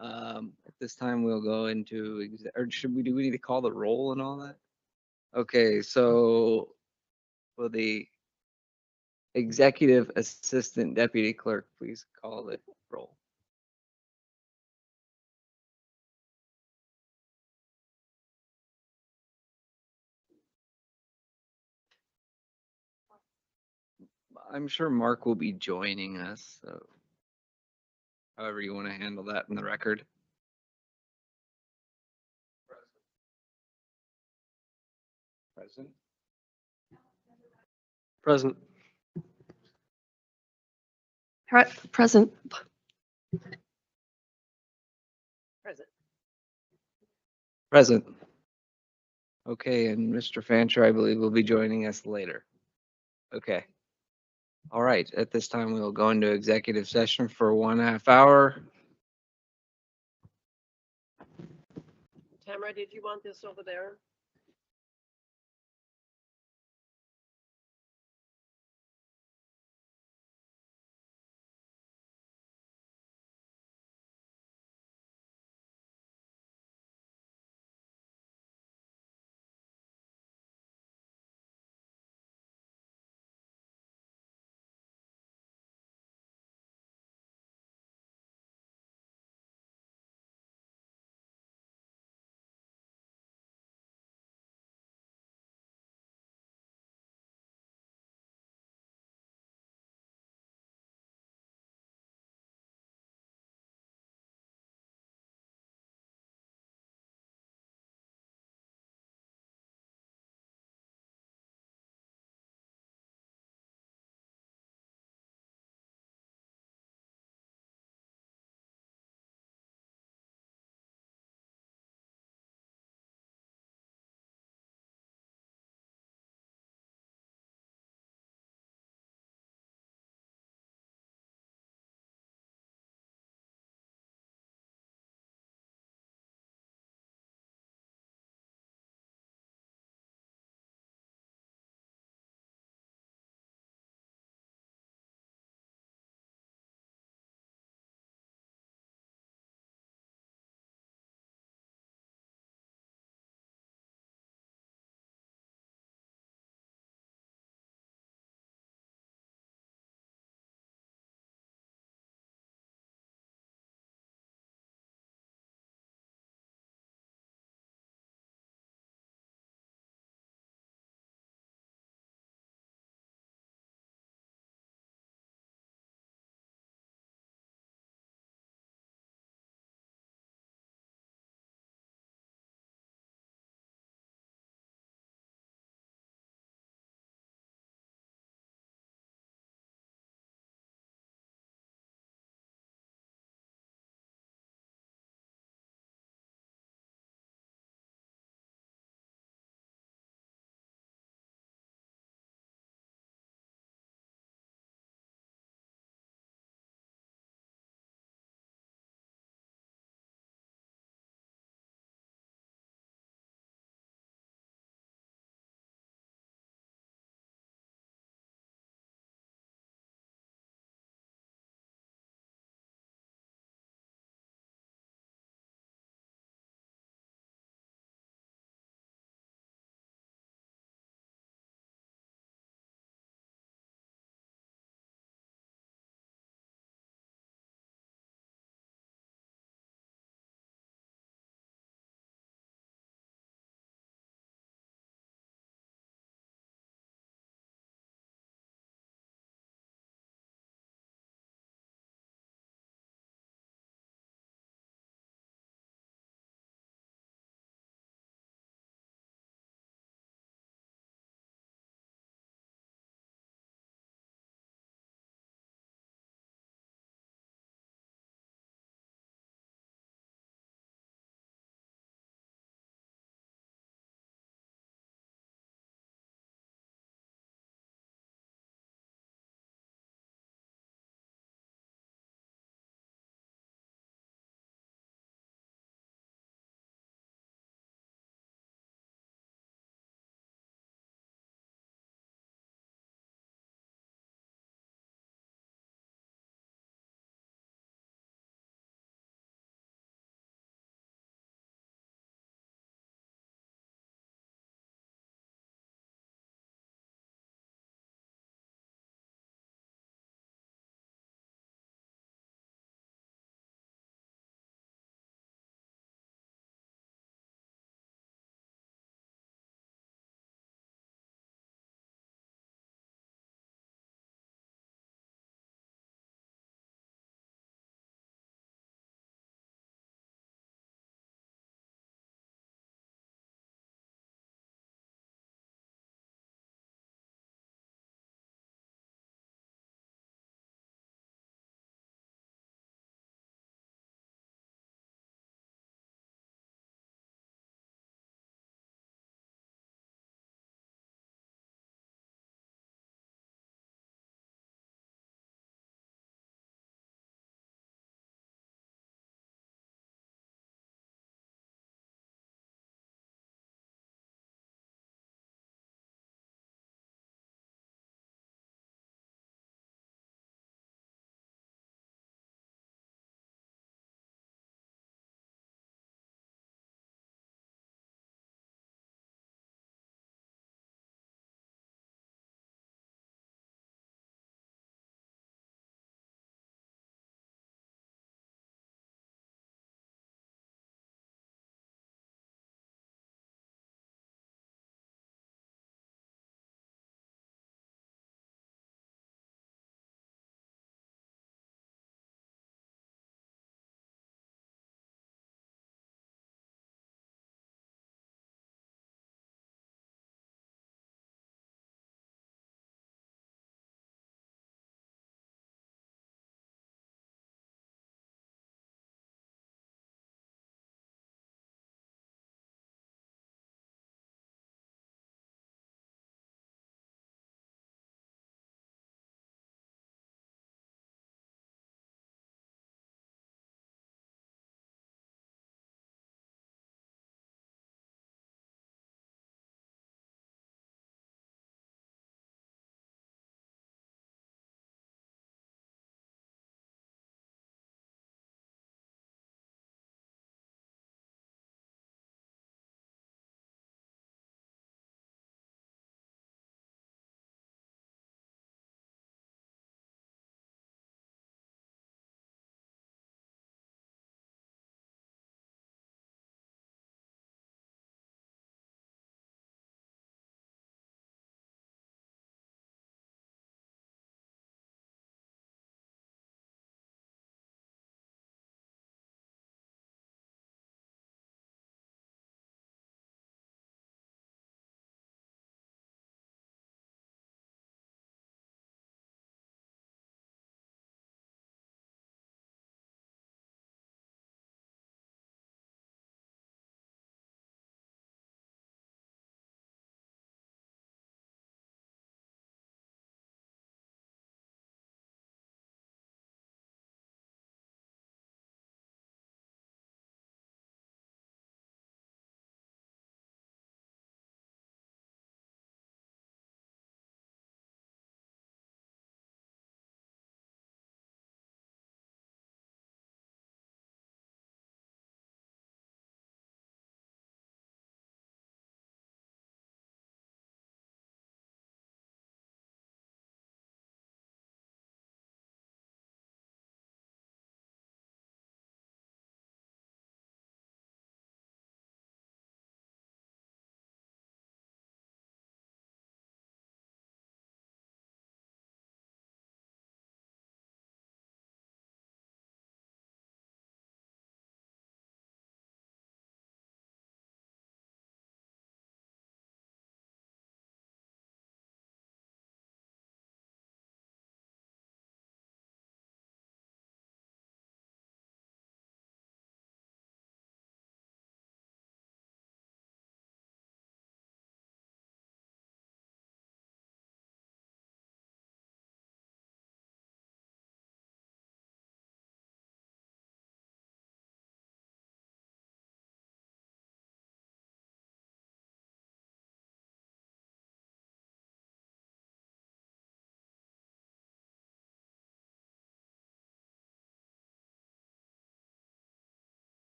At this time, we'll go into, or do we need to call the roll and all that? Okay, so will the executive assistant deputy clerk please call the roll? I'm sure Mark will be joining us, so however you want to handle that in the record. Present. Present. Present. Present. Okay, and Mr. Fancher, I believe, will be joining us later. Okay. All right, at this time, we will go into executive session for 1.5 hours. Tamara, did you want this over there?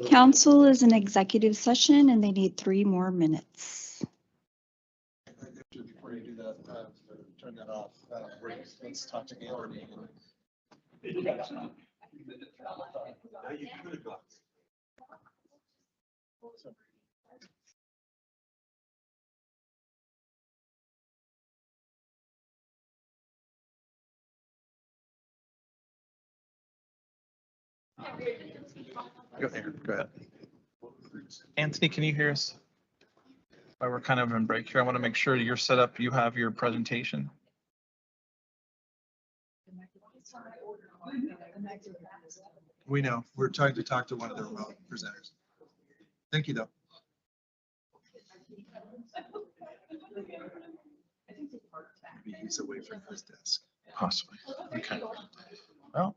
Council is in executive session and they need 3 more minutes. Before you do that, turn that off. Let's talk to Gail. Go ahead. Anthony, can you hear us? While we're kind of in break here, I want to make sure you're set up, you have your presentation. We know, we're trying to talk to one of the remote presenters. Thank you, though. Maybe he's away from his desk. Possibly. Okay. Well.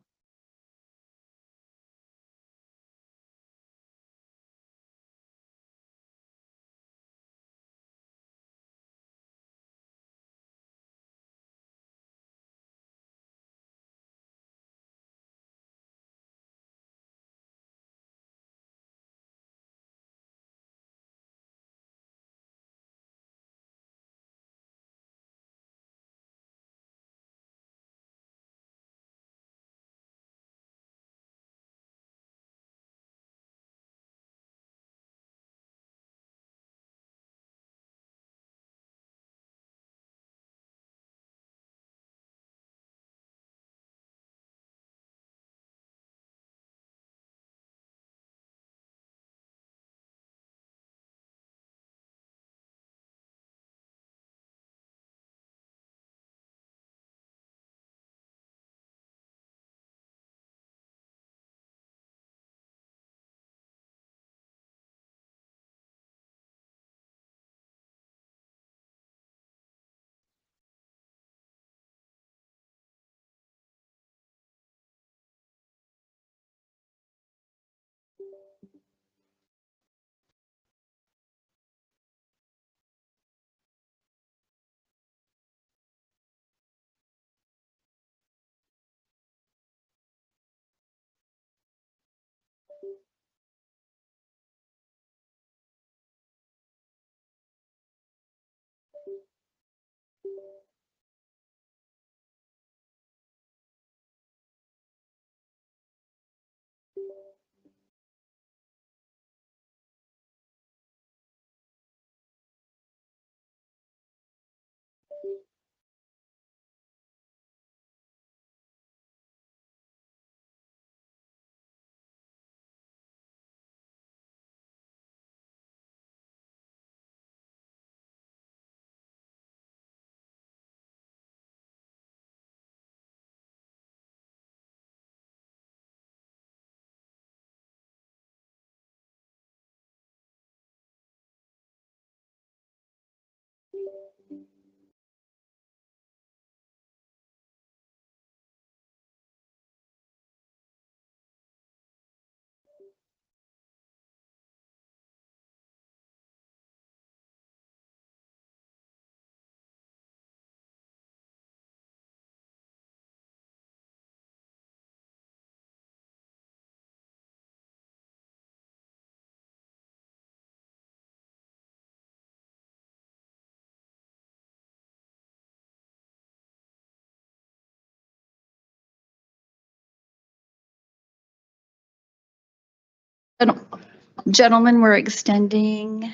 Gentlemen, we're extending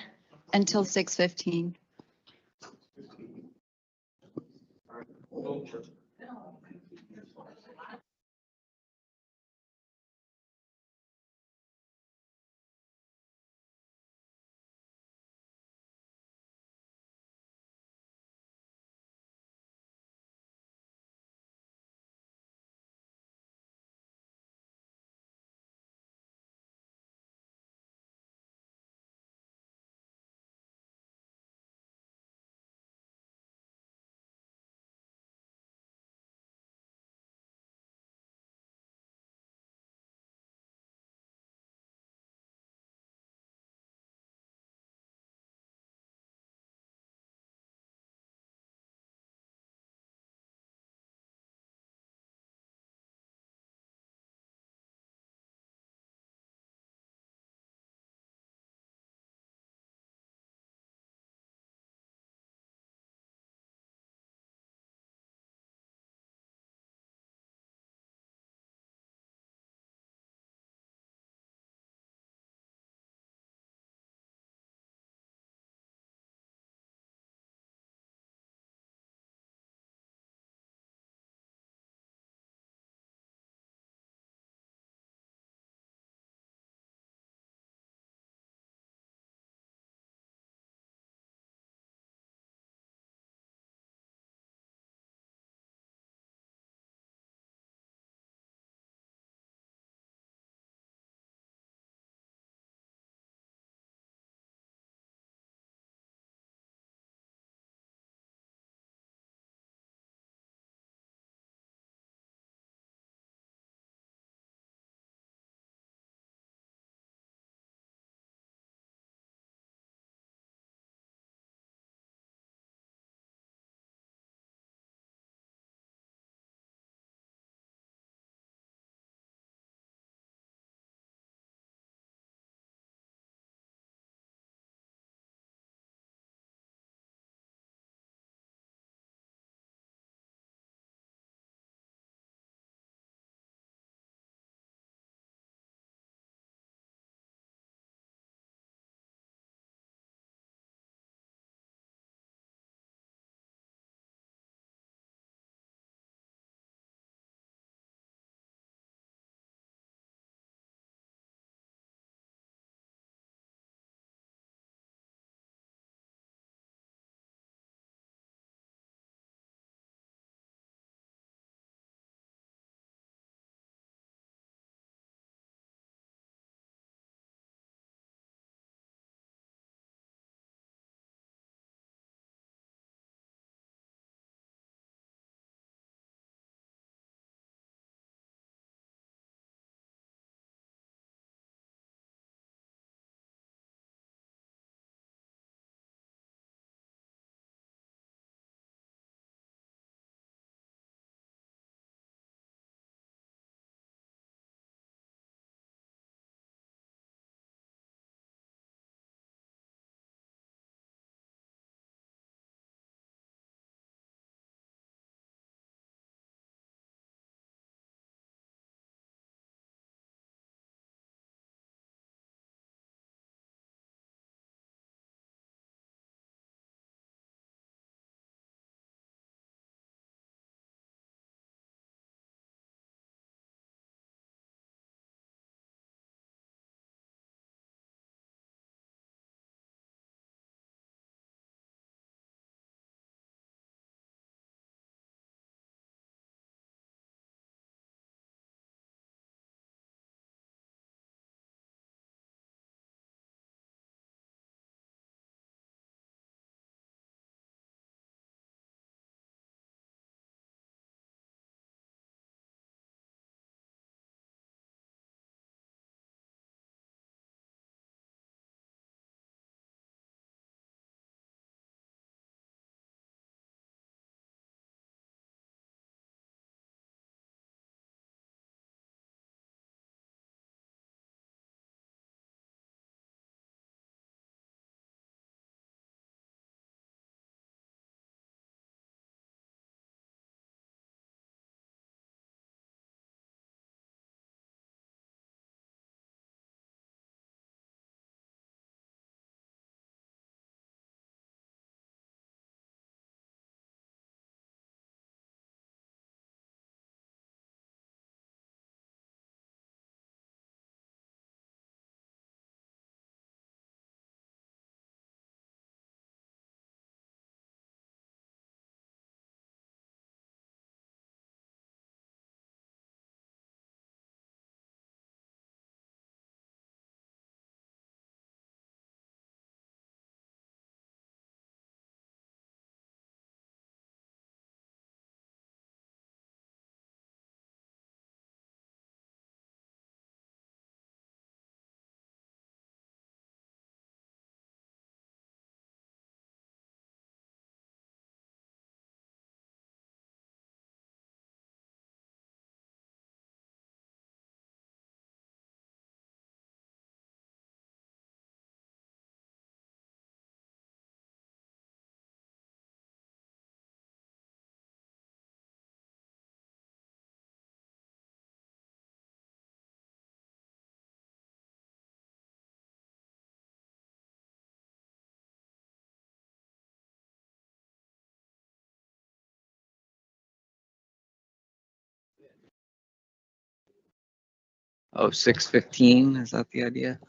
until 6:15. Oh, 6:15, is that the idea?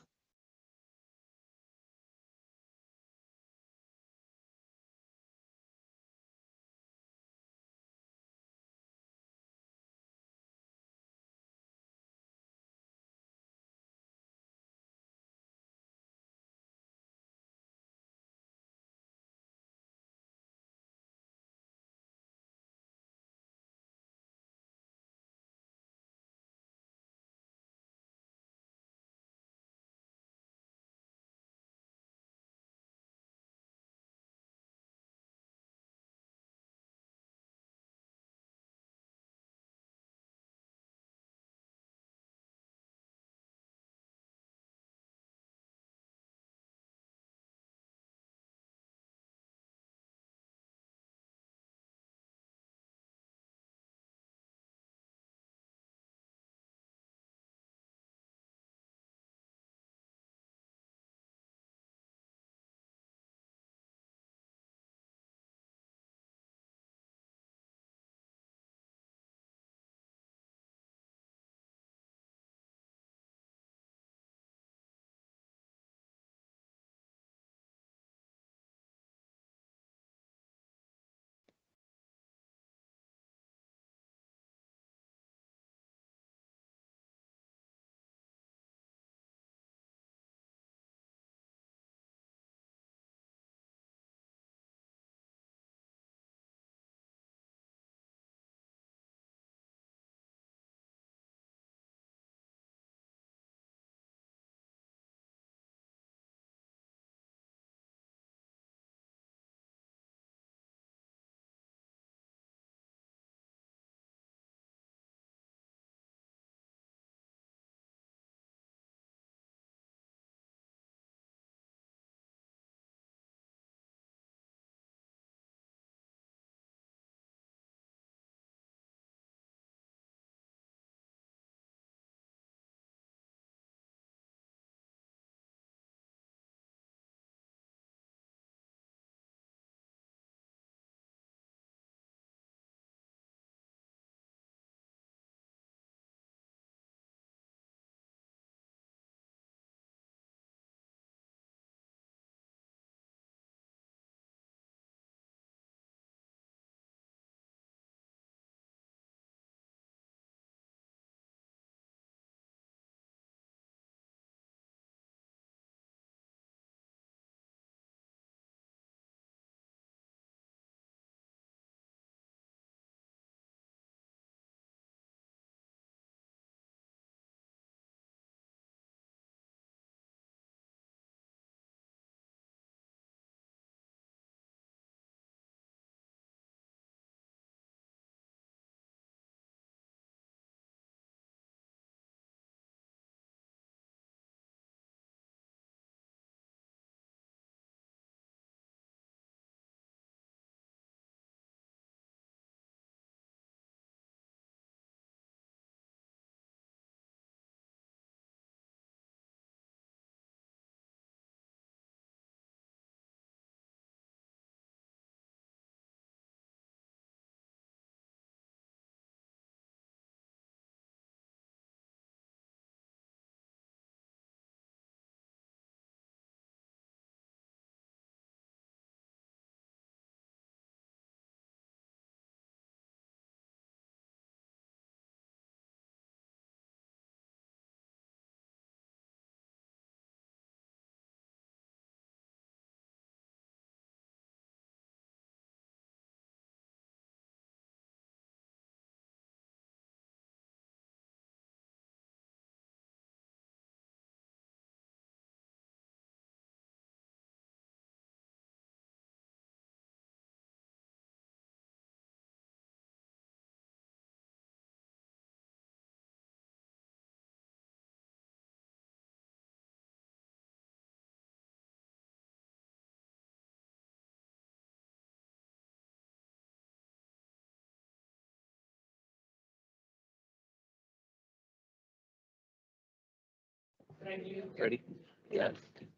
Ready? Yeah.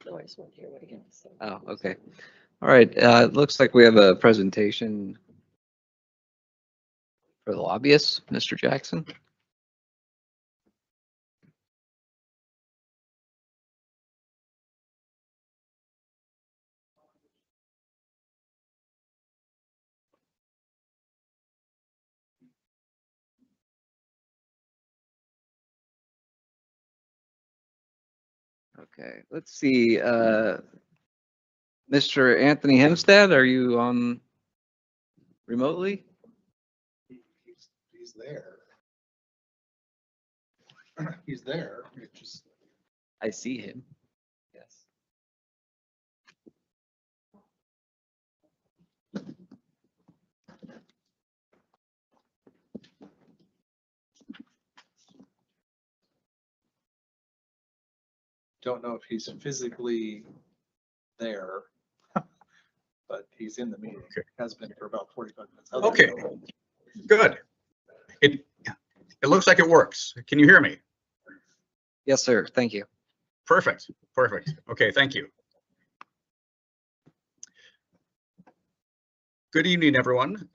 No, I just want to hear what he has to say. Oh, okay. All right, it looks like we have a presentation for the lobbyists, Mr. Jackson. Okay, let's see. Mr. Anthony Hempstead, are you on remotely? He's there. He's there. It just, I see him. Yes. don't know if he's physically there, but he's in the meeting. Okay. Has been for about 45 minutes. Okay. Good. It looks like it works. Can you hear me? Yes, sir. Thank you. Perfect. Perfect. Okay, thank you. Good evening, everyone.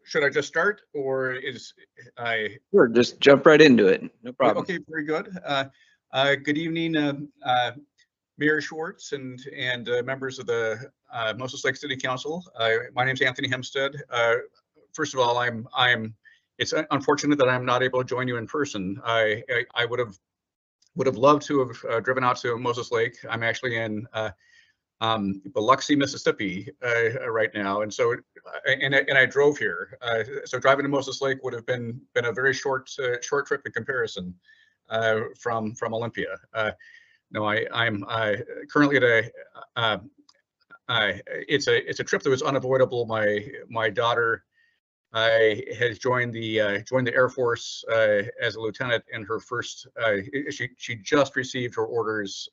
Should I just start, or is I? Sure, just jump right into it. No problem. Okay, very good. Good evening, Mayor Schwartz and members of the Moses Lake City Council. My name is Anthony Hempstead. First of all, it's unfortunate that I'm not able to join you in person. I would have loved to have driven out to Moses Lake. I'm actually in Biloxi, Mississippi right now, and so I drove here. So driving to Moses Lake would have been a very short trip in comparison from Olympia. No, I'm currently at it's a trip that was unavoidable. My daughter has joined the Air Force as a lieutenant in her first. She just received her orders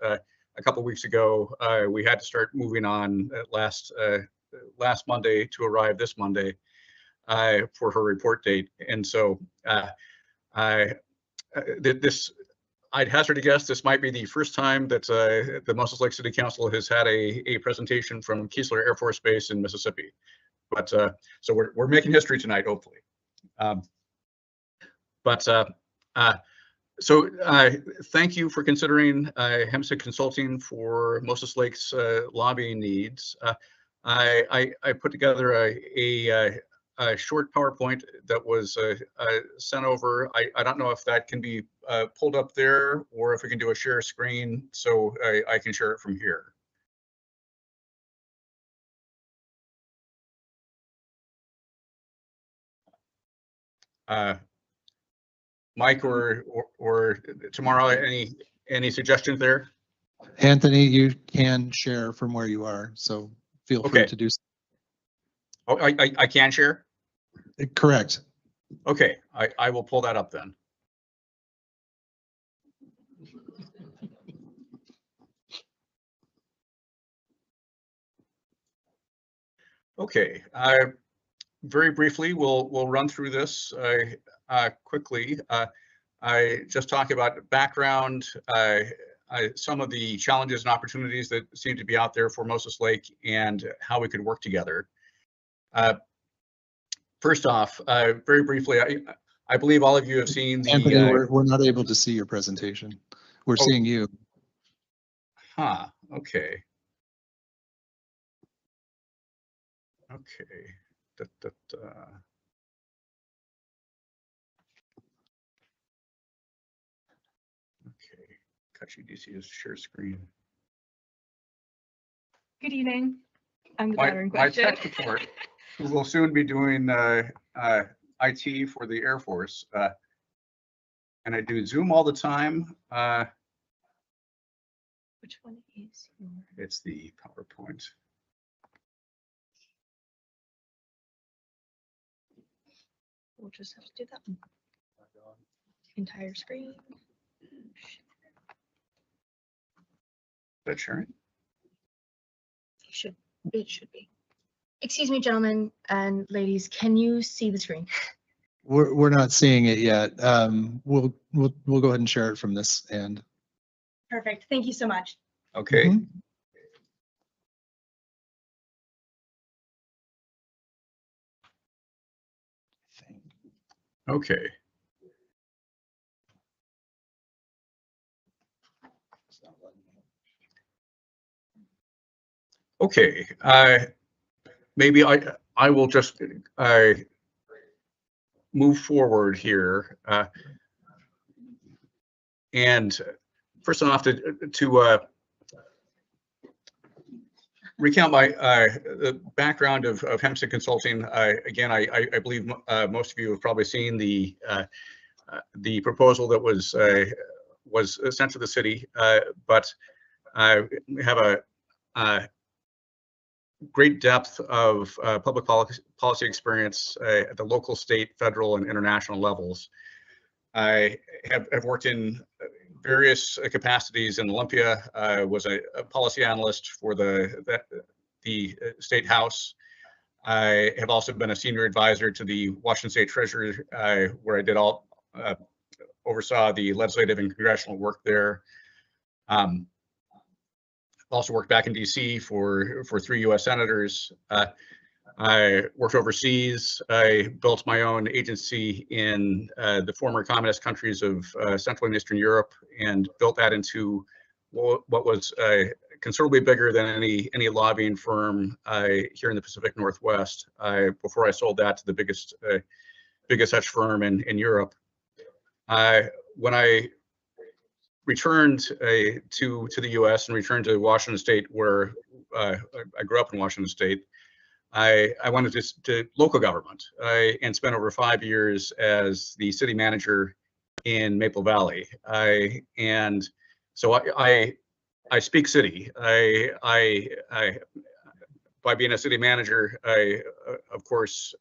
a couple weeks ago. We had to start moving on last Monday to arrive this Monday for her report date, and so I'd hazard a guess this might be the first time that the Moses Lake City Council has had a presentation from Keesler Air Force Base in Mississippi. But so we're making history tonight, hopefully. So thank you for considering Hempstead Consulting for Moses Lake's lobbying needs. I put together a short PowerPoint that was sent over. I don't know if that can be pulled up there or if we can do a share screen so I can share it from here. Mike or tomorrow, any suggestions there? Anthony, you can share from where you are, so feel free Okay. to do so. Oh, I can share? Correct. Okay, I will pull that up then. Okay, very briefly, we'll run through this quickly. I just talk about background, some of the challenges and opportunities that seem to be out there for Moses Lake and how we could work together. First off, very briefly, I believe all of you have seen the. Anthony, we're not able to see your presentation. We're seeing you. Huh, okay. Okay. Okay, Kachi DC is share screen. Good evening. I'm the daughter in My question. tech support, who will soon be doing IT for the Air Force, and I do Zoom all the time. Which one is your? It's the PowerPoint. We'll just have to do that one. Entire screen. That sharing? It should be. Excuse me, gentlemen and ladies, can you see the screen? We're not seeing it yet. We'll go ahead and share it from this end. Perfect. Thank you so much. Okay. Mhm. Okay. Okay. Maybe I will just move forward here. And first off, to recount my the background of Hempstead Consulting. Again, I believe most of you have probably seen the proposal that was sent to the city, but we have a great depth of public policy experience at the local, state, federal, and international levels. I have worked in various capacities in Olympia. I was a policy analyst for the state house. I have also been a senior advisor to the Washington State Treasurer, where I did oversaw the legislative and congressional work there. Also worked back in DC for 3 US senators. I worked overseas. I built my own agency in the former communist countries of Central and Eastern Europe, and built that into what was considerably bigger than any lobbying firm here in the Pacific Northwest. Before I sold that to the biggest such firm in Europe. When I returned to the U.S. and returned to Washington State, where I grew up in Washington State, I went to local government and spent over 5 years as the city manager in Maple Valley. And so I speak city. By being a city manager, I of course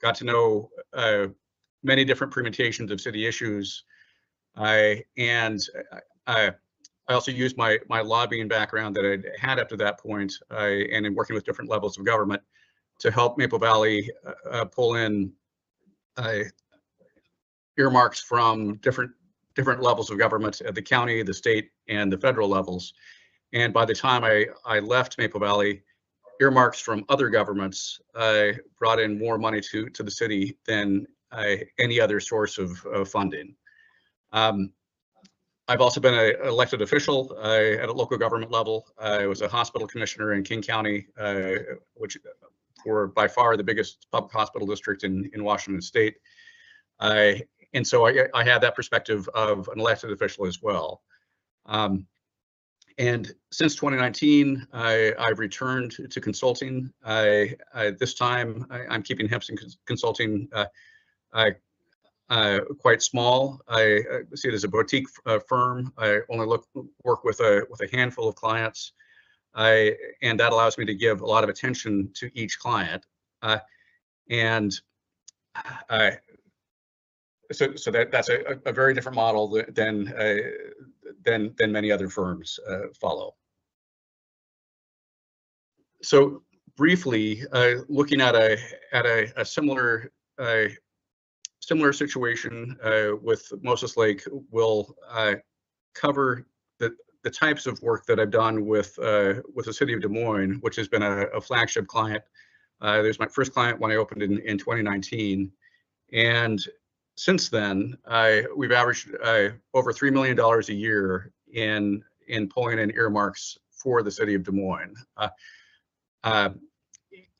got to know many different permutations of city issues. I also used my lobbying background that I'd had up to that point, and in working with different levels of government, to help Maple Valley pull in earmarks from different levels of government at the county, the state, and the federal levels. And by the time I left Maple Valley, earmarks from other governments brought in more money to the city than any other source of funding. I've also been an elected official at a local government level. I was a hospital commissioner in King County, which for by far the biggest public hospital district in Washington State. And so I had that perspective of an elected official as well. And since 2019, I've returned to consulting. This time I'm keeping Hempstead Consulting quite small. I see it as a boutique firm. I only work with a handful of clients, and that allows me to give a lot of attention to each client. So that's a very different model than many other firms follow. So briefly, looking at a similar situation with Moses Lake, will cover the types of work that I've done with the city of Des Moines, which has been a flagship client. There's my first client when I opened in 2019, and since then we've averaged over $3 million a year in pulling in earmarks for the city of Des Moines.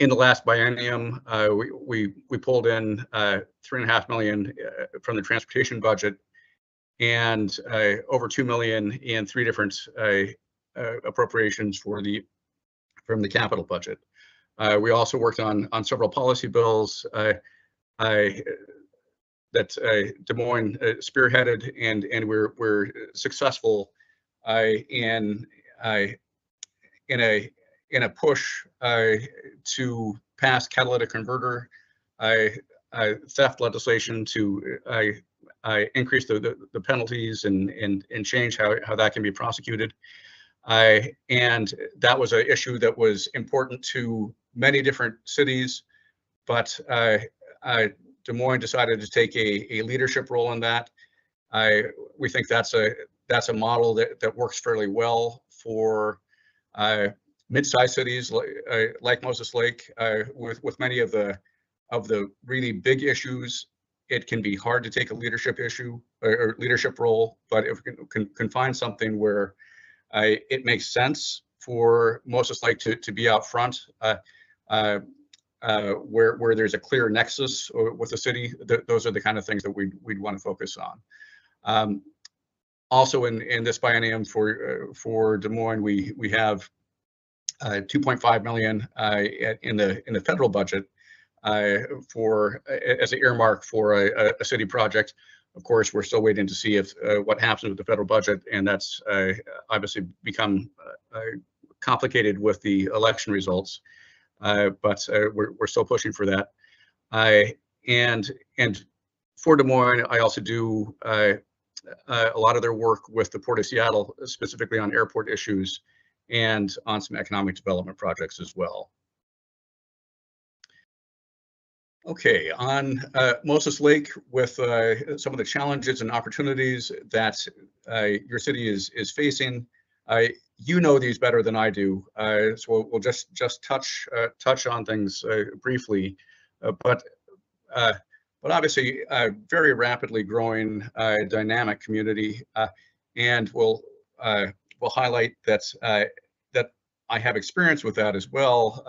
In the last biennium, we pulled in $3.5 million from the transportation budget, and over $2 million in 3 different appropriations from the capital budget. We also worked on several policy bills that Des Moines spearheaded, and we're successful in a push to pass catalytic converter theft legislation to increase the penalties and change how that can be prosecuted. And that was an issue that was important to many different cities, but Des Moines decided to take a leadership role in that. We think that's a model that works fairly well for mid-sized cities like Moses Lake. With many of the really big issues, it can be hard to take a leadership issue or leadership role, but if we can find something where it makes sense for Moses Lake to be out front, where there's a clear nexus with the city, those are the kind of things that we'd want to focus on. Also in this biennium for Des Moines, we have 2.5 million in the federal budget for as an earmark for a city project. Of course, we're still waiting to see if what happens with the federal budget, and that's obviously become complicated with the election results. But we're still pushing for that. And for Des Moines, I also do a lot of their work with the Port of Seattle, specifically on airport issues and on some economic development projects as well. Okay, on Moses Lake, with some of the challenges and opportunities that your city is facing, you know these better than I do, so we'll just touch on things briefly, but obviously a very rapidly growing dynamic community, and we'll highlight that that I have experience with that as well.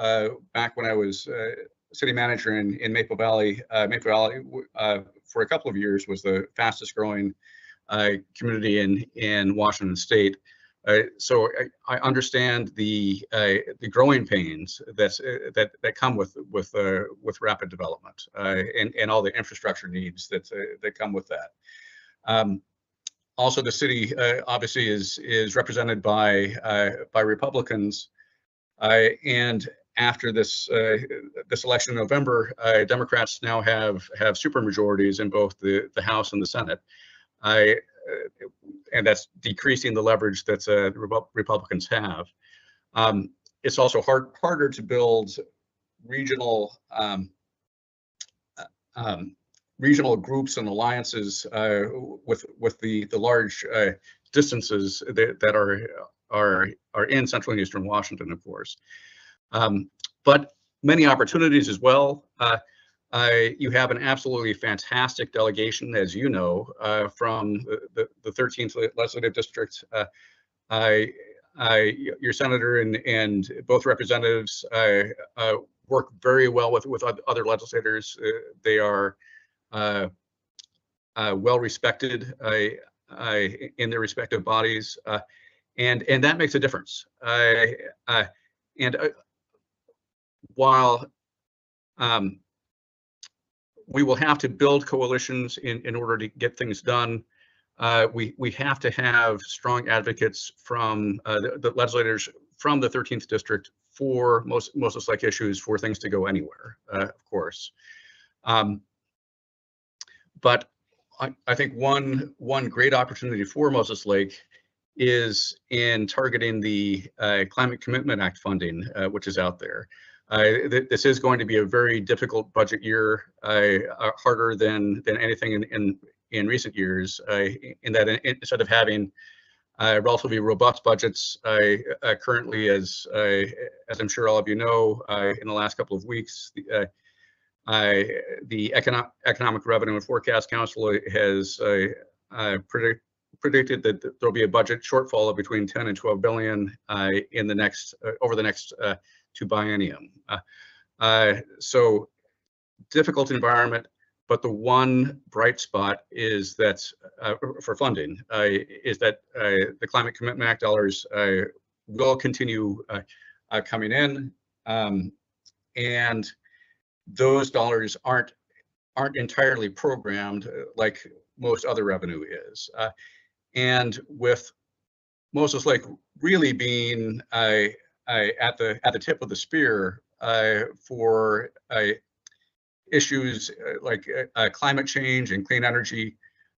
Back when I was city manager in Maple Valley, for a couple of years was the fastest growing community in Washington State. So I understand the growing pains that come with rapid development and all the infrastructure needs that come with that. Also, the city obviously is represented by Republicans, and after this election in November, Democrats now have supermajorities in both the House and the Senate. And that's decreasing the leverage that Republicans have. It's also harder to build regional groups and alliances with the large distances that are in Central and Eastern Washington, of course. But many opportunities as well. You have an absolutely fantastic delegation, as you know, from the 13th legislative district. Your senator and both representatives work very well with other legislators. They are well respected in their respective bodies, and that makes a difference. While we will have to build coalitions in order to get things done, we have to have strong advocates from the legislators from the 13th district for most like issues, for things to go anywhere, of course. But I think one great opportunity for Moses Lake is in targeting the Climate Commitment Act funding, which is out there. This is going to be a very difficult budget year, harder than anything in recent years, in that instead of having relatively robust budgets currently, as I'm sure all of you know, in the last couple of weeks, the Economic Revenue and Forecast Council has predicted that there'll be a budget shortfall of between 10 and 12 billion in the next over the next two biennium. So difficult environment, but the one bright spot is that for funding is that the Climate Commitment Act dollars will continue coming in, and those dollars aren't entirely programmed like most other revenue is. And with Moses Lake really being at the tip of the spear for issues like climate change and clean energy,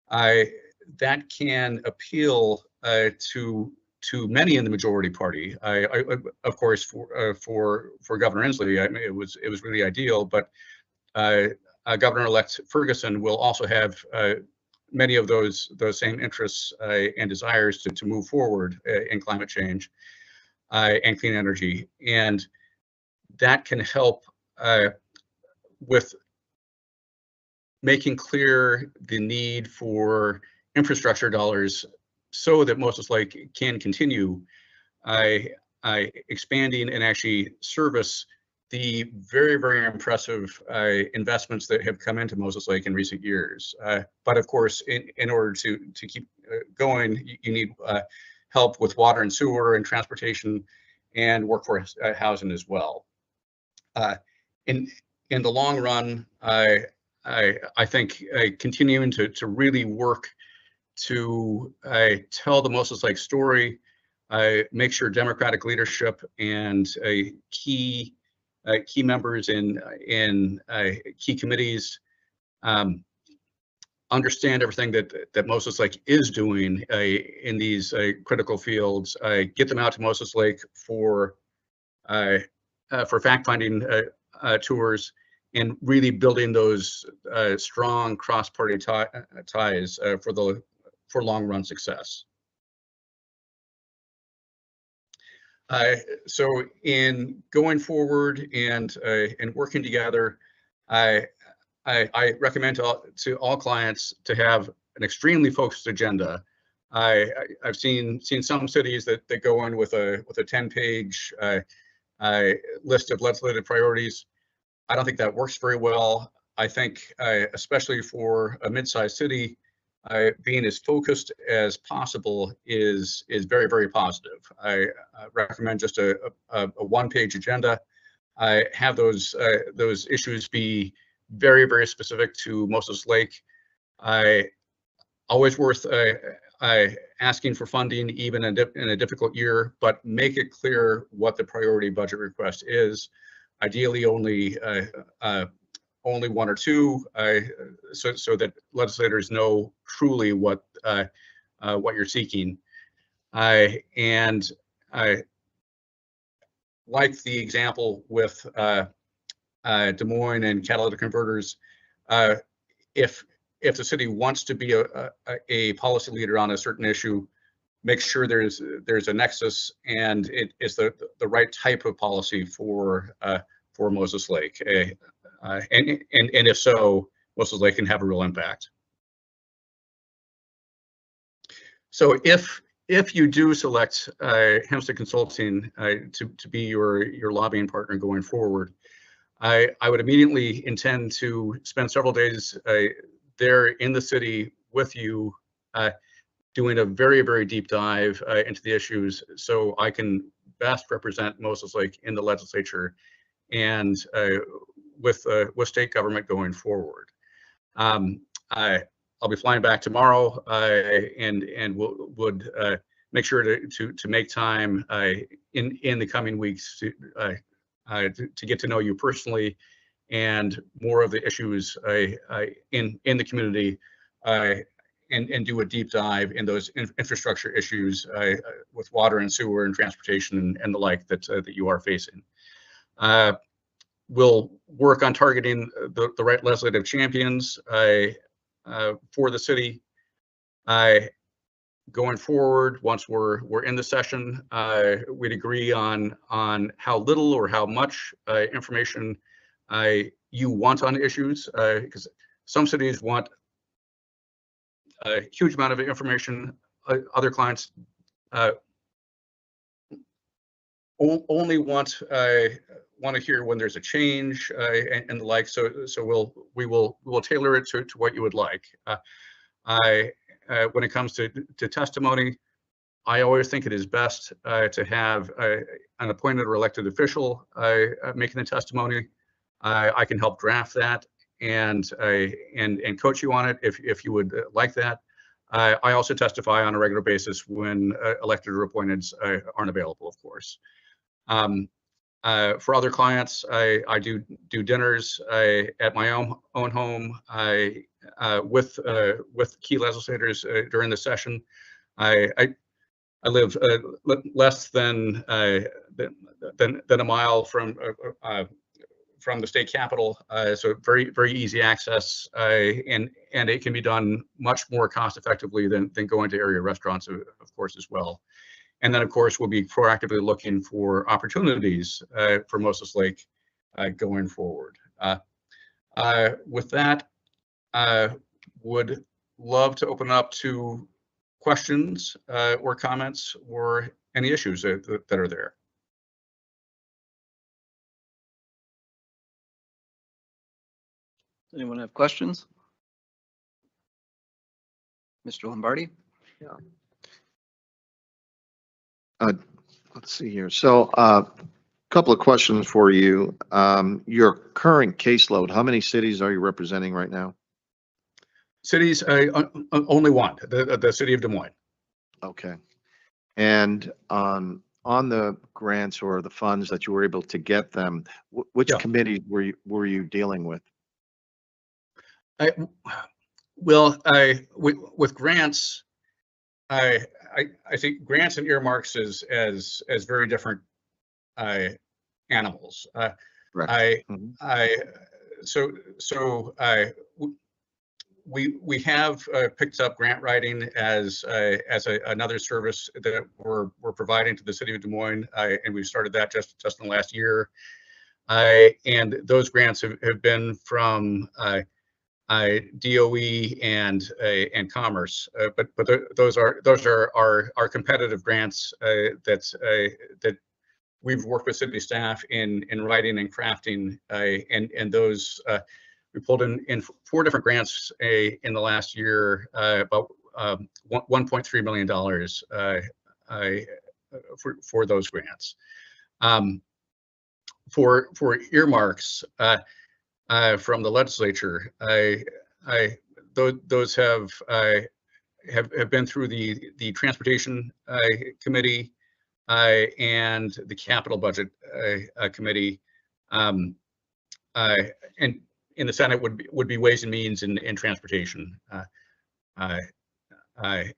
that can appeal to many in the majority party. Of course, for Governor Inslee, I mean, it was really ideal, but Governor-elect Ferguson will also have many of those same interests and desires to move forward in climate change and clean energy, and that can help with making clear the need for infrastructure dollars so that Moses Lake can continue expanding and actually service the very, very impressive investments that have come into Moses Lake in recent years. But of course, in order to keep going, you need help with water and sewer and transportation and workforce housing as well. In the long run, I think continuing to really work to tell the Moses Lake story, make sure democratic leadership and key members in key committees understand everything that Moses Lake is doing in these critical fields. Get them out to Moses Lake for fact-finding tours and really building those strong cross-party ties for long-run success. So in going forward and working together, I recommend to all clients to have an extremely focused agenda. I've seen some cities that go in with a 10-page list of legislative priorities. I don't think that works very well. I think especially for a mid-sized city, being as focused as possible is very, very positive. I recommend just a one-page agenda. I have those issues be very, very specific to Moses Lake. Always worth asking for funding, even in a difficult year, but make it clear what the priority budget request is. Ideally, only one or two, so that legislators know truly what you're seeking. And I like the example with Des Moines and catalytic converters. If the city wants to be a policy leader on a certain issue, make sure there's a nexus and it is the right type of policy for Moses Lake. And if so, Moses Lake can have a real impact. So if you do select Hempstead Consulting to be your lobbying partner going forward, I would immediately intend to spend several days there in the city with you, doing a very, very deep dive into the issues so I can best represent Moses Lake in the legislature and with state government going forward. I'll be flying back tomorrow and would make sure to make time in the coming weeks to get to know you personally and more of the issues in the community and do a deep dive in those infrastructure issues with water and sewer and transportation and the like that you are facing. We'll work on targeting the right legislative champions for the city. Going forward, once we're in the session, we'd agree on how little or how much information you want on issues, because some cities want a huge amount of information. Other clients only want to hear when there's a change and the like. So we will tailor it to what you would like. When it comes to testimony, I always think it is best to have an appointed or elected official making the testimony. I can help draft that and coach you on it if you would like that. I also testify on a regular basis when elected or appointed aren't available, of course. For other clients, I do dinners at my own home with key legislators during the session. I live less than a mile from the state capitol, so very, very easy access, and it can be done much more cost effectively than going to area restaurants, of course, as well. And then, of course, we'll be proactively looking for opportunities for Moses Lake going forward. With that, would love to open up to questions or comments or any issues that are there. Anyone have questions? Mr. Lombardi? Let's see here. So, couple of questions for you. Your current caseload, how many cities are you representing right now? Cities, only one, the city of Des Moines. Okay. And on the grants or the funds that you were able to get them, which Yeah. committee were you dealing with? With grants, I think grants and earmarks as very different animals. Correct. We have picked up grant writing as another service that we're providing to the city of Des Moines, and we've started that just in the last year. And those grants have been from DOE and Commerce, but those are our competitive grants that we've worked with city staff in writing and crafting, and those we pulled in 4 different grants in the last year, about $1.3 million for those grants. For earmarks from the legislature, those have been through the transportation committee and the capital budget committee, and in the Senate would be Ways and Means and transportation, and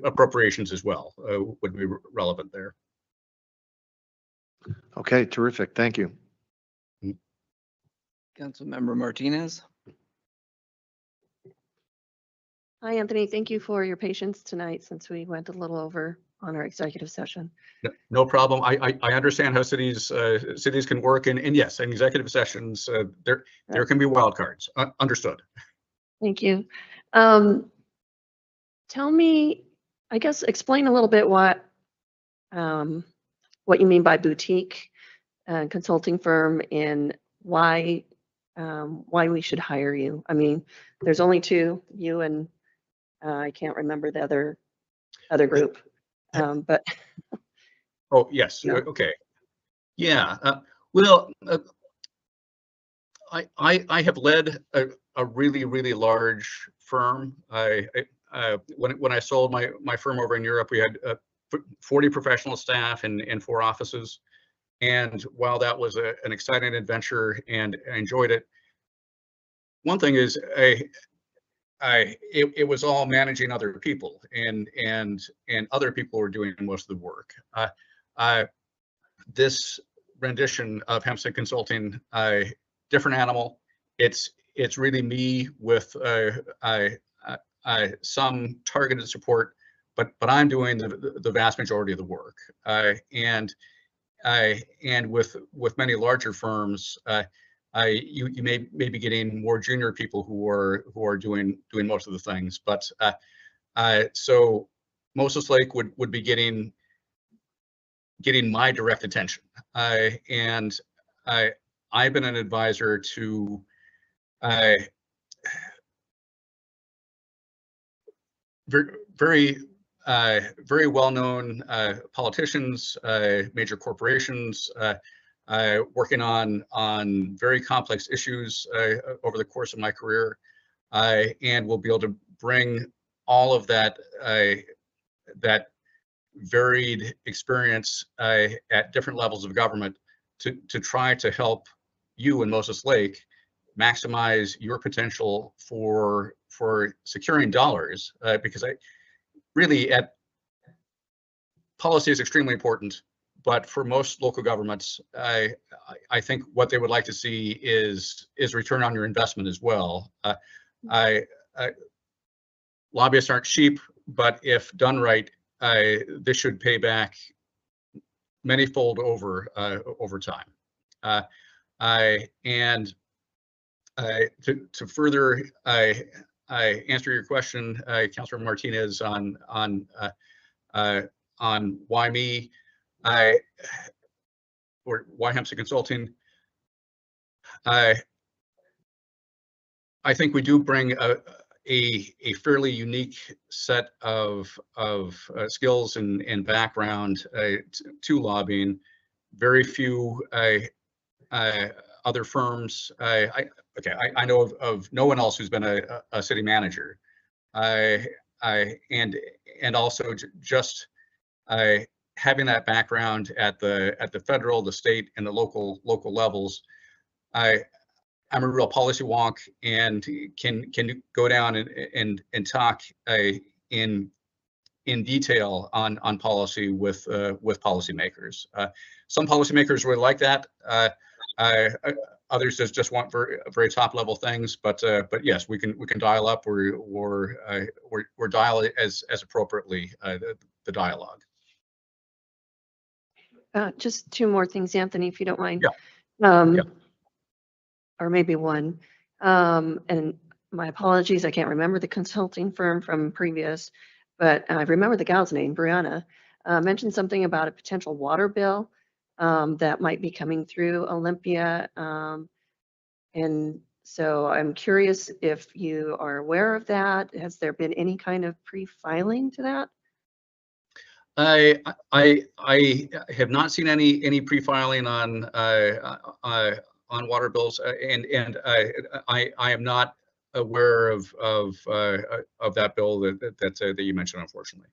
appropriations as well would be relevant there. Okay, terrific. Thank you. Councilmember Martinez? Hi, Anthony. Thank you for your patience tonight since we went a little over on our executive session. No problem. I understand how cities can work, and yes, in executive sessions, there can be wild cards. Understood. Thank you. Tell me, I guess, explain a little bit what you mean by boutique consulting firm and why we should hire you. I mean, there's only 2, you and I can't remember the other group, but. Oh, yes. Yeah. Okay. Yeah. Well, I have led a really large firm. When I sold my firm over in Europe, we had 40 professional staff and 4 offices. And while that was an exciting adventure and I enjoyed it, one thing is it was all managing other people, and other people were doing most of the work. This rendition of Hempstead Consulting, different animal. It's really me with some targeted support, but I'm doing the vast majority of the work. And with many larger firms, you may be getting more junior people who are doing most of the things. But so Moses Lake would be getting my direct attention, and I've been an advisor to very well-known politicians, major corporations, working on very complex issues over the course of my career, and we'll be able to bring all of that varied experience at different levels of government to try to help you in Moses Lake maximize your potential for securing dollars, because policy is extremely important, but for most local governments, I think what they would like to see is return on your investment as well. Lobbyists aren't cheap, but if done right, this should pay back manyfold over time. To further answer your question, Councilor Martinez, on why me, or why Hempstead Consulting. I think we do bring a fairly unique set of skills and background to lobbying. Very few other firms. I know of no one else who's been a city manager. And also just having that background at the federal, the state, and the local levels. I'm a real policy wonk and can go down and talk in detail on policy with policymakers. Some policymakers really like that. Others just want very top level things. But yes, we can dial up or dial it as appropriately the dialogue. Just two more things, Anthony, if you don't mind. Yeah. Or maybe one. And my apologies, I can't remember the consulting firm from previous, but I remember the gal's name, Brianna, mentioned something about a potential water bill that might be coming through Olympia. And so I'm curious if you are aware of that. Has there been any kind of pre-filing to that? I have not seen any pre-filing on water bills, and I am not aware of that bill that you mentioned, unfortunately.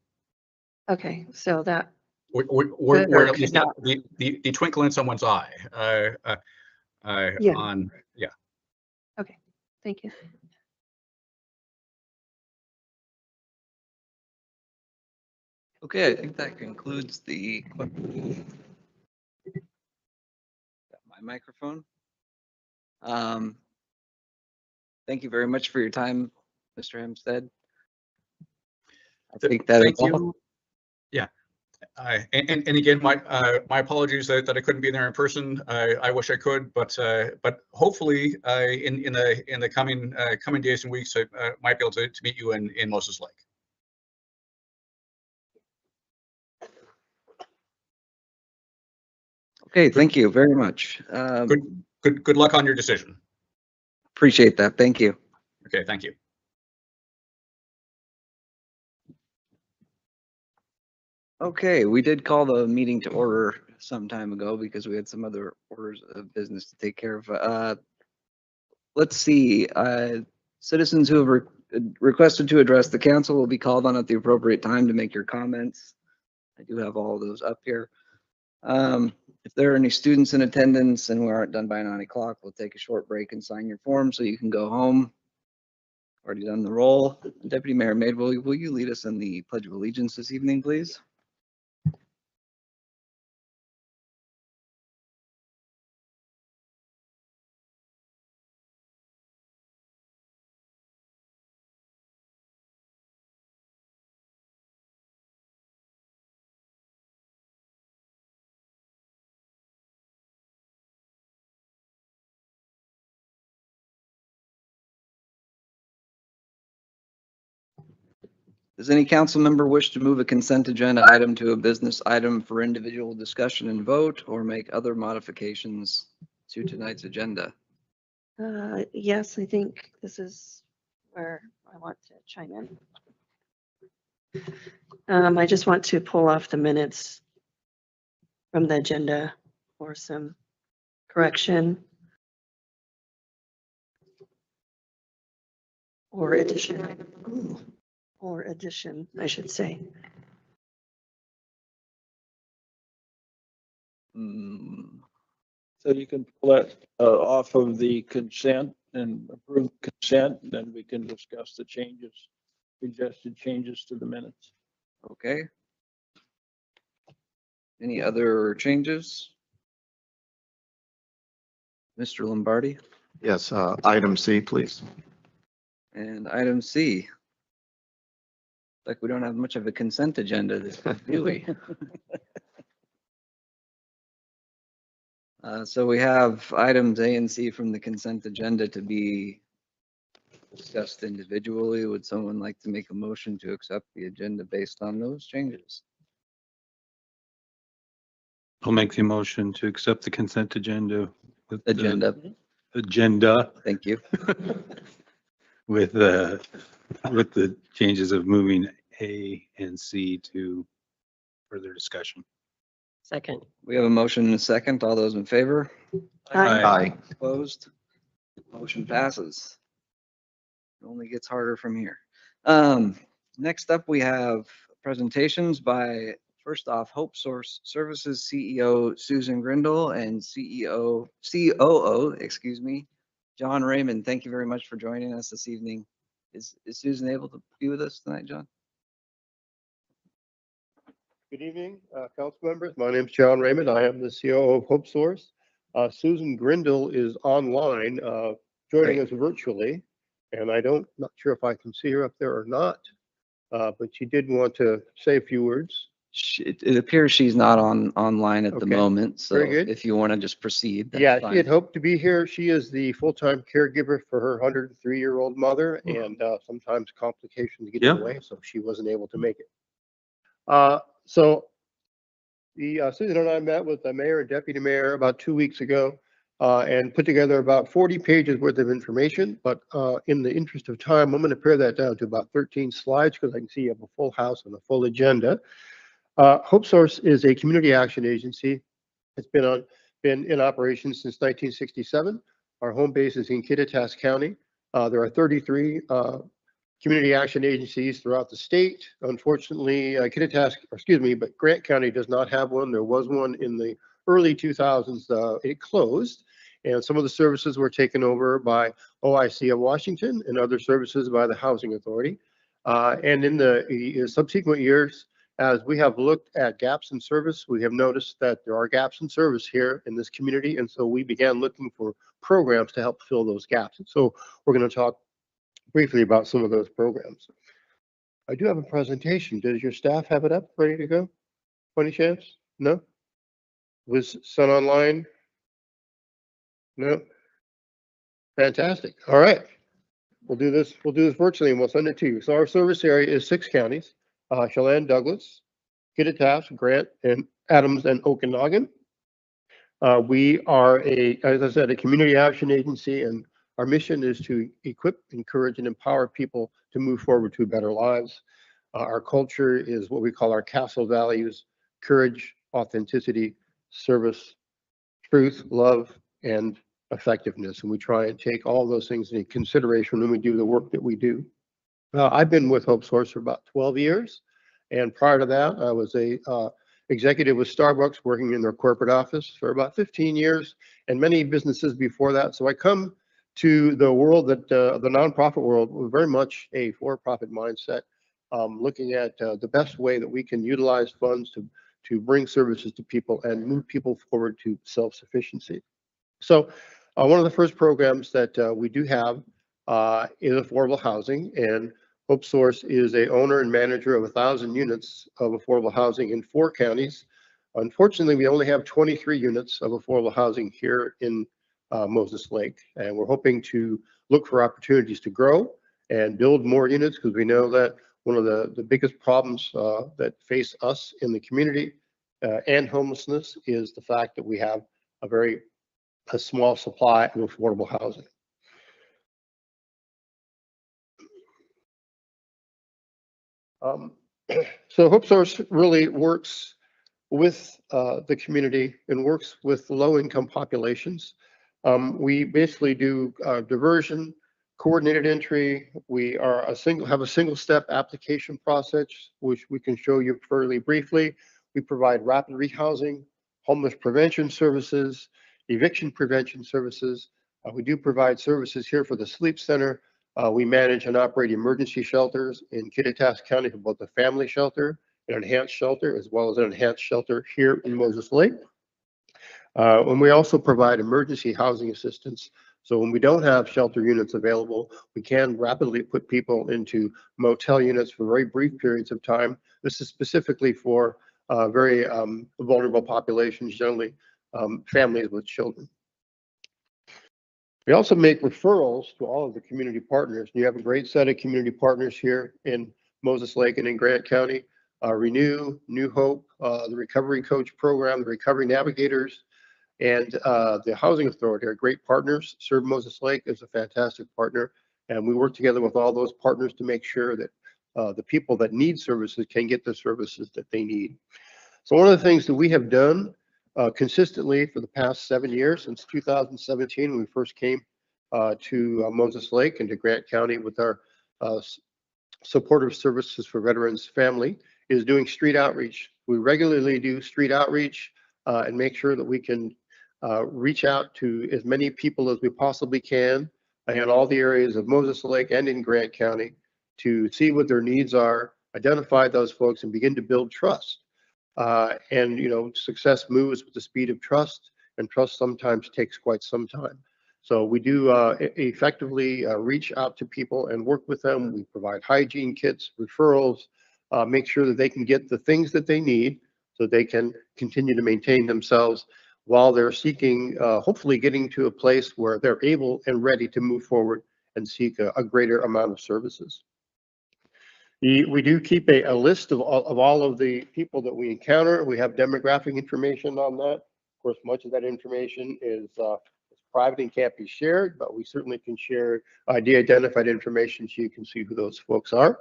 Okay, so that Or Good, or at least could not. the twinkle in someone's eye. Yeah. Yeah. Okay, thank you. Okay, I think that concludes the. Got my microphone. Thank you very much for your time, Mr. Hempstead. I think that is Thank all. you. Yeah. And again, my apologies that I couldn't be there in person. I wish I could, but hopefully in the coming days and weeks, I might be able to meet you in Moses Lake. Okay, thank you very much. Good luck on your decision. Appreciate that. Thank you. Okay, thank you. Okay, we did call the meeting to order some time ago because we had some other orders of business to take care of. Let's see, citizens who have requested to address the council will be called on at the appropriate time to make your comments. I do have all of those up here. If there are any students in attendance and we aren't done by 9 o'clock, we'll take a short break and sign your form so you can go home. Already done the roll. Deputy Mayor Madewell, will you lead us in the Pledge of Allegiance this evening, please? Does any council member wish to move a consent agenda item to a business item for individual discussion and vote, or make other modifications to tonight's agenda? Yes, I think this is where I want to chime in. I just want to pull off the minutes from the agenda for some correction or addition, I should say. So you can pull that off of the consent and approve consent, then we can discuss the changes, suggested changes to the minutes. Okay. Any other changes? Mr. Lombardi? Yes, item C, please. And item C. Like we don't have much of a consent agenda this week, do we? So we have items A and C from the consent agenda to be discussed individually. Would someone like to make a motion to accept the agenda based on those changes? I'll make the motion to accept the consent agenda. With the Agenda, agenda thank you. with the changes of moving A and C to further discussion. Second. We have a motion and a second. All those in favor? Aye. Aye. Opposed? Motion passes. It only gets harder from here. Next up, we have presentations by, first off, Hope Source Services CEO Susan Grindle and COO, excuse me, John Raymond. Thank you very much for joining us this evening. Is Susan able to be with us tonight, John? Good evening, council members. My name is John Raymond. I am the COO of Hope Source. Susan Grindle is online, joining us virtually, and not sure if I can see her up there or not, but she did want to say a few words. It appears she's not online at the Okay. moment, so Very good. if you want to just proceed, that's Yeah, fine. she had hoped to be here. She is the full-time caregiver for her 103-year-old mother, and sometimes complications get in Yep. the way, so she wasn't able to make it. So Susan and I met with the mayor and deputy mayor about 2 weeks ago and put together about 40 pages worth of information. But in the interest of time, I'm going to pare that down to about 13 slides because I can see you have a full house and a full agenda. Hope Source is a community action agency. It's been in operation since 1967. Our home base is in Kittitas County. There are 33 community action agencies throughout the state. Unfortunately, but Grant County does not have one. There was one in the early 2000s. It closed, and some of the services were taken over by OIC of Washington and other services by the Housing Authority. And in the subsequent years, as we have looked at gaps in service, we have noticed that there are gaps in service here in this community, and so we began looking for programs to help fill those gaps. And so we're going to talk briefly about some of those programs. I do have a presentation. Does your staff have it up, ready to go? Any chance? No? Was Sun online? No? Fantastic. All right. We'll do this virtually and we'll send it to you. So our service area is 6 counties, Chelan, Douglas, Kittitas, Grant, and Adams and Okanagan. We are as I said, a community action agency, and our mission is to equip, encourage, and empower people to move forward to better lives. Our culture is what we call our castle values: courage, authenticity, service, truth, love, and effectiveness. And we try and take all those things into consideration when we do the work that we do. I've been with Hope Source for about 12 years. And prior to that, I was a executive with Starbucks, working in their corporate office for about 15 years, and many businesses before that. So I come to the world that the nonprofit world with very much a for-profit mindset, looking at the best way that we can utilize funds to bring services to people and move people forward to self-sufficiency. So one of the first programs that we do have is affordable housing, and Hope Source is a owner and manager of 1,000 units of affordable housing in 4 counties. Unfortunately, we only have 23 units of affordable housing here in Moses Lake, and we're hoping to look for opportunities to grow and build more units, because we know that one of the biggest problems that face us in the community and homelessness is the fact that we have a small supply of affordable housing. So Hope Source really works with the community and works with low-income populations. We basically do diversion, coordinated entry. We have a single-step application process, which we can show you fairly briefly. We provide rapid rehousing, homeless prevention services, eviction prevention services. We do provide services here for the sleep center. We manage and operate emergency shelters in Kittitas County for both the family shelter and enhanced shelter, as well as an enhanced shelter here in Moses Lake. And we also provide emergency housing assistance. So when we don't have shelter units available, we can rapidly put people into motel units for very brief periods of time. This is specifically for very vulnerable populations, generally families with children. We also make referrals to all of the community partners. You have a great set of community partners here in Moses Lake and in Grant County. Renew, New Hope, the Recovery Coach Program, the Recovery Navigators, and the Housing Authority are great partners. Serve Moses Lake is a fantastic partner. And we work together with all those partners to make sure that the people that need services can get the services that they need. So one of the things that we have done consistently for the past 7 years, since 2017, when we first came to Moses Lake and to Grant County with our supportive services for veterans family, is doing street outreach. We regularly do street outreach and make sure that we can reach out to as many people as we possibly can in all the areas of Moses Lake and in Grant County to see what their needs are, identify those folks, and begin to build trust. And, you know, success moves with the speed of trust, and trust sometimes takes quite some time. So we do effectively reach out to people and work with them. We provide hygiene kits, referrals, make sure that they can get the things that they need so they can continue to maintain themselves while they're seeking, hopefully getting to a place where they're able and ready to move forward and seek a greater amount of services. We do keep a list of all of the people that we encounter. We have demographic information on that. Of course, much of that information is private and can't be shared, but we certainly can share de-identified information so you can see who those folks are.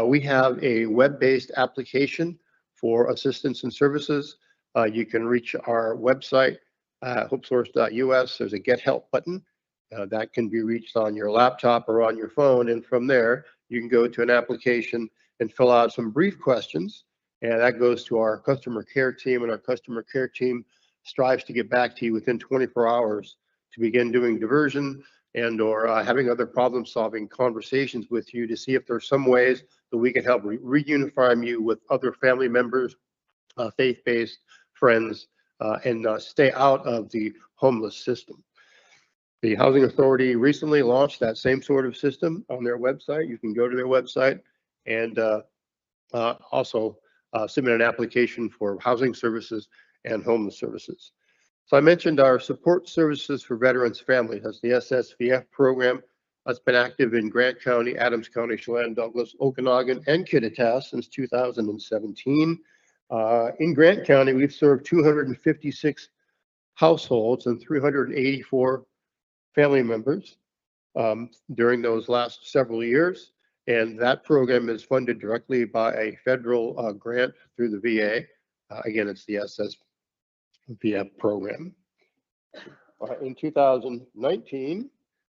We have a web-based application for assistance and services. You can reach our website, hopesource.us. There's a Get Help button that can be reached on your laptop or on your phone. And from there, you can go to an application and fill out some brief questions. And that goes to our customer care team, and our customer care team strives to get back to you within 24 hours to begin doing diversion and or having other problem-solving conversations with you to see if there's some ways that we can help reunify you with other family members, faith-based friends, and stay out of the homeless system. The Housing Authority recently launched that same sort of system on their website. You can go to their website and also submit an application for housing services and homeless services. So I mentioned our support services for veterans families. That's the SSVF program. That's been active in Grant County, Adams County, Chelan, Douglas, Okanagan, and Kittitas since 2017. In Grant County, we've served 256 households and 384 family members during those last several years. And that program is funded directly by a federal grant through the VA. Again, it's the SSVF program. In 2019,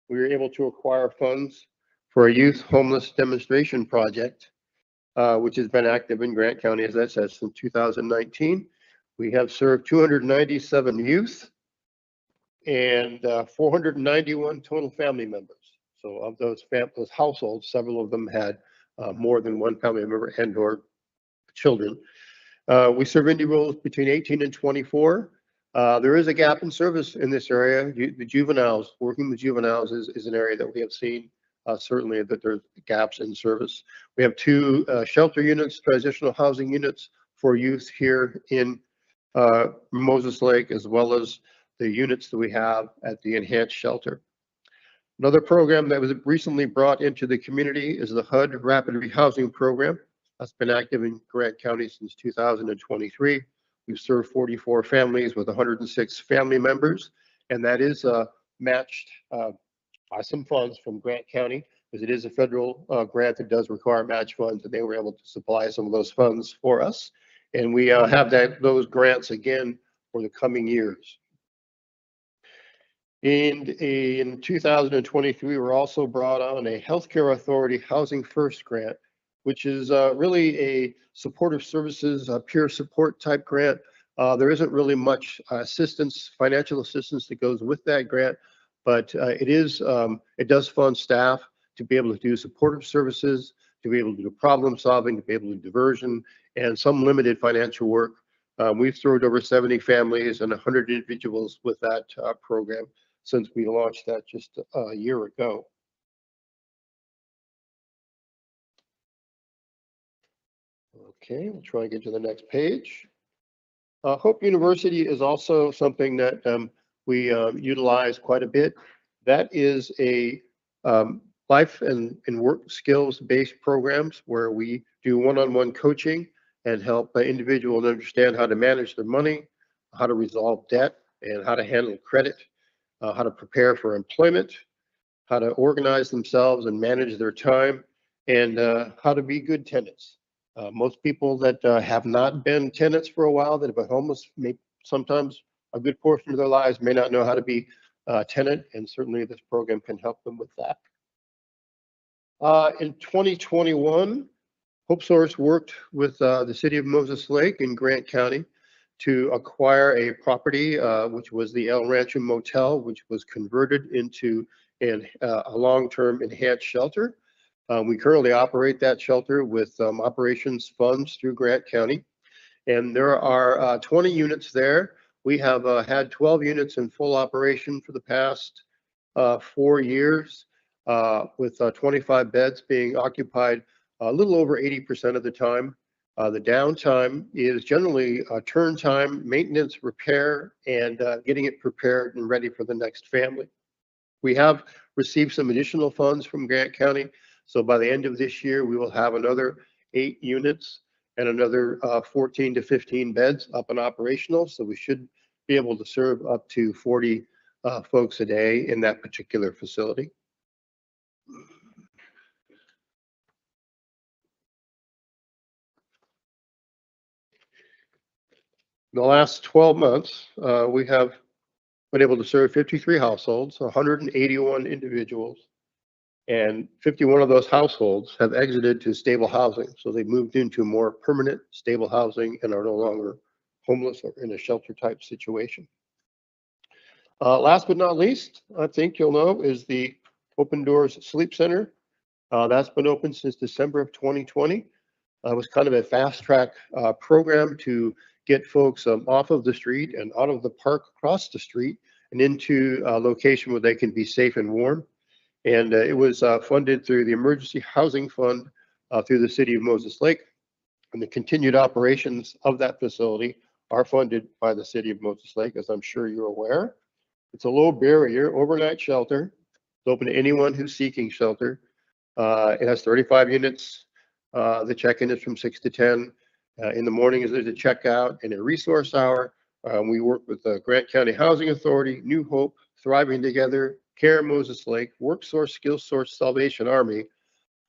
we were able to acquire funds for a youth homeless demonstration project, which has been active in Grant County, as I said, since 2019. We have served 297 youth and 491 total family members. So of those households, several of them had more than one family member and or children. We serve individuals between 18 and 24. There is a gap in service in this area. The juveniles, working with juveniles is an area that we have seen certainly that there's gaps in service. We have 2 shelter units, transitional housing units for youth here in Moses Lake, as well as the units that we have at the enhanced shelter. Another program that was recently brought into the community is the HUD Rapid Rehousing Program. That's been active in Grant County since 2023. We've served 44 families with 106 family members, and that is matched by some funds from Grant County, because it is a federal grant that does require match funds, and they were able to supply some of those funds for us. And we have those grants again for the coming years. In 2023, we were also brought on a Healthcare Authority Housing First grant, which is really a supportive services, peer support type grant. There isn't really much assistance, financial assistance that goes with that grant, but it does fund staff to be able to do supportive services, to be able to do problem solving, to be able to do diversion, and some limited financial work. We've served over 70 families and 100 individuals with that program since we launched that just a year ago. Okay, we'll try and get to the next page. Hope University is also something that we utilize quite a bit. That is a life and work skills based programs where we do one-on-one coaching and help individuals understand how to manage their money, how to resolve debt, and how to handle credit, how to prepare for employment. how to organize themselves and manage their time, and how to be good tenants. Most people that have not been tenants for a while, that have been homeless, may sometimes a good portion of their lives may not know how to be a tenant, and certainly this program can help them with that. In 2021, Hope Source worked with the city of Moses Lake in Grant County to acquire a property, which was the El Rancho Motel, which was converted into a long-term enhanced shelter. We currently operate that shelter with operations funds through Grant County, and there are 20 units there. We have had 12 units in full operation for the past 4 years, with 25 beds being occupied a little over 80% of the time. The downtime is generally turn time, maintenance, repair, and getting it prepared and ready for the next family. We have received some additional funds from Grant County, so by the end of this year, we will have another 8 units and another 14 to 15 beds up and operational. So we should be able to serve up to 40 folks a day in that particular facility. In the last 12 months, we have been able to serve 53 households, 181 individuals, and 51 of those households have exited to stable housing. So they moved into more permanent stable housing and are no longer homeless or in a shelter type situation. Last but not least, I think you'll know, is the Open Doors Sleep Center. That's been open since December of 2020. It was kind of a fast track program to get folks off of the street and out of the park across the street and into a location where they can be safe and warm. And it was funded through the Emergency Housing Fund through the city of Moses Lake. And the continued operations of that facility are funded by the city of Moses Lake, as I'm sure you're aware. It's a low barrier overnight shelter. It's open to anyone who's seeking shelter. It has 35 units. The check-in is from 6 to 10. In the morning is there's a checkout and a resource hour. We work with the Grant County Housing Authority, New Hope, Thriving Together, Care Moses Lake, WorkSource, SkillSource, Salvation Army,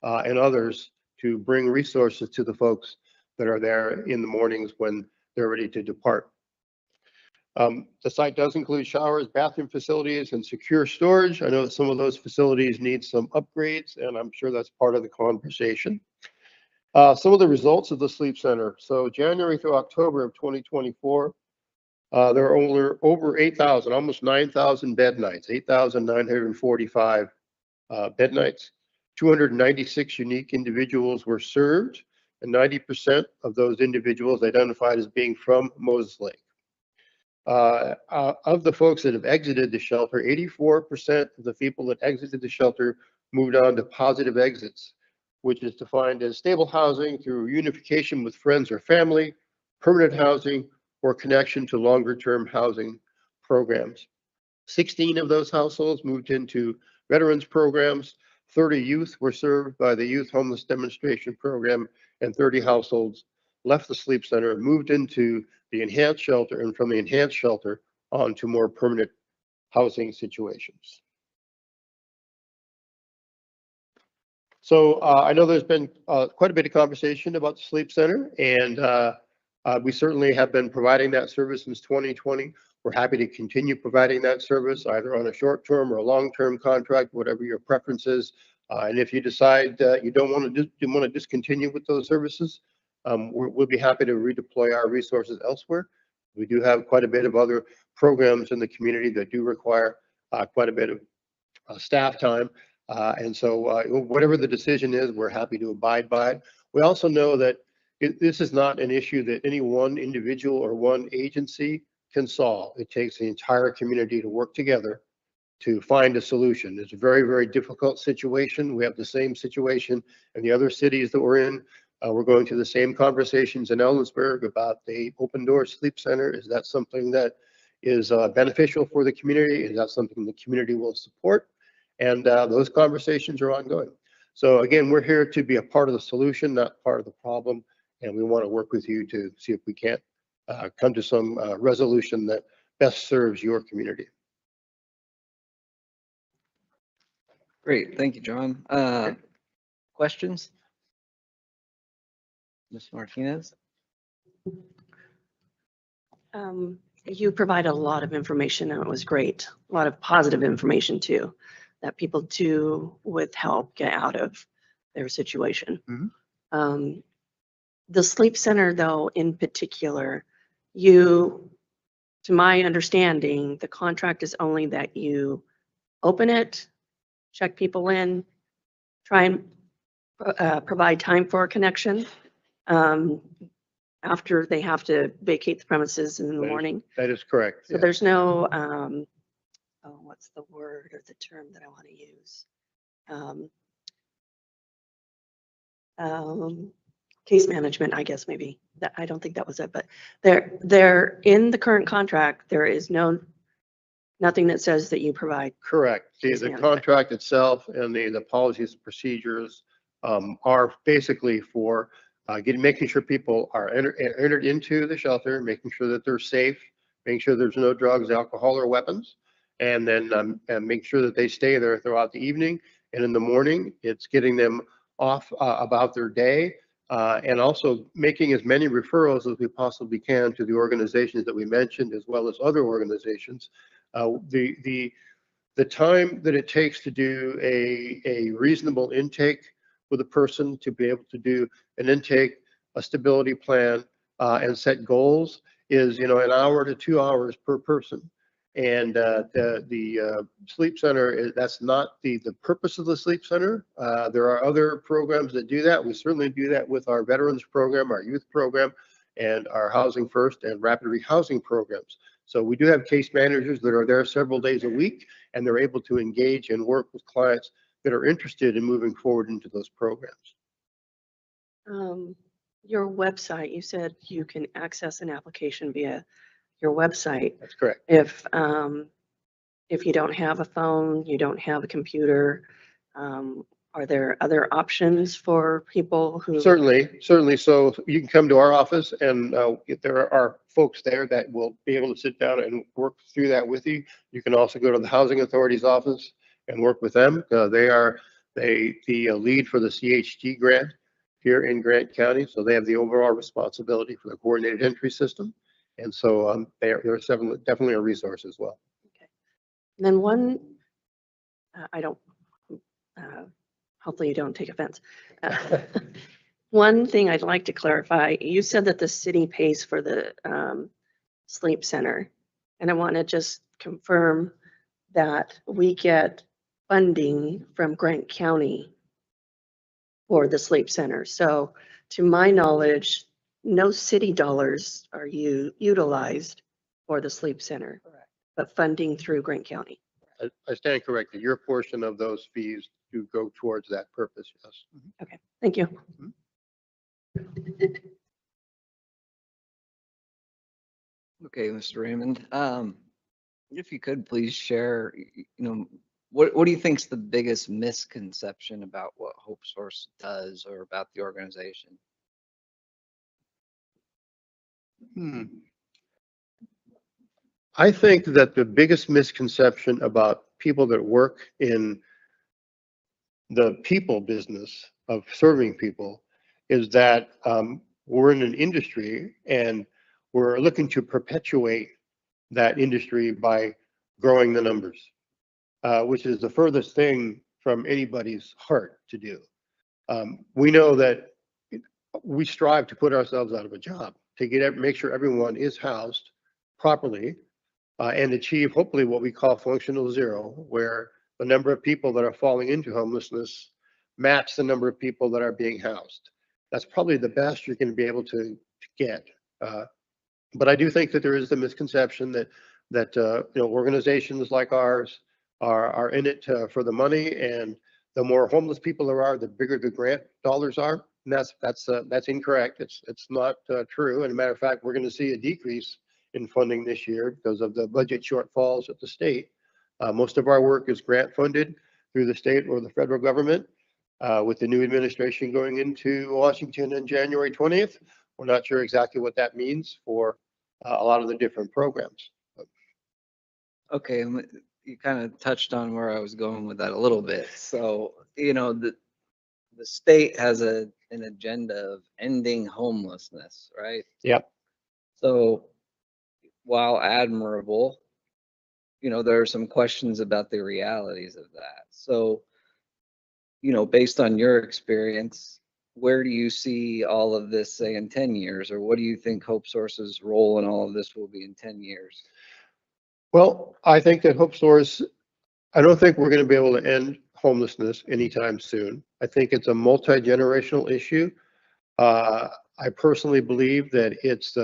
and others to bring resources to the folks that are there in the mornings when they're ready to depart. The site does include showers, bathroom facilities, and secure storage. I know that some of those facilities need some upgrades, and I'm sure that's part of the conversation. Some of the results of the sleep center. So January through October of 2024, there are over 8,000, almost 9,000 bed nights, 8,945 bed nights. 296 unique individuals were served, and 90% of those individuals identified as being from Moses Lake. Of the folks that have exited the shelter, 84% of the people that exited the shelter moved on to positive exits, which is defined as stable housing through unification with friends or family, permanent housing, or connection to longer-term housing programs. 16 of those households moved into veterans programs, 30 youth were served by the Youth Homeless Demonstration Program, and 30 households left the sleep center and moved into the enhanced shelter, and from the enhanced shelter on to more permanent housing situations. So I know there's been quite a bit of conversation about the sleep center, and we certainly have been providing that service since 2020. We're happy to continue providing that service either on a short-term or a long-term contract, whatever your preference is. And if you decide you don't want to discontinue with those services, we'll be happy to redeploy our resources elsewhere. We do have quite a bit of other programs in the community that do require quite a bit of staff time. And so whatever the decision is, we're happy to abide by it. We also know that this is not an issue that any one individual or one agency can solve. It takes the entire community to work together to find a solution. It's a very, very difficult situation. We have the same situation in the other cities that we're in. We're going to the same conversations in Ellensburg about the Open Door Sleep Center. Is that something that is beneficial for the community? Is that something the community will support? And those conversations are ongoing. So again, we're here to be a part of the solution, not part of the problem. And we want to work with you to see if we can't come to some resolution that best serves your community. Great, thank you, John. Questions? Ms. Martinez? You provide a lot of information and it was great. A lot of positive information too, that people do with help get out of their situation. Mhm. The sleep center though, in particular, you, to my understanding, the contract is only that you open it, check people in, try and provide time for a connection. After they have to vacate the premises in the morning. That is correct. So there's no, oh, what's the word or the term that I want to use? Case management, I guess maybe. That, I don't think that was it, but there in the current contract, there is nothing that says that you provide. Correct. The Case management. contract itself and the policies and procedures are basically for making sure people are entered into the shelter, making sure that they're safe, making sure there's no drugs, alcohol, or weapons, and then and make sure that they stay there throughout the evening. And in the morning, it's getting them off about their day and also making as many referrals as we possibly can to the organizations that we mentioned, as well as other organizations. The time that it takes to do a reasonable intake with a person, to be able to do an intake, a stability plan, and set goals is, an hour to 2 hours per person. And the sleep center, that's not the purpose of the sleep center. There are other programs that do that. We certainly do that with our veterans program, our youth program, and our Housing First and rapid rehousing programs. So we do have case managers that are there several days a week, and they're able to engage and work with clients that are interested in moving forward into those programs. Your website, you said you can access an application via your website. That's correct. If you don't have a phone, you don't have a computer, are there other options for people who? Certainly. So you can come to our office, and if there are folks there that will be able to sit down and work through that with you. You can also go to the Housing Authority's office and work with them. They are the lead for the CHG grant here in Grant County. So they have the overall responsibility for the coordinated entry system. And so they're definitely a resource as well. Okay. And then one, I don't, hopefully you don't take offense. One thing I'd like to clarify, you said that the city pays for the sleep center. And I want to just confirm that we get funding from Grant County for the sleep center. So to my knowledge, no city dollars are utilized for the sleep center, but funding through Grant County. I stand corrected. Your portion of those fees do go towards that purpose, yes. Okay, thank you. Okay, Mr. Raymond, if you could please share, what do you think's the biggest misconception about what Hope Source does or about the organization? I think that the biggest misconception about people that work in the people business of serving people is that we're in an industry and we're looking to perpetuate that industry by growing the numbers, which is the furthest thing from anybody's heart to do. We know that we strive to put ourselves out of a job, to make sure everyone is housed properly and achieve hopefully what we call functional zero, where the number of people that are falling into homelessness match the number of people that are being housed. That's probably the best you're going to be able to get. But I do think that there is the misconception that organizations like ours are in it for the money, and the more homeless people there are, the bigger the grant dollars are. And that's incorrect. It's not true. And as a matter of fact, we're going to see a decrease in funding this year because of the budget shortfalls at the state. Most of our work is grant funded through the state or the federal government. With the new administration going into Washington on January 20th, we're not sure exactly what that means for a lot of the different programs. Okay, you kind of touched on where I was going with that a little bit. So, the state has an agenda of ending homelessness, right? Yep. So while admirable, there are some questions about the realities of that. So, based on your experience, where do you see all of this, say, in 10 years? Or what do you think Hope Source's role in all of this will be in 10 years? Well, I think that Hope Source, I don't think we're going to be able to end homelessness anytime soon. I think it's a multi-generational issue. I personally believe that it's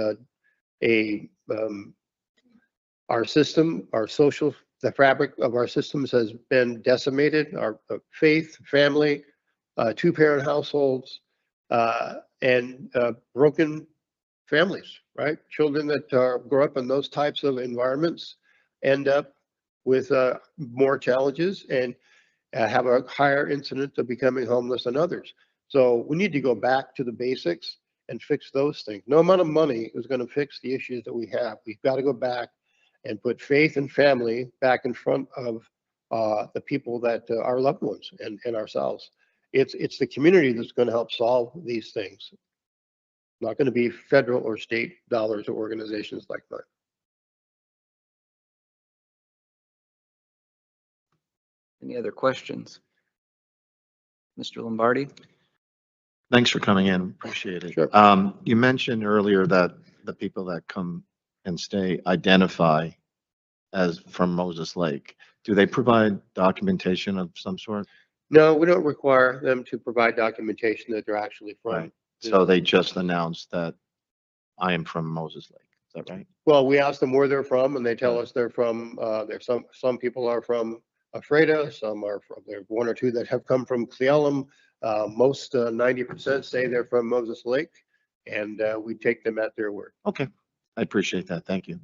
our system, the fabric of our systems has been decimated. Our faith, family, two-parent households, and broken families, right? Children that grow up in those types of environments end up with more challenges and have a higher incidence of becoming homeless than others. So we need to go back to the basics and fix those things. No amount of money is going to fix the issues that we have. We've got to go back and put faith and family back in front of the people that are loved ones and ourselves. It's the community that's going to help solve these things. Not going to be federal or state dollars or organizations like that. Any other questions? Mr. Lombardi? Thanks for coming in. Appreciate it. Sure. You mentioned earlier that the people that come and stay identify as from Moses Lake. Do they provide documentation of some sort? No, we don't require them to provide documentation that they're actually from. Right. So they just announced that I am from Moses Lake. Is that right? Well, we ask them where they're from, and they tell us they're from. There's some people are from Ephrata, some are from. There's one or two that have come from Cleellum. Most 90% say they're from Moses Lake, and we take them at their word. Okay. I appreciate that. Thank you.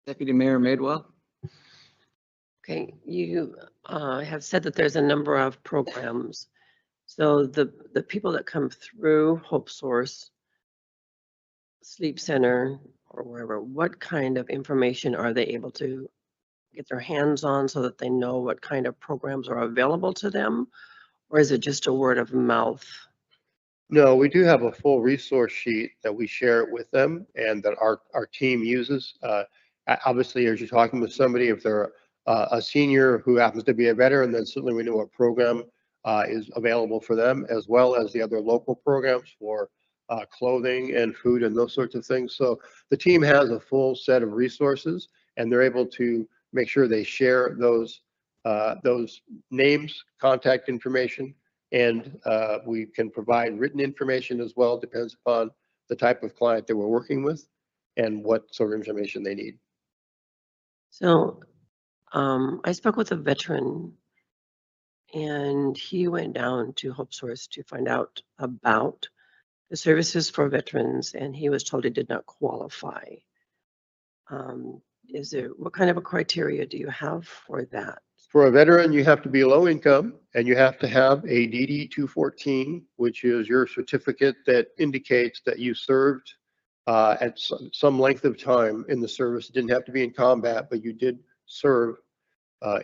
Deputy Mayor Madewell? Okay, you have said that there's a number of programs. So the people that come through Hope Source, Sleep Center, or wherever, what kind of information are they able to get their hands on so that they know what kind of programs are available to them? Or is it just a word of mouth? No, we do have a full resource sheet that we share with them and that our team uses. Obviously, as you're talking with somebody, if they're a senior who happens to be a veteran, then certainly we know what program is available for them, as well as the other local programs for clothing and food and those sorts of things. So the team has a full set of resources, and they're able to make sure they share those names, contact information, and we can provide written information as well. Depends upon the type of client that we're working with and what sort of information they need. So I spoke with a veteran, and he went down to Hope Source to find out about the services for veterans, and he was told he did not qualify. What kind of a criteria do you have for that? For a veteran, you have to be low income and you have to have a DD 214, which is your certificate that indicates that you served at some length of time in the service. It didn't have to be in combat, but you did serve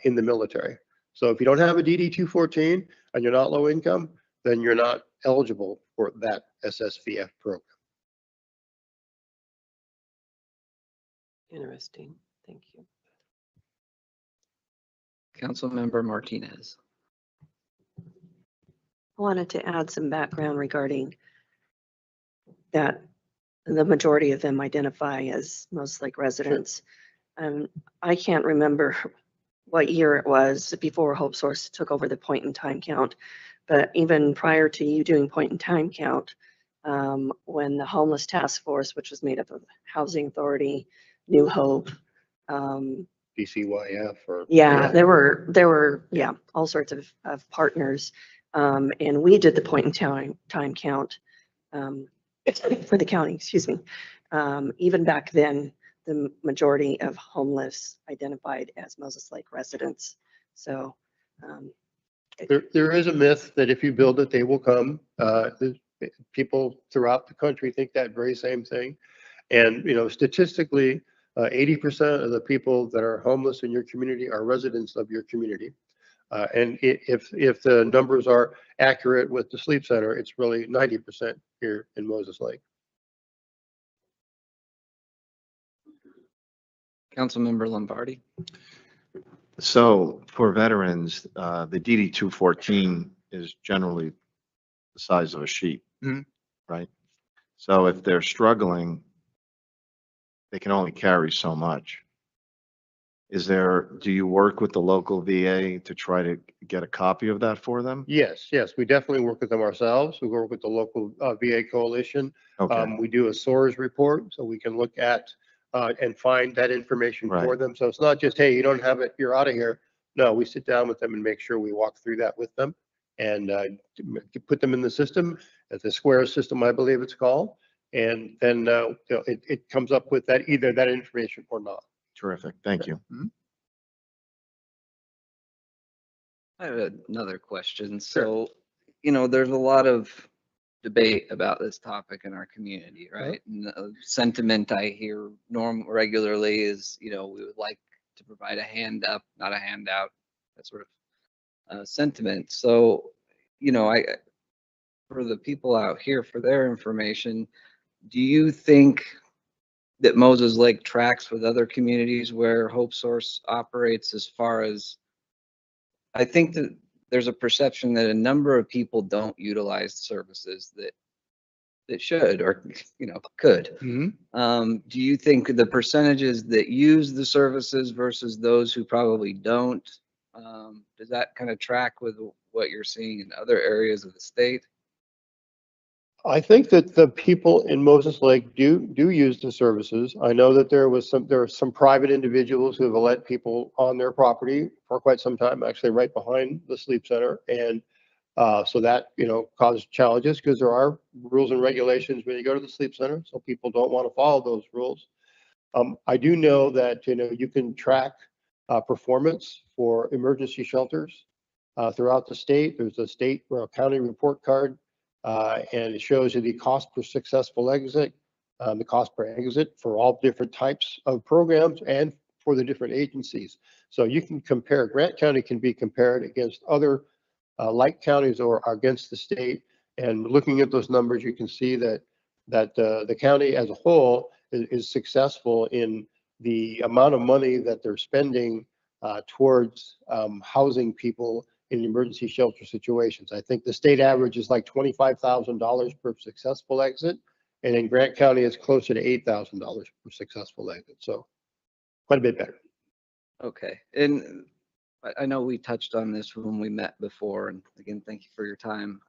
in the military. So if you don't have a DD 214 and you're not low income, then you're not eligible for that SSVF program. Interesting. Thank you. Councilmember Martinez. I wanted to add some background regarding that. The majority of them identify as Moses Lake residents. I can't remember what year it was before Hope Source took over the point in time count, but even prior to you doing point in time count, when the homeless task force, which was made up of Housing Authority, New Hope, DCYF or there were all sorts of partners, and we did the point in time count for the county. Excuse me. Even back then, the majority of homeless identified as Moses Lake residents. So there is a myth that if you build it, they will come. People throughout the country think that very same thing. And, statistically, 80% of the people that are homeless in your community are residents of your community. And if the numbers are accurate with the sleep center, it's really 90% here in Moses Lake. Councilmember Lombardi. So for veterans, the DD 214 is generally the size of a sheet, Mhm. right? So if they're struggling, they can only carry so much. Do you work with the local VA to try to get a copy of that for them? Yes, we definitely work with them ourselves. We work with the local VA coalition. Okay, We do a SOARS report, so we can look at and find that information for Right. them. So it's not just, hey, you don't have it, you're out of here. No, we sit down with them and make sure we walk through that with them and put them in the system, the Square system, I believe it's called. And then it comes up with that, either that information or not. terrific. Thank you. I have another question. So, there's a lot of debate about this topic in our community, right? And the sentiment I hear regularly is, we would like to provide a hand up, not a handout, that sort of sentiment. So, for the people out here, for their information, do you think that Moses Lake tracks with other communities where Hope Source operates as far as, I think that there's a perception that a number of people don't utilize services that should or could. Do you think the percentages that use the services versus those who probably don't, does that kind of track with what you're seeing in other areas of the state? I think that the people in Moses Lake do use the services. I know that there are some private individuals who have let people on their property for quite some time, actually right behind the sleep center. And so that, causes challenges because there are rules and regulations when you go to the sleep center. So people don't want to follow those rules. I do know that, you can track performance for emergency shelters throughout the state. There's a state or a county report card. And it shows you the cost per successful exit, the cost per exit for all different types of programs and for the different agencies. So you can compare, Grant County can be compared against other like counties or against the state. And looking at those numbers, you can see that the county as a whole is successful in the amount of money that they're spending towards housing people in emergency shelter situations. I think the state average is like $25,000 per successful exit. And in Grant County, it's closer to $8,000 per successful exit. So quite a bit better. Okay. And I know we touched on this when we met before, and again, thank you for your time.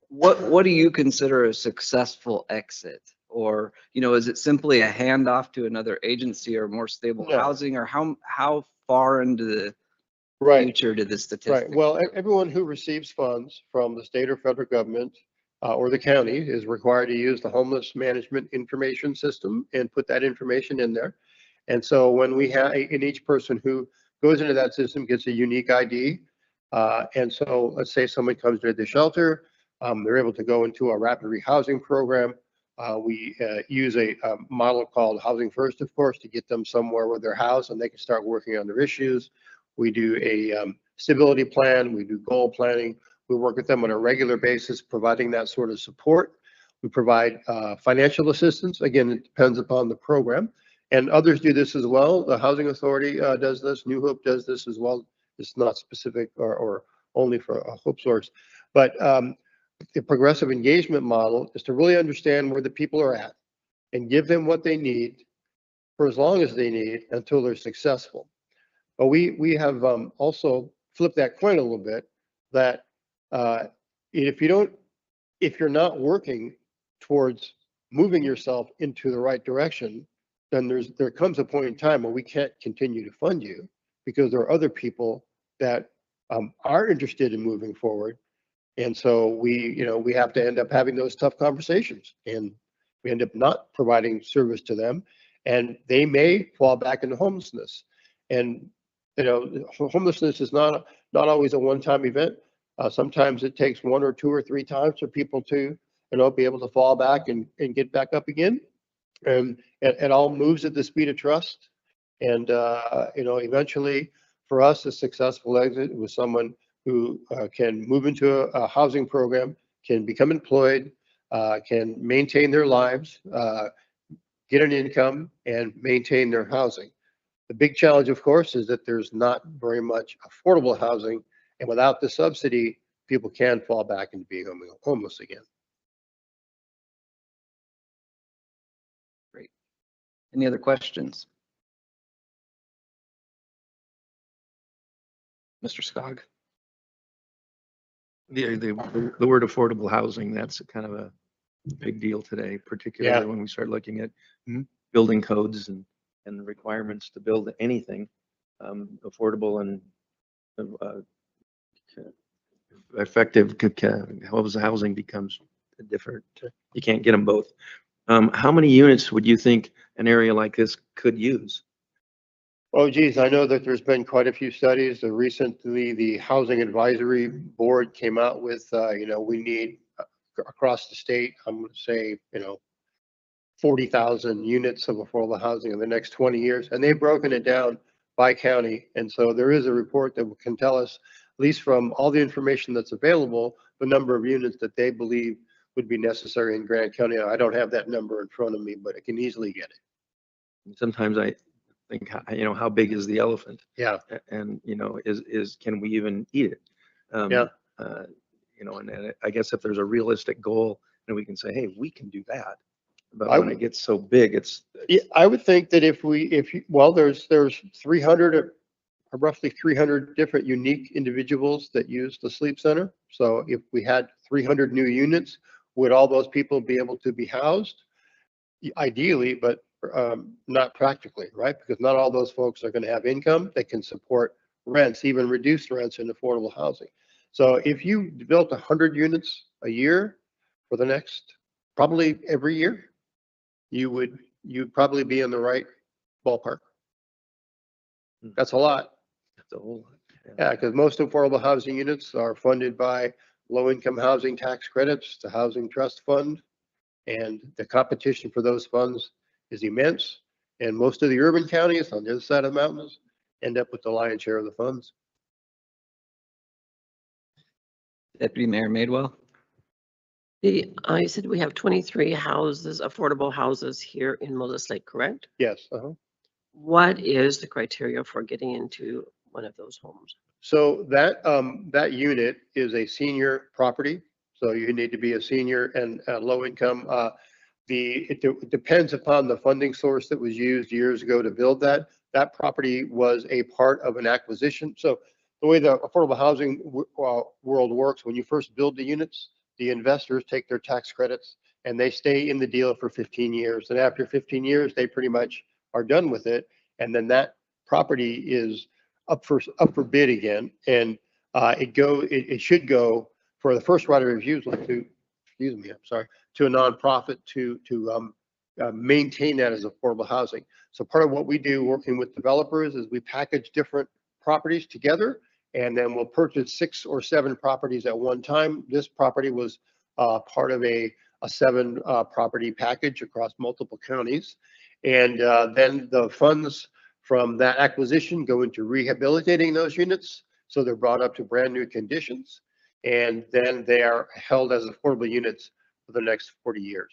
What do you consider a successful exit? Or, is it simply a handoff to another agency or more stable No. housing, or how far into the future to the statistics? Right. Well, everyone who receives funds from the state or federal government or the county is required to use the homeless management information system and put that information in there. And so when we have, in each person who goes into that system gets a unique ID. And so let's say someone comes to the shelter, they're able to go into a rapid rehousing program. We use a model called Housing First, of course, to get them somewhere where they're housed and they can start working on their issues. We do a stability plan. We do goal planning. We work with them on a regular basis, providing that sort of support. We provide financial assistance. Again, it depends upon the program. And others do this as well. The Housing Authority does this. New Hope does this as well. It's not specific or only for a Hope Source. But the progressive engagement model is to really understand where the people are at and give them what they need for as long as they need until they're successful. But we have also flipped that coin a little bit, that if you're not working towards moving yourself into the right direction, then there comes a point in time where we can't continue to fund you because there are other people that are interested in moving forward. And so we have to end up having those tough conversations, and we end up not providing service to them, and they may fall back into homelessness. And homelessness is not always a one-time event. Sometimes it takes 1 or 2 or 3 times for people to be able to fall back and get back up again. And it all moves at the speed of trust. And, eventually for us, a successful exit was someone who can move into a housing program, can become employed, can maintain their lives, get an income, and maintain their housing. The big challenge, of course, is that there's not very much affordable housing, and without the subsidy, people can fall back into being homeless again. Great. Any other questions? Mr. Skog? The word affordable housing, that's kind of a big deal today, particularly when we start looking at building codes and the requirements to build anything affordable and effective. Housing becomes different. You can't get them both. How many units would you think an area like this could use? Oh, geez, I know that there's been quite a few studies. Recently, the Housing Advisory Board came out with, we need across the state, I'm going to say, 40,000 units of affordable housing in the next 20 years. And they've broken it down by county. And so there is a report that can tell us, at least from all the information that's available, the number of units that they believe would be necessary in Grant County. I don't have that number in front of me, but I can easily get it. Sometimes I think, how big is the elephant? Yeah. And, can we even eat it? Yeah. And I guess if there's a realistic goal and we can say, hey, we can do that. But when it gets so big, yeah, I would think that there's 300, roughly 300 different unique individuals that use the sleep center. So if we had 300 new units, would all those people be able to be housed? Ideally, but not practically, right? Because not all those folks are going to have income that can support rents, even reduced rents in affordable housing. So if you built 100 units a year for the next, probably every year, you'd probably be in the right ballpark. That's a lot. That's a whole lot. Yeah, because most affordable housing units are funded by low-income housing tax credits, the Housing Trust Fund, and the competition for those funds is immense. And most of the urban counties on the other side of the mountains end up with the lion's share of the funds. Deputy Mayor Madewell? I said we have 23 houses, affordable houses here in Moses Lake, correct? Yes. What is the criteria for getting into one of those homes? So that unit is a senior property. So you need to be a senior and low income. It depends upon the funding source that was used years ago to build that. That property was a part of an acquisition. So the way the affordable housing world works, when you first build the units, the investors take their tax credits and they stay in the deal for 15 years. And after 15 years, they pretty much are done with it. And then that property is up for bid again. And it should go for the first right of refusal to a nonprofit to maintain that as affordable housing. So part of what we do working with developers is we package different properties together, and then we'll purchase 6 or 7 properties at one time. This property was part of a 7 property package across multiple counties. And then the funds from that acquisition go into rehabilitating those units. So they're brought up to brand new conditions. And then they are held as affordable units for the next 40 years.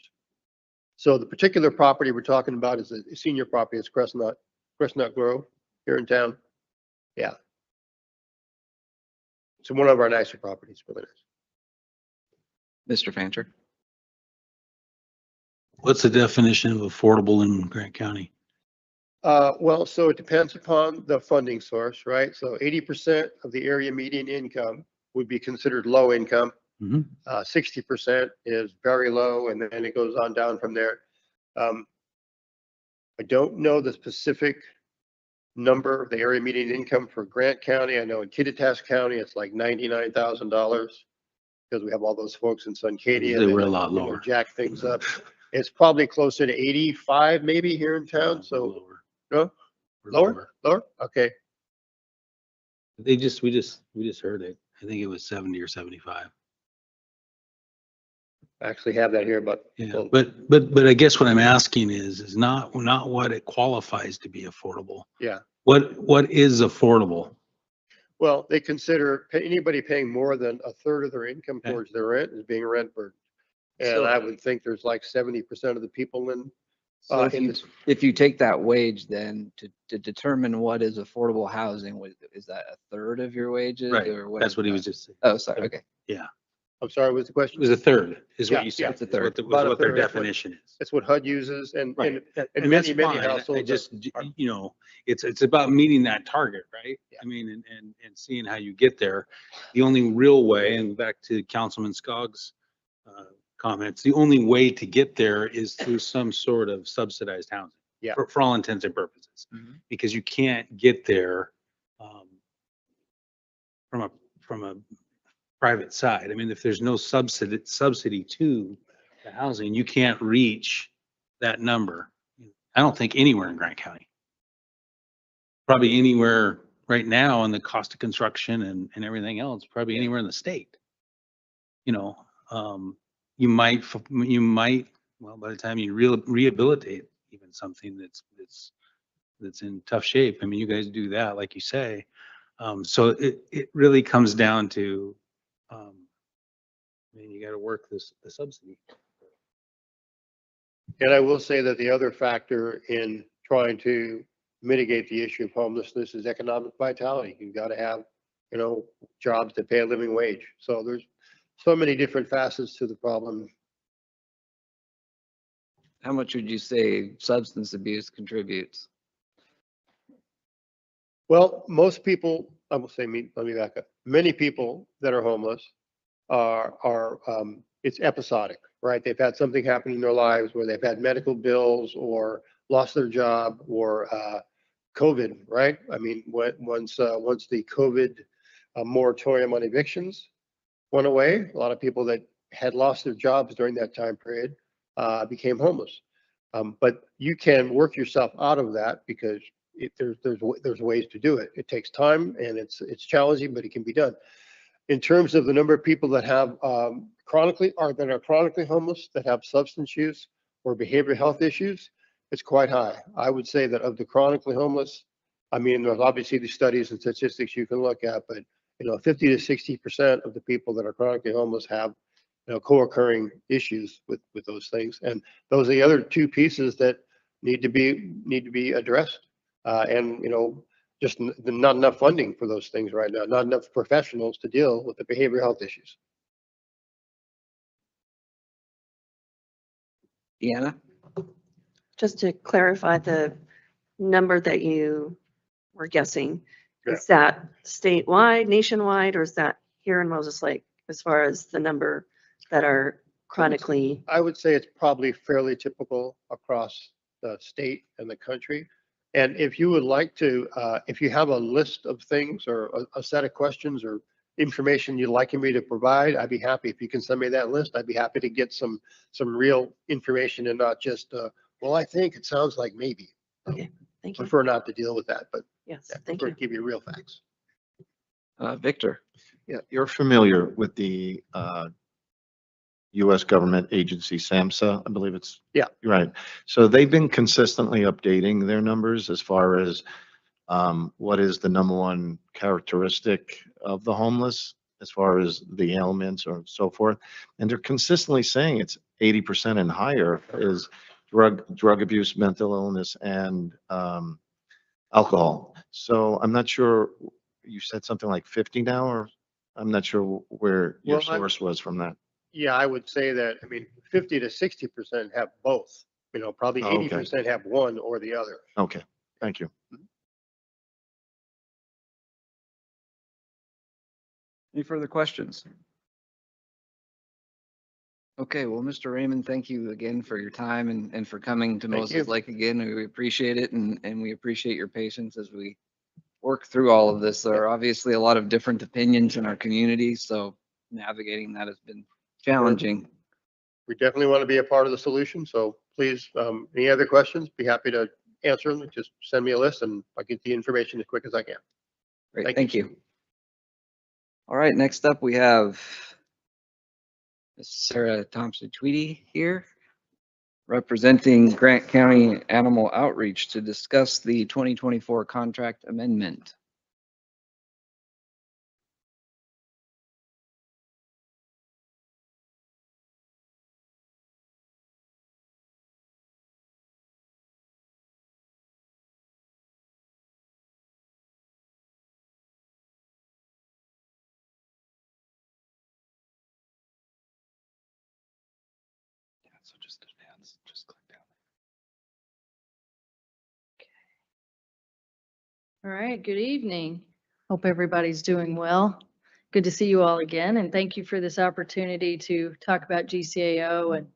So the particular property we're talking about is a senior property. It's Chestnut Grove here in town. Yeah. It's one of our nicer properties, really nice. Mr. Fancher? What's the definition of affordable in Grant County? Well, so it depends upon the funding source, right? So 80% of the area median income would be considered low income. 60% is very low, and then it goes on down from there. I don't know the specific number of the area median income for Grant County. I know in Kittitas County, it's like $99,000 because we have all those folks in Suncadia. They were a lot lower. Jack things up. It's probably closer to 85 maybe here in town. So no, lower. Okay. We just heard it. I think it was 70 or 75. actually have that here, but. Yeah, well, but I guess what I'm asking is not what it qualifies to be affordable. Yeah, What is affordable? well, they consider anybody paying more than a third of their income Okay. towards their rent as being rent burden. And So- I would think there's like 70% of the people in, So if in you, this, if you take that wage then to determine what is affordable housing, is that a third of your wages Right, or what? that's is what he that? was just saying. Oh, sorry, okay. I'm sorry, what's the It question? was a third, is Yeah, what you said. it's a is third. what the- About was a what their third, that's what- definition is. That's what HUD uses and, Right. and And that's many, many fine. I households. just, are- you know, it's about meeting that target, right? Yeah. I mean, and seeing how you get there. The only real way, and back to Councilman Scogg's comments, the only way to get there is through some sort of subsidized housing. Yeah. For all intents and purposes, Mhm. because you can't get there from a private side. I mean, if there's no subsidy to the housing, you can't reach that number. I don't think anywhere in Grant County. Probably anywhere right now in the cost of construction and everything else, probably anywhere in the state. You know, you might, well, by the time you rehabilitate even something that's in tough shape, I mean, you guys do that, like you say. So it really comes down to, I mean, you gotta work the subsidy. And I will say that the other factor in trying to mitigate the issue of homelessness is economic vitality. You've got to have, you know, jobs that pay a living wage. So there's so many different facets to the problem. How much would you say substance abuse contributes? Well, most people, I will say, let me back up. Many people that are homeless it's episodic, right? They've had something happen in their lives where they've had medical bills or lost their job or COVID, right? I mean, once the COVID moratorium on evictions went away, a lot of people that had lost their jobs during that time period became homeless. But you can work yourself out of that because there's ways to do it. It takes time and it's challenging, but it can be done. In terms of the number of people that have that are chronically homeless, that have substance use or behavioral health issues, it's quite high. I would say that of the chronically homeless, I mean, there's obviously the studies and statistics you can look at, but 50 to 60% of the people that are chronically homeless have co-occurring issues with those things, and those are the other two pieces that need to be addressed. And just not enough funding for those things right now, not enough professionals to deal with the behavioral health issues. Deanna? Just to clarify the number that you were guessing, Yeah. is that statewide, nationwide, or is that here in Moses Lake as far as the number that are chronically? I would say it's probably fairly typical across the state and the country. And if you would like to, if you have a list of things or a set of questions or information you'd like me to provide, I'd be happy. If you can send me that list, I'd be happy to get some real information and not just, well, I think it sounds like maybe. Okay, thank you. Prefer not to deal with that, but Yes, yeah, thank prefer you. to give you real facts. Victor? Yeah, you're familiar with the U.S. government agency, SAMHSA, I believe it's. Yeah. Right. So they've been consistently updating their numbers as far as what is the number one characteristic of the homeless as far as the ailments or so forth. And they're consistently saying it's 80% and higher is drug abuse, mental illness, and alcohol. So I'm not sure, you said something like 50 now, or I'm not sure where your Well, source was from that. Yeah, I would say that, 50 to 60% have both, probably Oh, okay. 80% have one or the other. Okay, thank you. Any further questions? Okay, well, Mr. Raymond, thank you again for your time and for coming to Thank Moses you. Lake again. We appreciate it and we appreciate your patience as we work through all of this. There are obviously a lot of different opinions in our community, so navigating that has been challenging. We definitely want to be a part of the solution, so please, any other questions, be happy to answer them. Just send me a list and I'll get the information as quick as I can. Great, Thank thank you. All right, next up we have Ms. Sarah Thompson Tweedy here, representing Grant County Animal Outreach to discuss the 2024 contract amendment. So just advance, just click down. All right, good evening. Hope everybody's doing well. Good to see you all again, and thank you for this opportunity to talk about GCAO and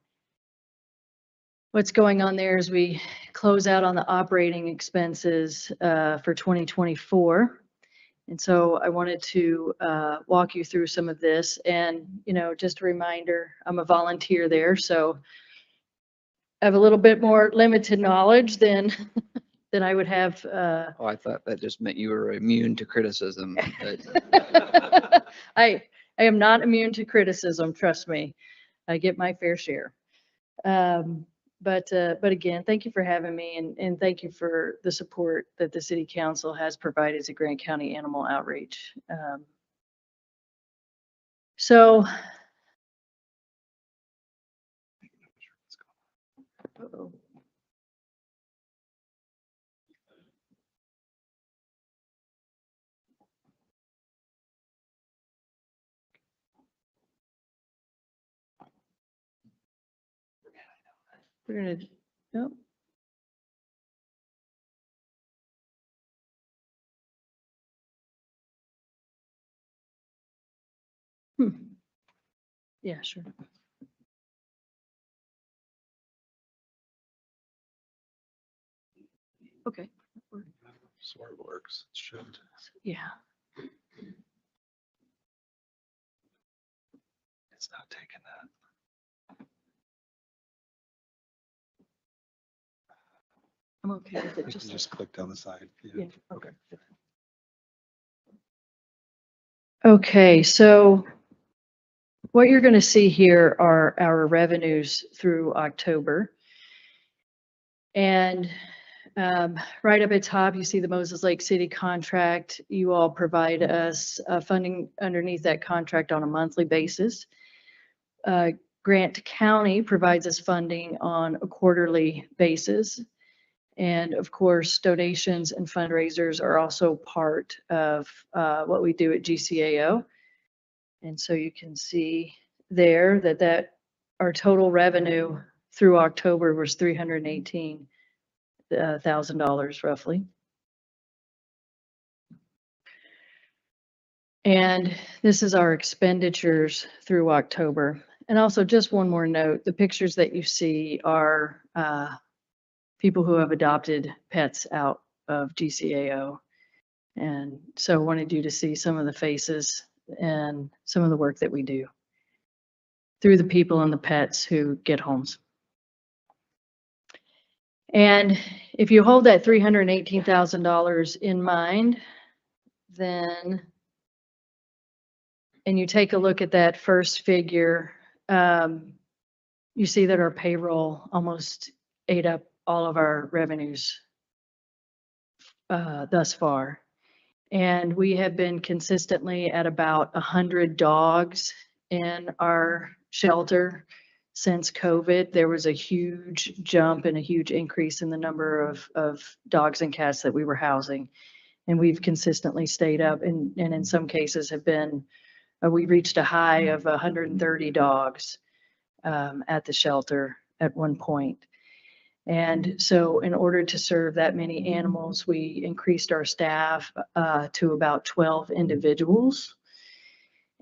what's going on there as we close out on the operating expenses for 2024. And so I wanted to walk you through some of this, and just a reminder, I'm a volunteer there, so I have a little bit more limited knowledge than I would have. Oh, I thought that just meant you were immune to criticism. But I am not immune to criticism, trust me. I get my fair share. But again, thank you for having me, and thank you for the support that the City Council has provided to Grant County Animal Outreach. So. Uh-oh. We're gonna, nope. Yeah, sure. Okay. Sort of works. It should. Yeah. It's not taking that. I'm okay with it. You can just click down the side. Yeah, okay. Okay, so what you're going to see here are our revenues through October. And right up at top, you see the Moses Lake City contract. You all provide us funding underneath that contract on a monthly basis. Grant County provides us funding on a quarterly basis. And of course, donations and fundraisers are also part of what we do at GCAO. And so you can see there that our total revenue through October was $318,000 roughly. And this is our expenditures through October. And also just one more note, the pictures that you see are people who have adopted pets out of GCAO. And so I wanted you to see some of the faces and some of the work that we do through the people and the pets who get homes. And if you hold that $318,000 in mind, then, and you take a look at that first figure, you see that our payroll almost ate up all of our revenues thus far. And we have been consistently at about 100 dogs in our shelter since COVID. There was a huge jump and a huge increase in the number of dogs and cats that we were housing. And we've consistently stayed up and in some cases have been, we reached a high of 130 dogs at the shelter at one point. And so in order to serve that many animals, we increased our staff to about 12 individuals.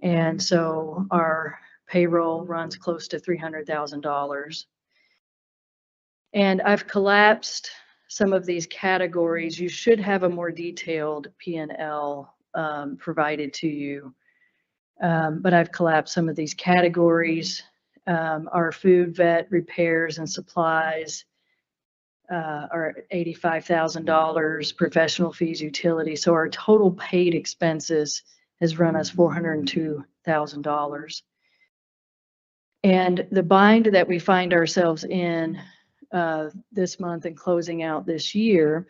And so our payroll runs close to $300,000. And I've collapsed some of these categories. You should have a more detailed P&L provided to you. But I've collapsed some of these categories. Our food, vet, repairs, and supplies are $85,000, professional fees, utilities. So our total paid expenses has run us $402,000. And the bind that we find ourselves in this month and closing out this year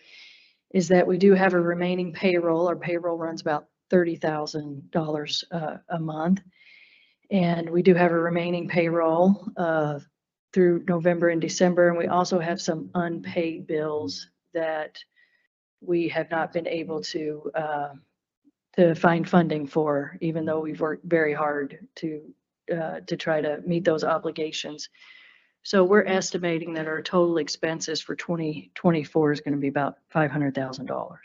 is that we do have a remaining payroll. Our payroll runs about $30,000 a month. And we do have a remaining payroll through November and December. And we also have some unpaid bills that we have not been able to find funding for, even though we've worked very hard to try to meet those obligations. So we're estimating that our total expenses for 2024 is going to be about $500,000.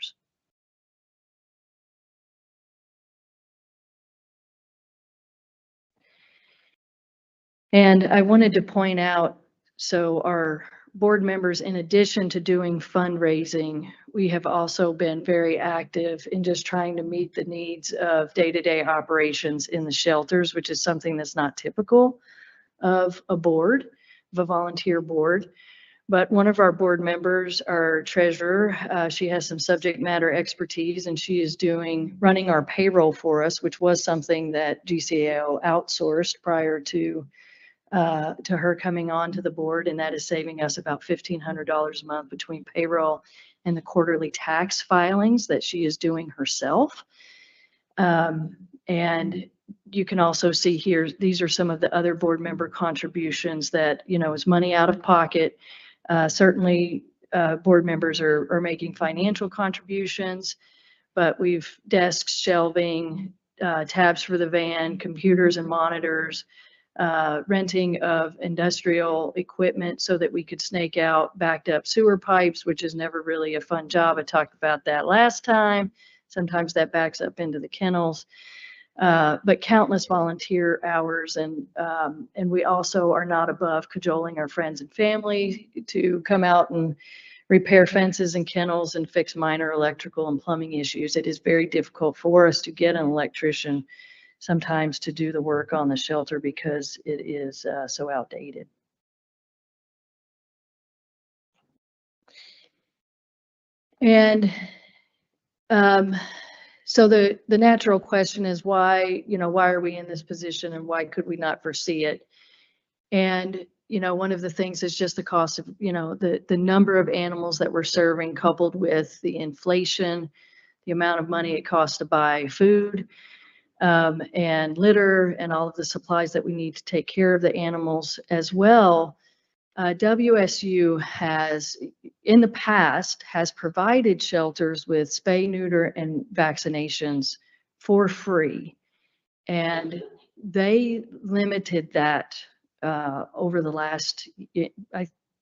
And I wanted to point out, so our board members, in addition to doing fundraising, we have also been very active in just trying to meet the needs of day-to-day operations in the shelters, which is something that's not typical of a board, of a volunteer board. But one of our board members, our treasurer, she has some subject matter expertise, and she is running our payroll for us, which was something that GCAO outsourced prior to her coming on to the board, and that is saving us about $1,500 a month between payroll and the quarterly tax filings that she is doing herself. And you can also see here, these are some of the other board member contributions that, is money out of pocket. Certainly, board members are making financial contributions, but we've desks, shelving, tabs for the van, computers and monitors, renting of industrial equipment so that we could snake out backed up sewer pipes, which is never really a fun job. I talked about that last time. Sometimes that backs up into the kennels, but countless volunteer hours. And we also are not above cajoling our friends and family to come out and repair fences and kennels and fix minor electrical and plumbing issues. It is very difficult for us to get an electrician sometimes to do the work on the shelter because it is so outdated. And so the natural question is why are we in this position and why could we not foresee it? And, one of the things is just the cost of, the number of animals that we're serving coupled with the inflation, the amount of money it costs to buy food, and litter and all of the supplies that we need to take care of the animals as well. WSU has, in the past, has provided shelters with spay, neuter, and vaccinations for free. And they limited that over the last,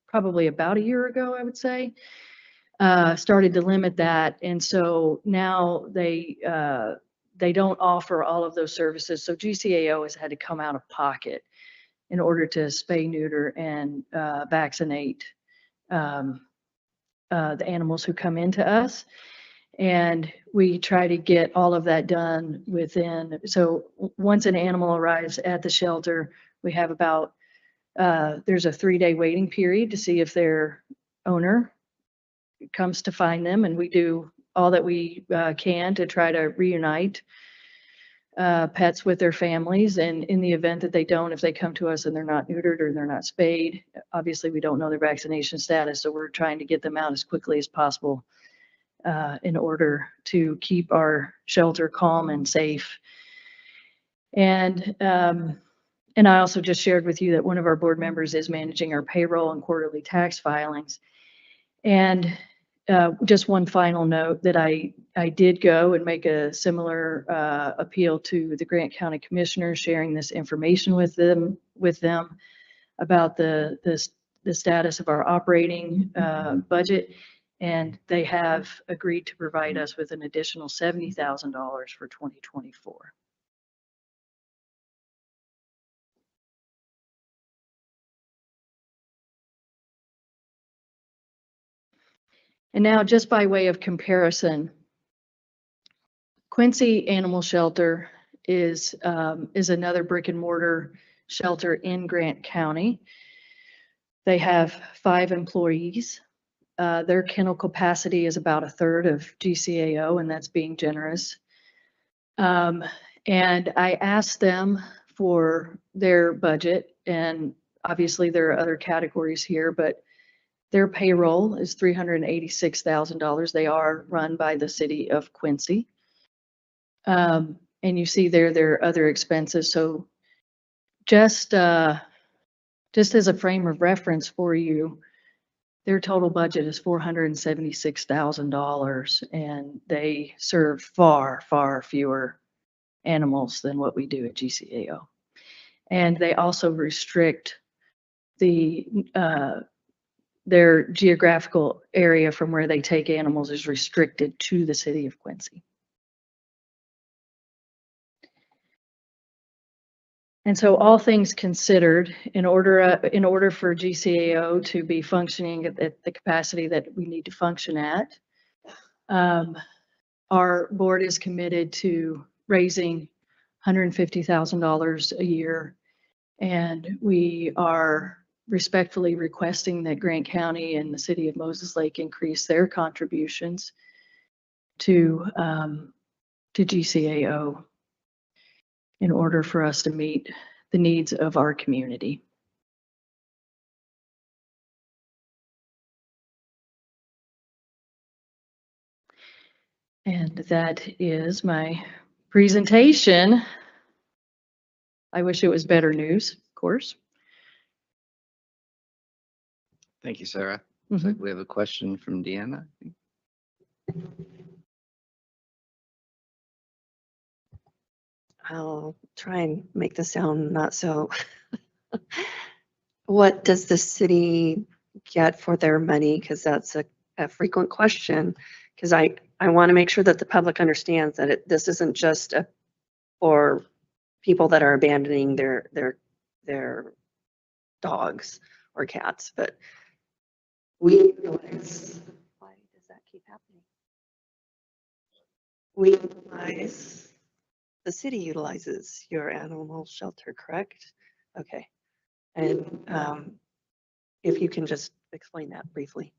probably about a year ago, I would say, started to limit that. And so now they don't offer all of those services. So GCAO has had to come out of pocket in order to spay, neuter, and vaccinate the animals who come into us. And we try to get all of that done within, so once an animal arrives at the shelter, we have about, there's a 3-day waiting period to see if their owner comes to find them. And we do all that we can to try to reunite pets with their families. And in the event that they don't, if they come to us and they're not neutered or they're not spayed, obviously we don't know their vaccination status. So we're trying to get them out as quickly as possible in order to keep our shelter calm and safe. And I also just shared with you that one of our board members is managing our payroll and quarterly tax filings. And just one final note that I did go and make a similar appeal to the Grant County Commissioners, sharing this information with them about the status of our operating budget, and they have agreed to provide us with an additional $70,000 for 2024. And now, just by way of comparison, Quincy Animal Shelter is another brick and mortar shelter in Grant County. They have 5 employees. Their kennel capacity is about 1/3 of GCAO, and that's being generous. And I asked them for their budget. And obviously there are other categories here, but their payroll is $386,000. They are run by the city of Quincy. And you see there their other expenses. So just as a frame of reference for you, their total budget is $476,000, and they serve far, far fewer animals than what we do at GCAO. And they also restrict their geographical area from where they take animals is restricted to the city of Quincy. And so all things considered, in order for GCAO to be functioning at the capacity that we need to function at, our board is committed to raising $150,000 a year. And we are respectfully requesting that Grant County and the city of Moses Lake increase their contributions to GCAO in order for us to meet the needs of our community. And that is my presentation. I wish it was better news, of course. Thank you, Sarah. Looks like we have a question from Deanna. I think. I'll try and make this sound not so. What does the city get for their money? Because that's a frequent question. Because I want to make sure that the public understands that this isn't just for people that are abandoning their dogs or cats, but we utilize. Why does that keep happening? We utilize. The city utilizes your animal shelter, correct? Okay. And if you can just explain that briefly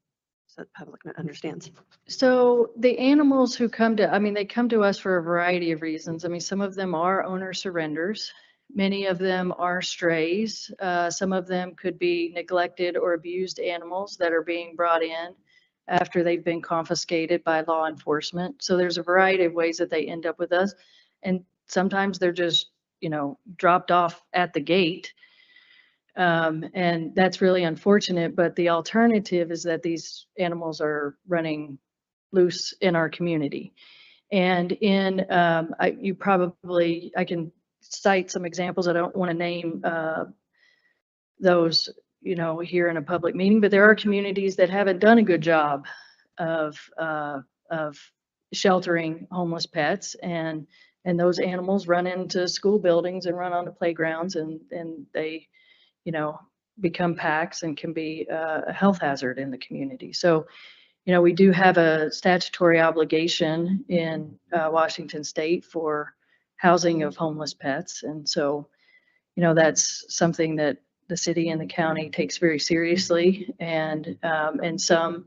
so the public understands. So the animals who come to, they come to us for a variety of reasons. Some of them are owner surrenders. Many of them are strays. Some of them could be neglected or abused animals that are being brought in after they've been confiscated by law enforcement. So there's a variety of ways that they end up with us. And sometimes they're just, dropped off at the gate. And that's really unfortunate, but the alternative is that these animals are running loose in our community. And I can cite some examples. I don't want to name those, here in a public meeting, but there are communities that haven't done a good job of sheltering homeless pets, and those animals run into school buildings and run onto playgrounds, and they, become packs and can be a health hazard in the community. So, we do have a statutory obligation in Washington State for housing of homeless pets. And so, that's something that the city and the county takes very seriously. And some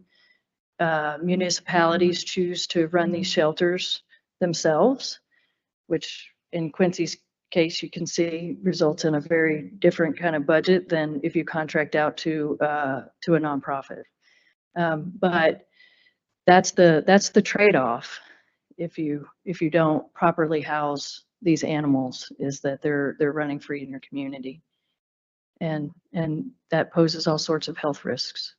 municipalities choose to run these shelters themselves, which in Quincy's case, you can see results in a very different kind of budget than if you contract out to a nonprofit. But that's the trade-off if you don't properly house these animals, is that they're running free in your community, and that poses all sorts of health risks.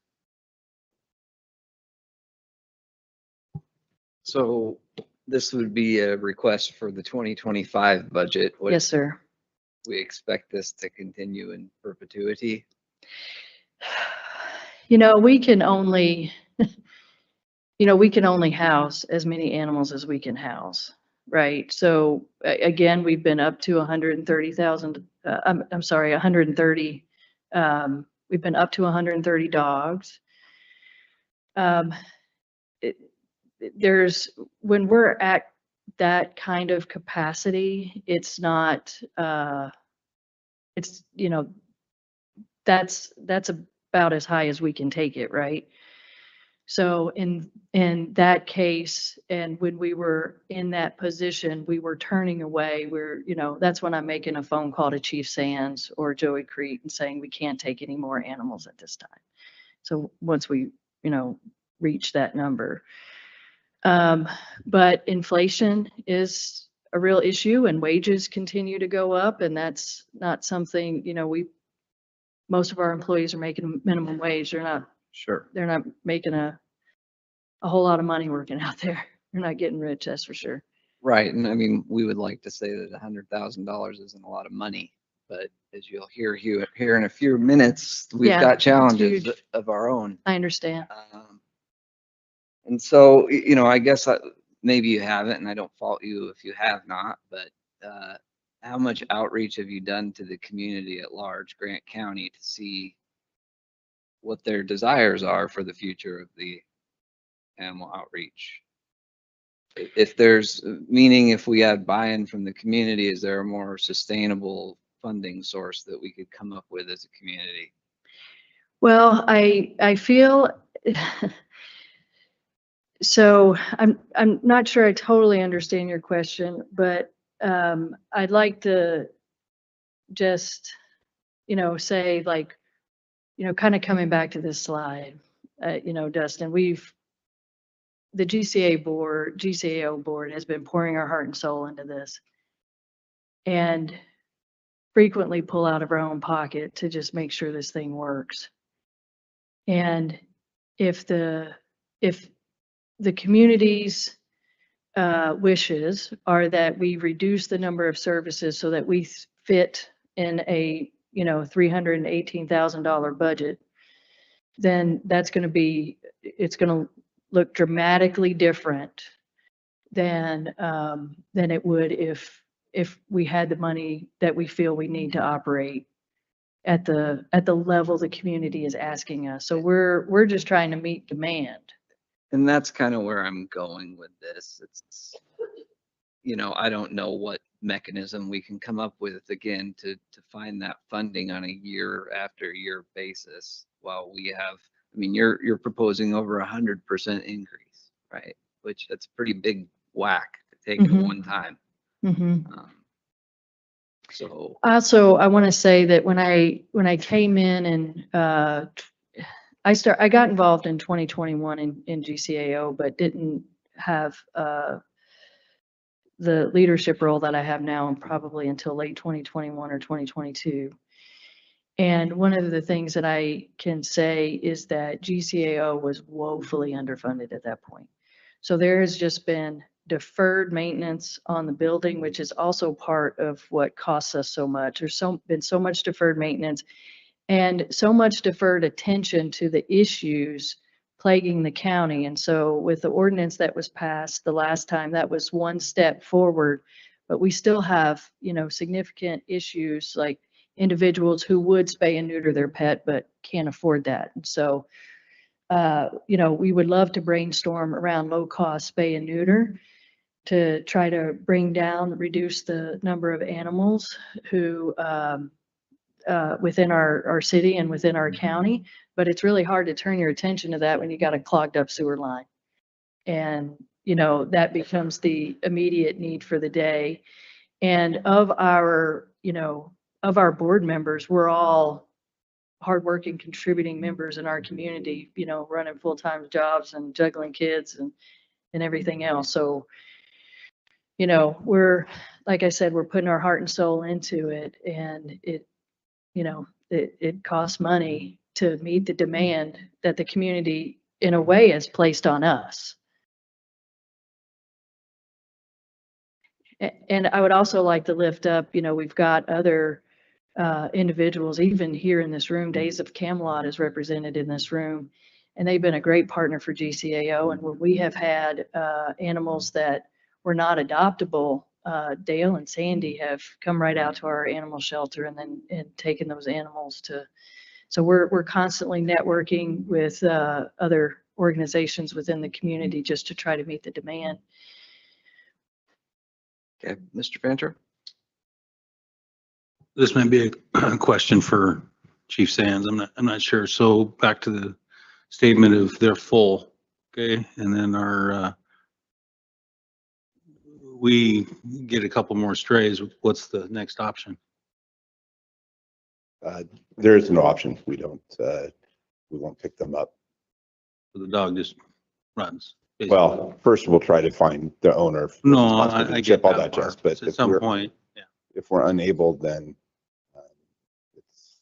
So this would be a request for the 2025 budget. Yes, sir. We expect this to continue in perpetuity. We can only, we can only house as many animals as we can house, right? So again, we've been up to 130,000. I'm sorry, 130. We've been up to 130 dogs. When we're at that kind of capacity, it's not, that's about as high as we can take it, right? So in that case, and when we were in that position, we were turning away, that's when I'm making a phone call to Chief Sands or Joey Crete and saying, we can't take any more animals at this time. So once we, reach that number. But inflation is a real issue and wages continue to go up, and that's not something, most of our employees are making minimum wage. They're not making a whole lot of money working out there. They're not getting rich, that's for sure. Right, and I mean, we would like to say that $100,000 isn't a lot of money, but as you'll hear here in a few minutes, we've Yeah, got it's challenges huge. of our own. I understand. And so, I guess maybe you haven't, and I don't fault you if you have not, but how much outreach have you done to the community at large, Grant County, to see what their desires are for the future of the animal outreach? If if we had buy-in from the community, is there a more sustainable funding source that we could come up with as a community? Well, I feel so I'm not sure I totally understand your question, but I'd like to just, say like, kind of coming back to this slide, Dustin, the GCAO board has been pouring our heart and soul into this and frequently pull out of our own pocket to just make sure this thing works. And if the community's wishes are that we reduce the number of services so that we fit in a $318,000 budget, then it's going to look dramatically different than it would if we had the money that we feel we need to operate at the level the community is asking us. So we're just trying to meet demand. And that's kind of where I'm going with this. It's, I don't know what mechanism we can come up with again to find that funding on a year after year basis while we have, you're proposing over 100% increase, right? Which that's a pretty big whack to take at one time. So Also, I want to say that when I came in and I got involved in 2021 in GCAO, but didn't have the leadership role that I have now, and probably until late 2021 or 2022. And one of the things that I can say is that GCAO was woefully underfunded at that point. So there has just been deferred maintenance on the building, which is also part of what costs us so much. There's been so much deferred maintenance and so much deferred attention to the issues plaguing the county. And so with the ordinance that was passed the last time, that was one step forward, but we still have, significant issues like individuals who would spay and neuter their pet, but can't afford that. And so, we would love to brainstorm around low cost spay and neuter to try to reduce the number of animals who, within our city and within our county, but it's really hard to turn your attention to that when you got a clogged up sewer line. And, that becomes the immediate need for the day. And of our board members, we're all hardworking, contributing members in our community, running full-time jobs and juggling kids and everything else. So, like I said, we're putting our heart and soul into it, and it costs money to meet the demand that the community in a way has placed on us. And I would also like to lift up, we've got other individuals, even here in this room. Days of Camelot is represented in this room, and they've been a great partner for GCAO. And when we have had animals that were not adoptable, Dale and Sandy have come right out to our animal shelter and taken those animals to. So we're constantly networking with other organizations within the community just to try to meet the demand. Okay, Mr. Fancher. This might be a question for Chief Sands. I'm not sure. So back to the statement of they're full. Okay, and then we get a couple more strays, what's the next option? There is no option. We won't pick them up. The dog just runs. basically. Well, first we'll try to find the owner. No, responsible for the I chip, get all that that part. jazz, but At if some we're, point, yeah. if we're unable, then it's.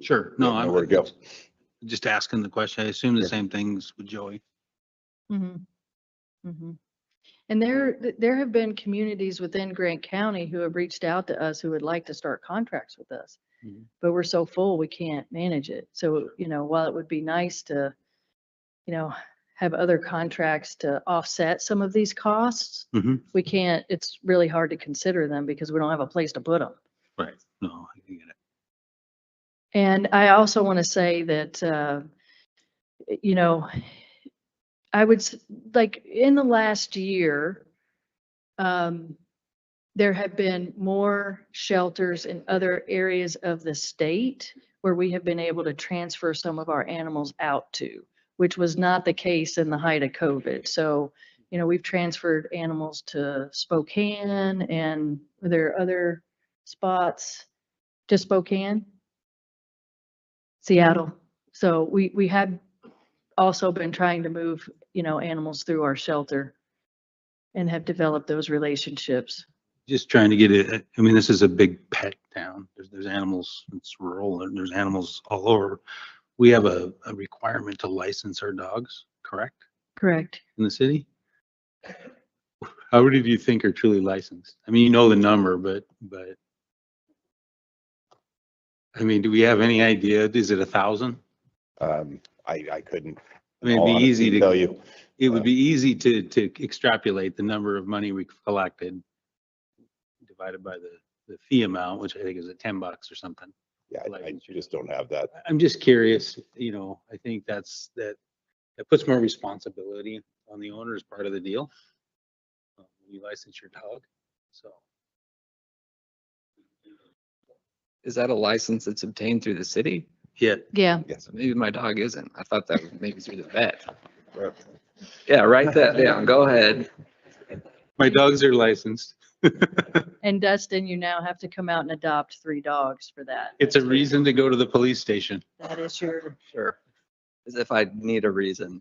Sure, we no, have I'm nowhere to go. just asking the question. I assume the Yeah. same things with Joey. Mhm. Mhm. And there have been communities within Grant County who have reached out to us who would like to start contracts with us. Mhm. But we're so full, we can't manage it. So, while it would be nice to, have other contracts to offset some of these costs, Mhm. we can't, it's really hard to consider them because we don't have a place to put them. Right, no, I get it. And I also want to say that, I would, like, in the last year, there have been more shelters in other areas of the state where we have been able to transfer some of our animals out to, which was not the case in the height of COVID. So, we've transferred animals to Spokane, and were there other spots? Just Spokane? Seattle. So we had also been trying to move, animals through our shelter and have developed those relationships. Just trying to get it, I mean, this is a big pet town. There's animals, it's rural, and there's animals all over. We have a requirement to license our dogs, correct? Correct. In the city? How many do you think are truly licensed? I mean, you know the number, but I mean, do we have any idea? Is it 1,000? I couldn't. I mean, it'd in all be honesty, easy to tell you. It would be easy to extrapolate the number of money we collected divided by the fee amount, which I think is at $10 or something. Yeah, I just don't have that. I'm just curious, I think that puts more responsibility on the owner as part of the deal. When you license your dog, so. Is that a license that's obtained through the city? Yeah. Yeah. Yes. Maybe my dog isn't. I thought that was maybe through the vet. Yeah, write that down. Go ahead. My dogs are licensed. And Dustin, you now have to come out and adopt 3 dogs for that. It's a reason to go to the police station. That is your, Sure. As if I need a reason.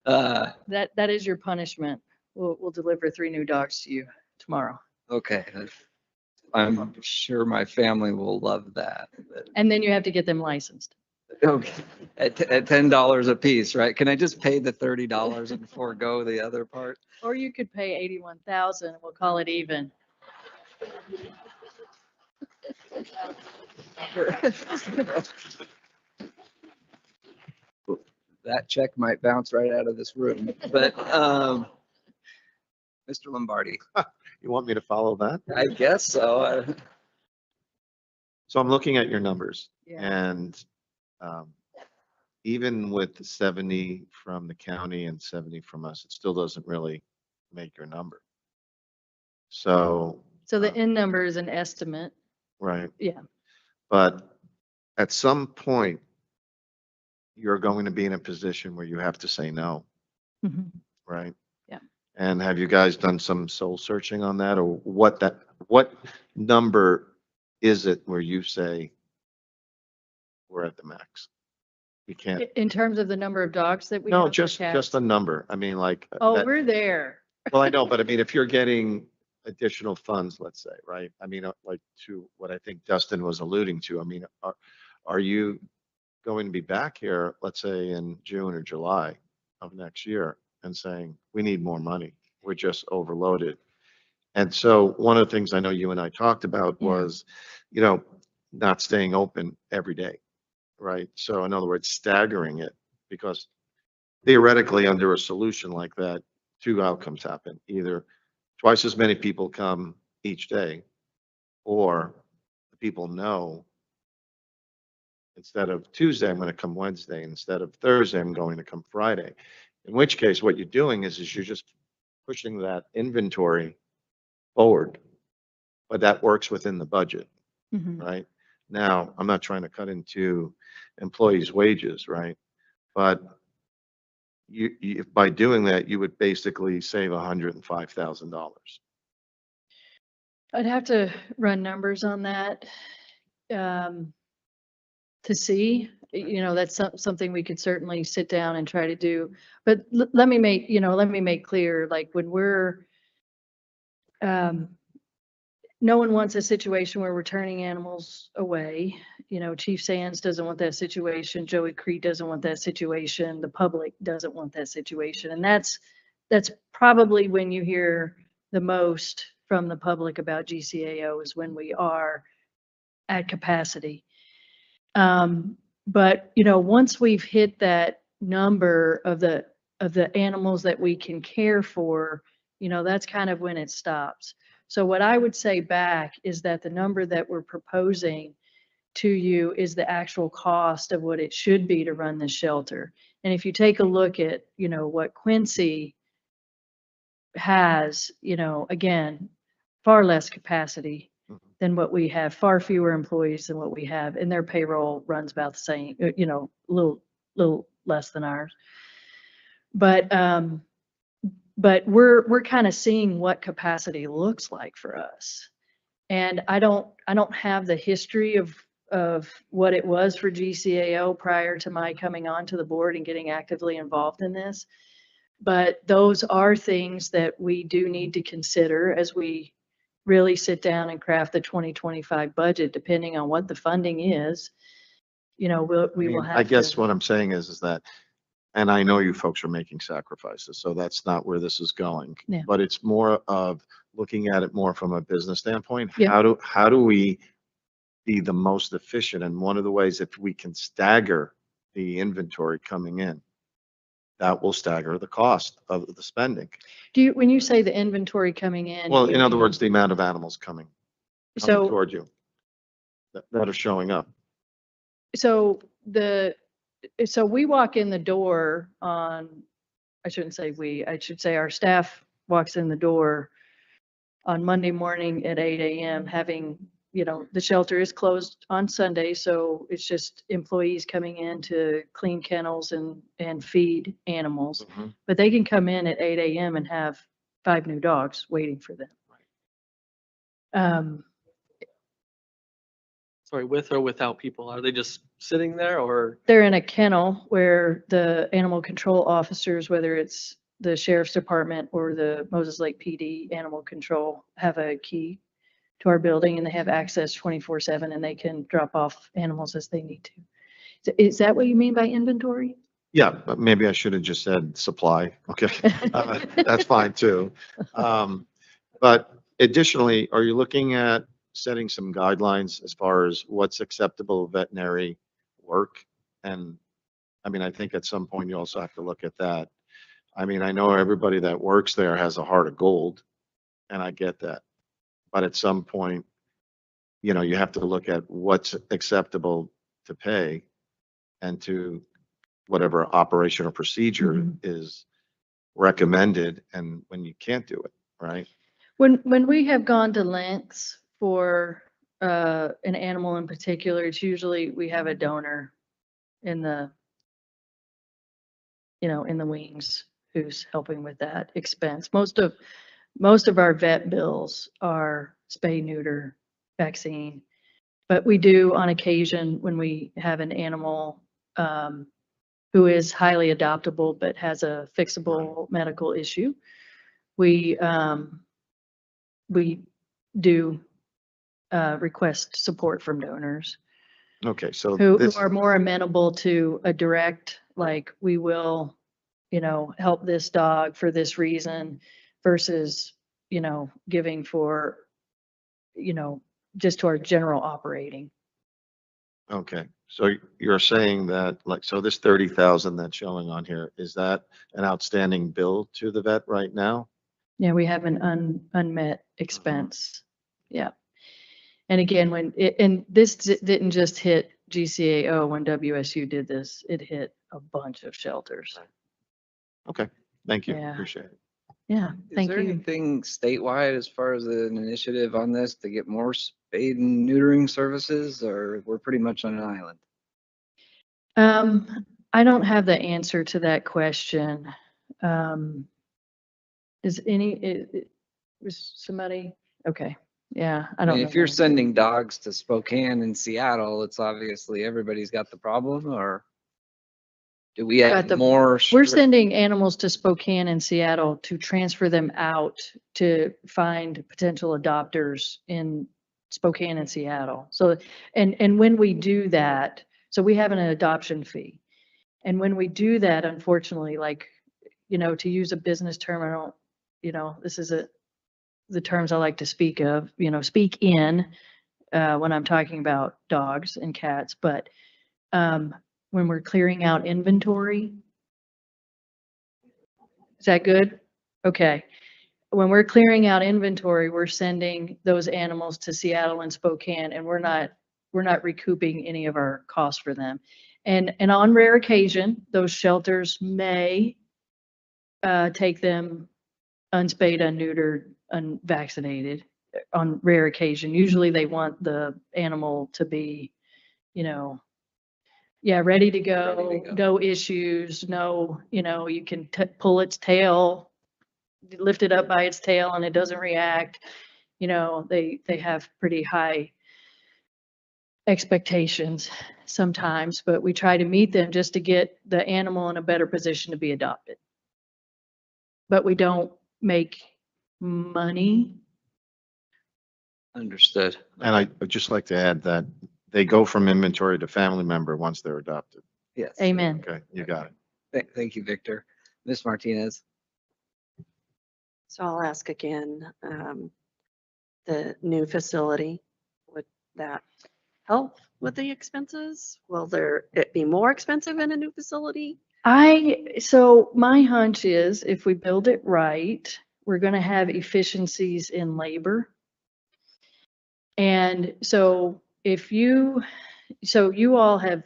that is your punishment. We'll deliver 3 new dogs to you tomorrow. Okay. I'm sure my family will love that. but- And then you have to get them licensed. Okay, at $10 a piece, right? Can I just pay the $30 and forego the other part? Or you could pay 81,000 and we'll call it even. That check might bounce right out of this room, but, Mr. Lombardi, You want me to follow that? I guess so. So I'm looking at your numbers Yeah. and even with the 70 from the county and 70 from us, it still doesn't really make your number. So, So the end number is an estimate. right. Yeah. But at some point, you're going to be in a position where you have to say no, Mhm. right? Yeah. And have you guys done some soul searching on that, or what number is it where you say we're at the max? We can't, In terms of the number of dogs that we have. no, or just cats? a number. I mean, like. Oh, that- we're there. Well, I know, but I mean, if you're getting additional funds, let's say, right? I mean, like to what I think Dustin was alluding to, I mean, are you going to be back here, let's say in June or July of next year and saying, we need more money. We're just overloaded. And so one of the things I know you and I talked about Yeah. was, not staying open every day, right? So in other words, staggering it, because theoretically, under a solution like that, 2 outcomes happen. Either twice as many people come each day, or the people know instead of Tuesday, I'm going to come Wednesday. Instead of Thursday, I'm going to come Friday. In which case, what you're doing is you're just pushing that inventory forward. But that works within the budget, Mhm. right? Now, I'm not trying to cut into employees' wages, right? But if by doing that, you would basically save $105,000. I'd have to run numbers on that to see, that's something we could certainly sit down and try to do. But let me make clear, like when we're, no one wants a situation where we're turning animals away. Chief Sands doesn't want that situation. Joey Creed doesn't want that situation. The public doesn't want that situation. And that's probably when you hear the most from the public about GCAO is when we are at capacity. But once we've hit that number of the animals that we can care for, that's kind of when it stops. So what I would say back is that the number that we're proposing to you is the actual cost of what it should be to run this shelter. And if you take a look at, what Quincy has, again, far less capacity than what we have, far fewer employees than what we have, and their payroll runs about the same, a little less than ours. But we're kind of seeing what capacity looks like for us. And I don't have the history of what it was for GCAO prior to my coming onto the board and getting actively involved in this. But those are things that we do need to consider as we really sit down and craft the 2025 budget, depending on what the funding is. We will have I guess to. what I'm saying is that, and I know you folks are making sacrifices, so that's not where this is going. Yeah. But it's more of looking at it more from a business standpoint. Yeah. How do we be the most efficient? And one of the ways, if we can stagger the inventory coming in, that will stagger the cost of the spending. When you say the inventory coming in? Well, in other words, the amount of animals coming So toward you that are showing up. So we walk in the door on, I shouldn't say we, I should say our staff walks in the door on Monday morning at 8 a.m. having, the shelter is closed on Sunday. So it's just employees coming in to clean kennels and feed animals. Mhm. But they can come in at 8 a.m. and have 5 new dogs waiting for them. Sorry, with or without people? Are they just sitting there or? They're in a kennel where the animal control officers, whether it's the sheriff's department or the Moses Lake PD animal control, have a key to our building and they have access 24/7 and they can drop off animals as they need to. Is that what you mean by inventory? Yeah, but maybe I should have just said supply. Okay, that's fine too. But additionally, are you looking at setting some guidelines as far as what's acceptable veterinary work? And I mean, I think at some point you also have to look at that. I mean, I know everybody that works there has a heart of gold, and I get that. But at some point, you have to look at what's acceptable to pay and to whatever operation or procedure is recommended, and when you can't do it, right? When we have gone to lengths for an animal in particular, it's usually we have a donor in the wings who's helping with that expense. Most of our vet bills are spay, neuter, vaccine, but we do on occasion when we have an animal who is highly adoptable but has a fixable medical issue, we do request support from donors Okay, so who this, are more amenable to a direct, like, we will, help this dog for this reason versus, giving for, just to our general operating. okay, so you're saying that, like, so this 30,000 that's showing on here, is that an outstanding bill to the vet right now? Yeah, we have an unmet expense. Yeah. And again, and this didn't just hit GCAO when WSU did this, it hit a bunch of shelters. Okay, thank you, Yeah. appreciate it. Yeah, Is thank there you. anything statewide as far as an initiative on this to get more spade and neutering services, or we're pretty much on an island? I don't have the answer to that question. Is was somebody, okay, yeah, I I don't mean, know. if you're that. sending dogs to Spokane and Seattle, it's obviously everybody's got the problem, or do we Got have the- more? We're strict- sending animals to Spokane and Seattle to transfer them out to find potential adopters in Spokane and Seattle. So, and when we do that, so we have an adoption fee. And when we do that, unfortunately, like, to use a business term, I don't, this is the terms I like to speak of, speak in, when I'm talking about dogs and cats, but, when we're clearing out inventory. Is that good? Okay. When we're clearing out inventory, we're sending those animals to Seattle and Spokane, and we're not recouping any of our costs for them. And on rare occasion, those shelters may take them unspayed, unneutered, unvaccinated on rare occasion. Usually they want the animal to be, ready to go, no issues, no, you can pull its tail, lift it up by its tail and it doesn't react. They have pretty high expectations sometimes, but we try to meet them just to get the animal in a better position to be adopted. But we don't make money. Understood. And I'd just like to add that they go from inventory to family member once they're adopted. Yes. Amen. Okay, you got it. Thank you, Victor. Ms. Martinez. So I'll ask again, the new facility, would that help with the expenses? Will it be more expensive in a new facility? So my hunch is if we build it right, we're going to have efficiencies in labor. And so you all have,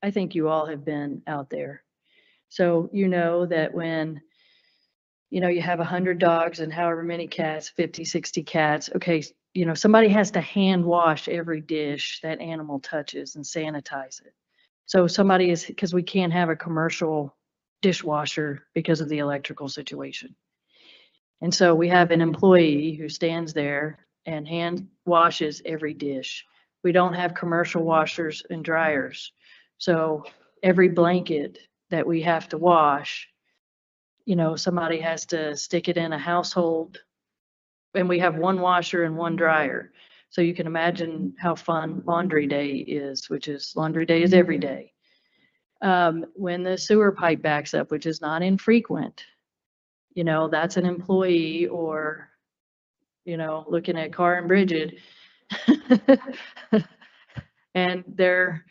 I think you all have been out there. So you know that when, you have 100 dogs and however many cats, 50, 60 cats, okay, somebody has to hand wash every dish that animal touches and sanitize it. So because we can't have a commercial dishwasher because of the electrical situation. And so we have an employee who stands there and hand washes every dish. We don't have commercial washers and dryers. So every blanket that we have to wash, somebody has to stick it in a household, and we have one washer and one dryer. So you can imagine how fun laundry day is, laundry day is every day. When the sewer pipe backs up, which is not infrequent, that's an employee or, looking at Carr and Bridget and their,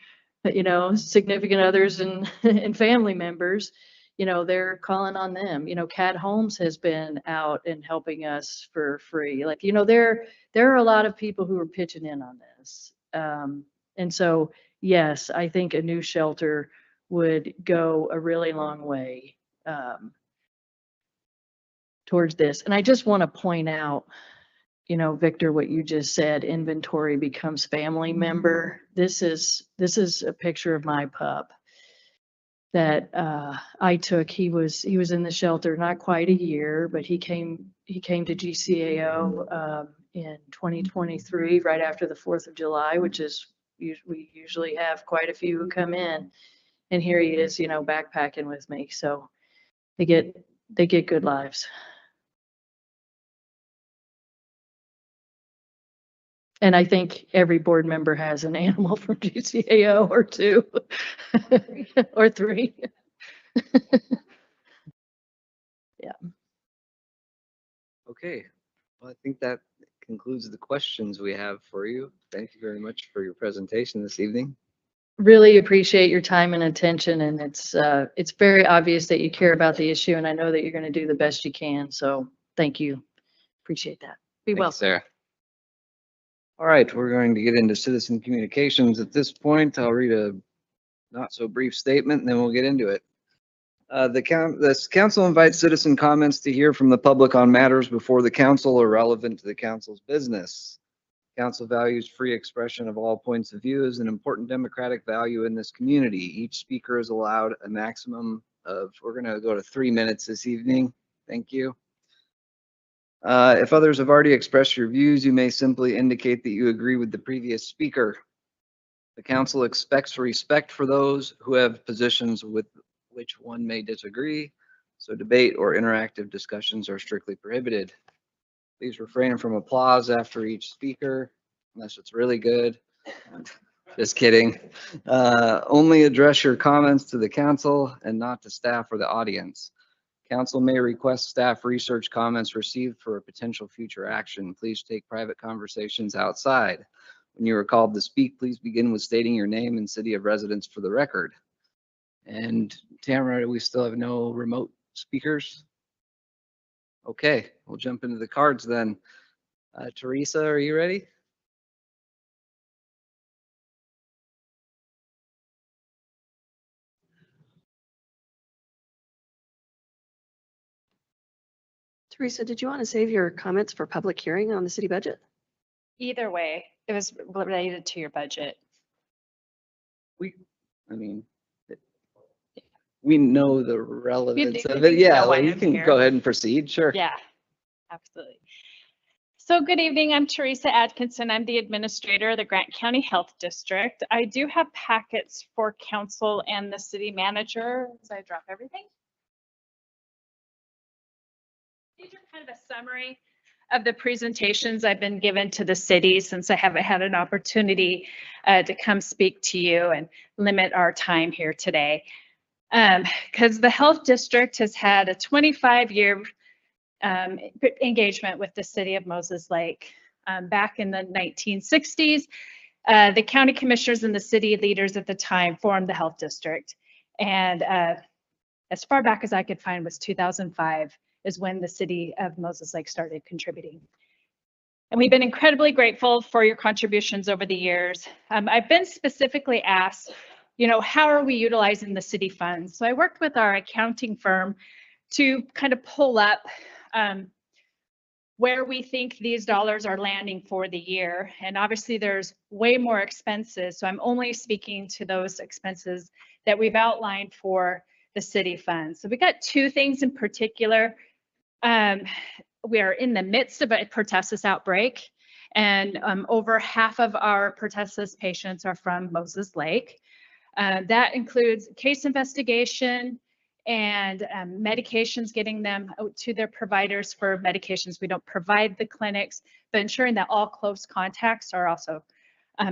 significant others and family members, they're calling on them. Cat Homes has been out and helping us for free. Like, there are a lot of people who are pitching in on this. And so, yes, I think a new shelter would go a really long way towards this. And I just want to point out, Victor, what you just said, inventory becomes family member. This is a picture of my pup that I took. He was in the shelter not quite a year, but he came to GCAO in 2023, right after the 4th of July, which is we usually have quite a few who come in, and here he is, backpacking with me. So they get good lives. And I think every board member has an animal from GCAO or 2 or 3. Yeah. Okay. Well, I think that concludes the questions we have for you. Thank you very much for your presentation this evening. Really appreciate your time and attention, and it's very obvious that you care about the issue, and I know that you're going to do the best you can. So thank you. Appreciate that. Be well. Thanks, Sarah. All right, we're going to get into citizen communications at this point. I'll read a not so brief statement and then we'll get into it. This council invites citizen comments to hear from the public on matters before the council or relevant to the council's business. Council values free expression of all points of view as an important democratic value in this community. Each speaker is allowed a maximum of, we're going to go to 3 minutes this evening. Thank you. If others have already expressed your views, you may simply indicate that you agree with the previous speaker. The council expects respect for those who have positions with which one may disagree, so debate or interactive discussions are strictly prohibited. Please refrain from applause after each speaker, unless it's really good. Just kidding. Only address your comments to the council and not to staff or the audience. Council may request staff research comments received for a potential future action. Please take private conversations outside. When you are called to speak, please begin with stating your name and city of residence for the record. And Tamara, we still have no remote speakers? Okay, we'll jump into the cards then. Teresa, are you ready? Teresa, did you want to save your comments for public hearing on the city budget? Either way, it was related to your budget. I mean, we know the relevance I of think it. you Yeah, know why well, you I'm can here. go ahead and proceed. Sure. Yeah, absolutely. So good evening, I'm Teresa Atkinson. I'm the administrator of the Grant County Health District. I do have packets for council and the city manager. As I drop everything. These are kind of a summary of the presentations I've been given to the city since I haven't had an opportunity to come speak to you and limit our time here today. Because the health district has had a 25-year engagement with the city of Moses Lake. Back in the 1960s, the county commissioners and the city leaders at the time formed the health district. And as far back as I could find was 2005 is when the city of Moses Lake started contributing. And we've been incredibly grateful for your contributions over the years. I've been specifically asked, you know, how are we utilizing the city funds? So I worked with our accounting firm to kind of pull up where we think these dollars are landing for the year. And obviously there's way more expenses. So I'm only speaking to those expenses that we've outlined for the city funds. So we got two things in particular. We are in the midst of a pertussis outbreak, and over half of our pertussis patients are from Moses Lake. That includes case investigation and medications, getting them out to their providers for medications. We don't provide the clinics, but ensuring that all close contacts are also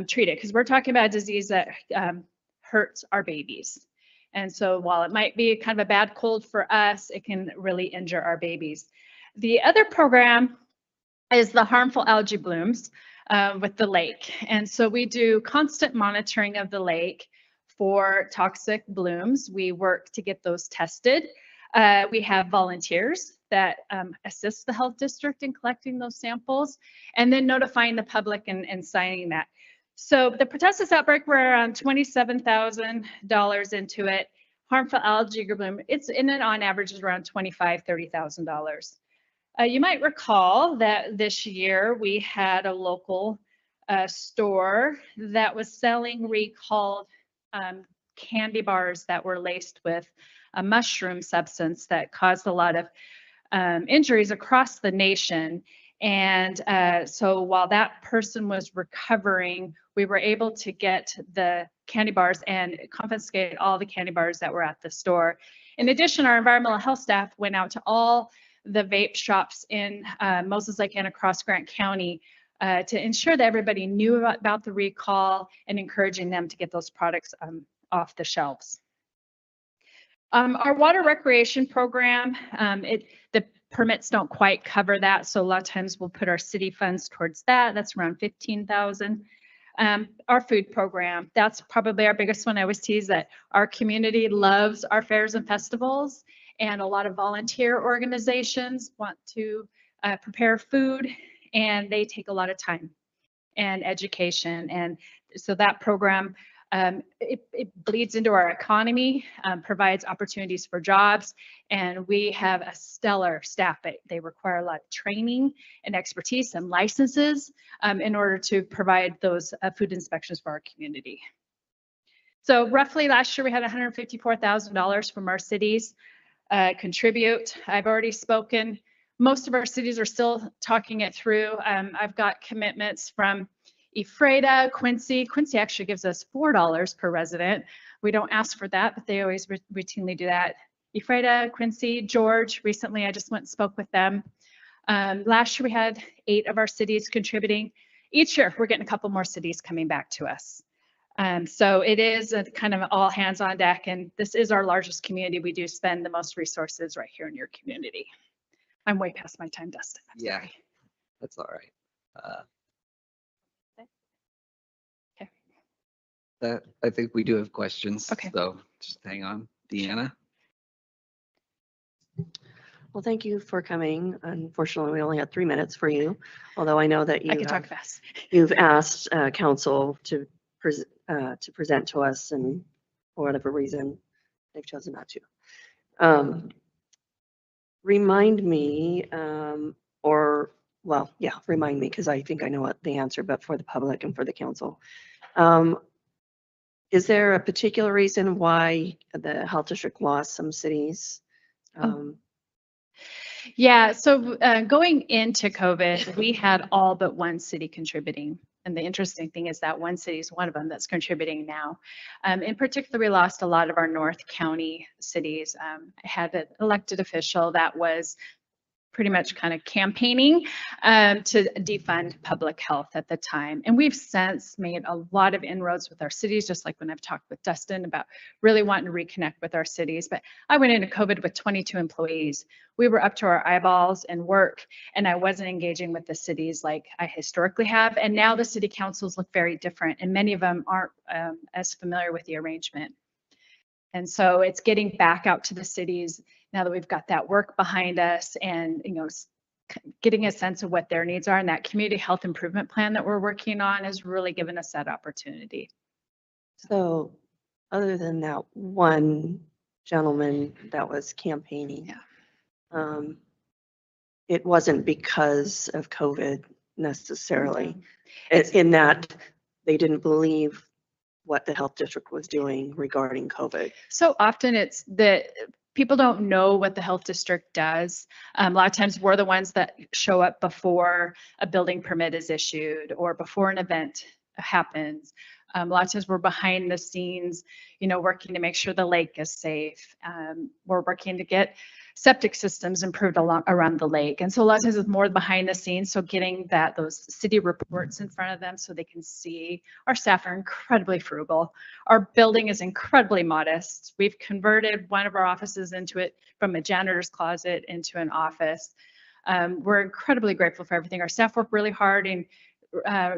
treated, because we're talking about a disease that hurts our babies. And so while it might be kind of a bad cold for us, it can really injure our babies. The other program is the harmful algae blooms with the lake. And so we do constant monitoring of the lake for toxic blooms. We work to get those tested. We have volunteers that assist the health district in collecting those samples and then notifying the public and signing that. So the pertussis outbreak, we're around $27,000 into it. Harmful algae bloom, it's in and on average is around $25,000, $30,000. You might recall that this year we had a local store that was selling recalled candy bars that were laced with a mushroom substance that caused a lot of injuries across the nation. And so while that person was recovering, we were able to get the candy bars and confiscate all the candy bars that were at the store. In addition, our environmental health staff went out to all the vape shops in Moses Lake and across Grant County to ensure that everybody knew about the recall and encouraging them to get those products off the shelves. Our water recreation program, the permits don't quite cover that, so a lot of times we'll put our city funds towards that. That's around $15,000. Our food program, that's probably our biggest one. I always tease that our community loves our fairs and festivals, and a lot of volunteer organizations want to prepare food, and they take a lot of time and education. And so that program It bleeds into our economy, provides opportunities for jobs, and we have a stellar staff. They require a lot of training and expertise and licenses in order to provide those food inspections for our community. So roughly last year we had $154,000 from our cities contribute. I've already spoken. Most of our cities are still talking it through. I've got commitments from Ephrata, Quincy. Quincy actually gives us $4 per resident. We don't ask for that, but they always routinely do that. Ephrata, Quincy, George, recently I just went and spoke with them. Last year we had 8 of our cities contributing. Each year we're getting a couple more cities coming back to us. So it is a kind of all hands on deck, and this is our largest community. We do spend the most resources right here in your community. I'm way past my time, Dustin. I'm Yeah, sorry. that's all right. Okay. That, I think we do have questions. Okay. So just hang on. Deanna? Well, thank you for coming. Unfortunately, we only had 3 minutes for you, although I know that I can talk fast. you've asked council to present to us, and for whatever reason, they've chosen not to. Remind me, remind me, because I think I know what the answer, but for the public and for the council. Is there a particular reason why the health district lost some cities? Yeah, so going into COVID, we had all but one city contributing. And the interesting thing is that one city is one of them that's contributing now. In particular, we lost a lot of our North County cities. I had an elected official that was pretty much kind of campaigning to defund public health at the time. And we've since made a lot of inroads with our cities, just like when I've talked with Dustin about really wanting to reconnect with our cities. But I went into COVID with 22 employees. We were up to our eyeballs in work, and I wasn't engaging with the cities like I historically have. And now the city councils look very different, and many of them aren't as familiar with the arrangement. And so it's getting back out to the cities now that we've got that work behind us, and getting a sense of what their needs are. And that community health improvement plan that we're working on has really given us that opportunity. So other than that one gentleman that was campaigning, it wasn't because of COVID necessarily, in that they didn't believe what the health district was doing regarding COVID. So often it's that people don't know what the health district does. A lot of times we're the ones that show up before a building permit is issued or before an event happens. A lot of times we're behind the scenes, working to make sure the lake is safe. We're working to get septic systems improved around the lake. And so a lot of times it's more behind the scenes. So getting those city reports in front of them so they can see. Our staff are incredibly frugal. Our building is incredibly modest. We've converted one of our offices from a janitor's closet into an office. We're incredibly grateful for everything. Our staff work really hard in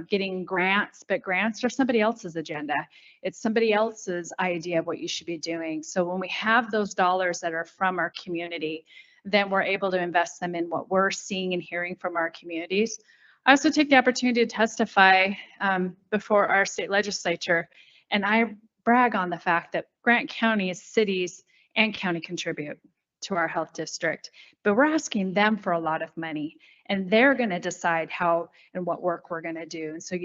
getting grants, but grants are somebody else's agenda. It's somebody else's idea of what you should be doing. So when we have those dollars that are from our community, then we're able to invest them in what we're seeing and hearing from our communities. I also take the opportunity to testify before our state legislature, and I brag on the fact that Grant County's cities and county contribute to our health district, but we're asking them for a lot of money. And they're going to decide how and what work we're going to do. And so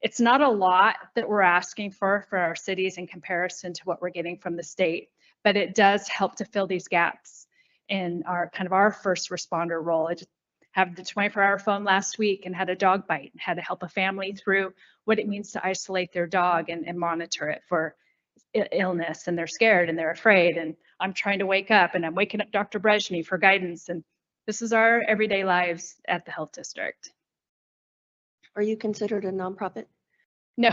it's not a lot that we're asking for our cities in comparison to what we're getting from the state, but it does help to fill these gaps in our first responder role. I just had the 24-hour phone last week and had a dog bite and had to help a family through what it means to isolate their dog and monitor it for illness. And they're scared and they're afraid. And I'm trying to wake up, and I'm waking up Dr. Brezhny for guidance. And this is our everyday lives at the health district. Are you considered a nonprofit? No,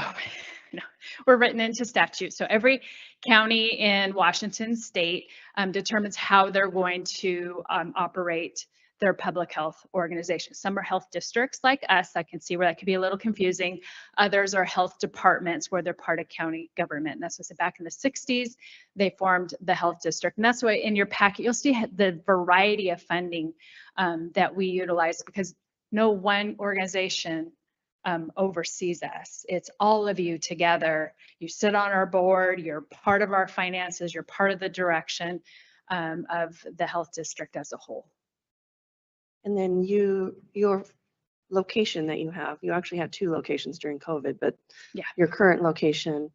we're written into statute. So every county in Washington state determines how they're going to operate their public health organizations. Some are health districts like us. I can see where that could be a little confusing. Others are health departments where they're part of county government. And that's what I said, back in the 60s, they formed the health district. And that's why in your packet, you'll see the variety of funding that we utilize, because no one organization oversees us. It's all of you together. You sit on our board, you're part of our finances, you're part of the direction of the health district as a whole. And then your location that you actually had 2 locations during COVID, but Yeah. your current location,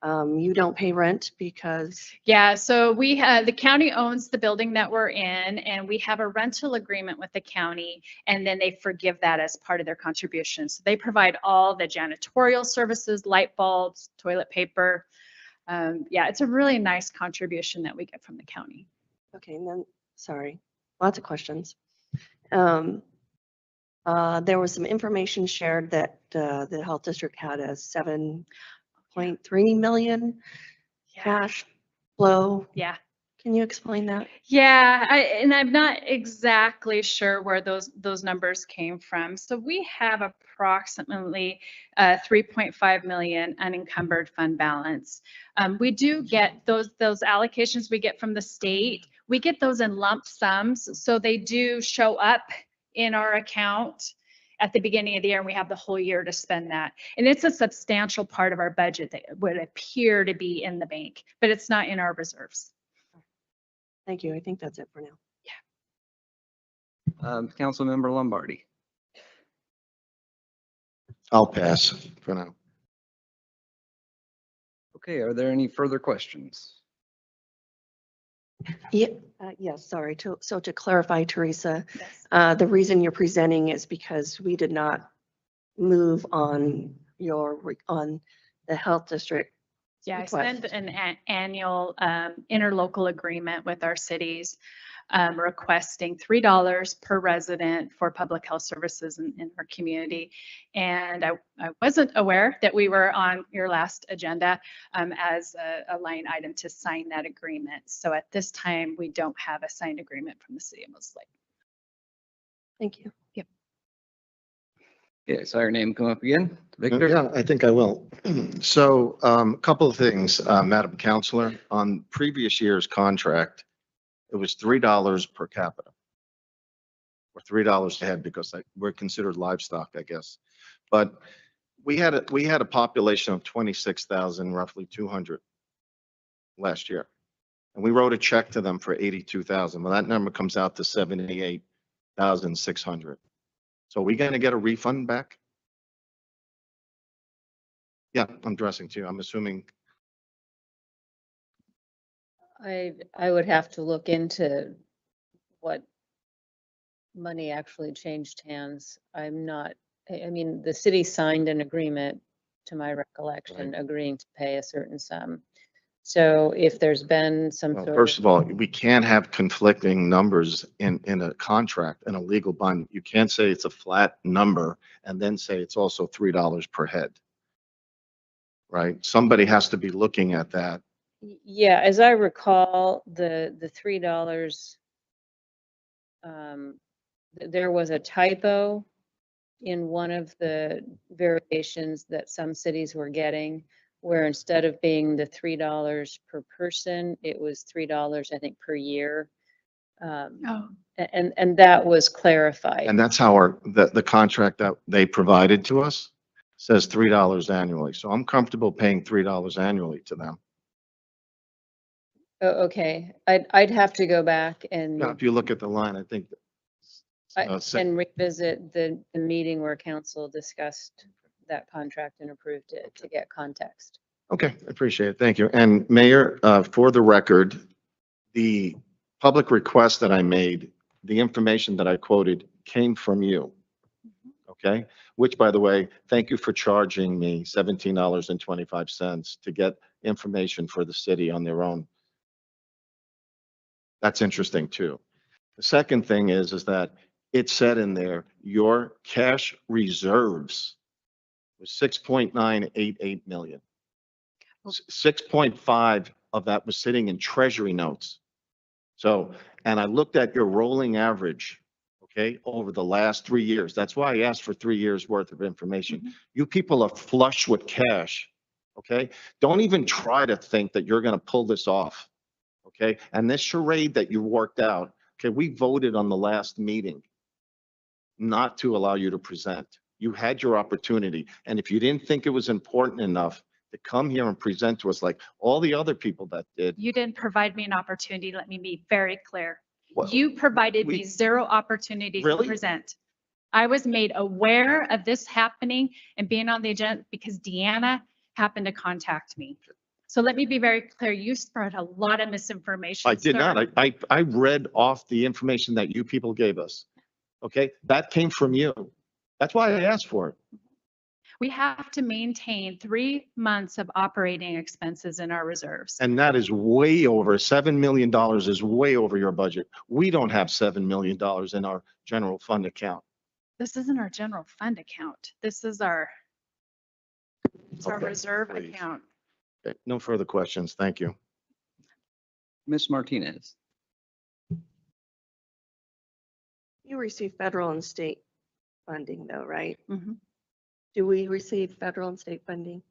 you don't pay rent because, Yeah, so we have, the county owns the building that we're in, and we have a rental agreement with the county, and then they forgive that as part of their contribution. So they provide all the janitorial services, light bulbs, toilet paper. Yeah, it's a really nice contribution that we get from the county. okay, and then, sorry, lots of questions. There was some information shared that the health district had a 7.3 million cash flow. Yeah. Can you explain that? Yeah, and I'm not exactly sure where those numbers came from. So we have approximately 3.5 million unencumbered fund balance. We do get those allocations we get from the state. We get those in lump sums, so they do show up in our account at the beginning of the year, and we have the whole year to spend that. And it's a substantial part of our budget that would appear to be in the bank, but it's not in our reserves. Thank you. I think that's it for now. Councilmember Lombardi. I'll pass for now. Okay, are there any further questions? Yeah, yes, sorry. So to clarify, Teresa, Yes. the reason you're presenting is because we did not move on on the health district. Yeah, I request. signed an annual interlocal agreement with our cities requesting $3 per resident for public health services in our community. And I wasn't aware that we were on your last agenda as a line item to sign that agreement. So at this time, we don't have a signed agreement from the city of Moses Lake. Thank you. Yep. Yeah, saw your name come up again. Victor? Yeah, I think I will. So a couple of things, Madam Counselor, on previous year's contract, it was $3 per capita. Or $3 a head because we're considered livestock, I guess. But we had a population of 26,000, roughly 200 last year. And we wrote a check to them for 82,000. Well, that number comes out to 78,600. So are we going to get a refund back? Yeah, I'm addressing to you. I'm assuming. I would have to look into what money actually changed hands. I'm not, I mean, the city signed an agreement, to my recollection, agreeing to pay a certain sum. So if there's been some Well, sort first of all, we can't have conflicting numbers in a contract, in a legal bond. You can't say it's a flat number and then say it's also $3 per head. Right? Somebody has to be looking at that. Yeah, as I recall, the $3, there was a typo in one of the variations that some cities were getting, where instead of being the $3 per person, it was $3, I think, per year. And that was clarified. And that's how the contract that they provided to us says $3 annually. So I'm comfortable paying $3 annually to them. Oh, okay, I'd have to go back and. Now, if you look at the line, I think. And revisit the meeting where council discussed that contract and approved it to get context. Okay, I appreciate it. Thank you. And Mayor, for the record, the public request that I made, the information that I quoted came from you. Okay, which, by the way, thank you for charging me $17.25 to get information for the city on their own. That's interesting too. The second thing is that it said in there, your cash reserves was 6.988 million. 6.5 of that was sitting in treasury notes. So, and I looked at your rolling average, okay, over the last 3 years. That's why I asked for 3 years worth of information. You people are flush with cash, okay? Don't even try to think that you're going to pull this off, okay? And this charade that you worked out, okay, we voted on the last meeting not to allow you to present. You had your opportunity. And if you didn't think it was important enough to come here and present to us like all the other people that did, You didn't provide me an opportunity. Let me be very clear. Well, You provided me we- zero opportunity to Really? present. I was made aware of this happening and being on the agenda because Deanna happened to contact me. So let me be very clear. You spread a lot of misinformation. I did sir. not. I read off the information that you people gave us. Okay, that came from you. That's why I asked for it. We have to maintain 3 months of operating expenses in our reserves. And that is way over, $7 million is way over your budget. We don't have $7 million in our general fund account. This isn't our general fund account. This is it's our Okay, reserve please. account. Okay, no further questions. Thank you. Ms. Martinez. You receive federal and state funding though, right? Mhm. Do we receive federal and state funding?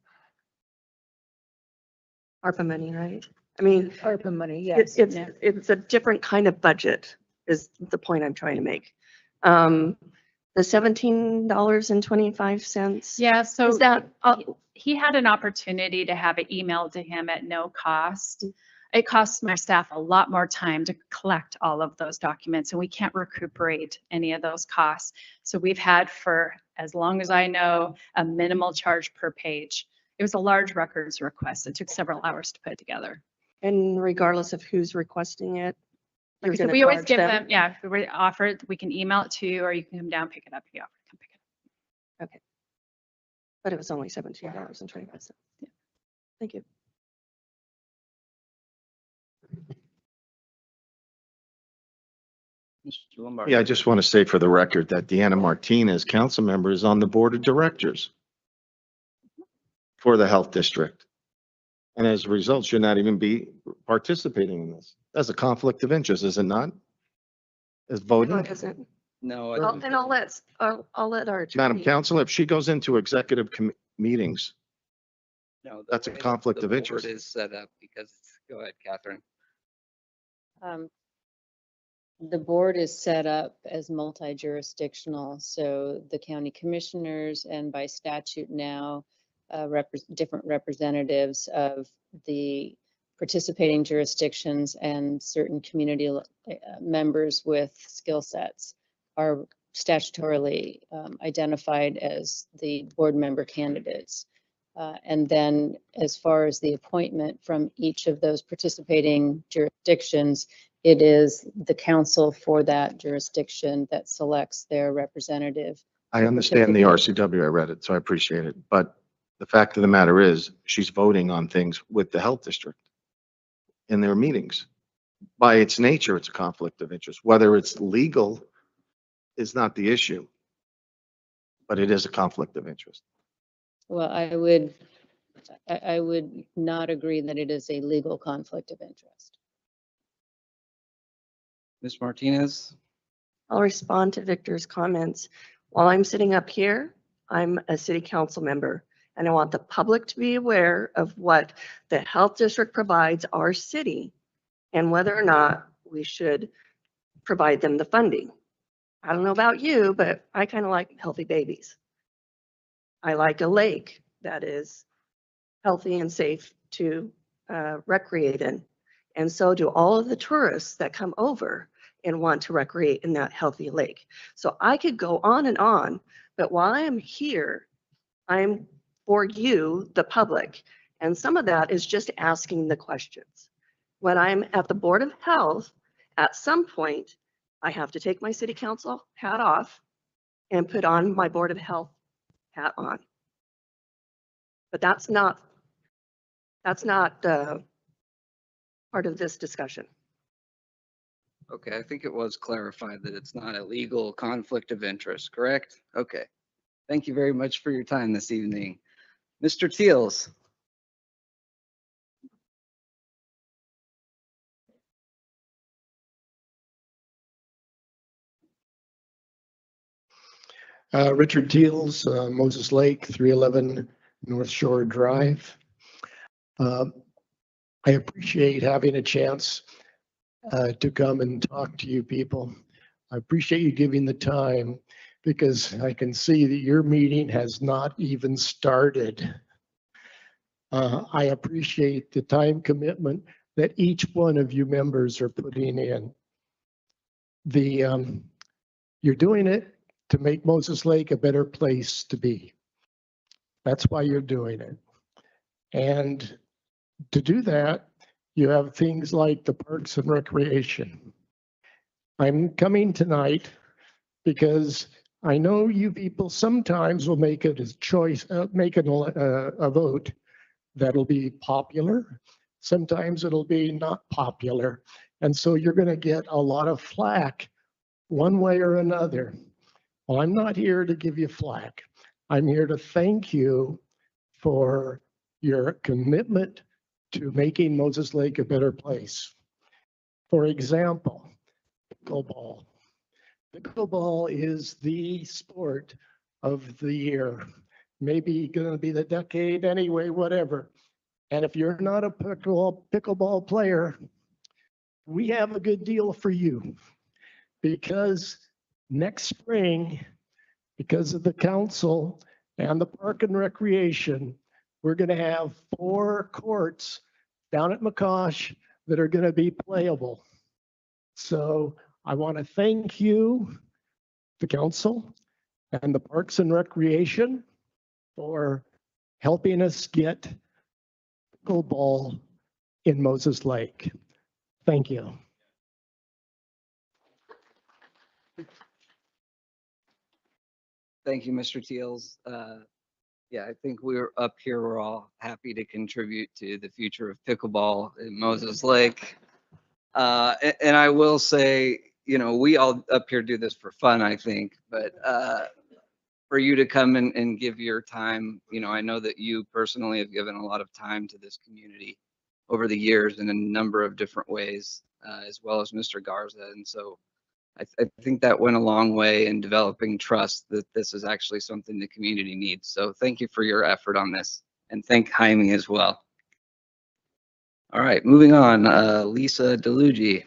ARPA money, right? I mean, ARPA money, it's, yes. it's a different kind of budget is the point I'm trying to make. The $17.25. Yeah, so Is that, he had an opportunity to have it emailed to him at no cost. It costs my staff a lot more time to collect all of those documents, and we can't recuperate any of those costs. So we've had for as long as I know, a minimal charge per page. It was a large records request. It took several hours to put together. and regardless of who's requesting it, Like I you're said, gonna we always charge give them, yeah, if we offer it, we can email it to you, or you can come down, pick it up. You offer, come pick it up. Okay. But it was only $17.25. Yeah. Thank you. Mr. Lombardi. Yeah, I just want to say for the record that Deanna Martinez, council member, is on the board of directors for the health district. And as a result, should not even be participating in this. That's a conflict of interest, is it not? As No, voting? it isn't. No, And I'll let our attorney. Madam Council, if she goes into executive meetings, no. the that's a way that conflict the of board interest. Is set up because, go ahead, Catherine. The board is set up as multi-jurisdictional, so the county commissioners and by statute now, different representatives of the participating jurisdictions and certain community members with skill sets are statutorily identified as the board member candidates. And then as far as the appointment from each of those participating jurisdictions, it is the council for that jurisdiction that selects their representative. I understand the RCW, I read it, so I appreciate it. But the fact of the matter is, she's voting on things with the health district in their meetings. By its nature, it's a conflict of interest. Whether it's legal is not the issue, but it is a conflict of interest. Well, I would not agree that it is a legal conflict of interest. Ms. Martinez. I'll respond to Victor's comments. While I'm sitting up here, I'm a city council member, and I want the public to be aware of what the health district provides our city and whether or not we should provide them the funding. I don't know about you, but I kind of like healthy babies. I like a lake that is healthy and safe to recreate in. And so do all of the tourists that come over and want to recreate in that healthy lake. So I could go on, but while I'm here, I'm for you, the public. And some of that is just asking the questions. When I'm at the Board of Health, at some point, I have to take my city council hat off and put on my Board of Health hat on. But that's not part of this discussion. Okay, I think it was clarified that it's not a legal conflict of interest, correct? Okay. Thank you very much for your time this evening. Mr. Teals. Richard Teals, Moses Lake, 311 North Shore Drive. I appreciate having a chance to come and talk to you people. I appreciate you giving the time because I can see that your meeting has not even started. I appreciate the time commitment that each one of you members are putting in. You're doing it to make Moses Lake a better place to be. That's why you're doing it. And to do that, you have things like the Parks and Recreation. I'm coming tonight because I know you people sometimes will make it a choice, make it a vote that'll be popular. Sometimes it'll be not popular. And so you're going to get a lot of flack one way or another. Well, I'm not here to give you flack. I'm here to thank you for your commitment to making Moses Lake a better place. For example, pickleball. Pickleball is the sport of the year. Maybe going to be the decade anyway, whatever. And if you're not a pickleball player, we have a good deal for you, because next spring, because of the council and the Park and Recreation, we're going to have 4 courts down at McCosh that are going to be playable. So I want to thank you, the council and the Parks and Recreation, for helping us get pickleball in Moses Lake. Thank you. Thank you, Mr. Teals. Yeah, I think we're up here. We're all happy to contribute to the future of pickleball in Moses Lake. And I will say, you know, we all up here do this for fun, I think, but for you to come and give your time, you know, I know that you personally have given a lot of time to this community over the years in a number of different ways, as well as Mr. Garza. And so I think that went a long way in developing trust that this is actually something the community needs. So thank you for your effort on this, and thank Jaime as well. All right, moving on, Lisa DeLuigi.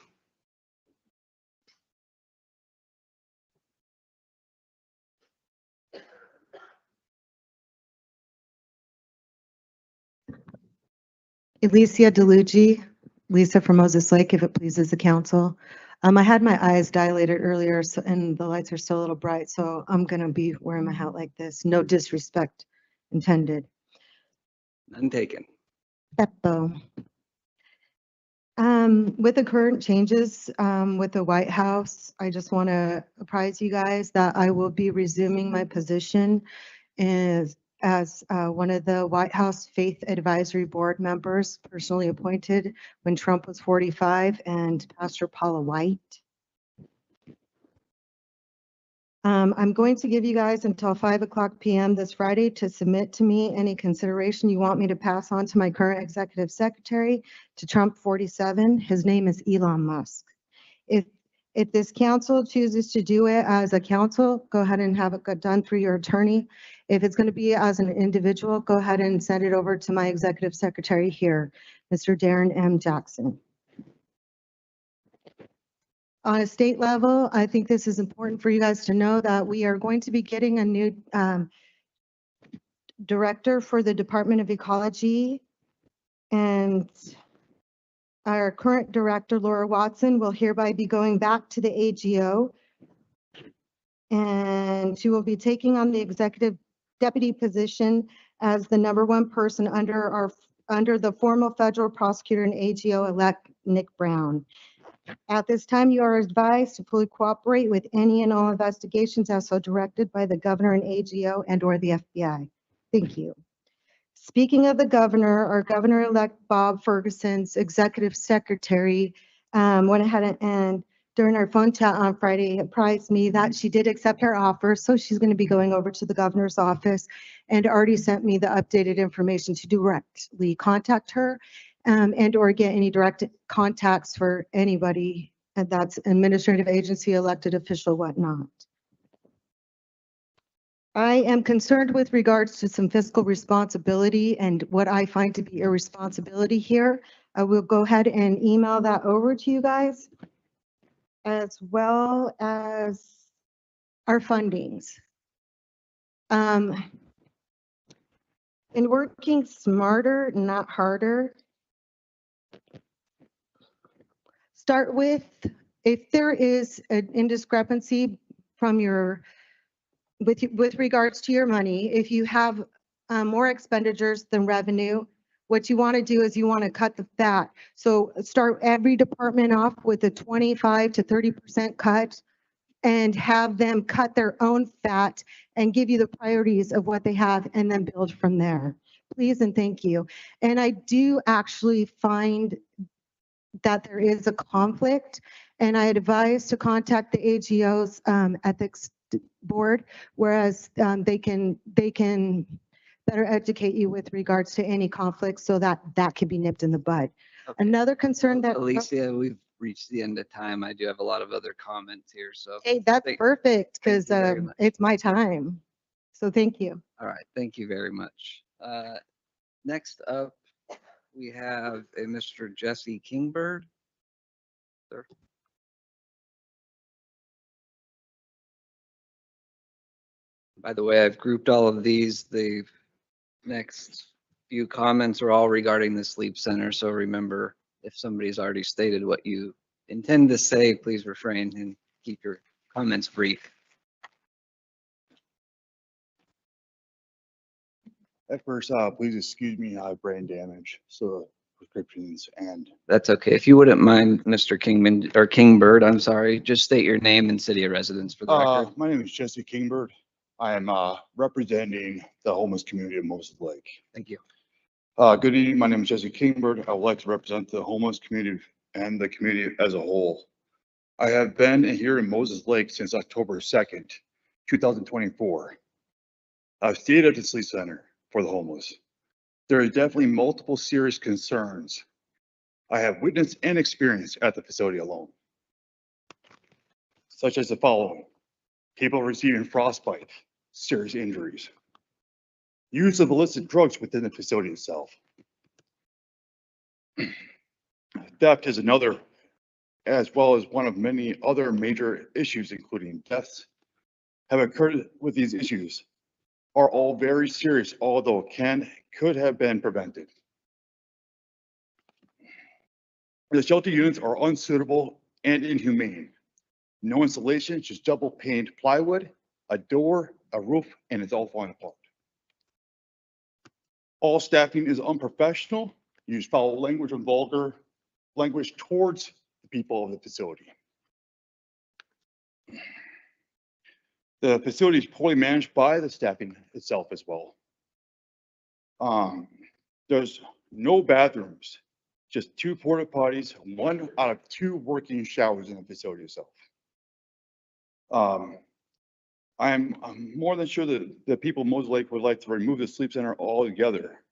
Alicia DeLuigi, Lisa from Moses Lake, if it pleases the council. I had my eyes dilated earlier, so, and the lights are still a little bright, so I'm going to be wearing my hat like this. No disrespect intended. None taken. Beppo. With the current changes with the White House, I just want to apprise you guys that I will be resuming my position as one of the White House Faith Advisory Board members, personally appointed when Trump was 45, and Pastor Paula White. I'm going to give you guys until 5:00 p.m. this Friday to submit to me any consideration you want me to pass on to my current executive secretary, to Trump 47. His name is Elon Musk. If this council chooses to do it as a council, go ahead and have it done through your attorney. If it's going to be as an individual, go ahead and send it over to my executive secretary here, Mr. Darren M. Jackson. On a state level, I think this is important for you guys to know that we are going to be getting a new director for the Department of Ecology, and our current director, Laura Watson, will hereby be going back to the AGO, and she will be taking on the executive deputy position as the #1 person under the formal federal prosecutor and AGO-elect Nick Brown. At this time, you are advised to fully cooperate with any and all investigations as so directed by the governor and AGO and/or the FBI. Thank you. Speaking of the governor, our governor-elect Bob Ferguson's executive secretary went ahead and during our phone chat on Friday apprised me that she did accept our offer. So she's going to be going over to the governor's office and already sent me the updated information to directly contact her and/or get any direct contacts for anybody that's administrative agency, elected official, whatnot. I am concerned with regards to some fiscal responsibility and what I find to be irresponsibility here. I will go ahead and email that over to you guys, as well as our fundings. In working smarter, not harder, start with, if there is an indiscrepancy from your, with regards to your money, if you have more expenditures than revenue, what you want to do is you want to cut the fat. So start every department off with a 25 to 30% cut and have them cut their own fat and give you the priorities of what they have and then build from there. Please and thank you. And I do actually find that there is a conflict, and I advise to contact the AGO's ethics board, whereas they can better educate you with regards to any conflicts so that that can be nipped in the bud. Okay. Another concern that Alicia, we've reached the end of time. I do have a lot of other comments here, so. hey, that's perfect because thank you very much. it's my time. So thank you. All right, thank you very much. Next up, we have a Mr. Jesse Kingbird. Sir. By the way, I've grouped all of these. The next few comments are all regarding the sleep center, so remember, if somebody's already stated what you intend to say, please refrain and keep your comments brief. At first, please excuse me, I have brain damage, so prescriptions and. That's okay. If you wouldn't mind, Mr. Kingman, or Kingbird, I'm sorry, just state your name and city of residence for the record. My name is Jesse Kingbird. I am representing the homeless community of Moses Lake. Thank you. Good evening, my name is Jesse Kingbird. I would like to represent the homeless community and the community as a whole. I have been here in Moses Lake since October 2nd, 2024. I've stayed at the sleep center for the homeless. There are definitely multiple serious concerns I have witnessed and experienced at the facility alone, such as the following: people receiving frostbite, serious injuries, use of illicit drugs within the facility itself. Theft is another, as well as one of many other major issues, including deaths, have occurred with these issues, are all very serious, although could have been prevented. The shelter units are unsuitable and inhumane. No insulation, just double paned plywood, a door, a roof, and it's all falling apart. All staffing is unprofessional, use foul language and vulgar language towards the people of the facility. The facility is poorly managed by the staffing itself as well. There's no bathrooms, just 2 porta potties, 1 out of 2 working showers in the facility itself. I'm more than sure that the people of Moses Lake would like to remove the sleep center altogether.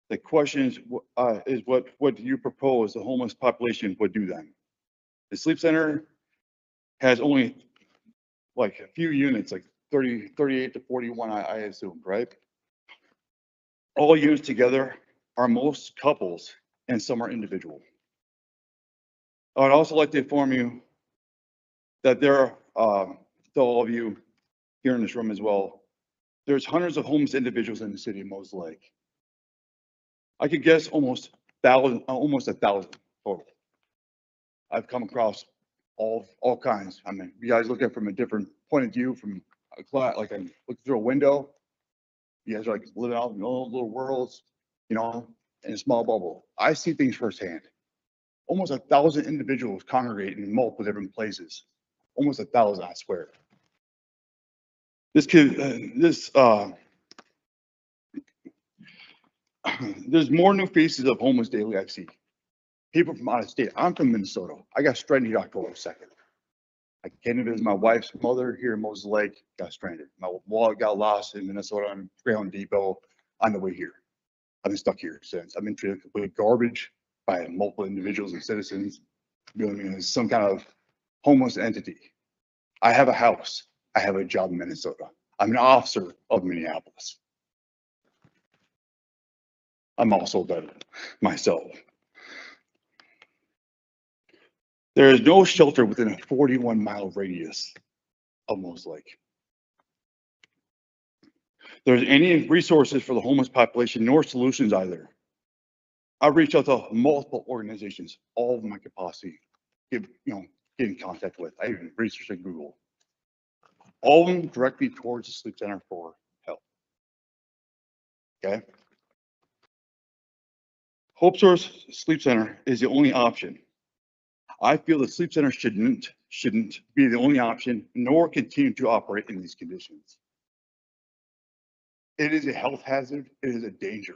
The question is what do you propose the homeless population would do then? The sleep center has only like a few units, like 38 to 41, I assume, right? All units together are most couples and some are individual. I would also like to inform you that there are, to all of you here in this room as well, there's hundreds of homeless individuals in the city of Moses Lake. I could guess almost a thousand total. I've come across all kinds. I mean, you guys look at it from a different point of view, from a class, like I'm looking through a window. You guys are like living out in your own little worlds, you know, in a small bubble. I see things firsthand. Almost 1,000 individuals congregate in multiple different places. Almost 1,000, I swear. There's more new faces of homeless daily I see. People from out of state. I'm from Minnesota. I got stranded October 2nd. I came to visit my wife's mother here in Moses Lake, got stranded. My wallet got lost in Minnesota on Greyhound Depot on the way here. I've been stuck here since. I've been treated complete garbage by multiple individuals and citizens, viewing me as some kind of homeless entity. I have a house. I have a job in Minnesota. I'm an officer of Minneapolis. I'm also better myself. There is no shelter within a 41-mile radius of Moses Lake. there's any resources for the homeless population nor solutions either. I've reached out to multiple organizations, all of them I could possibly get in contact with. I even researched at Google. All of them direct me towards the sleep center for help. Okay. Hope Source Sleep Center is the only option. I feel the sleep center shouldn't be the only option, nor continue to operate in these conditions. It is a health hazard. It is a danger.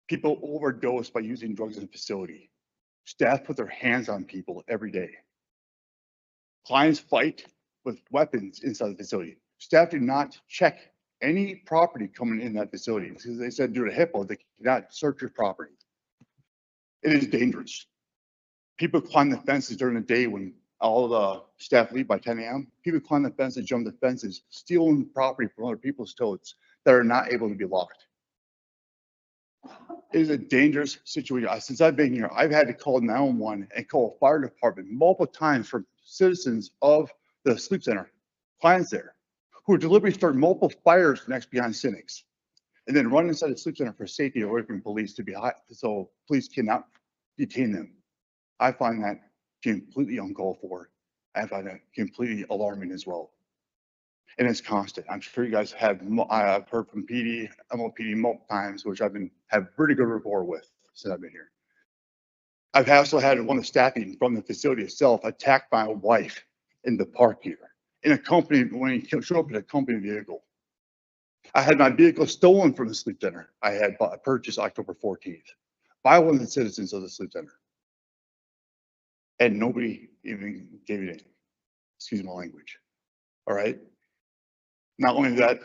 People overdose by using drugs in the facility. Staff put their hands on people every day. Clients fight with weapons inside the facility. Staff do not check any property coming in that facility because they said due to HIPAA, they cannot search your property. It is dangerous. People climb the fences during the day when all the staff leave by 10 a.m. People climb the fences, jump the fences, stealing property from other people's totes that are not able to be locked. It is a dangerous situation. Since I've been here, I've had to call 911 and call a fire department multiple times for citizens of the sleep center, clients there, who deliberately start multiple fires next behind Cynics, and then run inside the sleep center for safety away from police so police cannot detain them. I find that completely uncalled for. I find that completely alarming as well. And it's constant. I'm sure you guys have, I've heard from PD, MLPD multiple times, which have pretty good rapport with since I've been here. I've also had one of the staffing from the facility itself attack my wife in the park here, when he showed up in a company vehicle. I had my vehicle stolen from the sleep center. I had purchased October 14th by one of the citizens of the sleep center. And nobody even gave it in. Excuse my language. All right. Not only that,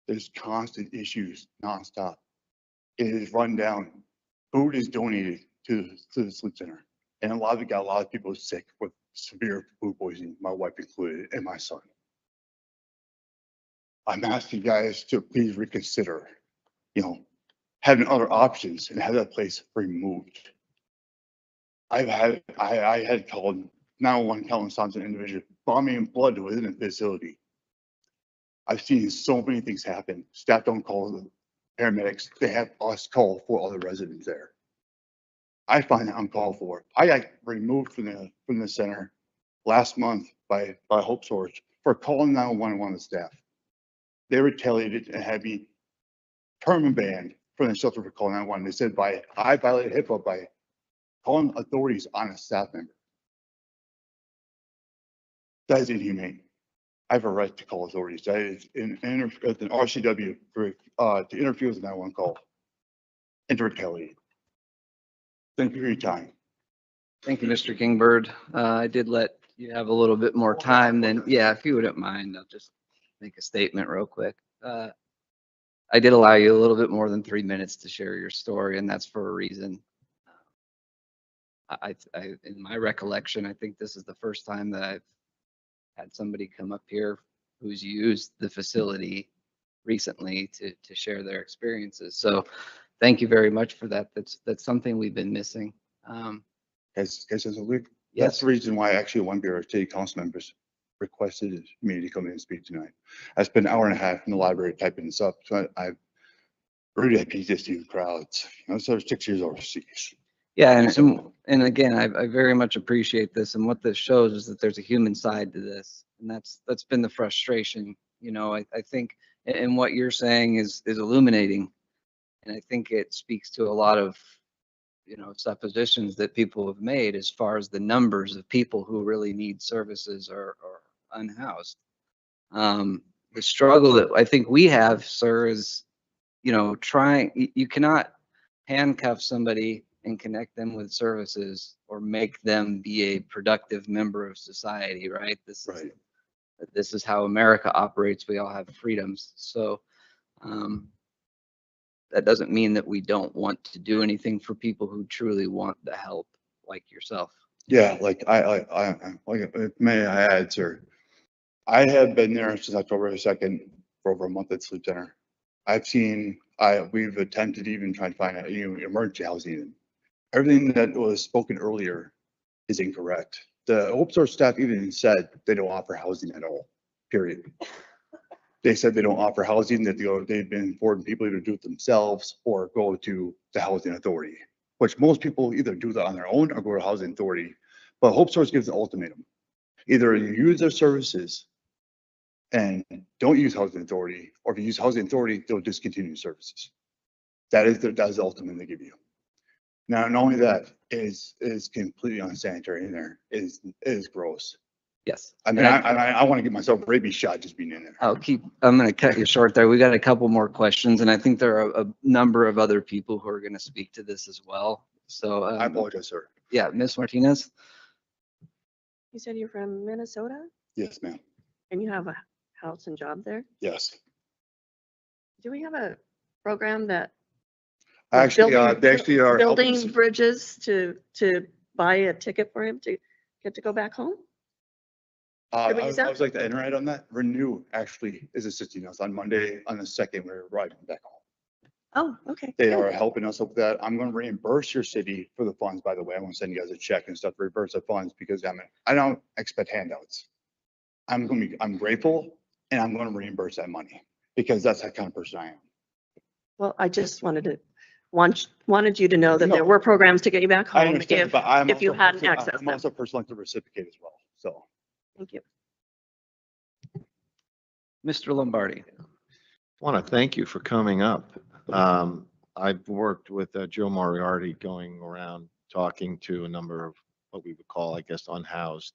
there's constant issues nonstop. It is run down. Food is donated to the sleep center. And a lot of people sick with severe food poisoning, my wife included, and my son. I'm asking you guys to please reconsider, having other options and have that place removed. I had called 911 telling signs of individual bombing and blood within the facility. I've seen so many things happen. Staff don't call the paramedics. They have us call for other residents there. I find that uncalled for. I got removed from the center last month by Hope Source for calling 911 one of the staff. They retaliated and had me permanent banned from the shelter for calling 911. They said I violated HIPAA by calling authorities on a staff member. That is inhumane. I have a right to call authorities. That is an RCW to interfere with the 911 call and to retaliate. Thank you for your time. Thank you, Mr. Kingbird. I did let you have a little bit more time than, yeah, if you wouldn't mind, I'll just make a statement real quick. I did allow you a little bit more than 3 minutes to share your story, and that's for a reason. In my recollection, I think this is the first time that I've had somebody come up here who's used the facility recently to share their experiences. So thank you very much for that. That's something we've been missing. That's the reason why actually one Bureau City Council members requested me to come in and speak tonight. I spent an hour and a half in the library typing this up. So I've already had PTSD with crowds. So 6 years overseas. Yeah, and again, I very much appreciate this, and what this shows is that there's a human side to this, and that's been the frustration. I think, and what you're saying is illuminating, and I think it speaks to a lot of suppositions that people have made as far as the numbers of people who really need services or unhoused. The struggle that I think we have, sir, is you cannot handcuff somebody and connect them with services or make them be a productive member of society, right? This is how America operates. We all have freedoms. So that doesn't mean that we don't want to do anything for people who truly want the help, like yourself. Yeah, may I add, sir, I have been there since October 2nd for over a month at Sleep Center. We've attempted to even try to find emergency housing. Everything that was spoken earlier is incorrect. The Hope Source staff even said they don't offer housing at all, period. they said they don't offer housing, that they've been informing people either do it themselves or go to the housing authority, which most people either do that on their own or go to housing authority. But Hope Source gives an ultimatum. Either you use their services and don't use housing authority, or if you use housing authority, they'll discontinue services. That's the ultimate they give you. Now, not only that is completely unsanitary in there, is gross. Yes. I mean, I want to get myself rabies shot just being in there. I'm going to cut you short there. We got a couple more questions, and I think there are a number of other people who are going to speak to this as well. So I apologize, sir. yeah, Ms. Martinez. You said you're from Minnesota Yes, ma'am. and you have a house and job there? Yes. Do we have a program that Actually, they actually are helping building bridges to buy a ticket for him to get to go back home? I Did we use that? was like the internet on that. Renew actually is assisting us on Monday, on the 2nd, we're riding back home. Oh, okay. They good. are helping us with that. I'm going to reimburse your city for the funds, by the way. I want to send you guys a check and stuff to reimburse the funds because I don't expect handouts. I'm grateful and I'm going to reimburse that money because that's the kind of person I am. Well, I just wanted you to know that No. there were programs to get you back I home understand, but I'm if you also hadn't person- accessed I'm them. also a person like to reciprocate as well. So Thank you. Mr. Lombardi. Want to thank you for coming up. I've worked with Joe Moriarty going around talking to a number of what we would call, I guess, unhoused.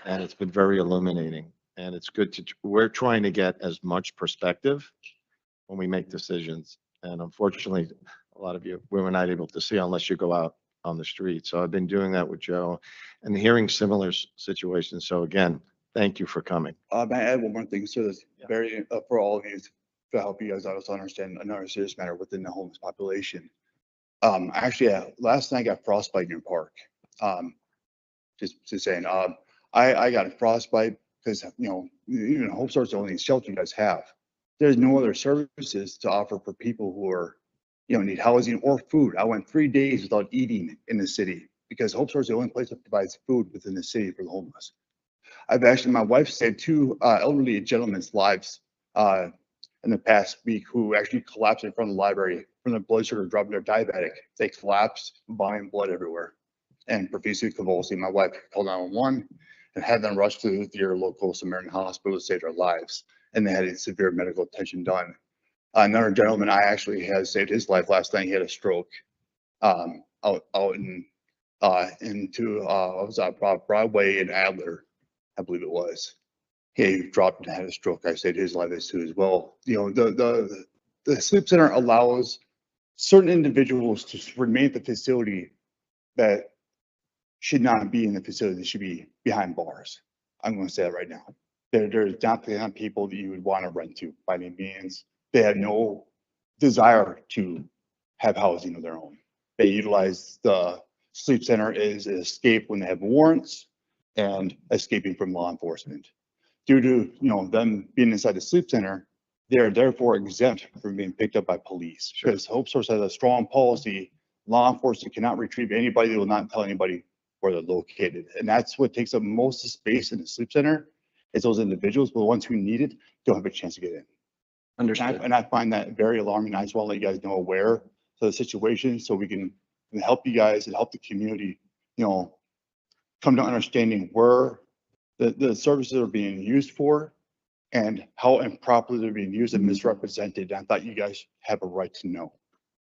And it's been very illuminating. And it's good we're trying to get as much perspective when we make decisions. And unfortunately, a lot of you, we were not able to see unless you go out on the street. So I've been doing that with Joe and hearing similar situations. So again, thank you for coming. may I add one more thing? So that's very, for all of you, to help you guys also understand another serious matter within the homeless population. Actually, last night I got frostbite in your park. Just saying, I got a frostbite because, even Hope Source is the only shelter you guys have. There's no other services to offer for people who are, need housing or food. I went 3 days without eating in the city because Hope Source is the only place that provides food within the city for the homeless. My wife saved 2 elderly gentlemen's lives in the past week who actually collapsed in front of the library from their blood sugar dropping. They're diabetic. They collapsed, vomiting blood everywhere and profusely convulsing. My wife called 911 and had them rushed to your local Samaritan hospital to save their lives. And they had severe medical attention done. Another gentleman, I actually had saved his life last night. He had a stroke out in Broadway in Adler, I believe it was. He dropped and had a stroke. I saved his life too as well. The sleep center allows certain individuals to remain at the facility that should not be in the facility. They should be behind bars. I'm going to say that right now. There's not the kind of people that you would want to rent to by any means. They have no desire to have housing of their own. They utilize the sleep center as an escape when they have warrants and escaping from law enforcement. Due to them being inside the sleep center, they are therefore exempt from being picked up by police. Because Hope Source has a strong policy. Law enforcement cannot retrieve anybody. They will not tell anybody where they're located. And that's what takes up most of the space in the sleep center is those individuals, but the ones who need it don't have a chance to get in. Understood. And I find that very alarming. I just want to let you guys know aware of the situation so we can help you guys and help the community, come to understanding where the services are being used for and how improperly they're being used and misrepresented. I thought you guys have a right to know.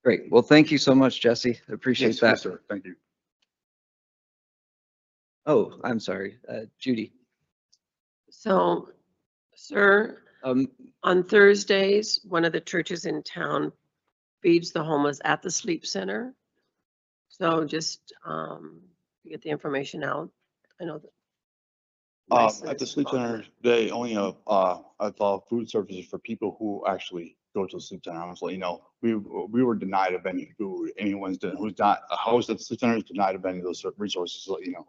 Great. Well, thank you so much, Jesse. I appreciate Yes, that. yes, sir. Thank you. Oh, I'm sorry. Judy. So, sir, on Thursdays, one of the churches in town feeds the homeless at the sleep center. So just to get the information out. I know that. At the sleep center, they only allow food services for people who actually go to the sleep center. I was letting you know, we were denied of any food. Anyone's who's not housed at the sleep center is denied of any of those resources. To let you know,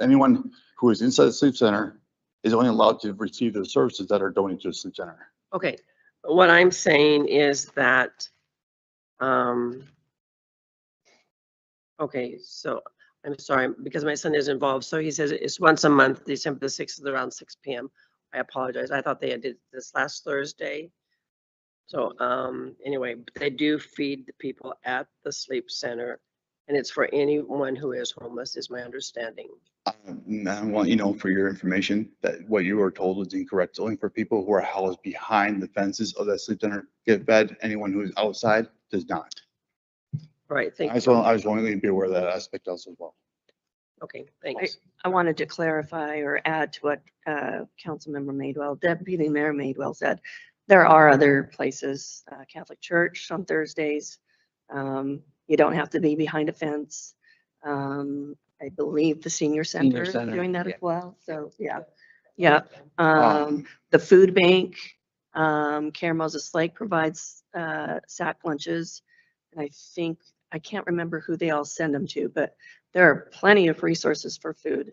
anyone who is inside the sleep center is only allowed to receive the services that are donated to the sleep center. Okay, what I'm saying is that, okay, so I'm sorry, because my son is involved. So he says it's once a month, December the 6th, around 6 p.m. I apologize. I thought they had did this last Thursday. So, anyway, they do feed the people at the sleep center, and it's for anyone who is homeless, is my understanding. I want you to know for your information that what you were told was incorrect. It's only for people who are housed behind the fences of that sleep center get fed. Anyone who's outside does not. Right, thank I you. just want you to be aware of that aspect also as well. Okay, thanks. I wanted to clarify or add to what Councilmember Madewell, Deputy Mayor Madewell said. There are other places, Catholic Church on Thursdays. You don't have to be behind a fence. I believe the senior center is center, doing that yeah. as well. So, yeah. Yeah. Um, The food bank, Care Moses Lake provides sack lunches. And I think, I can't remember who they all send them to, but there are plenty of resources for food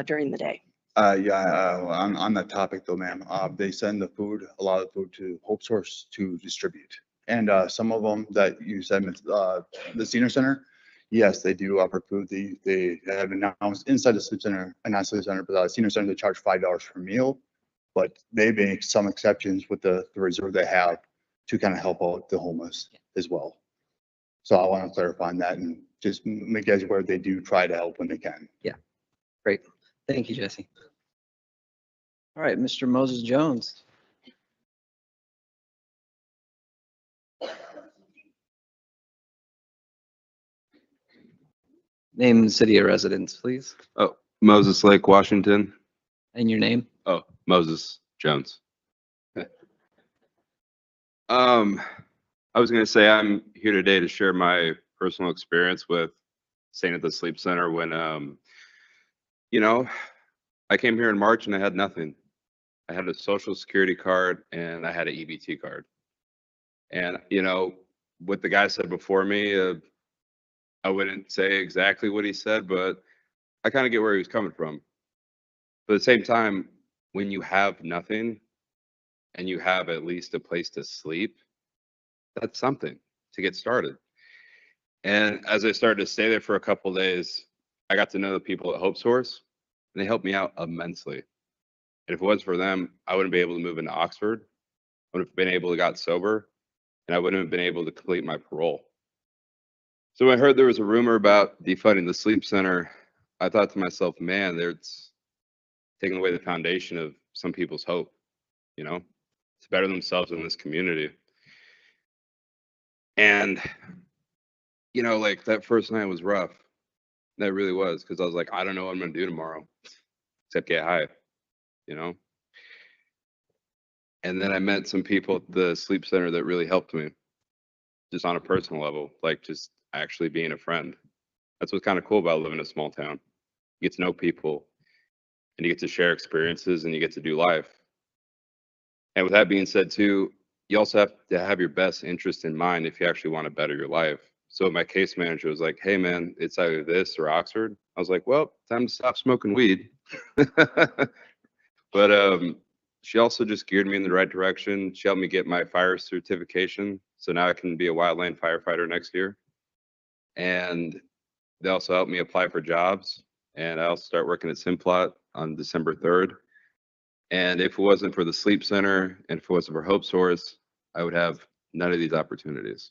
during the day. On that topic though, ma'am, they send the food, a lot of food to Hope Source to distribute. And some of them that you said, the senior center, yes, they do offer food. They have announced inside the sleep center, not sleep center, but senior center, they charge $5 per meal. But they make some exceptions with the reserve they have to kind of help out the homeless as well. So I want to clarify on that and just make you guys aware they do try to help when they can. Great. Thank you, Jesse. All right, Mr. Moses Jones. Name and city of residence, please, Oh, Moses Lake, Washington. and your name. Oh, Moses Jones. Okay. I was gonna say I'm here today to share my personal experience with staying at the sleep center when, you know, I came here in March and I had nothing. I had a social security card and I had an EBT card. And, what the guy said before me, I wouldn't say exactly what he said, but I kind of get where he was coming from. But at the same time, when you have nothing and you have at least a place to sleep, that's something to get started. And as I started to stay there for a couple days, I got to know the people at Hope Source, and they helped me out immensely. And if it wasn't for them, I wouldn't be able to move into Oxford. I would have been able to got sober, and I wouldn't have been able to complete my parole. So when I heard there was a rumor about defunding the sleep center, I thought to myself, man, it's taking away the foundation of some people's hope, to better themselves in this community. And, like that first night was rough. That really was, because I was like, I don't know what I'm going to do tomorrow, except get high, And then I met some people at the sleep center that really helped me, just on a personal level, like just actually being a friend. That's what's kind of cool about living in a small town. You get to know people, and you get to share experiences, and you get to do life. And with that being said, too, you also have to have your best interest in mind if you actually want to better your life. So my case manager was like, hey, man, it's either this or Oxford. I was like, well, time to stop smoking weed. But she also just geared me in the right direction. She helped me get my fire certification. So now I can be a wildland firefighter next year. And they also helped me apply for jobs. And I'll start working at Simplot on December 3rd. And if it wasn't for the sleep center and if it wasn't for Hope Source, I would have none of these opportunities.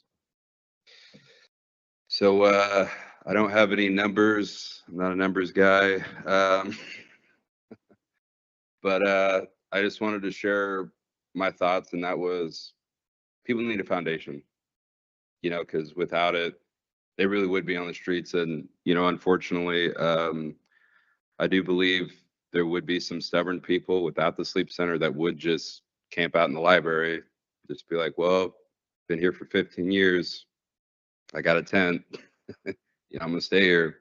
So I don't have any numbers. I'm not a numbers guy. But I just wanted to share my thoughts, and that was people need a foundation, because without it, they really would be on the streets. And, unfortunately, I do believe there would be some stubborn people without the sleep center that would just camp out in the library, just be like, well, been here for 15 years. I got a tent. I'm going to stay here.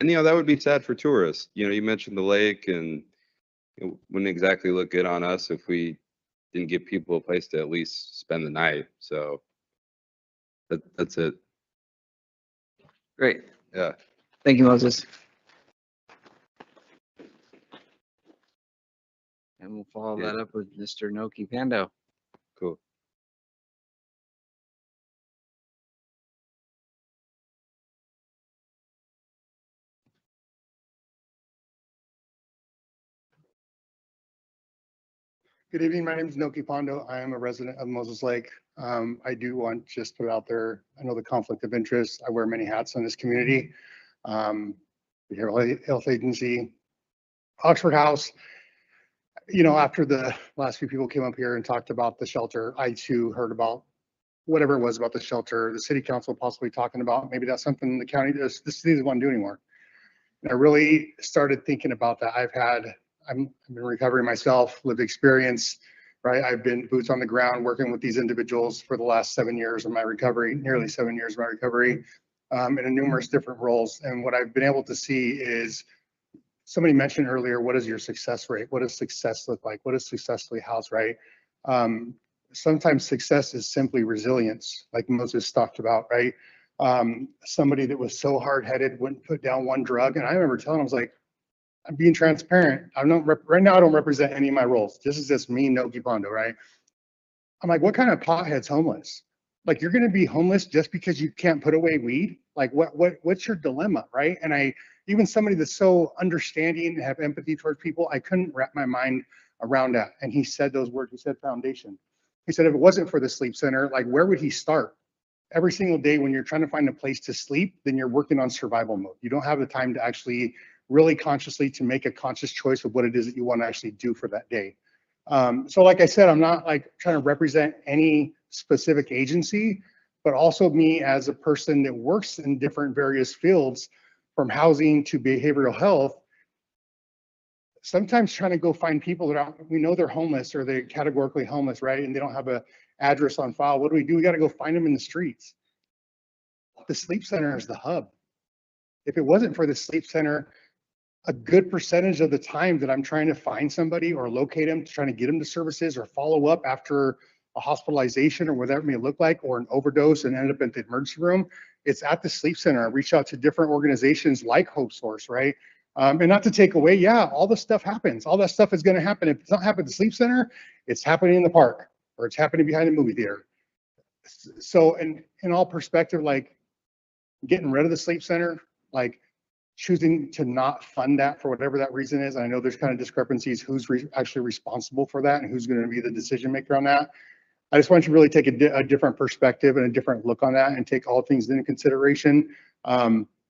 And, that would be sad for tourists. You mentioned the lake, and it wouldn't exactly look good on us if we didn't give people a place to at least spend the night. So that's it. Great. Yeah. Thank you, Moses. And we'll follow that up with Mr. Noki Pando. Cool. Good evening. My name is Noki Pondo. I am a resident of Moses Lake. I do want to just put out there, I know the conflict of interest. I wear many hats in this community. The Behavioral Health Agency, Oxford House. You know, after the last few people came up here and talked about the shelter, I too heard about whatever it was about the shelter, the city council possibly talking about, maybe that's something the county, the city doesn't want to do anymore. And I really started thinking about that. I've been recovering myself, lived experience, right? I've been boots on the ground working with these individuals for the last 7 years of my recovery, nearly 7 years of my recovery, in numerous different roles. And what I've been able to see is, somebody mentioned earlier, what is your success rate? What does success look like? What is successfully housed, right? Sometimes success is simply resilience, like Moses talked about, right? Somebody that was so hard-headed wouldn't put down one drug. And I remember telling him, I was like, I'm being transparent. I'm not right now. I don't represent any of my roles. This is just me, Noki Pondo, right? I'm like, what kind of pothead's homeless? Like, you're going to be homeless just because you can't put away weed? Like, what's your dilemma, right? And even somebody that's so understanding and have empathy towards people, I couldn't wrap my mind around that. And he said those words. He said foundation. He said if it wasn't for the sleep center, like, where would he start? Every single day when you're trying to find a place to sleep, then you're working on survival mode. You don't have the time to actually really consciously to make a conscious choice of what it is that you want to actually do for that day. So like I said, I'm not like trying to represent any specific agency, but also me as a person that works in different various fields, from housing to behavioral health. Sometimes trying to go find people that we know they're homeless or they're categorically homeless, right? And they don't have a address on file. What do? We got to go find them in the streets. The sleep center is the hub. If it wasn't for the sleep center, a good percentage of the time that I'm trying to find somebody or locate them, trying to get them to services or follow up after a hospitalization or whatever it may look like, or an overdose and end up in the emergency room, it's at the sleep center. I reach out to different organizations like Hope Source, right? And not to take away, yeah, all the stuff happens. All that stuff is going to happen. If it's not happening at the sleep center, it's happening in the park or it's happening behind a movie theater. So in all perspective, like getting rid of the sleep center, like choosing to not fund that for whatever that reason is. And I know there's kind of discrepancies, who's actually responsible for that and who's going to be the decision maker on that. I just want you to really take a different perspective and a different look on that and take all things into consideration.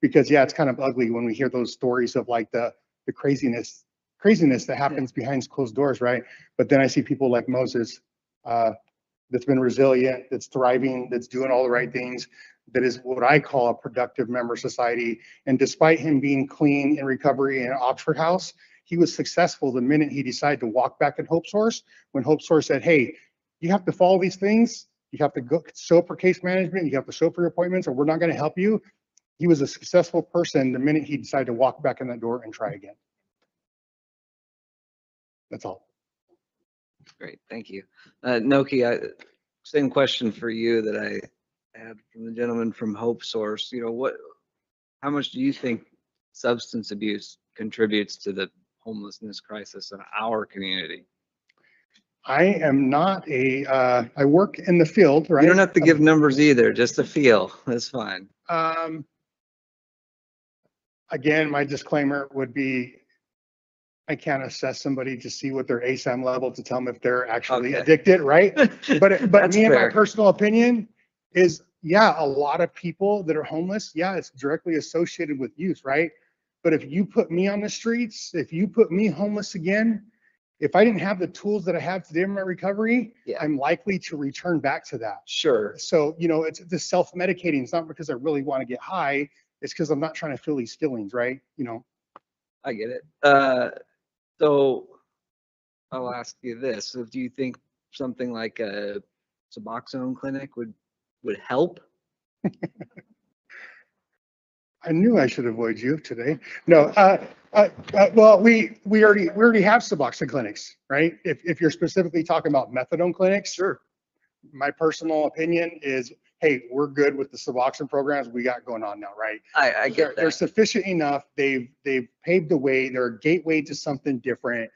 Because yeah, it's kind of ugly when we hear those stories of like the craziness that happens behind closed doors, right? But then I see people like Moses, that's been resilient, that's thriving, that's doing all the right things, that is what I call a productive member society. And despite him being clean in recovery in Oxford House, he was successful the minute he decided to walk back in Hope Source, when Hope Source said, hey, you have to follow these things. You have to go show up for case management. You have to show up for your appointments, or we're not going to help you. He was a successful person the minute he decided to walk back in that door and try again. That's all. Great, thank you. Noki, same question for you that I had from the gentleman from Hope Source. You know, how much do you think substance abuse contributes to the homelessness crisis in our community? I am not I work in the field, right? You don't have to give numbers either, just a feel, that's fine. Again, my disclaimer would be, I can't assess somebody to see what their ASAM level to tell them if they're actually addicted, right? But me and my personal opinion is, yeah, a lot of people that are homeless, yeah, it's directly associated with youth, right? But if you put me on the streets, if you put me homeless again, if I didn't have the tools that I have today in my recovery, I'm likely to return back to that. Sure. So, you know, it's the self-medicating. It's not because I really want to get high. It's because I'm not trying to feel these feelings, right? You know. I get it. So I'll ask you this. So do you think something like a Suboxone clinic would help? I knew I should avoid you today. No, well, we already have Suboxone clinics, right? If you're specifically talking about methadone clinics, sure. My personal opinion is, hey, we're good with the Suboxone programs we got going on now, right? I get that. They're sufficient enough. They've paved the way. They're a gateway to something different.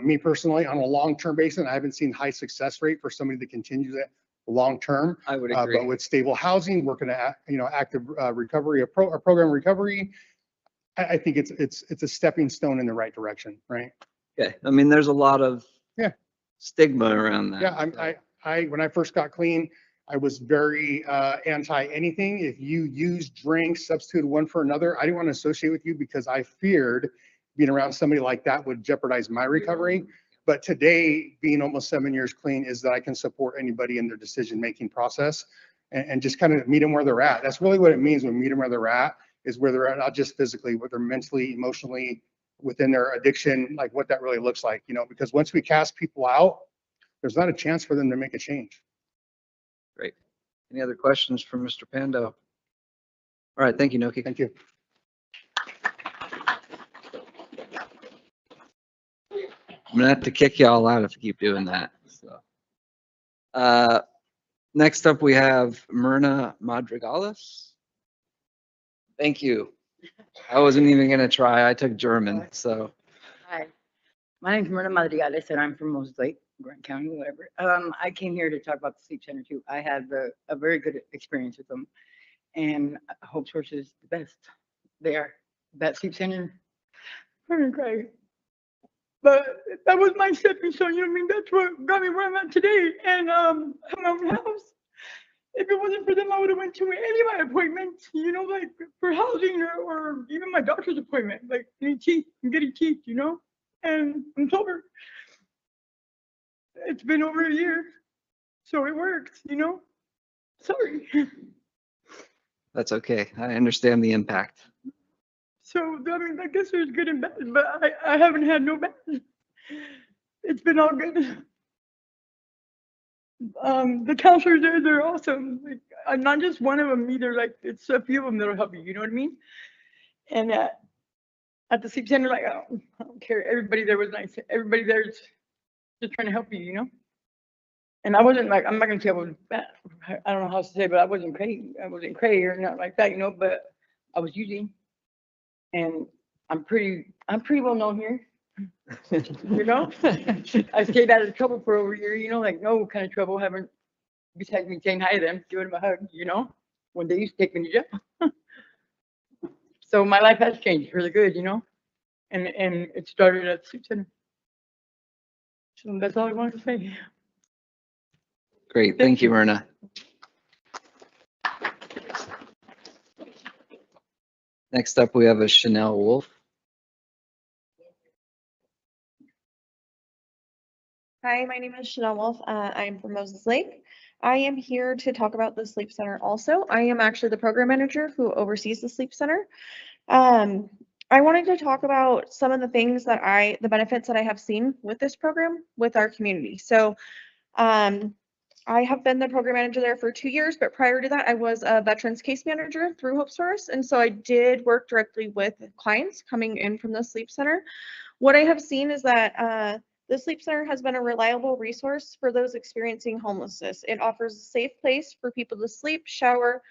Me personally, on a long-term basis, I haven't seen high success rate for somebody that continues it long-term. I would agree. But with stable housing, working at, you know, active recovery, or program recovery, I think it's a stepping stone in the right direction, right? Okay. I mean, there's a lot of stigma around that. Yeah, when I first got clean, I was very anti anything. If you use drinks, substitute one for another, I didn't want to associate with you because I feared being around somebody like that would jeopardize my recovery. But today, being almost 7 years clean, is that I can support anybody in their decision-making process and just kind of meet them where they're at. That's really what it means when we meet them where they're at, is where they're at, not just physically, where they're mentally, emotionally, within their addiction, like what that really looks like, because once we cast people out, there's not a chance for them to make a change. Great. Any other questions for Mr. Pando? All right, thank you, Noki. Thank you. I'm gonna have to kick y'all out if you keep doing that. So, next up, we have Myrna Madrigales. Thank you. I wasn't even gonna try. I took German, so. Hi, my name's Myrna Madrigales and I'm from Moses Lake, Grant County, whatever. I came here to talk about the sleep center too. I had a very good experience with them, and Hope Source is the best. They are. That sleep center, I'm gonna cry. But that was my stepping stone, you know what I mean? That's what got me where I'm at today. And have my own house. If it wasn't for them, I would have went to any of my appointments, like for housing or even my doctor's appointment, like any teeth, I'm getting teeth, and I'm sober. It's been over a year, so it works, Sorry. That's okay. I understand the impact. So, I mean, I guess there's good and bad, but I haven't had no bad. It's been all good. The counselors there, they're awesome. Like, I'm not just one of them either. Like, it's a few of them that'll help you. You know what I mean? And at the sleep center, like, I don't care. Everybody there was nice. Everybody there's just trying to help you, And I wasn't like, I'm not gonna say I was bad. I don't know how to say, but I wasn't crazy. I wasn't crazy or not like that, But I was using, and I'm pretty well known here. I stayed out of trouble for over a year, like no kind of trouble, haven't, besides me saying hi to them, giving them a hug, when they used to take me to jail. So my life has changed for the good, and it started at the sleep center. So that's all I wanted to say. Great. Thank you, Myrna. Next up, we have a Chanel Wolf. Hi, my name is Chanel Wolf. I'm from Moses Lake. I am here to talk about the sleep center also. I am actually the program manager who oversees the sleep center. I wanted to talk about some of the things that the benefits that I have seen with this program with our community. So I have been the program manager there for 2 years, but prior to that, I was a veterans case manager through Hope Source. And so I did work directly with clients coming in from the sleep center. What I have seen is that the sleep center has been a reliable resource for those experiencing homelessness. It offers a safe place for people to sleep, shower,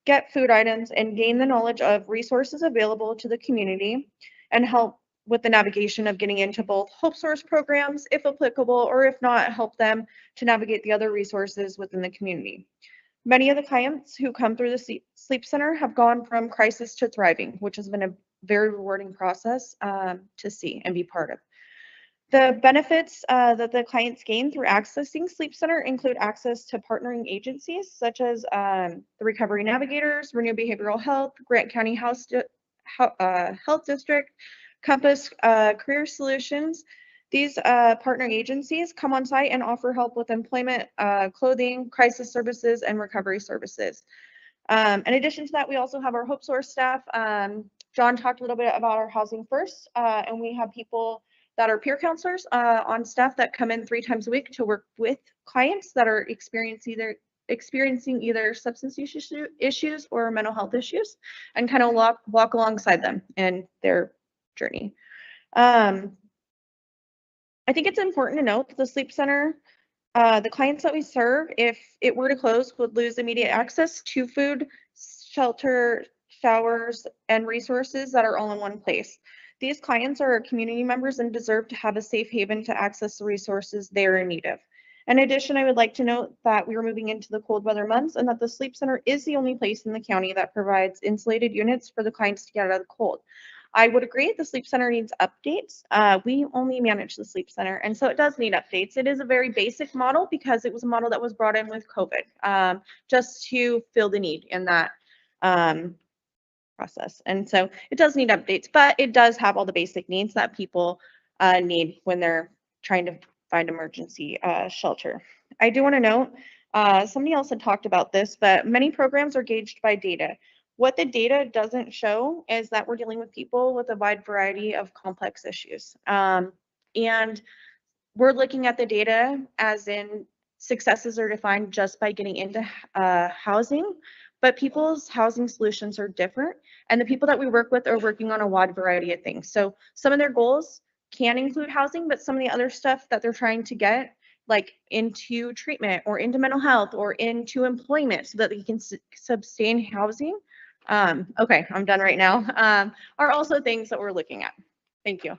get food items, and gain the knowledge of resources available to the community and help with the navigation of getting into both Hope Source programs, if applicable, or if not, help them to navigate the other resources within the community. Many of the clients who come through the sleep center have gone from crisis to thriving, which has been a very rewarding process to see and be part of. The benefits that the clients gain through accessing Sleep Center include access to partnering agencies such as the Recovery Navigators, Renew Behavioral Health, Grant County Health District, Compass Career Solutions. These partnering agencies come on site and offer help with employment, clothing, crisis services, and recovery services. In addition to that, we also have our Hope Source staff. John talked a little bit about our Housing First, and we have people that are peer counselors on staff that come in 3 times a week to work with clients that are experiencing either substance use issues or mental health issues, and kind of walk alongside them in their journey. I think it's important to note that the sleep center, the clients that we serve, if it were to close, would lose immediate access to food, shelter, showers, and resources that are all in one place. These clients are community members and deserve to have a safe haven to access the resources they are in need of. In addition, I would like to note that we are moving into the cold weather months and that the sleep center is the only place in the county that provides insulated units for the clients to get out of the cold. I would agree the sleep center needs updates. We only manage the sleep center, and so it does need updates. It is a very basic model because it was a model that was brought in with COVID, just to fill the need in that process. And so it does need updates, but it does have all the basic needs that people need when they're trying to find emergency shelter. I do want to note, somebody else had talked about this, but many programs are gauged by data. What the data doesn't show is that we're dealing with people with a wide variety of complex issues. And we're looking at the data as in successes are defined just by getting into housing, but people's housing solutions are different. And the people that we work with are working on a wide variety of things. So some of their goals can include housing, but some of the other stuff that they're trying to get, like into treatment or into mental health or into employment so that they can sustain housing. Okay, I'm done right now. Are also things that we're looking at. Thank you.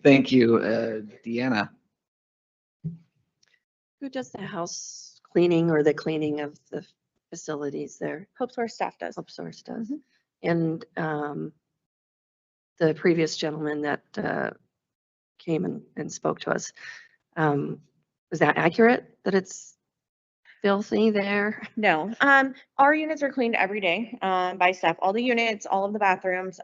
Thank you, Deanna. Who does the house cleaning or the cleaning of the facilities there? Hope Source staff does. Hope Source does. And the previous gentleman that came and spoke to us, is that accurate that it's filthy there? No, our units are cleaned every day by staff, all the units, all of the bathrooms.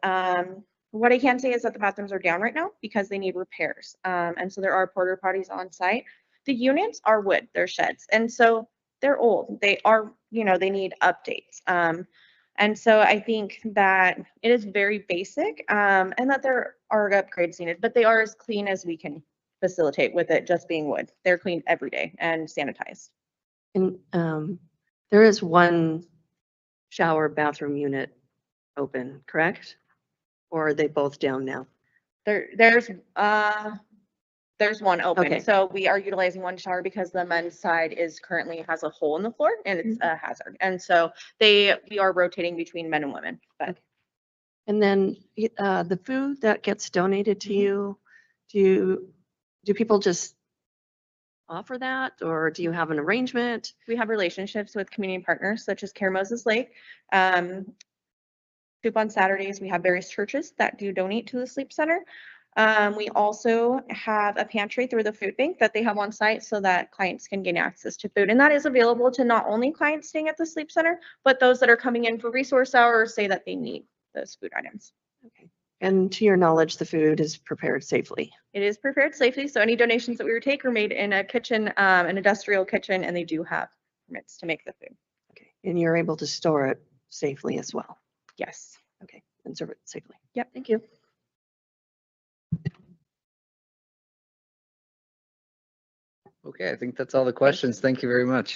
What I can say is that the bathrooms are down right now because they need repairs. And so there are porta potties on site. The units are wood, they're sheds. And so they're old. They are, they need updates. And so I think that it is very basic and that there are upgrades needed, but they are as clean as we can facilitate with it just being wood. They're cleaned every day and sanitized. And there is one shower bathroom unit open, correct? Or are they both down now? There's one open. Okay. So we are utilizing one shower because the men's side currently has a hole in the floor and it's a hazard. And so we are rotating between men and women. But Okay. And then the food that gets donated to you, do people just offer that, or do you have an arrangement? we have relationships with community partners such as Care Moses Lake. Soup on Saturdays, we have various churches that do donate to the sleep center. We also have a pantry through the food bank that they have on site so that clients can gain access to food. And that is available to not only clients staying at the sleep center, but those that are coming in for resource hours say that they need those food items. Okay. And to your knowledge, the food is prepared safely. It is prepared safely. So any donations that we would take are made in a kitchen, an industrial kitchen, and they do have permits to make the food. Okay. And you're able to store it safely as well. Yes. Okay. And serve it safely. Yep. Thank you. Okay, I think that's all the questions. Thank you very much.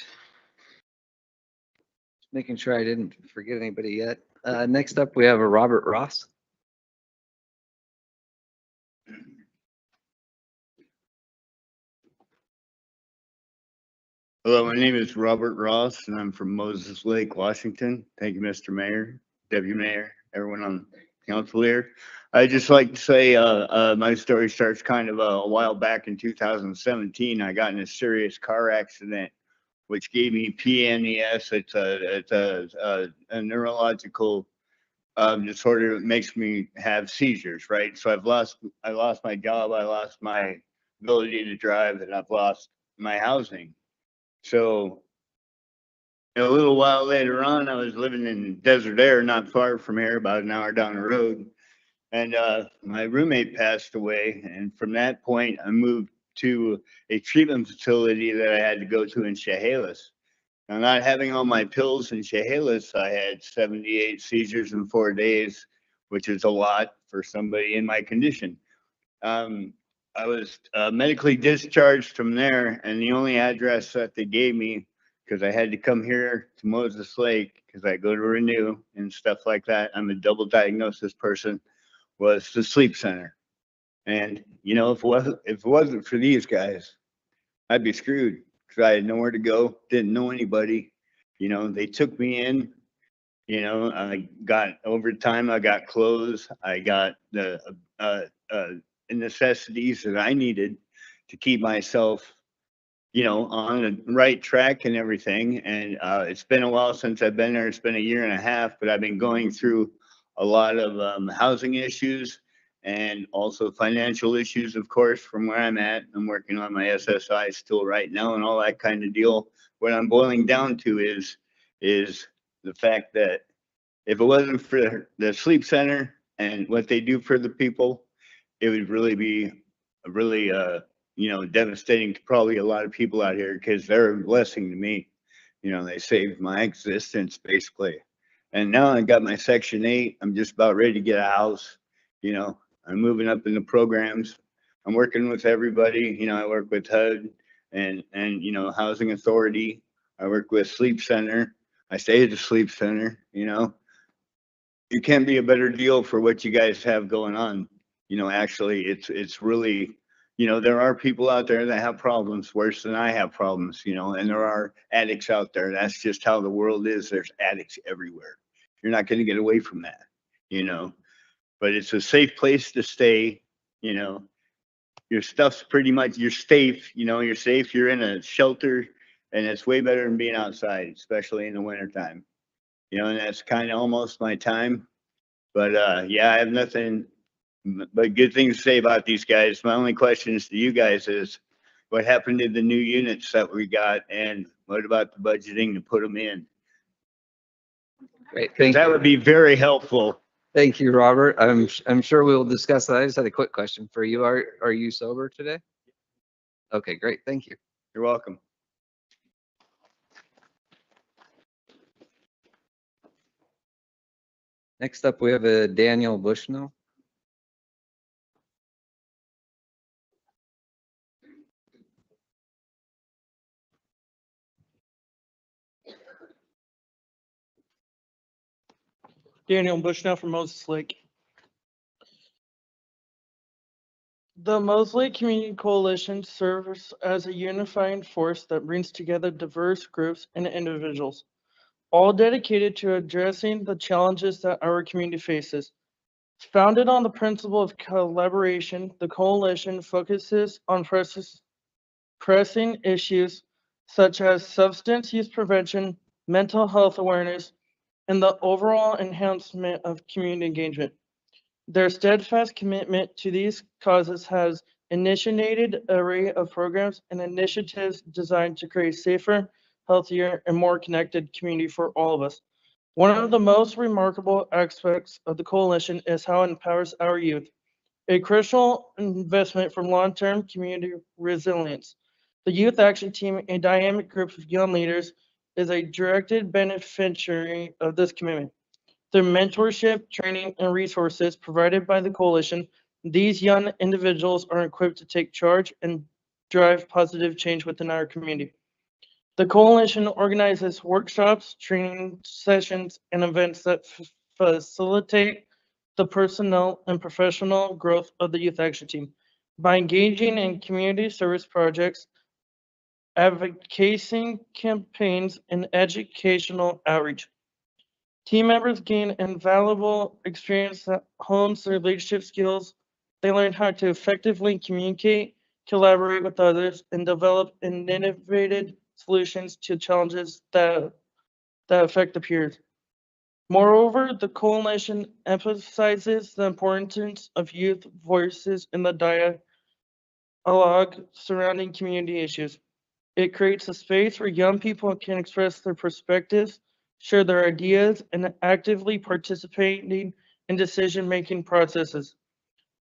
Just making sure I didn't forget anybody yet. Next up, we have a Robert Ross. Hello, my name is Robert Ross and I'm from Moses Lake, Washington. Thank you, Mr. Mayor, Deputy Mayor, everyone on council here. I'd just like to say my story starts kind of a while back in 2017. I got in a serious car accident, which gave me PNES. It's a neurological disorder that makes me have seizures, right? So I lost my job, I lost my ability to drive, and I've lost my housing. So a little while later on, I was living in Desert Air, not far from here, about an hour down the road. And my roommate passed away. And from that point, I moved to a treatment facility that I had to go to in Chehalis. Now, not having all my pills in Chehalis, I had 78 seizures in 4 days, which is a lot for somebody in my condition. I was medically discharged from there, and the only address that they gave me, because I had to come here to Moses Lake, because I go to Renew and stuff like that. I'm a double diagnosis person, was the sleep center. And, if it wasn't for these guys, I'd be screwed, because I had nowhere to go, didn't know anybody. They took me in. I got overtime, I got clothes, I got the necessities that I needed to keep myself, on the right track and everything. And it's been a while since I've been there. It's been a year and a half, but I've been going through a lot of housing issues and also financial issues, of course, from where I'm at. I'm working on my SSI still right now and all that kind of deal. What I'm boiling down to is the fact that if it wasn't for the sleep center and what they do for the people, it would really be really devastating to probably a lot of people out here, because they're a blessing to me. They saved my existence basically. And now I got my Section 8. I'm just about ready to get a house. I'm moving up in the programs. I'm working with everybody. I work with HUD and Housing Authority. I work with Sleep Center. I stay at the Sleep Center. It can't be a better deal for what you guys have going on. Actually, it's really, there are people out there that have problems worse than I have problems, and there are addicts out there. That's just how the world is. There's addicts everywhere. You're not going to get away from that, but it's a safe place to stay. Your stuff's pretty much, you're safe, you're safe. You're in a shelter, and it's way better than being outside, especially in the wintertime. And that's kind of almost my time. But yeah, I have nothing but good things to say about these guys. My only questions to you guys is, what happened to the new units that we got, and what about the budgeting to put them in? Great, thank That you. would be very helpful. Thank you, Robert. I'm sure we'll discuss that. I just had a quick question for you. Are you sober today? Okay, great. Thank you. You're welcome. Next up, we have a Daniel Bushnell. Daniel Bushnell from Moses Lake. The Moses Lake Community Coalition serves as a unifying force that brings together diverse groups and individuals, all dedicated to addressing the challenges that our community faces. Founded on the principle of collaboration, the coalition focuses on pressing issues such as substance use prevention, mental health awareness, and the overall enhancement of community engagement. Their steadfast commitment to these causes has initiated an array of programs and initiatives designed to create a safer, healthier, and more connected community for all of us. One of the most remarkable aspects of the coalition is how it empowers our youth, a crucial investment for long-term community resilience. The Youth Action Team, a dynamic group of young leaders, is a directed beneficiary of this commitment. Through mentorship, training, and resources provided by the coalition, these young individuals are equipped to take charge and drive positive change within our community. The coalition organizes workshops, training sessions, and events that facilitate the personnel and professional growth of the Youth Action Team. By engaging in community service projects, advocacy campaigns, and educational outreach, team members gain invaluable experience that hones their leadership skills. They learn how to effectively communicate, collaborate with others, and develop innovative solutions to challenges that affect the peers. Moreover, the coalition emphasizes the importance of youth voices in the dialogue surrounding community issues. It creates a space where young people can express their perspectives, share their ideas, and actively participating in decision-making processes.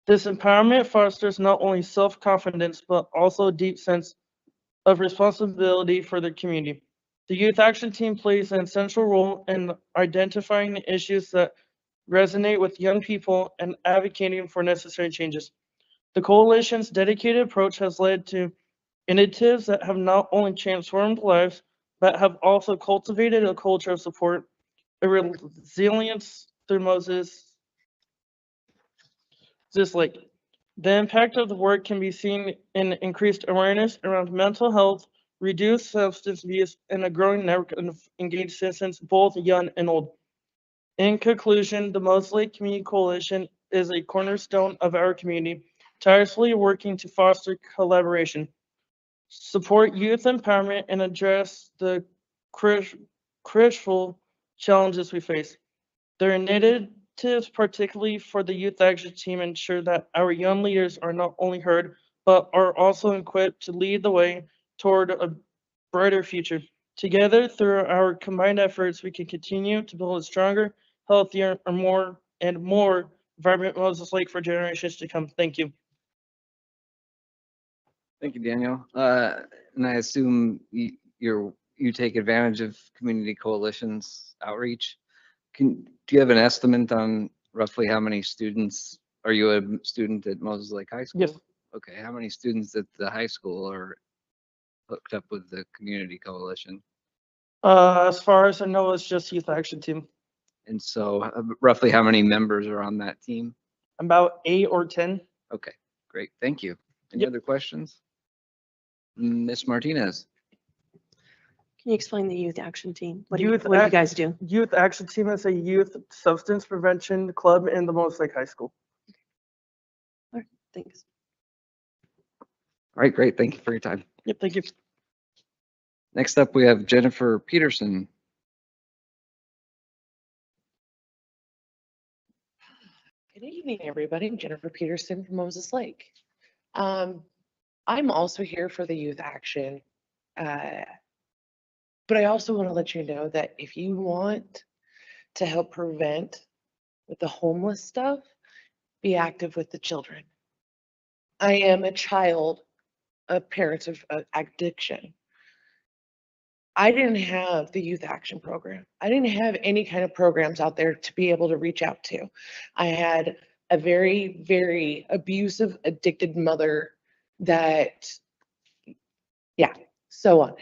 This empowerment fosters not only self-confidence, but also a deep sense of responsibility for the community. The Youth Action Team plays an essential role in identifying issues that resonate with young people and advocating for necessary changes. The coalition's dedicated approach has led to initiatives that have not only transformed lives, but have also cultivated a culture of support, a resilience through Moses Lake. The impact of the work can be seen in increased awareness around mental health, reduced substance abuse, and a growing network of engaged citizens, both young and old. In conclusion, the Moses Lake Community Coalition is a cornerstone of our community, tirelessly working to foster collaboration, support youth empowerment, and address the crucial challenges we face. Their tips, particularly for the youth action team, ensure that our young leaders are not only heard, but are also equipped to lead the way toward a brighter future. Together, through our combined efforts, we can continue to build a stronger, healthier, and more vibrant Moses Lake for generations to come. Thank you. Thank you, Daniel. And I assume you take advantage of community coalitions outreach. Do you have an estimate on roughly how many students, are you a student at Moses Lake High School? Yes. Okay, how many students at the high school are hooked up with the community coalition? As far as I know, it's just youth action team. And so roughly how many members are on that team? About 8 or 10. Okay, great. Thank you. Any Yep. other questions? Ms. Martinez? Can you explain the youth action team? What do Youth you Ac- guys do? Youth Action Team is a youth substance prevention club in the Moses Lake High School. All right, thanks. All right, great. Thank you for your time. Yep, thank you. Next up, we have Jennifer Peterson. Good evening, everybody. I'm Jennifer Peterson from Moses Lake. I'm also here for the youth action. But I also want to let you know that if you want to help prevent with the homeless stuff, be active with the children. I am a child of parents of addiction. I didn't have the youth action program. I didn't have any kind of programs out there to be able to reach out to. I had a very, very abusive, addicted mother that, yeah, so on.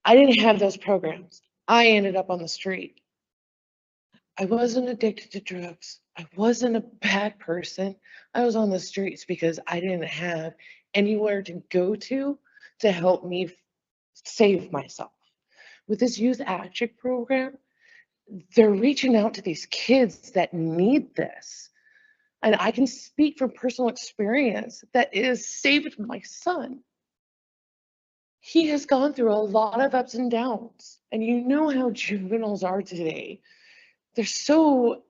I didn't have those programs. I ended up on the street. I wasn't addicted to drugs. I wasn't a bad person. I was on the streets because I didn't have anywhere to go to help me save myself. With this youth action program, they're reaching out to these kids that need this. And I can speak from personal experience that it has saved my son. He has gone through a lot of ups and downs. And you know how juveniles are today. They're so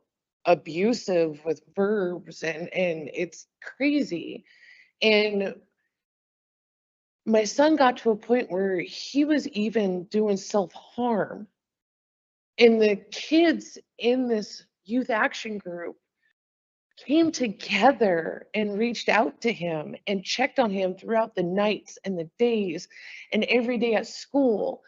abusive with verbs and it's crazy. And my son got to a point where he was even doing self-harm. And the kids in this youth action group came together and reached out to him and checked on him throughout the nights and the days and every day at school.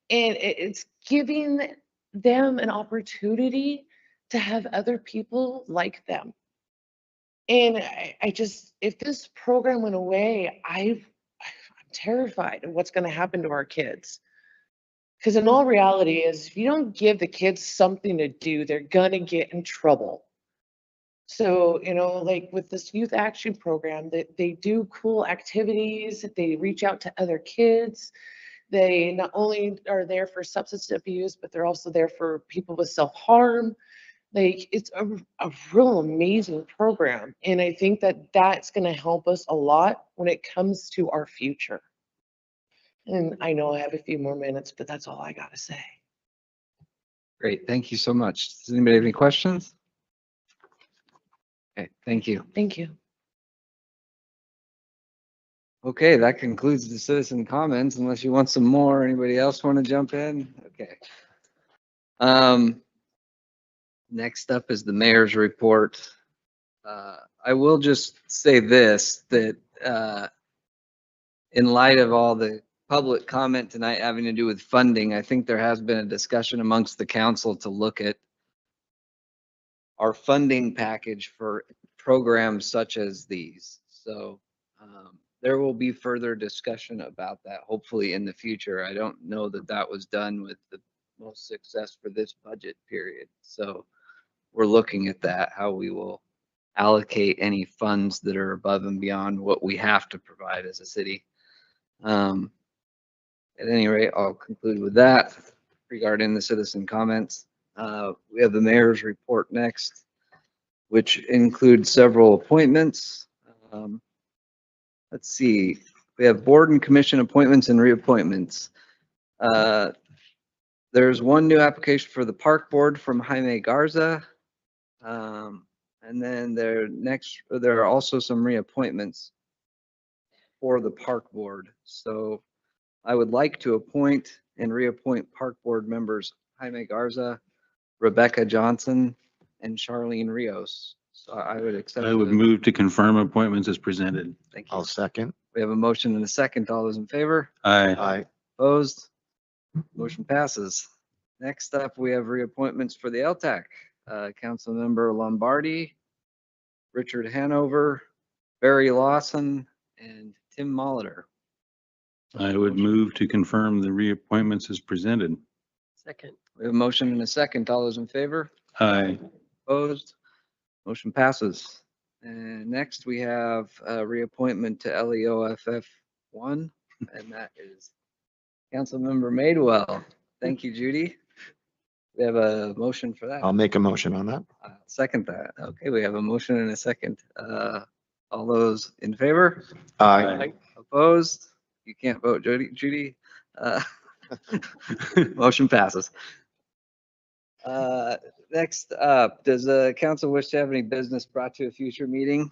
And it's giving them an opportunity to have other people like them. And I just, if this program went away, I'm terrified of what's going to happen to our kids. Because in all reality is, if you don't give the kids something to do, they're going to get in trouble. So, you know, like with this youth action program, they do cool activities, they reach out to other kids. They not only are there for substance abuse, but they're also there for people with self-harm. Like, it's a real amazing program. And I think that that's going to help us a lot when it comes to our future. And I know I have a few more minutes, but that's all I got to say. Great, thank you so much. Does anybody have any questions? Okay, thank you. Thank you. Okay, that concludes the citizen comments, unless you want some more. Anybody else want to jump in? Okay. Next up is the mayor's report. I will just say this, that in light of all the public comment tonight having to do with funding, I think there has been a discussion amongst the council to look at our funding package for programs such as these. So there will be further discussion about that, hopefully in the future. I don't know that that was done with the most success for this budget period. So we're looking at that, how we will allocate any funds that are above and beyond what we have to provide as a city. At any rate, I'll conclude with that regarding the citizen comments. We have the mayor's report next, which includes several appointments. Let's see, we have board and commission appointments and reappointments. There's one new application for the park board from Jaime Garza. And then there are also some reappointments for the park board. So I would like to appoint and reappoint park board members Jaime Garza, Rebecca Johnson, and Charlene Rios. So I would accept. I would move to confirm appointments as presented. Thank you. I'll second. We have a motion and a second. All those in favor? Aye. Aye. Opposed? Motion passes. Next up, we have reappointments for the LTAC. Councilmember Lombardi, Richard Hanover, Barry Lawson, and Tim Molitor. I would move to confirm the reappointments as presented. Second. We have a motion and a second. All those in favor? Aye. Opposed? Motion passes. And next we have a reappointment to LEOFF 1, and that is Councilmember Madewell. Thank you, Judy. We have a motion for that. I'll make a motion on that. Second that. Okay, we have a motion and a second. All those in favor? Aye. Opposed? You can't vote, Judy. Motion passes. Next up, does the council wish to have any business brought to a future meeting?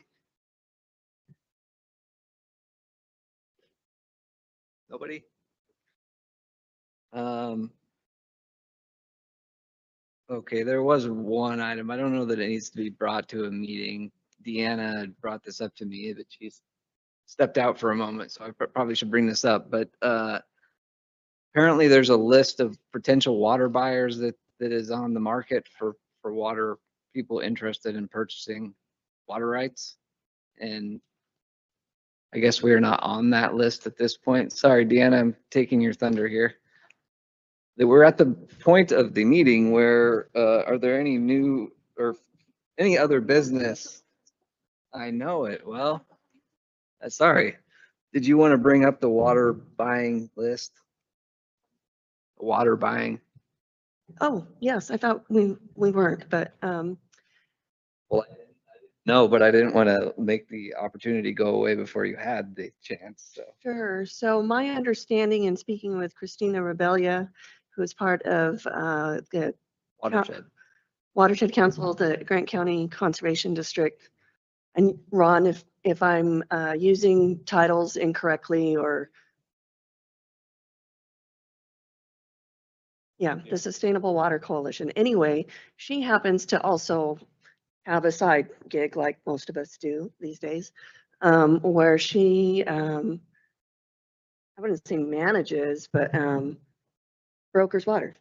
Nobody? Okay, there was one item. I don't know that it needs to be brought to a meeting. Deanna brought this up to me, but she's stepped out for a moment, so I probably should bring this up. But apparently there's a list of potential water buyers that is on the market for water, people interested in purchasing water rights. And I guess we are not on that list at this point. Sorry, Deanna, I'm taking your thunder here. That we're at the point of the meeting where, are there any new or any other business? I know it. Well, sorry. Did you want to bring up the water buying list? Water buying? Oh, yes, I thought we weren't, but, Well, no, but I didn't want to make the opportunity go away before you had the chance, so. sure. So my understanding in speaking with Christina Rebellia, who is part of the Watershed Council, the Grant County Conservation District. And Ron, if I'm using titles incorrectly or yeah, the Sustainable Water Coalition. Anyway, she happens to also have a side gig like most of us do these days, where she, I wouldn't say manages, but brokers water.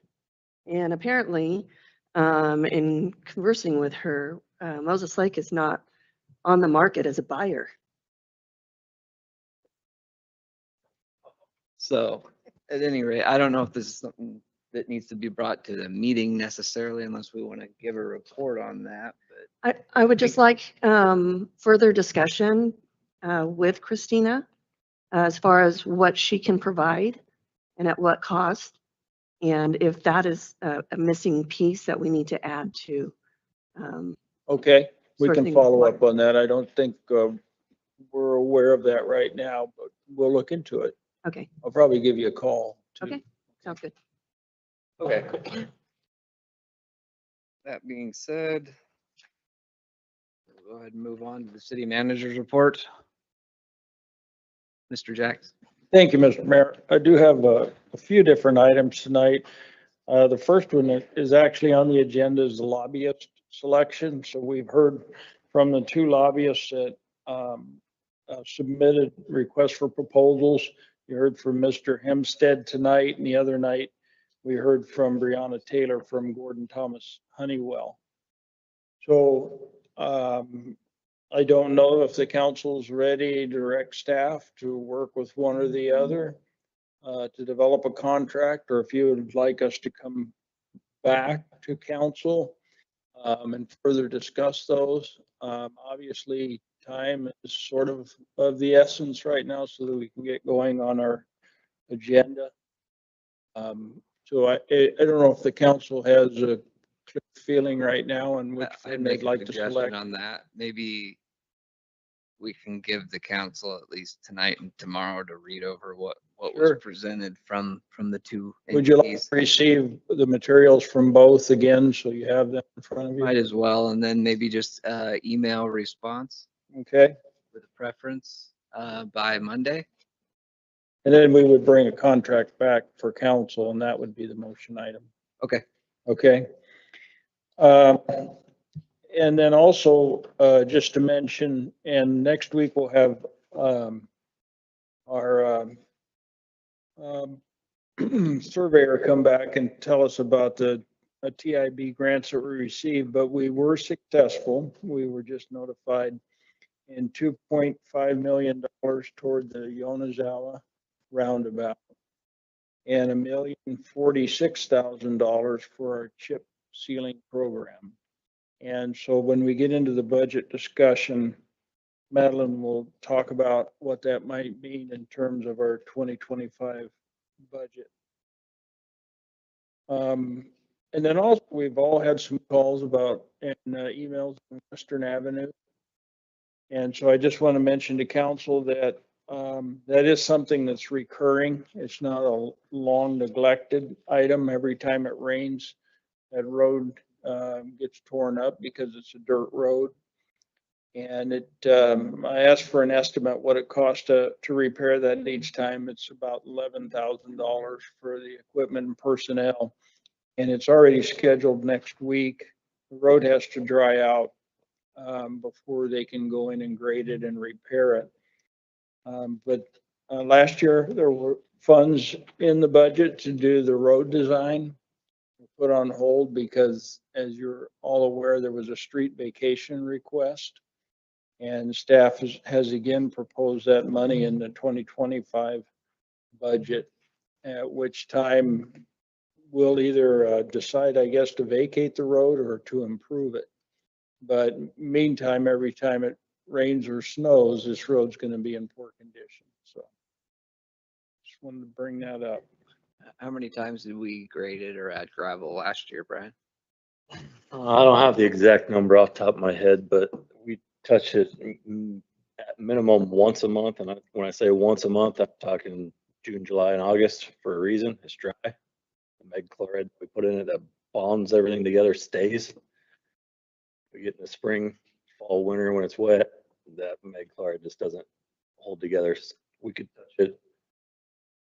And apparently, in conversing with her, Moses Lake is not on the market as a buyer. So at any rate, I don't know if this is something that needs to be brought to the meeting necessarily, unless we want to give a report on that, but. I would just like further discussion with Christina as far as what she can provide and at what cost. And if that is a missing piece that we need to add to. Okay, we can sourcing follow water. up on that. I don't think we're aware of that right now, but we'll look into it. Okay, I'll probably give you a call. too. okay, sounds good. Okay. That being said, we'll go ahead and move on to the city manager's report. Mr. Jacks. Thank you, Mr. Mayor. I do have a few different items tonight. The first one is actually on the agenda is the lobbyist selection. So we've heard from the two lobbyists that submitted requests for proposals. You heard from Mr. Hempstead tonight, and the other night we heard from Brianna Taylor from Gordon Thomas Honeywell. So I don't know if the council's ready to direct staff to work with one or the other to develop a contract, or if you would like us to come back to council and further discuss those. Obviously, time is sort of the essence right now so that we can get going on our agenda. So I don't know if the council has a clear feeling right now on which I'd one make they'd a like to suggestion select. on that. Maybe we can give the council at least tonight and tomorrow to read over what what was Sure. presented from the two Would you like entities. to receive the materials from both again, so you have them in front of you? Might as well, and then maybe just email response Okay, with a preference by Monday. and then we would bring a contract back for council, and that would be the motion item. Okay. Okay. And then also, just to mention, and next week we'll have our surveyor come back and tell us about the TIB grants that we received, but we were successful. We were just notified in $2.5 million toward the Yonezawa roundabout and $1,046,000 for our chip sealing program. And so when we get into the budget discussion, Madeline will talk about what that might mean in terms of our 2025 budget. And then also, we've all had some calls about and emails on Western Avenue. And so I just want to mention to council that that is something that's recurring. It's not a long neglected item. Every time it rains, that road gets torn up because it's a dirt road. And I asked for an estimate what it costs to repair that each time. It's about $11,000 for the equipment and personnel. And it's already scheduled next week. The road has to dry out before they can go in and grade it and repair it. But last year there were funds in the budget to do the road design. Put on hold because, as you're all aware, there was a street vacation request. And staff has again proposed that money in the 2025 budget, at which time we'll either decide, I guess, to vacate the road or to improve it. But meantime, every time it rains or snows, this road's going to be in poor condition. So just wanted to bring that up. How many times did we grade it or add gravel last year, Brian? I don't have the exact number off the top of my head, but we touch it at minimum once a month. And when I say once a month, I'm talking June, July, and August for a reason. It's dry. The meg chloride we put in it that bonds everything together stays. We get in the spring, fall, winter when it's wet, that meg chloride just doesn't hold together. We could touch it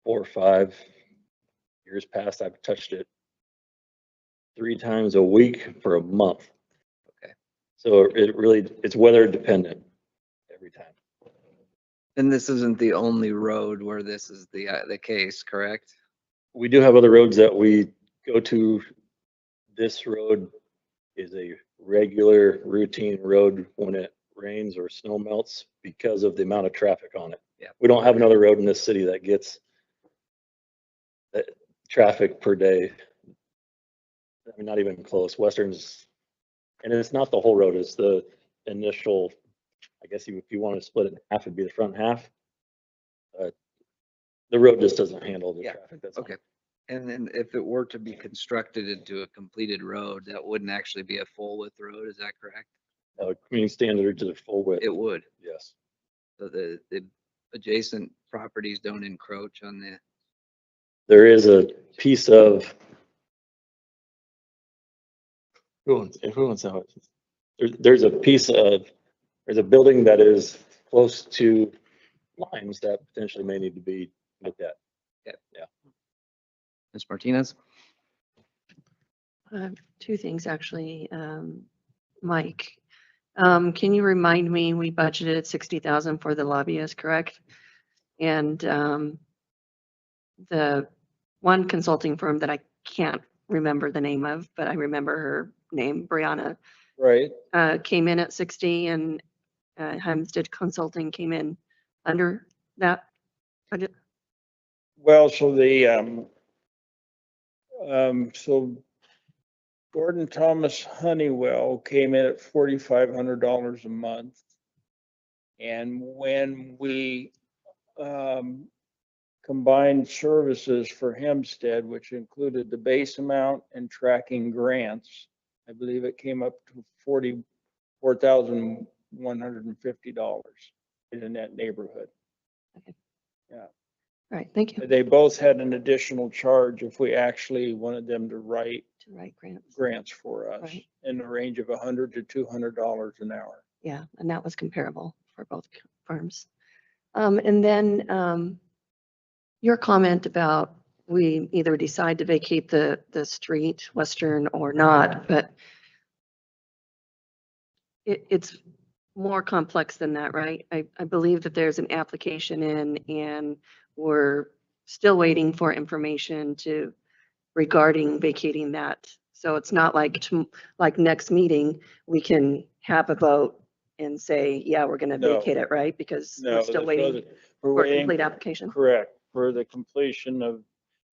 4 or 5 years past. I've touched it 3 times a week for a month. Okay. So it's weather dependent every time. And this isn't the only road where this is the case, correct? We do have other roads that we go to. This road is a regular routine road when it rains or snow melts because of the amount of traffic on it. Yeah. We don't have another road in this city that gets that traffic per day. I mean, not even close. Western's, and it's not the whole road, it's the initial, I guess if you want to split it in half, it'd be the front half. The road just doesn't handle the traffic that's okay. And then if it were to be constructed into a completed road, that wouldn't actually be a full width road, is that correct? Community standard to the full width. It would. Yes. So the adjacent properties don't encroach on the. There is a piece of. Who owns that? There's a piece of, there's a building that is close to lines that potentially may need to be looked at. Yeah. Ms. Martinez? 2 things actually, Mike. Can you remind me, we budgeted 60,000 for the lobbyist, correct? And the one consulting firm that I can't remember the name of, but I remember her name, Brianna. Right. Came in at 60 and Hempstead Consulting came in under that budget. Well, so so Gordon Thomas Honeywell came in at $4,500 a month. And when we combined services for Hempstead, which included the base amount and tracking grants, I believe it came up to $44,150 in that neighborhood. Okay. Yeah. All right, thank you. They both had an additional charge if we actually wanted them to write To write grants. grants for us Right. in the range of $100 to $200 an hour. Yeah, and that was comparable for both firms. And then your comment about we either decide to vacate the street, Western, or not, but it's more complex than that, right? I believe that there's an application in and we're still waiting for information regarding vacating that. So it's not like next meeting, we can have a vote and say, yeah, we're gonna No. vacate it, right? Because No, we're still that's waiting what we're for a waiting. complete application. Correct, for the completion of,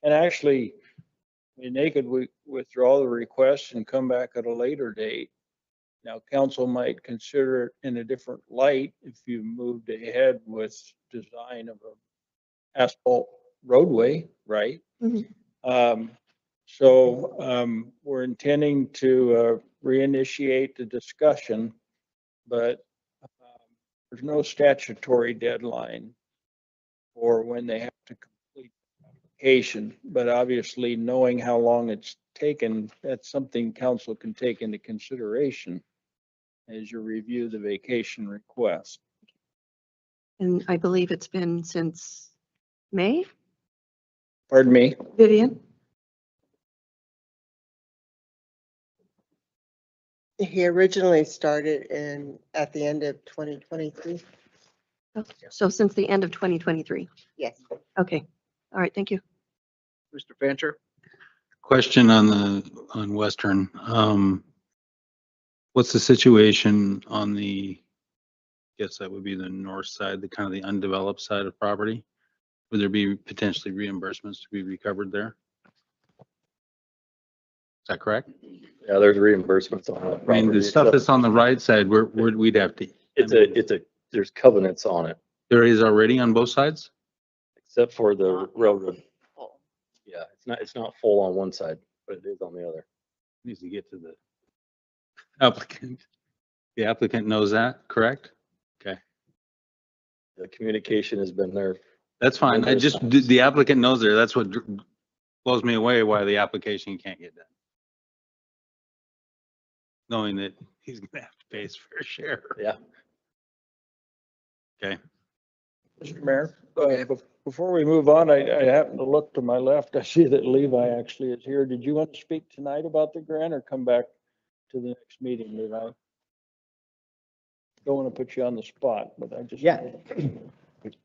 and actually, I mean, they could withdraw the request and come back at a later date. Now, council might consider it in a different light if you moved ahead with design of a asphalt roadway, right? We're intending to reinitiate the discussion, but there's no statutory deadline for when they have to complete the application. But obviously, knowing how long it's taken, that's something council can take into consideration as you review the vacation request. And I believe it's been since May, Pardon me? Vivian? He originally started at the end of 2023. Okay, so since the end of 2023. Yes. Okay, all right, thank you. Mr. Fancher? Question on Western. What's the situation on guess that would be the north side, the kind of the undeveloped side of property? Would there be potentially reimbursements to be recovered there? Is that correct? Yeah, there's reimbursements on that I mean, property. the stuff that's on the right side, we'd have to. There's covenants on it, There is already on both sides? except for the railroad. Yeah, it's not full on one side, but it is on the other. Needs to get to the applicant. The applicant knows that, correct? Okay, The communication has been there. that's fine. The applicant knows there. That's what blows me away, why the application can't get done. Knowing that he's gonna have to pay his fair share. Yeah. Okay. Mr. Mayor, before we move on, I happen to look to my left. I see that Levi actually is here. Did you want to speak tonight about the grant or come back to the next meeting, Levi? Don't want to put you on the spot, but I just. Yeah.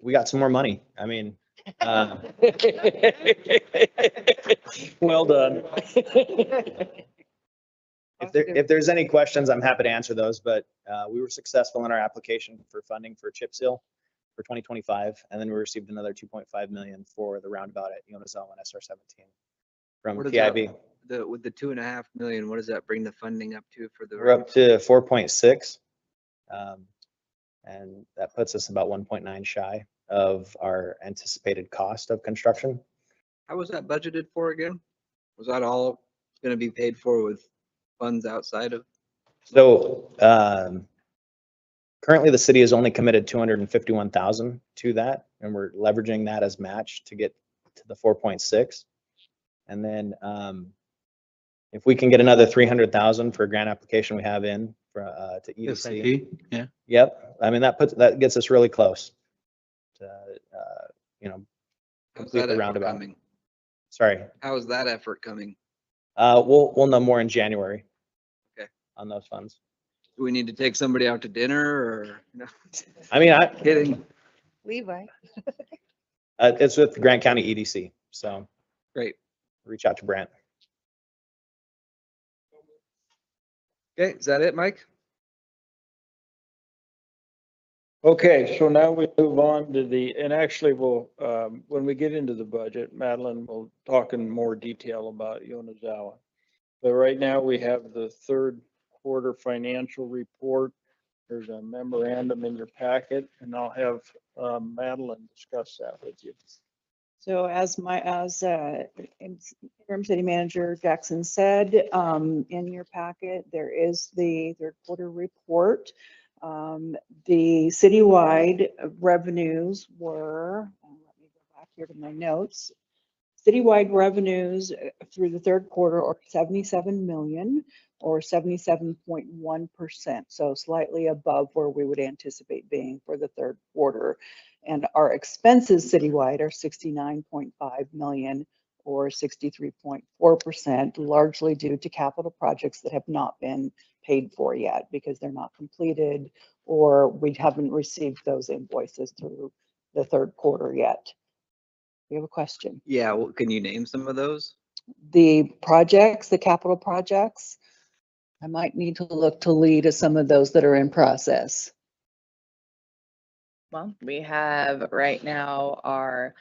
We got some more money. I mean, well done. if there's any questions, I'm happy to answer those, but we were successful in our application for funding for chip seal for 2025. And then we received another 2.5 million for the roundabout at Yonazawa and SR 17 from PIB. With the 2.5 million, what does that bring the funding up to for the? We're up to 4.6. And that puts us about 1.9 shy of our anticipated cost of construction. How was that budgeted for again? Was that all going to be paid for with funds outside of? So currently the city has only committed 251,000 to that, and we're leveraging that as match to get to the 4.6. And then if we can get another 300,000 for a grant application we have in for to EDC. SIP, yeah. Yep. I mean, that gets us really close to How's complete that the effort roundabout. coming? Sorry. How is that effort coming? We'll know more in January. Okay. On those funds. Do we need to take somebody out to dinner or? No? I mean, Kidding. Levi. It's with Grant County EDC, so. Great. Reach out to Brent. Okay, is that it, Mike? Okay, so now we move on to and actually we'll, when we get into the budget, Madeline will talk in more detail about Yonazawa. But right now we have the third quarter financial report. There's a memorandum in your packet and I'll have Madeline discuss that with you. So as interim city manager Jackson said, in your packet, there is the third quarter report. The citywide revenues were, let me go back here to my notes. Citywide revenues through the third quarter are 77 million or 77.1%. So slightly above where we would anticipate being for the third quarter. And our expenses citywide are 69.5 million or 63.4%, largely due to capital projects that have not been paid for yet because they're not completed or we haven't received those invoices through the third quarter yet. You have a question? Yeah, well, can you name some of those? The projects, the capital projects, I might need to look to lead as some of those that are in process. Well, we have right now our,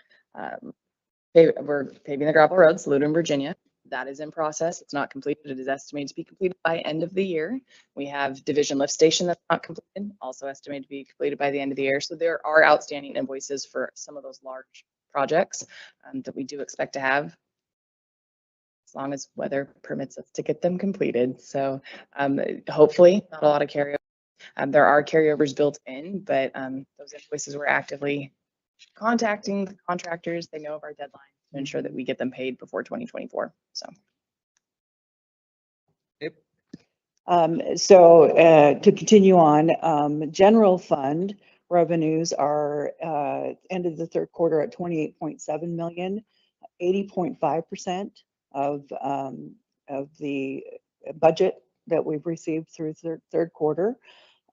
we're paving the gravel road, Saluda, Virginia. That is in process. It's not completed. It is estimated to be completed by end of the year. We have Division Lift Station that's not completed, also estimated to be completed by the end of the year. So there are outstanding invoices for some of those large projects that we do expect to have, as long as weather permits us to get them completed. So hopefully not a lot of carryover. There are carryovers built in, but those invoices we're actively contacting the contractors. They know of our deadline to ensure that we get them paid before 2024. So. To continue on, general fund revenues are ended the third quarter at 28.7 million, 80.5% of the budget that we've received through third quarter.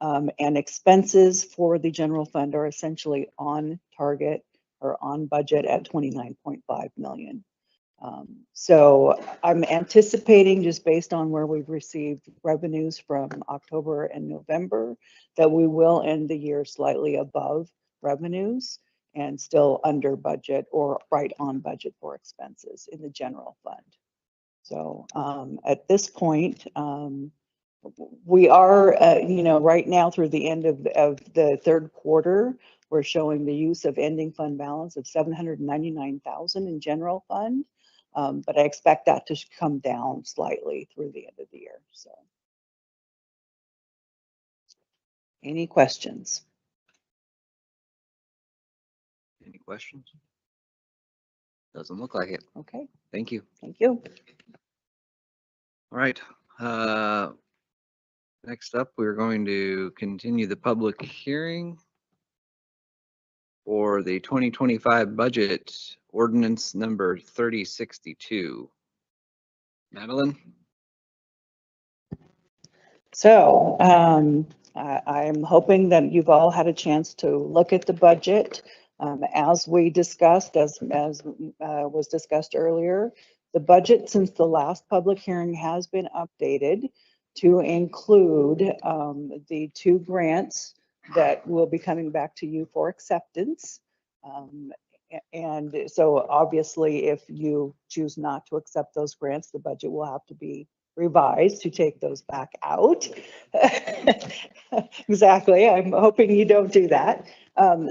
And expenses for the general fund are essentially on target or on budget at 29.5 million. So I'm anticipating, just based on where we've received revenues from October and November, that we will end the year slightly above revenues and still under budget or right on budget for expenses in the general fund. So at this point, we are, right now through the end of the third quarter, we're showing the use of ending fund balance of 799,000 in general fund. But I expect that to come down slightly through the end of the year. So, any questions? Any questions? Doesn't look like it. Okay. Thank you. Thank you. All right. Next up, we're going to continue the public hearing for the 2025 budget ordinance number 3062. Madeline? So I'm hoping that you've all had a chance to look at the budget. As we discussed, as was discussed earlier, the budget since the last public hearing has been updated to include the 2 grants that will be coming back to you for acceptance. And so obviously, if you choose not to accept those grants, the budget will have to be revised to take those back out. Exactly. I'm hoping you don't do that.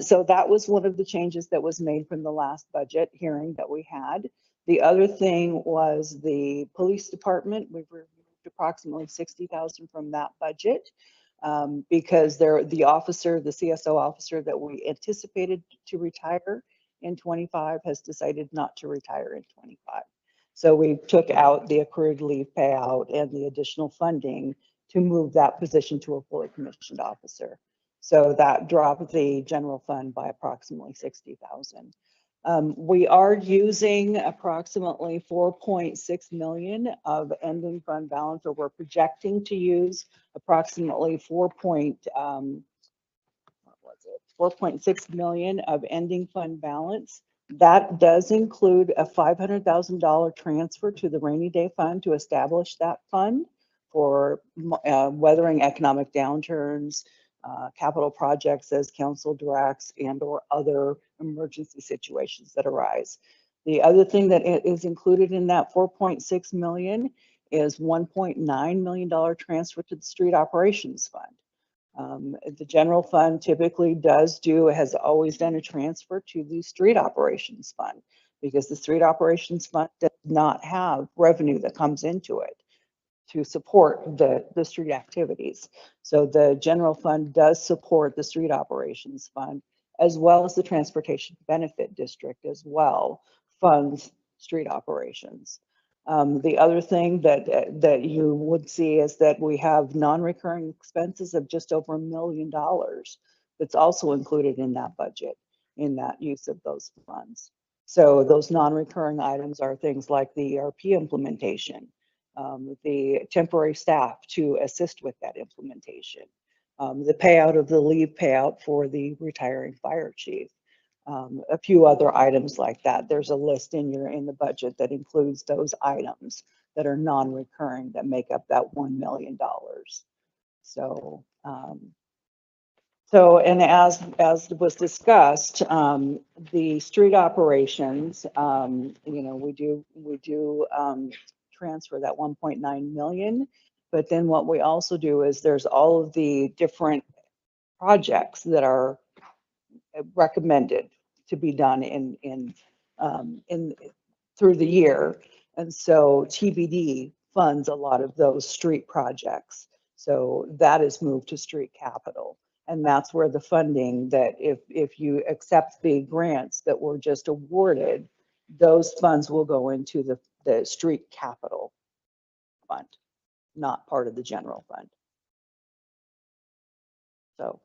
So that was one of the changes that was made from the last budget hearing that we had. The other thing was the police department. We've removed approximately 60,000 from that budget because the officer, the CSO officer that we anticipated to retire in 25 has decided not to retire in 25. So we took out the accrued leave payout and the additional funding to move that position to a fully commissioned officer. So that dropped the general fund by approximately 60,000. We are using approximately 4.6 million of ending fund balance, or we're projecting to use approximately 4.6 million of ending fund balance. That does include a $500,000 transfer to the rainy day fund to establish that fund for weathering economic downturns, capital projects as council directs, and or other emergency situations that arise. The other thing that is included in that 4.6 million is $1.9 million transfer to the street operations fund. The general fund typically has always done a transfer to the street operations fund because the street operations fund does not have revenue that comes into it to support the street activities. So the general fund does support the street operations fund as well as the Transportation Benefit District as well, funds street operations. The other thing that you would see is that we have non-recurring expenses of just over $1 million that's also included in that budget, in that use of those funds. So those non-recurring items are things like the ERP implementation, the temporary staff to assist with that implementation, the payout of the leave payout for the retiring fire chief, a few other items like that. There's a list in the budget that includes those items that are non-recurring that make up that $1 million. So, and as was discussed, the street operations, we do transfer that 1.9 million, but then what we also do is there's all of the different projects that are recommended to be done in through the year. And so TBD funds a lot of those street projects. So that is moved to street capital. And that's where the funding that if you accept the grants that were just awarded, those funds will go into the street capital fund, not part of the general fund. So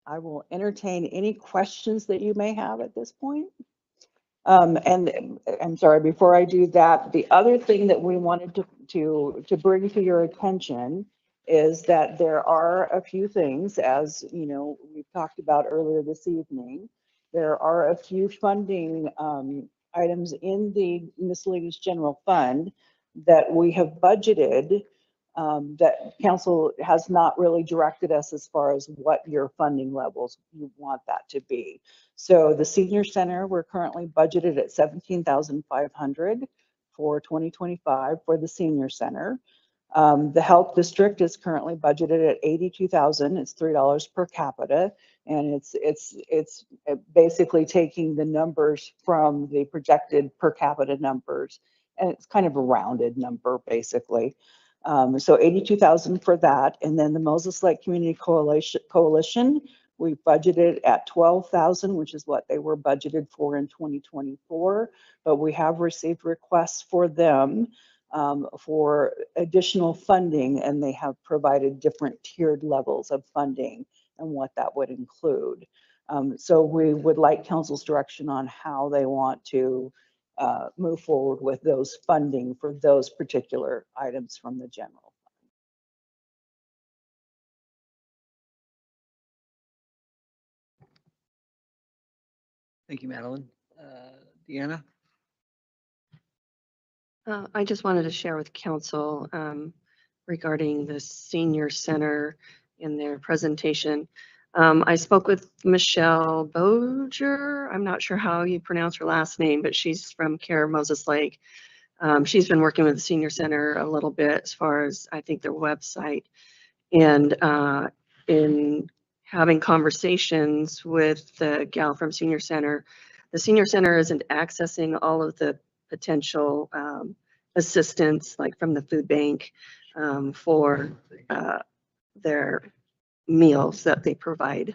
I will entertain any questions that you may have at this point. And I'm sorry, before I do that, the other thing that we wanted to bring to your attention is that there are a few things, as you know, we've talked about earlier this evening. There are a few funding items in the miscellaneous general fund that we have budgeted that council has not really directed us as far as what your funding levels you want that to be. So the senior center, we're currently budgeted at 17,500 for 2025 for the senior center. The health district is currently budgeted at 82,000. It's $3 per capita, and it's basically taking the numbers from the projected per capita numbers, and it's kind of a rounded number basically. So 82,000 for that, and then the Moses Lake Community Coalition, we budgeted at 12,000, which is what they were budgeted for in 2024. But we have received requests for them for additional funding, and they have provided different tiered levels of funding and what that would include. So we would like council's direction on how they want to move forward with those funding for those particular items from the general. Thank you, Madeline. Deanna? I just wanted to share with council regarding the senior center in their presentation. I spoke with Michelle Boger. I'm not sure how you pronounce her last name, but she's from Care Moses Lake. She's been working with the senior center a little bit as far as I think their website, and in having conversations with the gal from senior center, the senior center isn't accessing all of the potential assistance like from the food bank for their meals that they provide.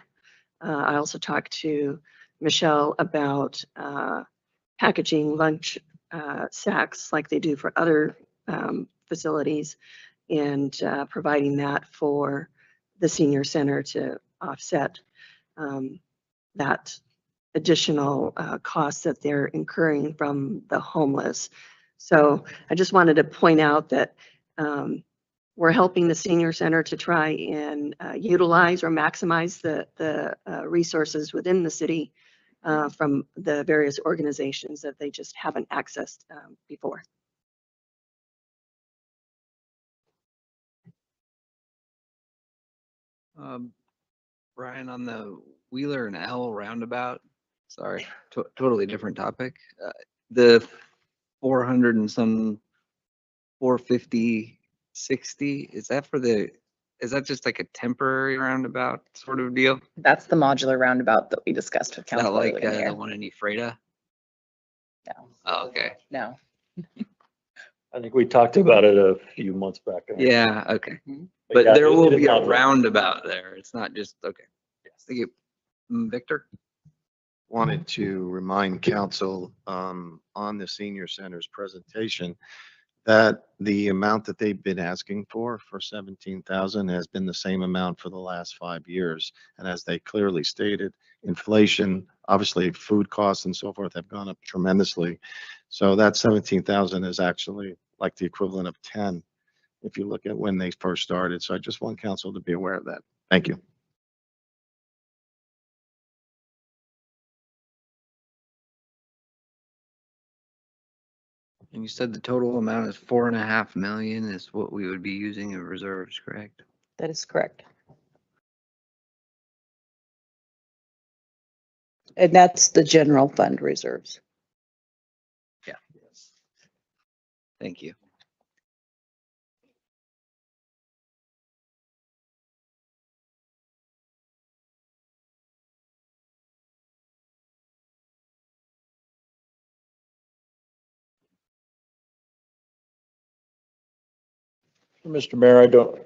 I also talked to Michelle about packaging lunch sacks like they do for other facilities, and providing that for the senior center to offset that additional costs that they're incurring from the homeless. So I just wanted to point out that we're helping the senior center to try and utilize or maximize the resources within the city from the various organizations that they just haven't accessed before. Brian, on the Wheeler and L roundabout, sorry, totally different topic. The 400 and some 450, 60, is that just like a temporary roundabout sort of deal? That's the modular roundabout that we discussed with council. Not like earlier. the one in Ephrata? No. Oh, okay. No. I think we talked about it a few months back. Yeah, okay. Mhm. But yeah, there will it is be a modular. roundabout there. It's not just, okay. Thank you. Victor? Wanted to remind council on the senior center's presentation that the amount that they've been asking for 17,000 has been the same amount for the last 5 years. And as they clearly stated, inflation, obviously food costs and so forth have gone up tremendously. So that 17,000 is actually like the equivalent of 10 if you look at when they first started. So I just want council to be aware of that. Thank you. And you said the total amount is 4.5 million is what we would be using in reserves, correct? That is correct. And that's the general fund reserves. Yeah. Thank you. Mr. Mayor, I don't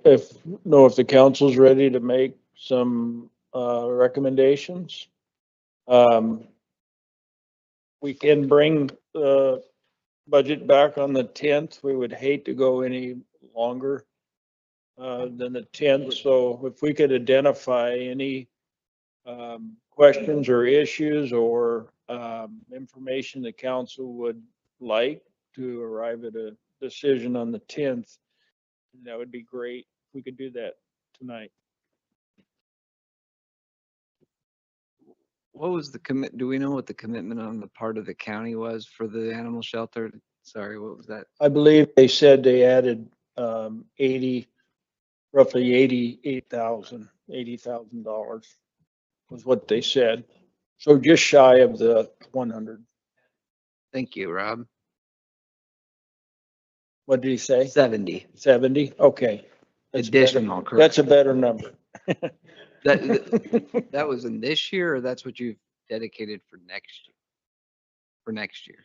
know if the council's ready to make some recommendations. We can bring the budget back on the 10th. We would hate to go any longer than the 10th. So if we could identify any questions or issues or information the council would like to arrive at a decision on the 10th, that would be great. If we could do that tonight. What was the commit? Do we know what the commitment on the part of the county was for the animal shelter? Sorry, what was that? I believe they said they added roughly $80,000 was what they said. So just shy of the 100. Thank you, Rob. What did he say? 70. 70? Okay. Additional, correct. That's a better number. That was in this year, or that's what you've dedicated for next year? For next year.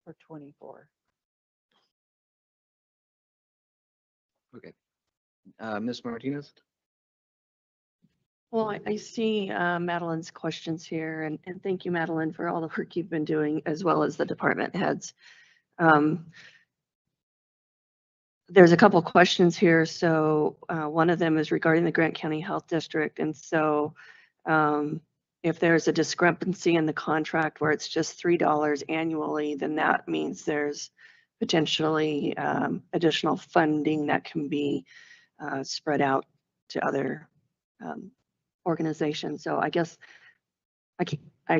For 24. Okay. Ms. Martinez? Well, I see Madeline's questions here, and thank you, Madeline, for all the work you've been doing, as well as the department heads. There's a couple questions here. So one of them is regarding the Grant County Health District. And so if there's a discrepancy in the contract where it's just $3 annually, then that means there's potentially additional funding that can be spread out to other organizations. So I guess I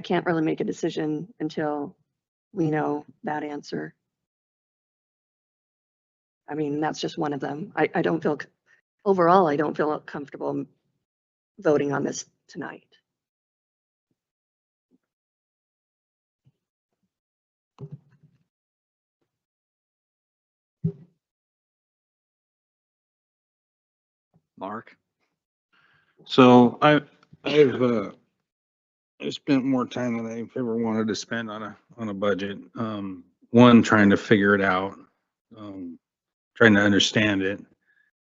can't really make a decision until we know that answer. I mean, that's just one of them. I don't feel, overall, I don't feel comfortable voting on this tonight. Mark? So I've spent more time than I've ever wanted to spend on a budget. One, trying to figure it out, trying to understand it.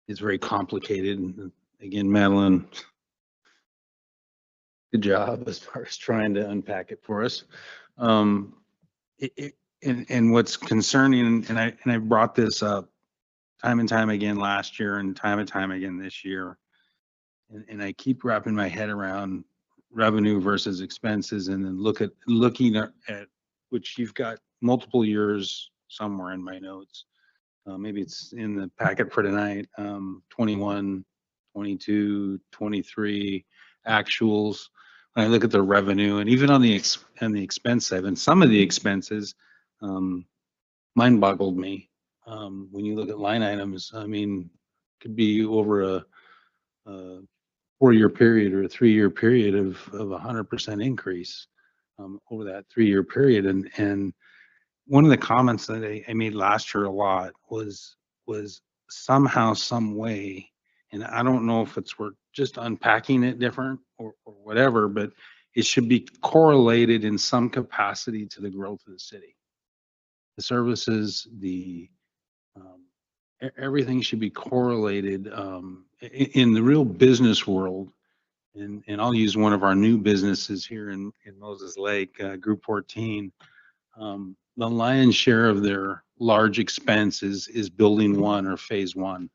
It's very complicated. And again, Madeline, good job as far as trying to unpack it for us. And what's concerning, and I brought this up time and time again last year and time again this year. And I keep wrapping my head around revenue versus expenses, and then looking at which you've got multiple years somewhere in my notes. Maybe it's in the packet for tonight, 21, 22, 23 actuals. When I look at the revenue, and even on the expense side, and some of the expenses, mind boggled me. When you look at line items, I mean, could be over a 4-year period or a 3-year period of 100% increase over that 3-year period. And one of the comments that I made last year a lot was somehow, some way, and I don't know if we're just unpacking it different or whatever, but it should be correlated in some capacity to the growth of the city. The services, the everything should be correlated, in the real business world. And I'll use one of our new businesses here in Moses Lake, Group 14. The lion's share of their large expense is building one or phase one.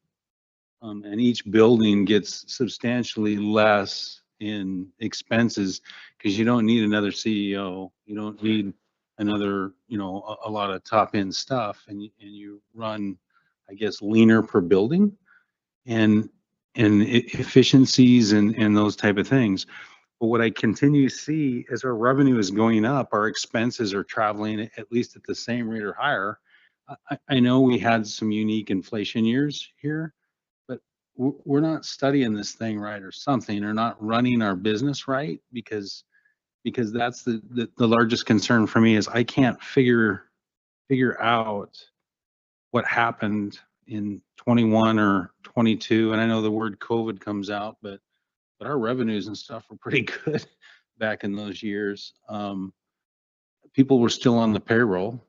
And each building gets substantially less in expenses because you don't need another CEO. You don't need another, a lot of top end stuff, and you run, I guess, leaner per building and efficiencies and those type of things. But what I continue to see as our revenue is going up, our expenses are traveling at least at the same rate or higher. I know we had some unique inflation years here, but we're not studying this thing right or something, or not running our business right, because that's the largest concern for me is I can't figure out what happened in 21 or 22. And I know the word COVID comes out, but our revenues and stuff were pretty good back in those years. People were still on the payroll.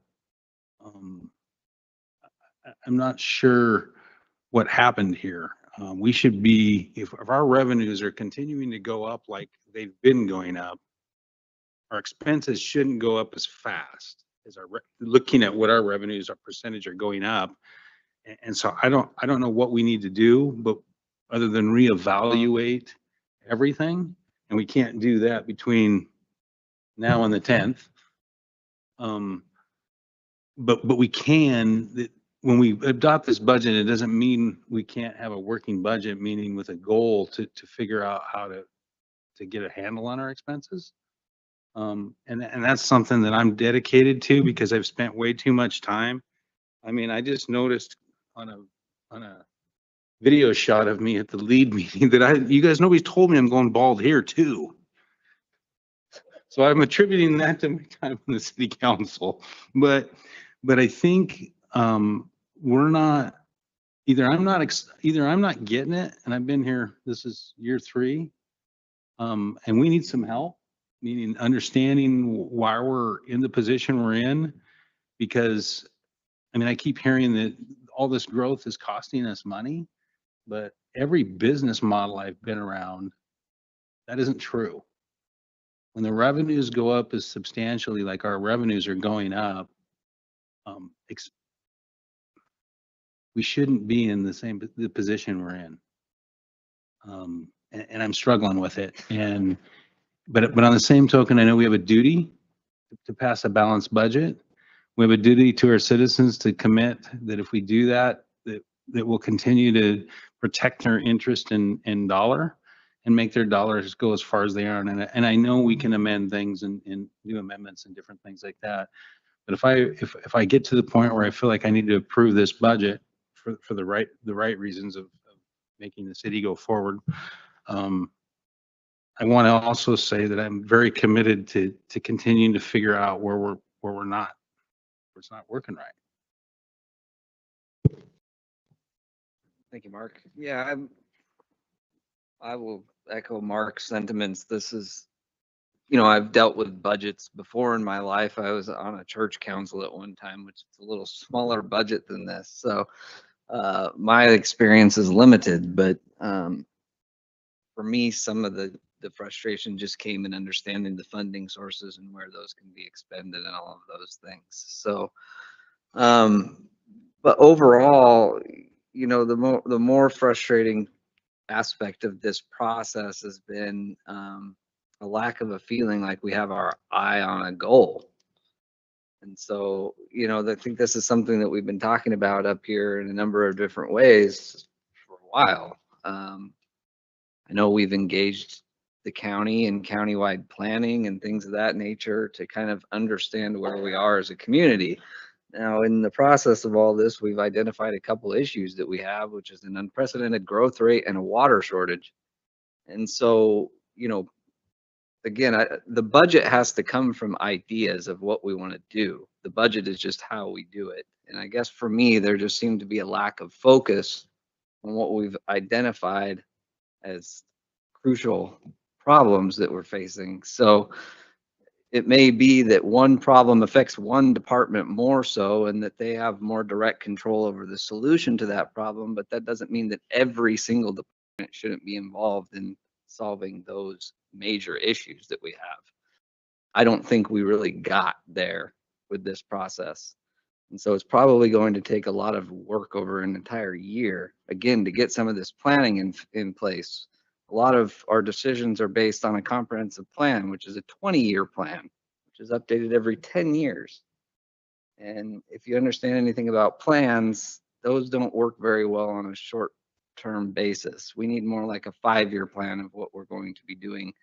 I'm not sure what happened here. We should be, if our revenues are continuing to go up like they've been going up, our expenses shouldn't go up as fast as looking at what our revenues, our percentage are going up. And so I don't know what we need to do, but other than reevaluate everything, and we can't do that between now and the 10th. But we can, when we adopt this budget, it doesn't mean we can't have a working budget, meaning with a goal to figure out how to get a handle on our expenses. And that's something that I'm dedicated to because I've spent way too much time. I mean, I just noticed on a video shot of me at the lead meeting that you guys, nobody's told me I'm going bald here too. So I'm attributing that to my time in the city council. But I think we're not, either I'm not getting it, and I've been here, this is year 3, and we need some help, meaning understanding why we're in the position we're in, because I mean, I keep hearing that all this growth is costing us money, but every business model I've been around, that isn't true. When the revenues go up as substantially like our revenues are going up, we shouldn't be in the position we're in. And I'm struggling with it. But on the same token, I know we have a duty to pass a balanced budget. We have a duty to our citizens to commit that if we do that, that we'll continue to protect their interest in dollar and make their dollars go as far as they are. And I know we can amend things and do amendments and different things like that. But if I get to the point where I feel like I need to approve this budget for the right reasons of making the city go forward, I want to also say that I'm very committed to continuing to figure out where we're not, where it's not working right. Thank you, Mark. Yeah, I will echo Mark's sentiments. This is, I've dealt with budgets before in my life. I was on a church council at one time, which is a little smaller budget than this. So my experience is limited, but for me, some of the frustration just came in understanding the funding sources and where those can be expended and all of those things. So, but overall, the more frustrating aspect of this process has been a lack of a feeling like we have our eye on a goal. And so, I think this is something that we've been talking about up here in a number of different ways for a while. I know we've engaged the county and countywide planning and things of that nature to kind of understand where we are as a community. Now, in the process of all this, we've identified a couple issues that we have, which is an unprecedented growth rate and a water shortage. And so, again, the budget has to come from ideas of what we want to do. The budget is just how we do it. And I guess for me, there just seemed to be a lack of focus on what we've identified as crucial problems that we're facing. So it may be that one problem affects one department more so and that they have more direct control over the solution to that problem, but that doesn't mean that every single department shouldn't be involved in solving those major issues that we have. I don't think we really got there with this process. And so it's probably going to take a lot of work over an entire year, again, to get some of this planning in place. A lot of our decisions are based on a comprehensive plan, which is a 20-year plan, which is updated every 10 years. And if you understand anything about plans, those don't work very well on a short-term basis. We need more like a 5-year plan of what we're going to be doing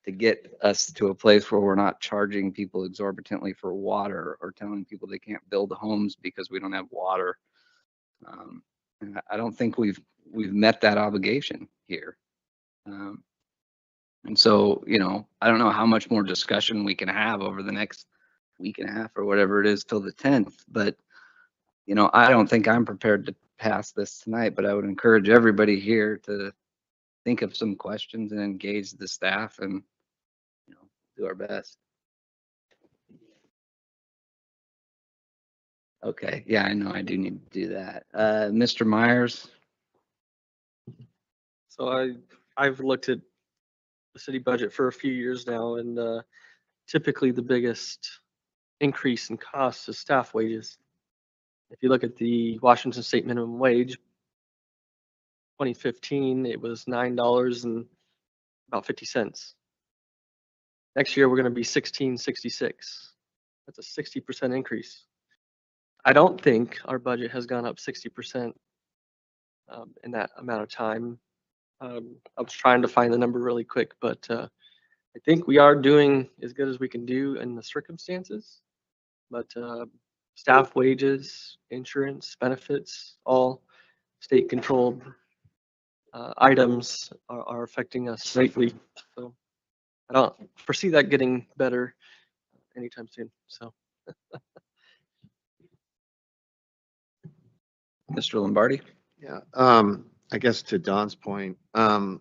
to get us to a place where we're not charging people exorbitantly for water or telling people they can't build homes because we don't have water. And I don't think we've met that obligation here. And so, you know, I don't know how much more discussion we can have over the next week and a half or whatever it is till the 10th, but you know, I don't think I'm prepared to pass this tonight, but I would encourage everybody here to think of some questions and engage the staff and, you know, do our best. Okay, yeah, I know I do need to do that. Mr. Myers? So I've looked at the city budget for a few years now, and typically the biggest increase in costs is staff wages. If you look at the Washington State minimum wage, 2015, it was $9.50. Next year, we're going to be $16.66. That's a 60% increase. I don't think our budget has gone up 60% in that amount of time. I was trying to find the number really quick, but I think we are doing as good as we can do in the circumstances. But staff wages, insurance, benefits, all state controlled items are affecting us greatly. So I don't foresee that getting better anytime soon. So. Mr. Lombardi? Yeah, I guess to Don's point, I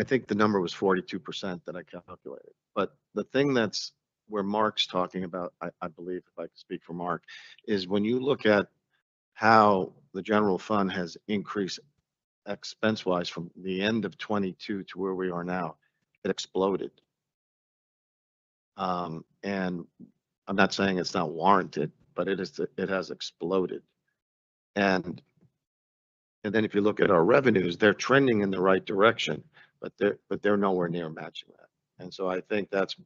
think the number was 42% that I calculated. But the thing that's where Mark's talking about, I believe, if I can speak for Mark, is when you look at how the general fund has increased expense-wise from the end of 22 to where we are now, it exploded. And I'm not saying it's not warranted, but it has exploded. And then if you look at our revenues, they're trending in the right direction, but they're nowhere near matching that. And so I think that's,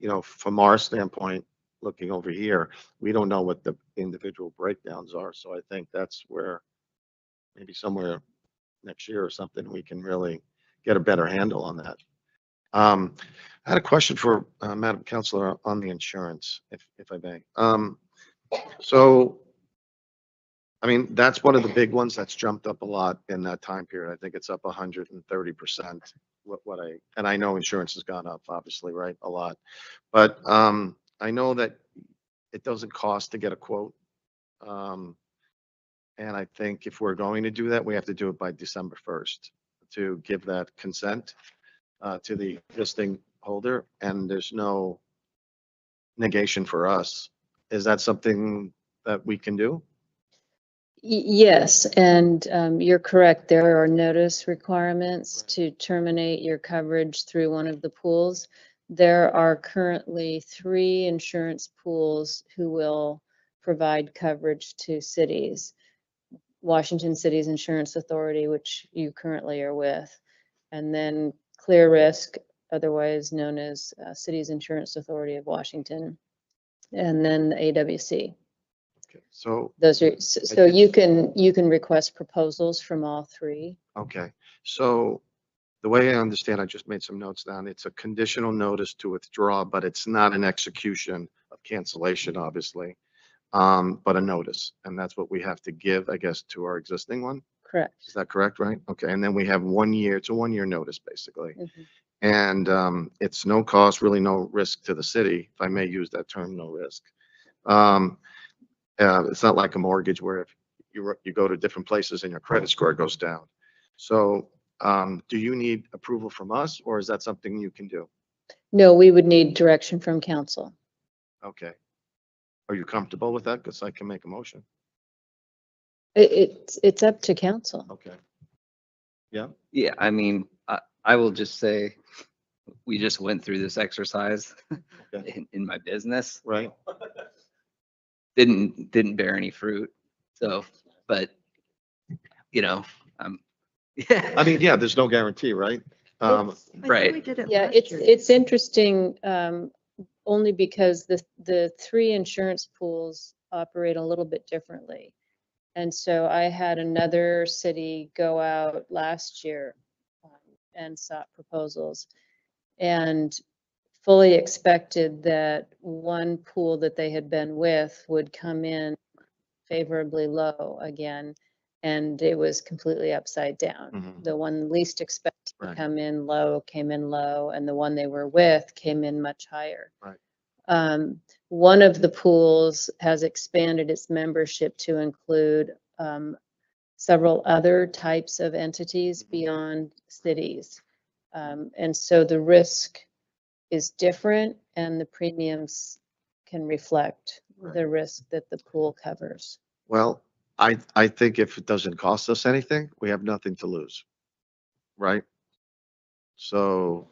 you know, from our standpoint, looking over here, we don't know what the individual breakdowns are. So I think that's where maybe somewhere next year or something, we can really get a better handle on that. I had a question for Madam Councilor on the insurance, if I may. So, I mean, that's one of the big ones that's jumped up a lot in that time period. I think it's up 130%. And I know insurance has gone up, obviously, right? A lot. But I know that it doesn't cost to get a quote. And I think if we're going to do that, we have to do it by December 1st to give that consent to the existing holder. And there's no negation for us. Is that something that we can do? Yes, and you're correct. There are notice requirements to terminate your coverage through one of the pools. There are currently 3 insurance pools who will provide coverage to cities. Washington Cities Insurance Authority, which you currently are with, and then Clear Risk, otherwise known as Cities Insurance Authority of Washington, and then the AWC. So those are so you can request proposals from all 3. Okay, so the way I understand, I just made some notes down. It's a conditional notice to withdraw, but it's not an execution of cancellation, obviously, but a notice, and that's what we have to give, I guess, to our existing one. Correct. Is that correct? Right. Okay, and then we have 1 year. It's a 1-year notice, basically, Mm-hmm. and it's no cost, really, no risk to the city, if I may use that term, no risk. It's not like a mortgage where if you go to different places and your credit score goes down. So do you need approval from us, or is that something you can do? No, we would need direction from council. Okay. Are you comfortable with that? Because I can make a motion. It's up to council. Okay. Yeah. Yeah, I mean, I will just say, we just went through this exercise Okay. in my business. Right. Didn't bear any fruit. So, but, you know, I mean, yeah, there's no guarantee, right? right. Yeah, it's interesting, only because the three insurance pools operate a little bit differently. And so I had another city go out last year and sought proposals and fully expected that one pool that they had been with would come in favorably low again. And it was completely upside down. Mhm. The one least expected to Right. come in low came in low, and the one they were with came in much higher. Right. One of the pools has expanded its membership to include several other types of entities beyond cities. And so the risk is different and the premiums can reflect the risk that the pool covers. Well, I think if it doesn't cost us anything, we have nothing to lose. Right? So,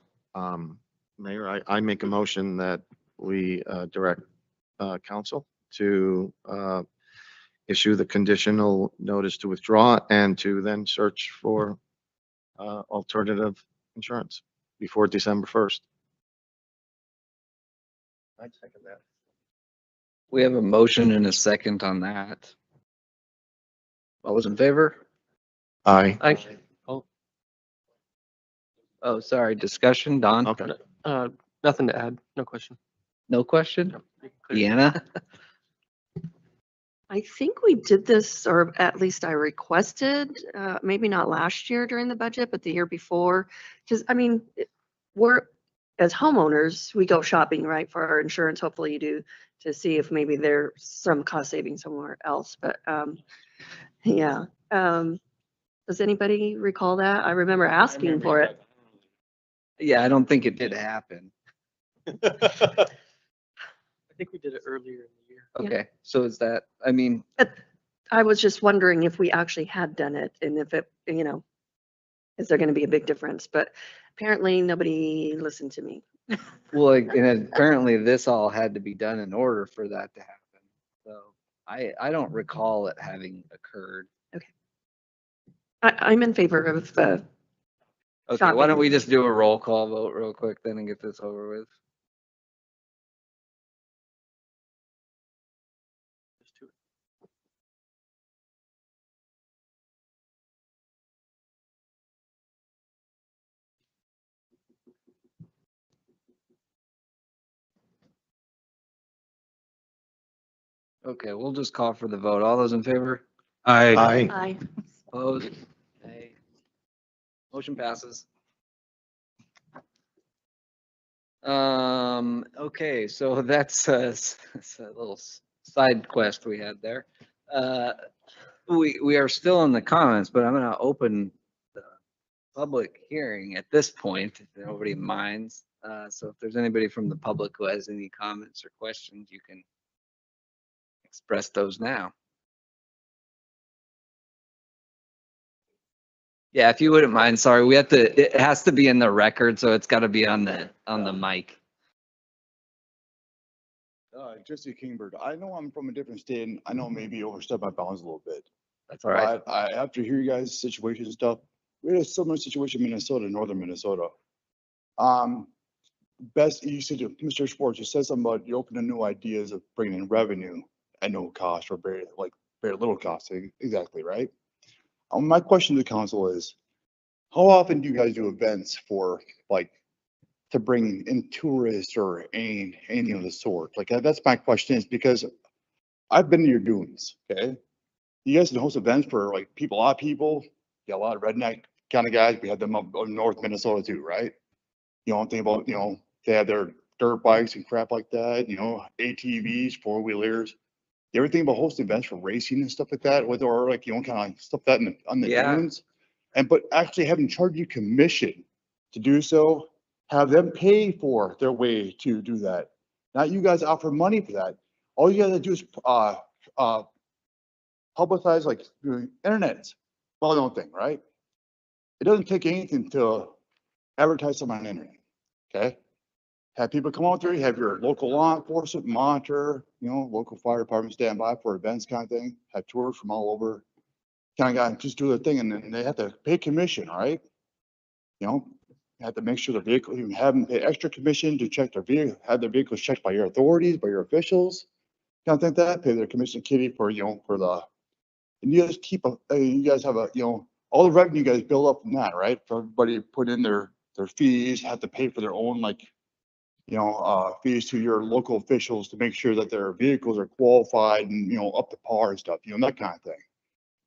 Mayor, I make a motion that we direct council to issue the conditional notice to withdraw and to then search for alternative insurance before December 1st. I'd second that. We have a motion and a second on that. All those in favor? Aye. Oh, sorry, discussion, Don? Okay. Nothing to add, no question. No question? Deanna? I think we did this, or at least I requested, maybe not last year during the budget, but the year before. Because, I mean, we're, as homeowners, we go shopping, right, for our insurance. Hopefully you do, to see if maybe there's some cost saving somewhere else. But, yeah. Does anybody recall that? I remember asking for it. Yeah, I don't think it did happen. I think we did it earlier in the year. Okay, so is that, I mean, I was just wondering if we actually had done it and if it, you know, is there going to be a big difference? But apparently nobody listened to me. well, like, and apparently this all had to be done in order for that to happen. So I don't recall it having occurred. I'm in favor of, Okay, why shopping. don't we just do a roll call vote real quick then and get this over with? Okay, we'll just call for the vote. All those in favor? Aye. Aye. Opposed? Nay. Motion passes. Okay, so that's it's a little side quest we had there. We are still in the comments, but I'm gonna open the public hearing at this point, if nobody minds. So if there's anybody from the public who has any comments or questions, you can express those now. Yeah, if you wouldn't mind, sorry, we have to, it has to be in the record, so it's gotta be on the mic. Jesse Kingbird. I know I'm from a different state and I know maybe overstepped my bounds a little bit. That's all right. But after hearing you guys' situations and stuff, we had a similar situation in Minnesota, northern Minnesota. Best, you said, Mr. Sports, you said something about you open to new ideas of bringing in revenue at no cost or very little cost. Exactly, right? My question to the council is, how often do you guys do events for to bring in tourists or anything of the sort? Like that's my question, is because I've been to your doings, okay? You guys can host events for like a lot of people, a lot of redneck kind of guys. We had them up in North Minnesota too, right? You know, think about, they have their dirt bikes and crap like that, ATVs, four-wheelers. You ever think about hosting events for racing and stuff like that, with or like, kind of stuff that on the Yeah. dunes? But actually having charge you commission to do so, have them pay for their way to do that. Not you guys offer money for that. All you gotta do is, publicize like doing internet's well-known thing, right? It doesn't take anything to advertise something on the internet, okay? Have people come out there, you have your local law enforcement monitor, you know, local fire department stand by for events kind of thing, have tours from all over. Kind of just do their thing and then they have to pay commission, right? You know, you have to make sure the vehicle, you have them pay extra commission to check their vehicle, have their vehicles checked by your authorities, by your officials. Kind of think that, pay their commission kitty for, you know, for the, and you guys keep a, you guys have a, you know, all the revenue you guys build up from that, right? For everybody put in their fees, have to pay for their own, like, you know, fees to your local officials to make sure that their vehicles are qualified and, you know, up to par and stuff, you know, that kind of thing.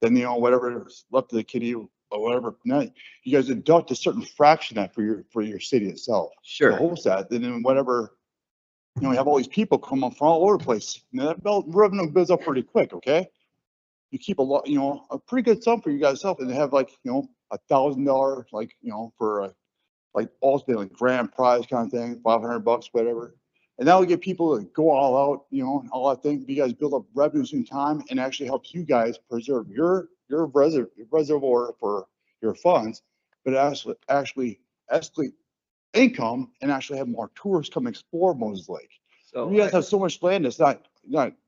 Then, you know, whatever is left to the kitty or whatever, now you guys deduct a certain fraction of that for your city itself. Sure. To host that, and then whatever, you know, you have all these people coming from all over the place. And that revenue builds up pretty quick, okay? You keep a lot, you know, a pretty good sum for you guys self and have like, you know, $1,000, like, you know, for a, like ultimately like grand prize kind of thing, $500, whatever. And that will get people to go all out, you know, and all that thing. You guys build up revenues in time and actually helps you guys preserve your reservoir for your funds, but actually escalate income and actually have more tourists come explore Moses Lake. So You guys have so much land that's not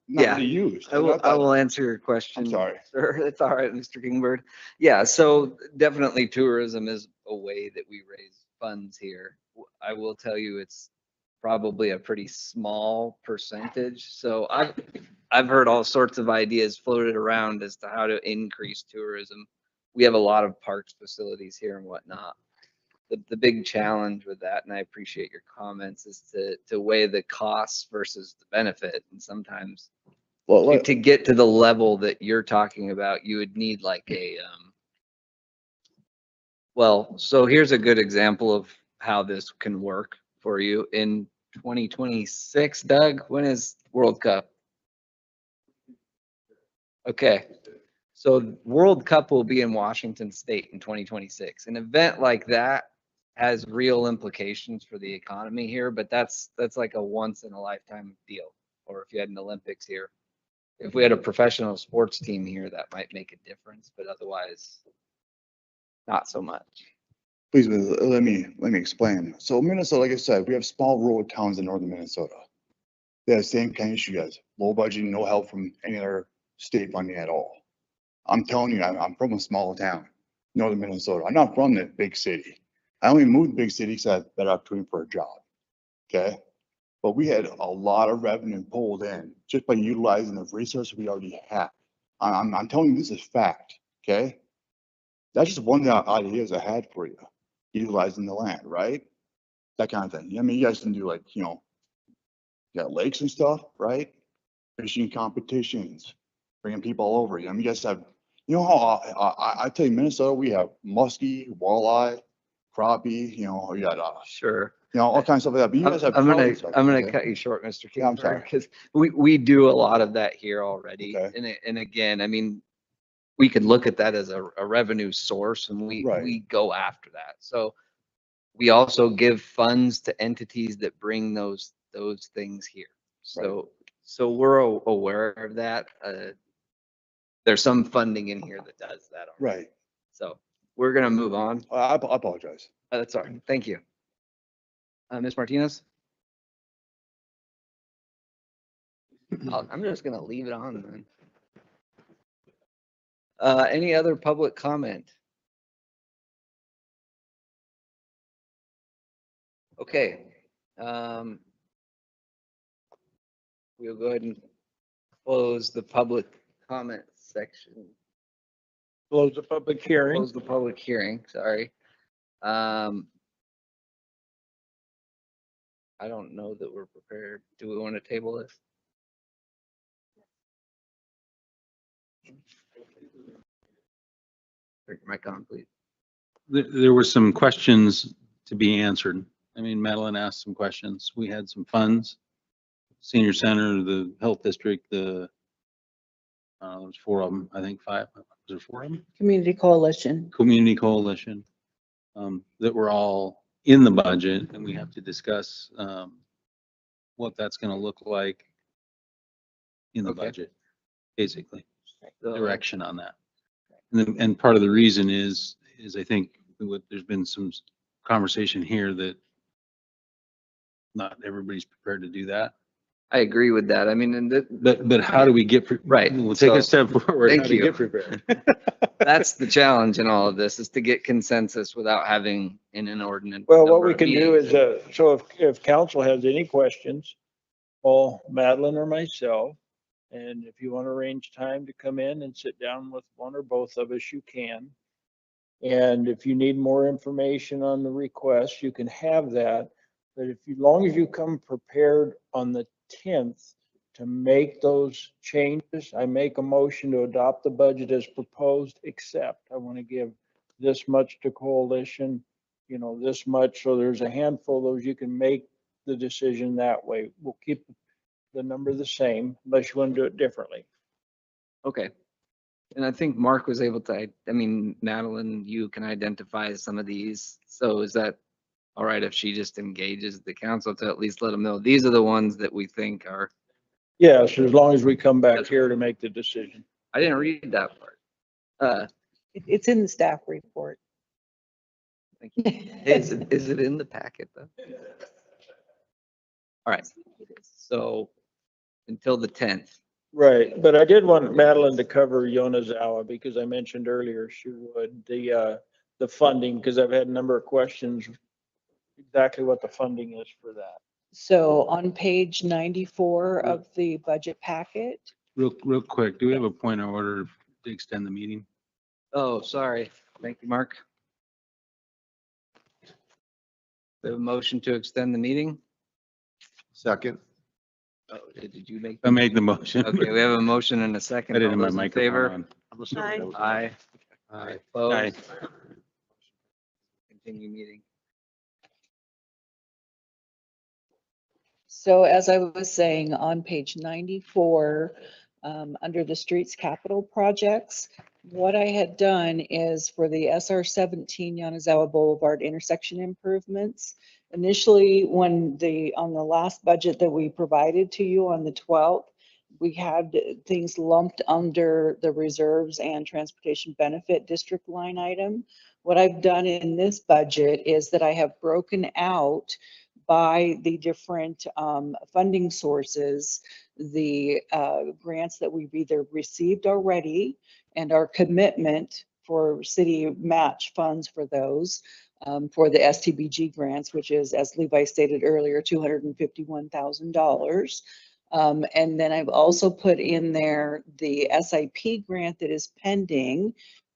Yeah, really used. I will answer your question. I'm sorry. Sir, it's all right, Mr. Kingbird. Yeah, so definitely tourism is a way that we raise funds here. I will tell you, it's probably a pretty small percentage. So I've heard all sorts of ideas floated around as to how to increase tourism. We have a lot of parks facilities here and whatnot. The big challenge with that, and I appreciate your comments, is to weigh the costs versus the benefit. And sometimes to get to the level that you're talking about, you would need like a, well, so here's a good example of how this can work for you. In 2026, Doug, when is World Cup? Okay. So World Cup will be in Washington State in 2026. An event like that has real implications for the economy here, but that's like a once in a lifetime deal. Or if you had an Olympics here, if we had a professional sports team here, that might make a difference, but otherwise not so much. Please, let me explain. So Minnesota, like I said, we have small rural towns in northern Minnesota. They have the same kind of issue, guys. Low budget, no help from any other state funding at all. I'm telling you, I'm from a small town, northern Minnesota. I'm not from the big city. I only moved to big city because I had better opportunity for a job. Okay. But we had a lot of revenue pulled in just by utilizing the resources we already had. I'm telling you, this is fact. Okay. That's just one of the ideas I had for you. Utilizing the land, right? That kind of thing. I mean, you guys can do like, you know, you got lakes and stuff, right? Fishing competitions, bringing people all over. I mean, you guys have, you know how I tell you, Minnesota, we have muskie, walleye, crappie, you know, you got Sure. you know, all kinds of stuff like that. But you guys have I'm trout gonna and stuff, I'm gonna okay? cut you short, Mr. Yeah, I'm King, sorry. because we do a lot of that here already. Okay. And again, I mean, we could look at that as a revenue source, and Right. we go after that. So we also give funds to entities that bring those things here. So we're aware of that. There's some funding in here that does that already. Right. So we're gonna move on. I apologize. That's all right. Thank you. Ms. Martinez? I'm just gonna leave it on then. Any other public comment? Okay. We'll go ahead and close the public comment section. Close the public hearing. Close the public hearing, sorry. I don't know that we're prepared. Do we want to table this? Turn your mic on, please. There were some questions to be answered. I mean, Madeline asked some questions. We had some funds, senior center, the health district, there's 4 of them, I think 5. Was there 4 of them? Community Coalition. Community Coalition, that were all in the budget, and we have to discuss what that's gonna look like in the Okay. budget, basically, So- direction on that. And then, and part of the reason is I think there's been some conversation here that not everybody's prepared to do that. I agree with that. I mean, and But how do we get, Right, We'll take so, a step forward. thank How do we you. get prepared? that's the challenge in all of this, is to get consensus without having in an ordinance. Well, what number we of can do meetings. is, so if council has any questions, call Madeline or myself. And if you want to arrange time to come in and sit down with one or both of us, you can. And if you need more information on the request, you can have that. But if you, long as you come prepared on the 10th to make those changes, I make a motion to adopt the budget as proposed, except I want to give this much to coalition, you know, this much. So there's a handful of those. You can make the decision that way. We'll keep the number the same unless you want to do it differently. Okay. And I think Mark was able to, I mean, Madeline, you can identify some of these. So is that all right if she just engages the council to at least let them know these are the ones that we think are? Yes, as long as we come back here to make the decision. I didn't read that part. It's in the staff report. Thank you. Is it in the packet though? All right. So until the 10th. Right, but I did want Madeline to cover Yonezawa because I mentioned earlier she would, the funding, because I've had a number of questions, exactly what the funding is for that. So on page 94 of the budget packet, Real quick, do we have a point of order to extend the meeting? Oh, sorry. Thank you, Mark. We have a motion to extend the meeting. Second. Oh, did you make? I made the motion. Okay, we have a motion and a second. I didn't All have my those in favor? microphone on. Aye. Aye. Opposed? Continue meeting. so as I was saying, on page 94, under the streets capital projects, what I had done is for the SR 17 Yonezawa Boulevard intersection improvements. Initially, on the last budget that we provided to you on the 12th, we had things lumped under the reserves and transportation benefit district line item. What I've done in this budget is that I have broken out by the different funding sources, the grants that we've either received already and our commitment for city match funds for those, for the STBG grants, which is, as Levi stated earlier, $251,000. And then I've also put in there the SIP grant that is pending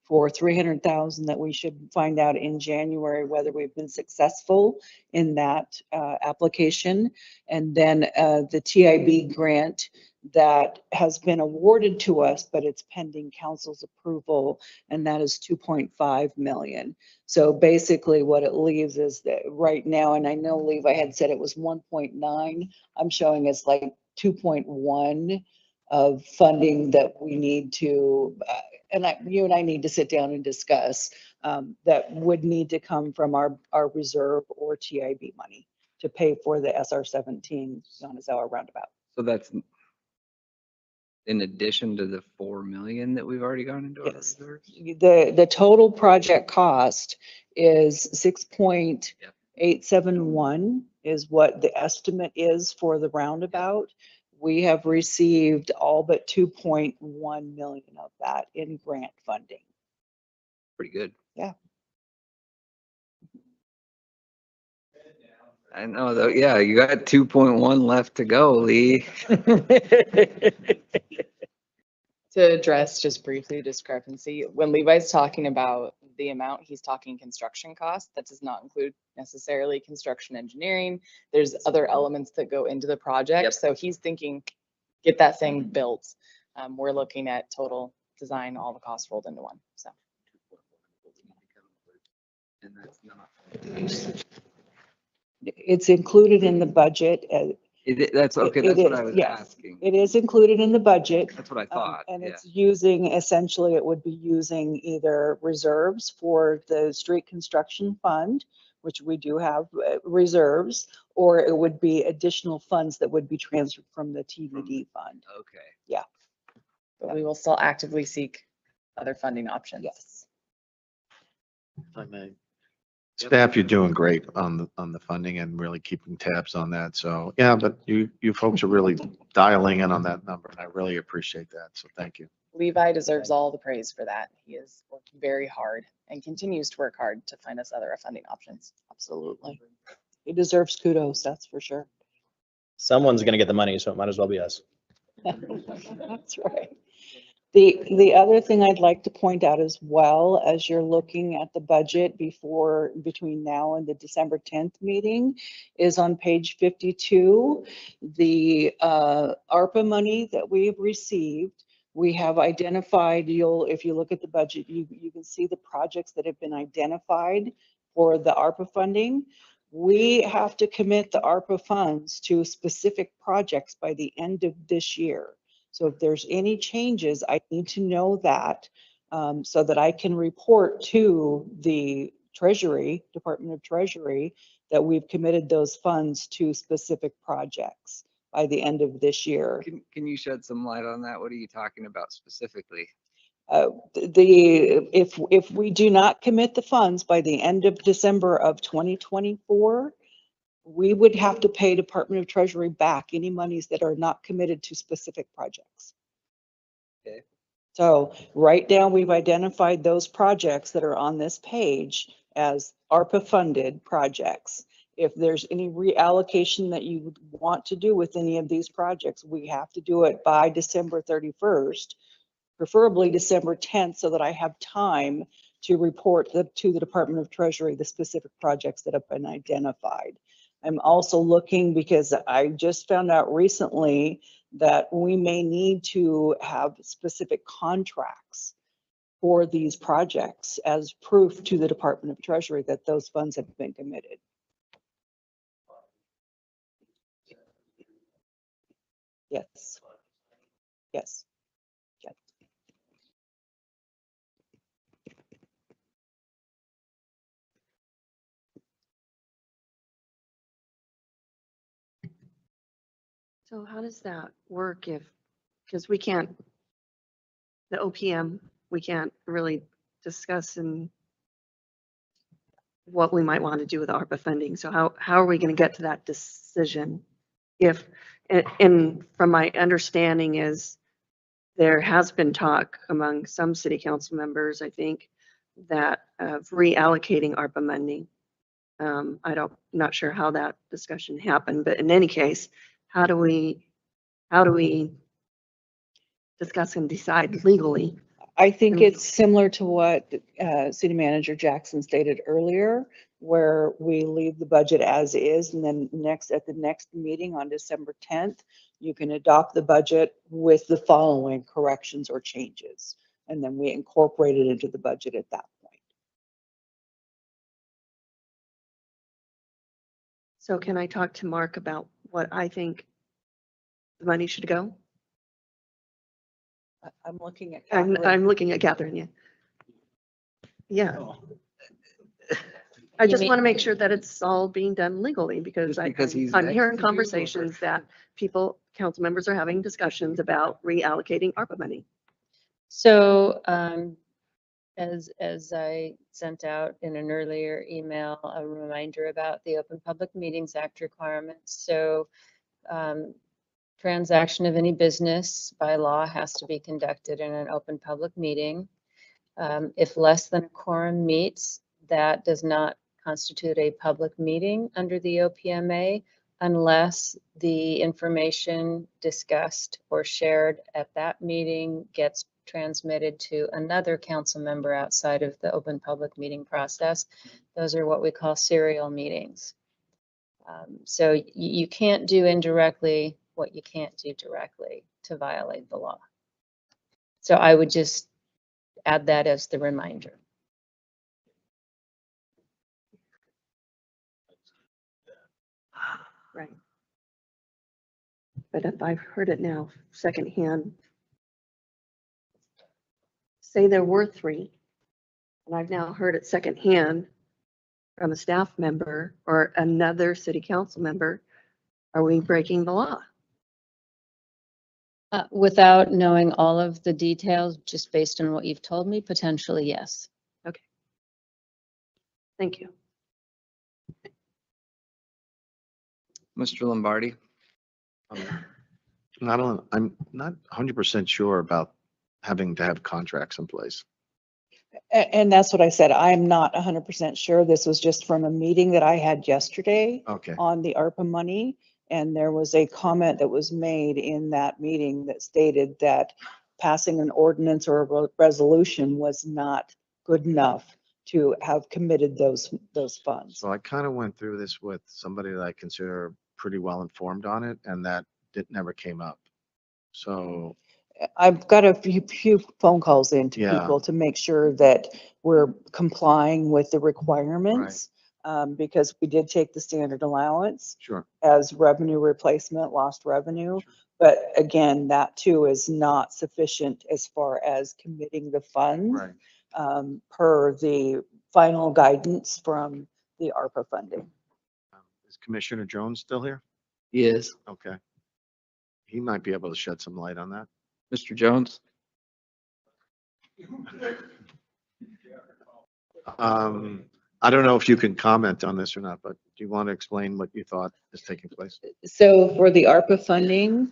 for 300,000 that we should find out in January whether we've been successful in that application. And then the TIB grant that has been awarded to us, but it's pending council's approval, and that is 2.5 million. So basically what it leaves is that right now, and I know Levi had said it was 1.9, I'm showing it's like 2.1 of funding that we need to, you and I need to sit down and discuss, that would need to come from our reserve or TIB money to pay for the SR 17 Yonezawa roundabout. So that's in addition to the 4 million that we've already gone into our Yes. reserves? The total project cost is 6.871 is what the estimate is for the roundabout. We have received all but 2.1 million of that in grant funding. Pretty good. Yeah. I know though. Yeah, you got 2.1 left to go, Lee. To address just briefly discrepancy, when Levi's talking about the amount, he's talking construction costs. That does not include necessarily construction engineering. There's other elements that go into the project. Yep. So he's thinking, get that thing built. We're looking at total design, all the costs rolled into one, so. And that's not. It's included in the budget. That's okay. It That's what is, I was yes. asking. It is included in the budget. That's what I thought. And Yeah. it's using, essentially, it would be using either reserves for the street construction fund, which we do have reserves, or it would be additional funds that would be transferred from the TBD fund. Okay. Yeah. But we will still actively seek other funding options. Yes. If I may. Staff, you're doing great on the funding and really keeping tabs on that. So, yeah, but you folks are really dialing in on that number, and I really appreciate that. So thank you. Levi deserves all the praise for that. He has worked very hard and continues to work hard to find us other funding options. Absolutely. He deserves kudos, that's for sure. Someone's gonna get the money, so it might as well be us. That's right. The other thing I'd like to point out as well, as you're looking at the budget between now and the December 10th meeting, is on page 52, the ARPA money that we've received. We have identified, if you look at the budget, you can see the projects that have been identified for the ARPA funding. We have to commit the ARPA funds to specific projects by the end of this year. So if there's any changes, I need to know that so that I can report to the Treasury, Department of Treasury, that we've committed those funds to specific projects by the end of this year. Can you shed some light on that? What are you talking about specifically? If we do not commit the funds by the end of December of 2024, we would have to pay Department of Treasury back any monies that are not committed to specific projects. Okay. So right now we've identified those projects that are on this page as ARPA funded projects. If there's any reallocation that you would want to do with any of these projects, we have to do it by December 31st, preferably December 10th, so that I have time to report to the Department of Treasury the specific projects that have been identified. I'm also looking, because I just found out recently that we may need to have specific contracts for these projects as proof to the Department of Treasury that those funds have been committed. Yes. Yes. Yes. So how does that work because we can't, the OPM, we can't really discuss what we might want to do with ARPA funding. So how are we going to get to that decision? And from my understanding is there has been talk among some city council members, I think, that of reallocating ARPA money. Not sure how that discussion happened, but in any case, how do we discuss and decide legally? I think it's similar to what City Manager Jackson stated earlier, where we leave the budget as is, and then at the next meeting on December 10th, you can adopt the budget with the following corrections or changes, and then we incorporate it into the budget at that point. So can I talk to Mark about what I think the money should go? I'm looking at I'm Catherine. looking at Catherine, yeah. Yeah. I You just mean- want to make sure that it's all being done legally because Just because he's I'm next hearing to you, or- conversations that council members are having discussions about reallocating ARPA money. So, as I sent out in an earlier email, a reminder about the Open Public Meetings Act requirements. So, transaction of any business by law has to be conducted in an open public meeting. If less than a quorum meets, that does not constitute a public meeting under the OPMA unless the information discussed or shared at that meeting gets transmitted to another council member outside of the open public meeting process. Those are what we call serial meetings. So you can't do indirectly what you can't do directly to violate the law. So I would just add that as the reminder. Right. But if I've heard it now secondhand, say there were 3, and I've now heard it secondhand from a staff member or another city council member, are we breaking the law? Without knowing all of the details, just based on what you've told me, potentially, yes. Okay. Thank you. Mr. Lombardi? I'm not 100% sure about having to have contracts in place. And that's what I said. I'm not 100% sure. This was just from a meeting that I had yesterday Okay. on the ARPA money. And there was a comment that was made in that meeting that stated that passing an ordinance or a resolution was not good enough to have committed those funds. So I kind of went through this with somebody that I consider pretty well informed on it, and that never came up. So I've got a few phone calls into Yeah. people to make sure that we're complying with the requirements. Because we did take the standard allowance sure. as revenue replacement, lost revenue. But again, that too is not sufficient as far as committing the funds Right. per the final guidance from the ARPA funding. Is Commissioner Jones still here? Yes. Okay. He might be able to shed some light on that. Mr. Jones? I don't know if you can comment on this or not, but do you want to explain what you thought is taking place? So for the ARPA funding,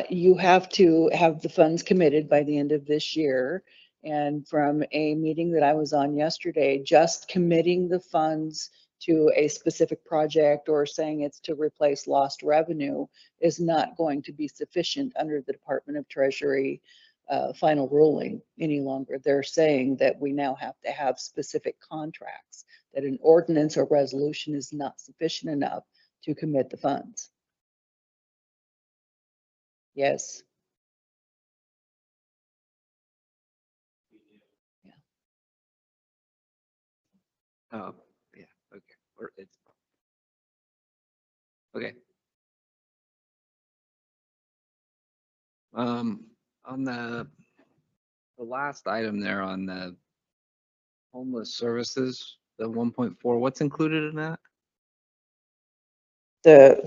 you have to have the funds committed by the end of this year. And from a meeting that I was on yesterday, just committing the funds to a specific project or saying it's to replace lost revenue is not going to be sufficient under the Department of Treasury final ruling any longer. They're saying that we now have to have specific contracts, that an ordinance or resolution is not sufficient enough to commit the funds. Yes. Oh, yeah, okay. Or it's. Okay. On the last item there on the homeless services, the 1.4, what's included in that?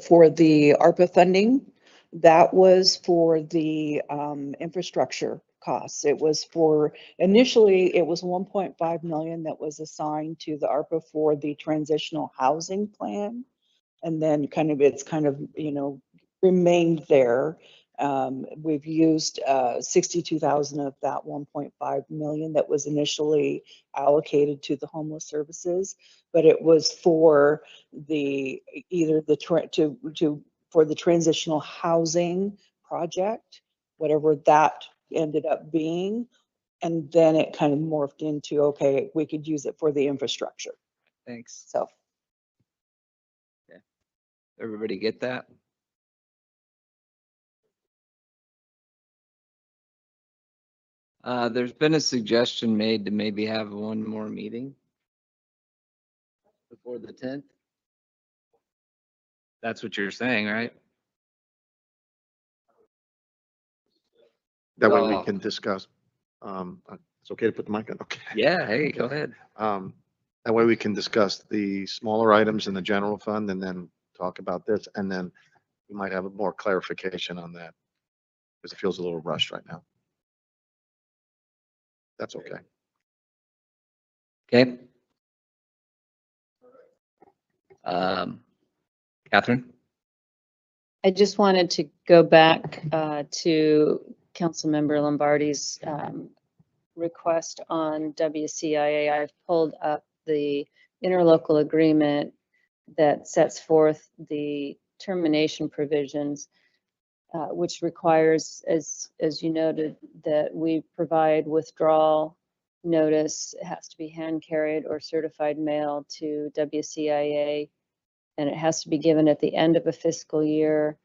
For the ARPA funding, that was for the infrastructure costs. It was for, initially, it was 1.5 million that was assigned to the ARPA for the transitional housing plan. And then it's kind of, remained there. We've used 62,000 of that 1.5 million that was initially allocated to the homeless services, but it was for for the transitional housing project, whatever that ended up being. And then it kind of morphed into, okay, we could use it for the infrastructure. Thanks. So. Okay. Everybody get that? There's been a suggestion made to maybe have one more meeting before the 10th. That's what you're saying, right? That way we Oh. can discuss. It's okay to put the mic on? Okay. Yeah, hey, go ahead. That way we can discuss the smaller items in the general fund and then talk about this. And then we might have more clarification on that because it feels a little rushed right now. That's okay. Okay. Catherine? I just wanted to go back to Councilmember Lombardi's request on WCIA. I've pulled up the interlocal agreement that sets forth the termination provisions, which requires, as you noted, that we provide withdrawal notice. It has to be hand carried or certified mail to WCIA, and it has to be given at the end of a fiscal year,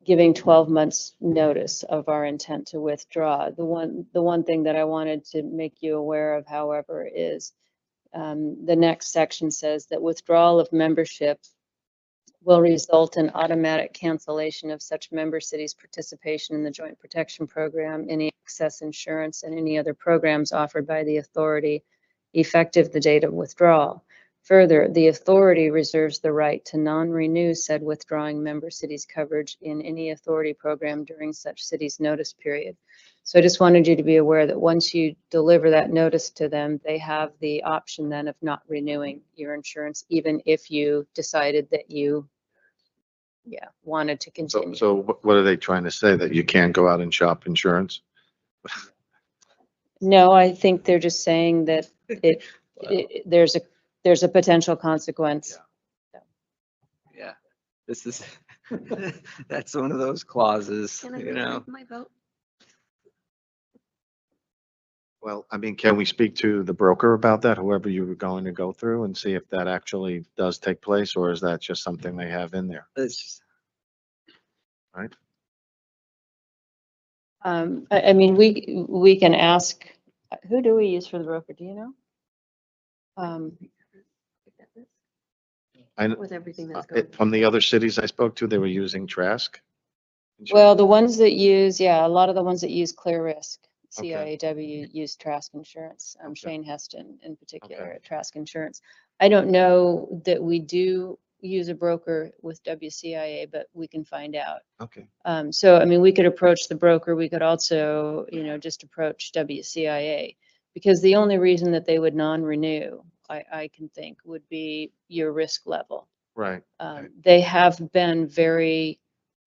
giving 12 months notice of our intent to withdraw. The one thing that I wanted to make you aware of, however, is the next section says that withdrawal of membership will result in automatic cancellation of such member cities' participation in the Joint Protection Program, any excess insurance, and any other programs offered by the authority, effective the date of withdrawal. Further, the authority reserves the right to non-renew said withdrawing member city's coverage in any authority program during such city's notice period. So I just wanted you to be aware that once you deliver that notice to them, they have the option then of not renewing your insurance, even if you decided that you, wanted to So, continue. so what are they trying to say? That you can't go out and shop insurance? No, I think they're just saying that there's a potential consequence. Yeah, this is, that's one of those clauses, Can I you know? make my vote? Well, I mean, can we speak to the broker about that, whoever you were going to go through, and see if that actually does take place, or is that just something they have in there? It's just, Right? I mean, we can ask, who do we use for the broker? Do you know? I, With everything that's going. from the other cities I spoke to, they were using Trask. Well, the ones that use, a lot of the ones that use Clear Risk, Okay. CIAW use Trask Insurance, Okay. Shane Heston in particular Okay. at Trask Insurance. I don't know that we do use a broker with WCIA, but we can find out. Okay. So, I mean, we could approach the broker. We could also, just approach WCIA, because the only reason that they would non-renew, I can think, would be your risk level. Right. They have been very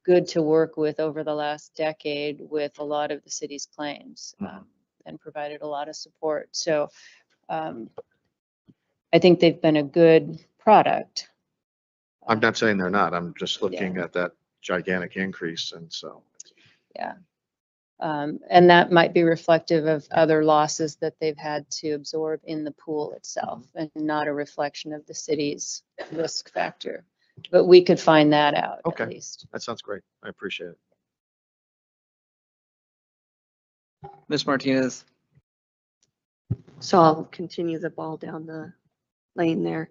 good to work with over the last decade with a lot of the city's claims, and provided a lot of support. So I think they've been a good product. I'm not saying they're not. I'm just looking at that gigantic increase, and so. Yeah. And that might be reflective of other losses that they've had to absorb in the pool itself, and not a reflection of the city's risk factor. But we could find that out at Okay. least. That sounds great. I appreciate it. Ms. Martinez, So I'll continue the ball down the lane there.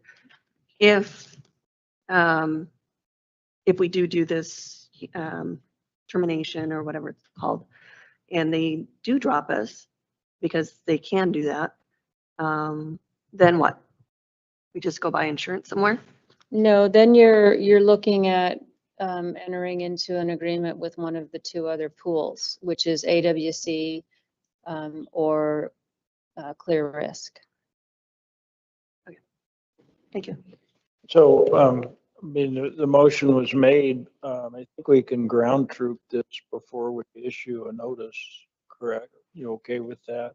If we do this termination or whatever it's called, and they do drop us, because they can do that, then what? We just go buy insurance somewhere? No, then you're looking at entering into an agreement with one of the two other pools, which is AWC or Clear Risk. Thank you. So, I mean, the motion was made. I think we can ground troop this before we issue a notice, correct? You okay with that?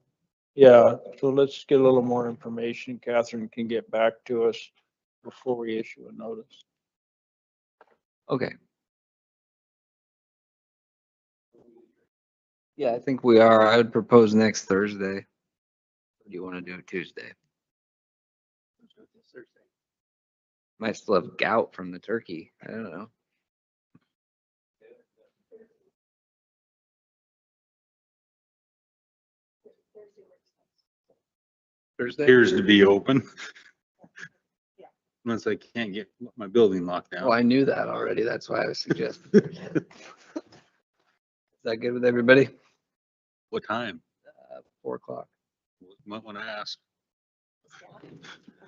Yeah, so let's get a little more information. Catherine can get back to us before we issue a notice. okay. Yeah, I think we are. I would propose next Thursday. Or do you want to do it Tuesday? Might still have gout from the turkey. I don't know. Thursday? Appears to be open. Unless I can't get my building locked down. Well, I knew that already. That's why I was suggesting. Is that good with everybody? What time? 4 o'clock. Might want to ask.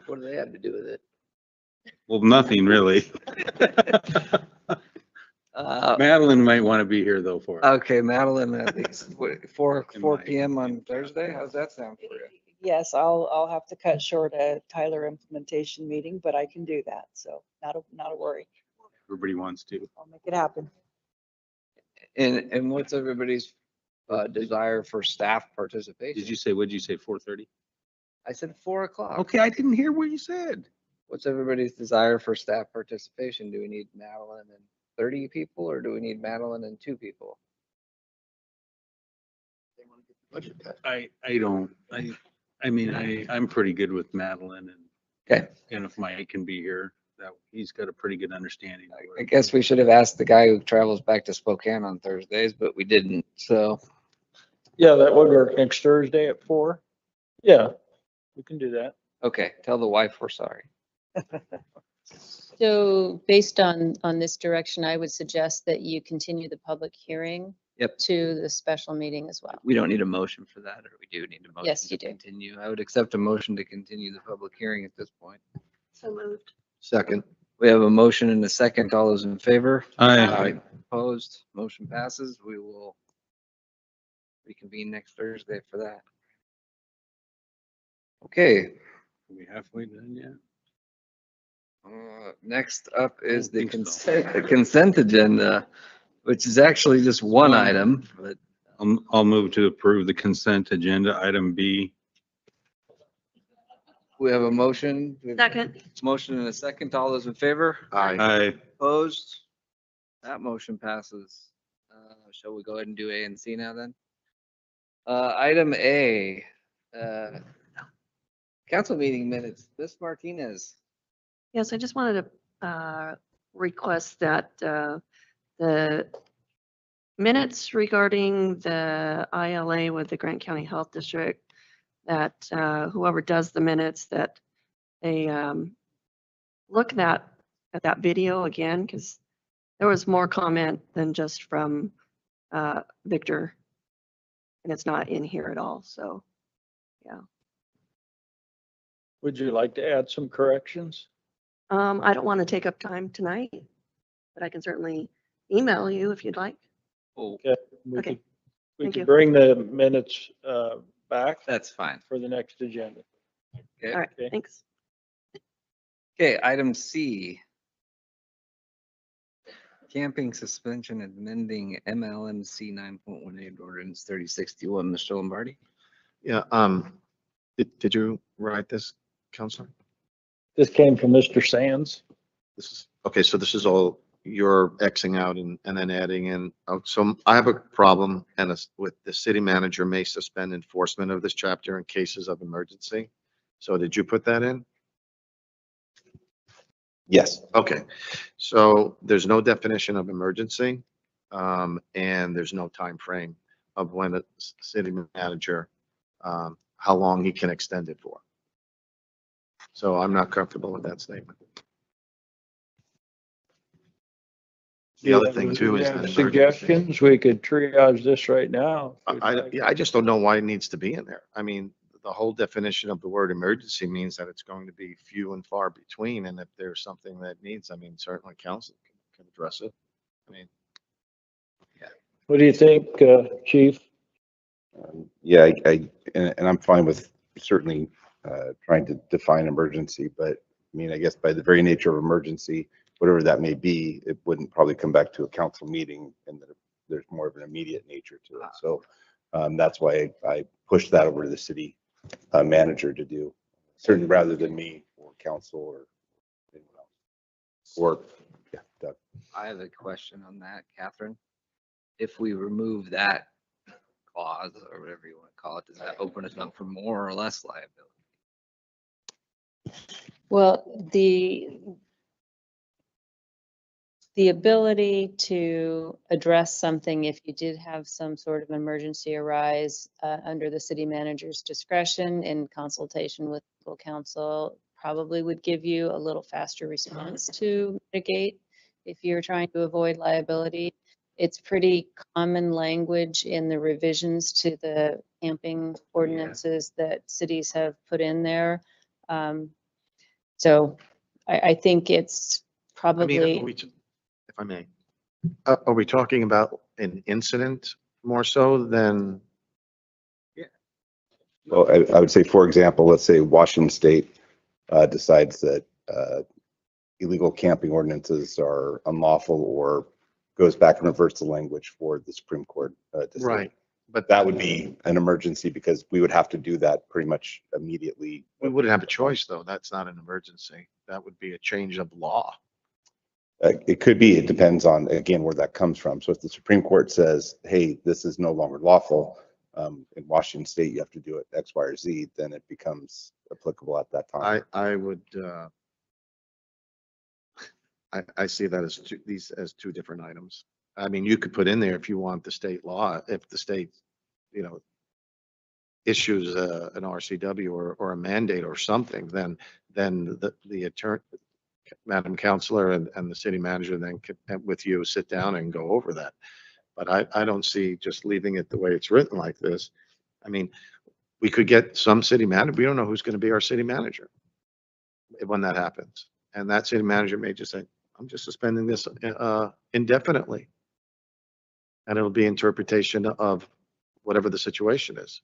What do they have to do with it? Well, nothing really. Madeline might want to be here though for it. Okay, Madeline, I think it's what, 4 might. PM on Thursday. How's that sound for you? Yes, I'll have to cut short a Tyler implementation meeting, but I can do that. So not a worry. Everybody wants to. I'll make it happen. And what's everybody's desire for staff participation? Did you say, what'd you say, 4:30? I said 4 o'clock. Okay, I didn't hear what you said. What's everybody's desire for staff participation? Do we need Madeline and 30 people, or do we need Madeline and 2 people? I'm pretty good with Madeline, and Okay. and if Mike can be here, that he's got a pretty good understanding. of I it. guess we should have asked the guy who travels back to Spokane on Thursdays, but we didn't, so. Yeah, that would work next Thursday at 4. Yeah, we can do that. Okay, tell the wife we're sorry. So based on this direction, I would suggest that you continue the public hearing Yep. to the special meeting as well. We don't need a motion for that, or we do need a motion? Yes, to you do. Continue. I would accept a motion to continue the public hearing at this point. So moved. Second. We have a motion and a second. All those in favor? Aye. Opposed? Motion passes. We will reconvene next Thursday for that. Okay. Are we halfway done yet? Next up is the think so. consent agenda, which is actually just one item, but I'll move to approve the consent agenda, item B. we have a motion. Second. Motion and a second. All those in favor? Aye. Opposed? That motion passes. Shall we go ahead and do A and C now then? Item A, council meeting minutes. Ms. Martinez. Yes, I just wanted to request that the minutes regarding the ILA with the Grant County Health District, that whoever does the minutes, that they look at that video again, because there was more comment than just from Victor, and it's not in here at all. So, yeah. Would you like to add some corrections? I don't want to take up time tonight, but I can certainly email you if you'd like. Okay. We Okay. could- We Thank could you. bring the minutes back That's fine. for the next agenda. Okay. All right, Okay. thanks. Okay, item C. Camping suspension amending MLMC 9.18 ordinance 3061. Mr. Lombardi? Yeah, did you write this, Counselor? This came from Mr. Sands. This is, okay, so this is all you're Xing out and then adding in. So I have a problem and with the city manager may suspend enforcement of this chapter in cases of emergency. So did you put that in? Yes. Okay, so there's no definition of emergency, and there's no time frame of when a city manager, how long he can extend it for. So I'm not comfortable with that statement. The other thing too is that Suggestions, we could triage this right now. yeah, I just don't know why it needs to be in there. I mean, the whole definition of the word emergency means that it's going to be few and far between. And if there's something that needs, I mean, certainly council can address it. I mean, What do you think, Chief? Yeah, and I'm fine with certainly trying to define emergency, but I mean, I guess by the very nature of emergency, whatever that may be, it wouldn't probably come back to a council meeting and that there's more of an immediate nature to it. So that's why I pushed that over to the city manager to do, certainly rather than me or council or anyone else. Or, yeah, Doug. I have a question on that, Catherine. If we remove that clause or whatever you want to call it, does that open us up for more or less liability? Well, the ability to address something if you did have some sort of emergency arise under the city manager's discretion in consultation with legal counsel probably would give you a little faster response to mitigate if you're trying to avoid liability. It's pretty common language in the revisions to the camping ordinances that cities have put in there. So I think it's I mean, probably. if I may, are we talking about an incident more so than? Well, I would say, for example, let's say Washington State decides that illegal camping ordinances are unlawful or goes back and reverts the language for the Supreme Court decision. Right. But that would be an emergency because we would have to do that pretty much immediately. We wouldn't have a choice, though. That's not an emergency. That would be a change of law. It could be, it depends on, again, where that comes from. So if the Supreme Court says, hey, this is no longer lawful, in Washington State, you have to do it X, Y, or Z, then it becomes applicable at that time. I would, I see that as as two different items. I mean, you could put in there if you want the state law, if the state, issues an RCW or a mandate or something, then the attorney, Madam Counselor and the city manager then could, with you, sit down and go over that. But I don't see just leaving it the way it's written like this. I mean, we could get some city manager, we don't know who's going to be our city manager when that happens. And that city manager may just say, I'm just suspending this indefinitely. And it'll be interpretation of whatever the situation is.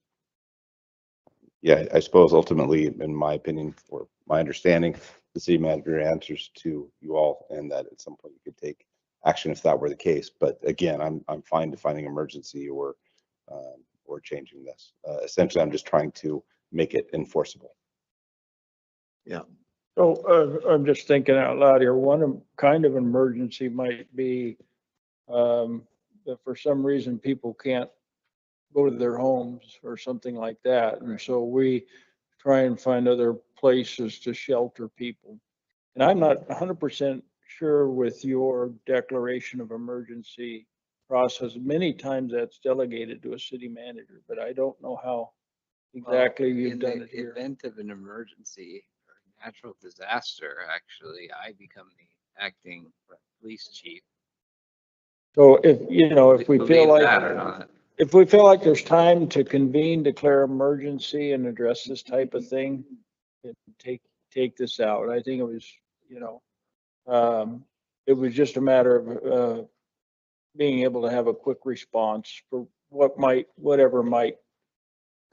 Yeah, I suppose ultimately, in my opinion, or my understanding, the city manager answers to you all, and that at some point you could take action if that were the case. But again, I'm fine defining emergency or changing this. Essentially, I'm just trying to make it enforceable. Yeah. So I'm just thinking out loud here. Kind of emergency might be that for some reason people can't go to their homes or something like that. And so we try and find other places to shelter people. And I'm not 100% sure with your declaration of emergency process. Many times that's delegated to a city manager, but I don't know how exactly you've done it In the here. event of an emergency or natural disaster, actually, I become the acting police chief. So if, you know, if we feel Believe that or like, not. if we feel like there's time to convene, declare emergency and address this type of thing, take this out. I think it was, you know, it was just a matter of being able to have a quick response for whatever might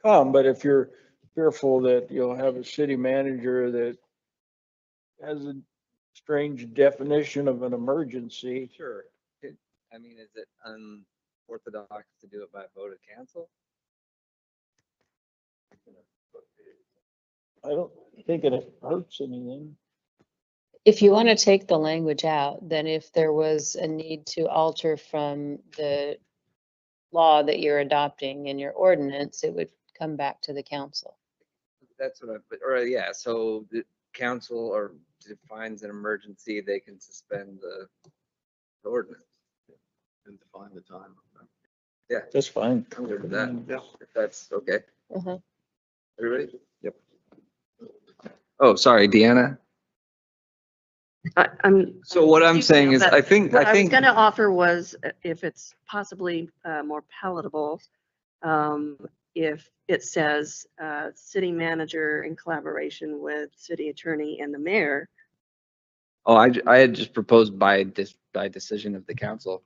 come. But if you're fearful that you'll have a city manager that has a strange definition of an emergency. Sure. I mean, is it unorthodox to do it by vote of council? I don't think it hurts anything. If you want to take the language out, then if there was a need to alter from the law that you're adopting in your ordinance, it would come back to the council. That's what or yeah, so the council or defines an emergency, they can suspend the ordinance. And define the time. Yeah. That's fine. I'm good with that. Yeah. If that's okay. Everybody? Yep. Oh, sorry, Deanna. So what I'm saying is, I think, What I was gonna offer was if it's possibly more palatable, if it says city manager in collaboration with city attorney and the mayor. oh, I had just proposed by decision of the council.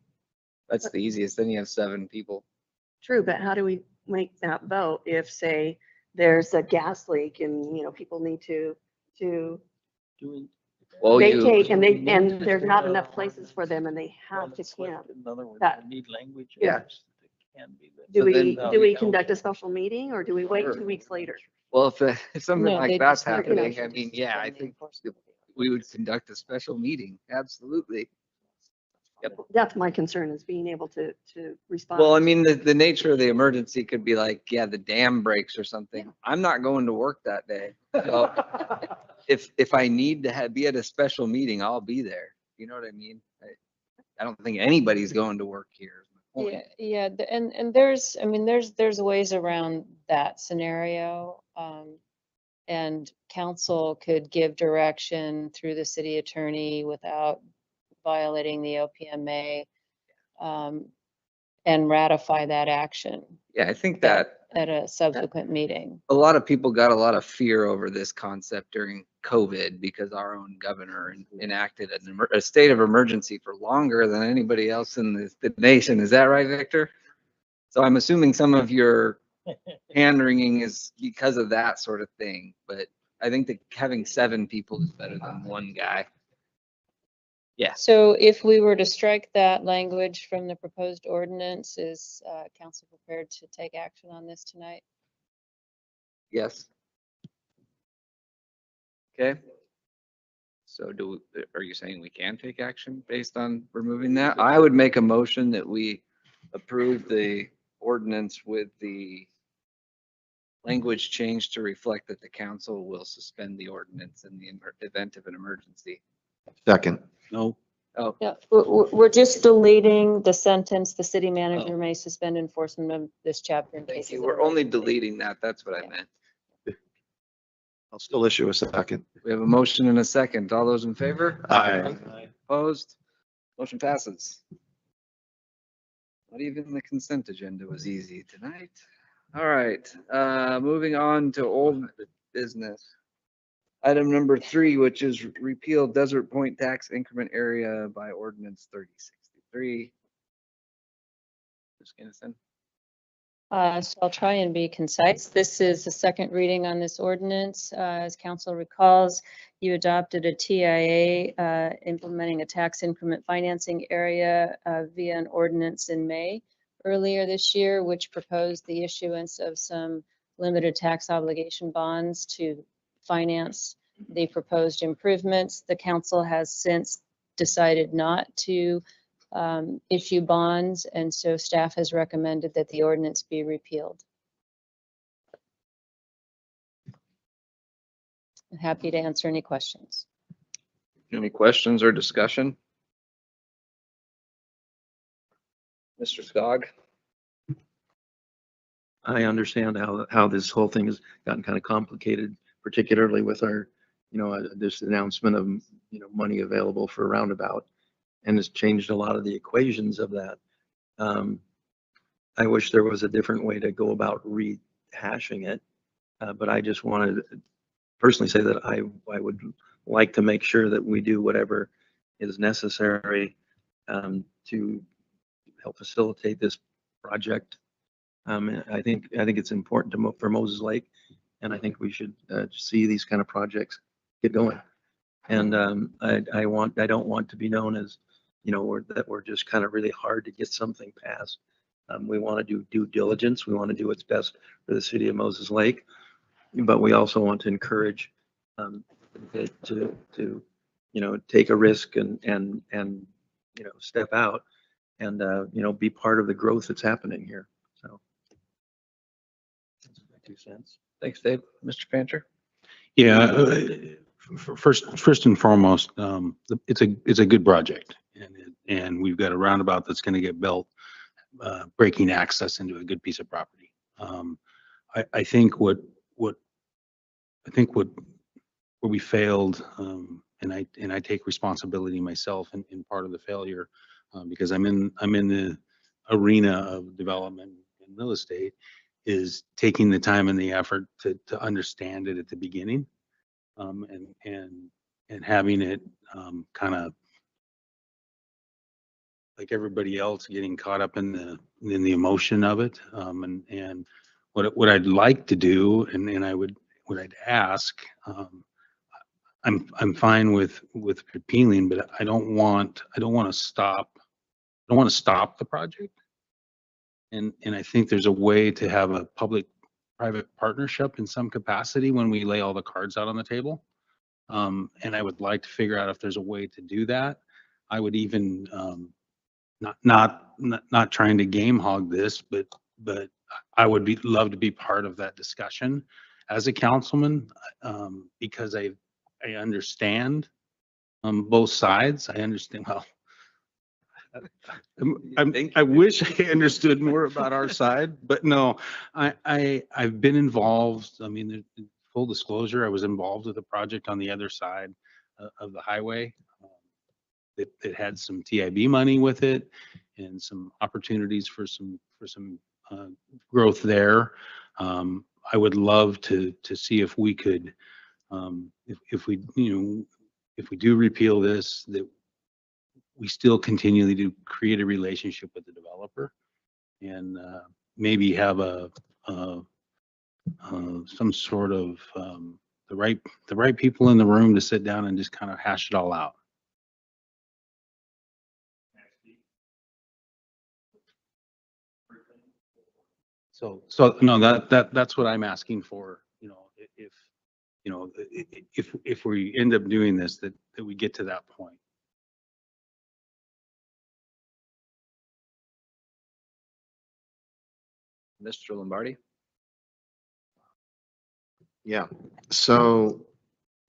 That's the easiest. Then you have 7 people. True, but how do we make that vote if, say, there's a gas leak and, you know, people need to Well, vacate and there's not enough places for them and they have to camp. In other words, That- we need language. Yeah. Can be, but- Do So then- do we conduct a special meeting or do we wait 2 weeks later? Well, if something No, like they that's just- you know, happening, should I mean, just yeah, I suspend the think enforcement. we would conduct a special meeting. Absolutely. That's my concern, is being able to respond. Well, I mean, the nature of the emergency could be like, yeah, the dam breaks or something. I'm not going to work that day. So if I need to be at a special meeting, I'll be there. You know what I mean? I don't think anybody's going to work here. is my point. Yeah, and there's, I mean, there's ways around that scenario. And council could give direction through the city attorney without violating the OPMA, and ratify that action Yeah, I think that at a subsequent meeting. a lot of people got a lot of fear over this concept during COVID because our own governor enacted a state of emergency for longer than anybody else in the nation. Is that right, Victor? So I'm assuming some of your hand wringing is because of that sort of thing, but I think that having 7 people is better than 1 guy. Yeah. So if we were to strike that language from the proposed ordinance, is council prepared to take action on this tonight? Yes. Okay. So are you saying we can take action based on removing that? I would make a motion that we approve the ordinance with the language change to reflect that the council will suspend the ordinance in the event of an emergency. Second. No. Oh, Yeah, we're just deleting the sentence, the city manager may suspend enforcement of this chapter in thank cases you. of We're only emergency. deleting that. That's what I meant. I'll still issue a second. We have a motion and a second. All those in favor? Aye. Opposed? Motion passes. Not even the consent agenda was easy tonight. All right, moving on to old business. Item number 3, which is repeal Desert Point tax increment area by ordinance 3063. Ms. Kinnison. So I'll try and be concise. This is the second reading on this ordinance. As council recalls, you adopted a TIA implementing a tax increment financing area via an ordinance in May earlier this year, which proposed the issuance of some limited tax obligation bonds to finance the proposed improvements. The council has since decided not to issue bonds, and so staff has recommended that the ordinance be repealed. I'm happy to answer any questions. Any questions or discussion? Mr. Skog? I understand how this whole thing has gotten kind of complicated, particularly with our, this announcement of, money available for roundabout, and has changed a lot of the equations of that. I wish there was a different way to go about rehashing it, but I just wanted to personally say that I would like to make sure that we do whatever is necessary to help facilitate this project. I think it's important for Moses Lake, and I think we should see these kind of projects get going. And I don't want to be known as, that we're just kind of really hard to get something passed. We want to do due diligence. We want to do what's best for the city of Moses Lake, but we also want to encourage it to take a risk and step out and be part of the growth that's happening here. So that's my 2 cents. Thanks, Dave. Mr. Fancher? Yeah, first and foremost, it's a good project, and we've got a roundabout that's going to get built, breaking access into a good piece of property. I think where we failed, and I take responsibility myself in part of the failure, because I'm in the arena of development and real estate, is taking the time and the effort to understand it at the beginning, and having it kind of like everybody else, getting caught up in the emotion of it. And what I'd like to do, and what I'd ask, I'm fine with repealing, but I don't want to stop the project. And I think there's a way to have a public-private partnership in some capacity when we lay all the cards out on the table. And I would like to figure out if there's a way to do that. I would even, not trying to game hog this, but I would love to be part of that discussion as a councilman, because I understand both sides. I understand, well, I wish I understood more about our side, but no, I've been involved. I mean, full disclosure, I was involved with a project on the other side of the highway. It had some TIB money with it and some opportunities for some growth there. I would love to see if we could, if we do repeal this, that we still continually do create a relationship with the developer, and maybe have some sort of the right people in the room to sit down and just kind of hash it all out. So no, that's what I'm asking for. If we end up doing this, that we get to that point. Mr. Lombardi? Yeah, so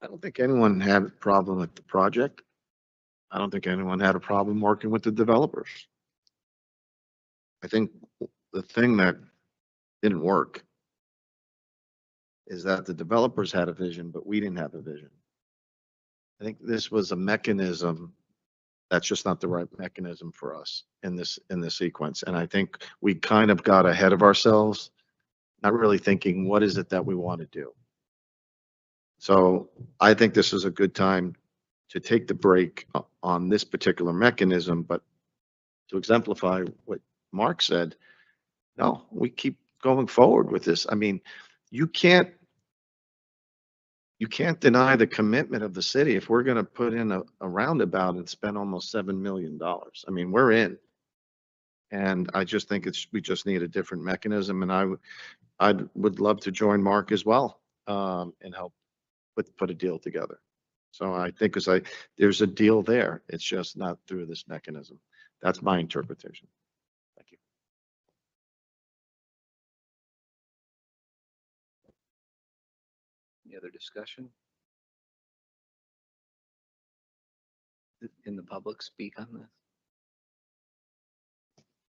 I don't think anyone had a problem with the project. I don't think anyone had a problem working with the developers. I think the thing that didn't work is that the developers had a vision, but we didn't have a vision. I think this was a mechanism That's just not the right mechanism for us in this sequence. And I think we kind of got ahead of ourselves, not really thinking, what is it that we want to do? So I think this is a good time to take the break on this particular mechanism, but to exemplify what Mark said, no, we keep going forward with this. I mean, you can't deny the commitment of the city. If we're going to put in a roundabout and spend almost $7 million, I mean, we're in. And I just think we just need a different mechanism. And I would love to join Mark as well, and help put a deal together. So I think there's a deal there. It's just not through this mechanism. That's my interpretation. Thank you. Any other discussion? Can the public speak on this?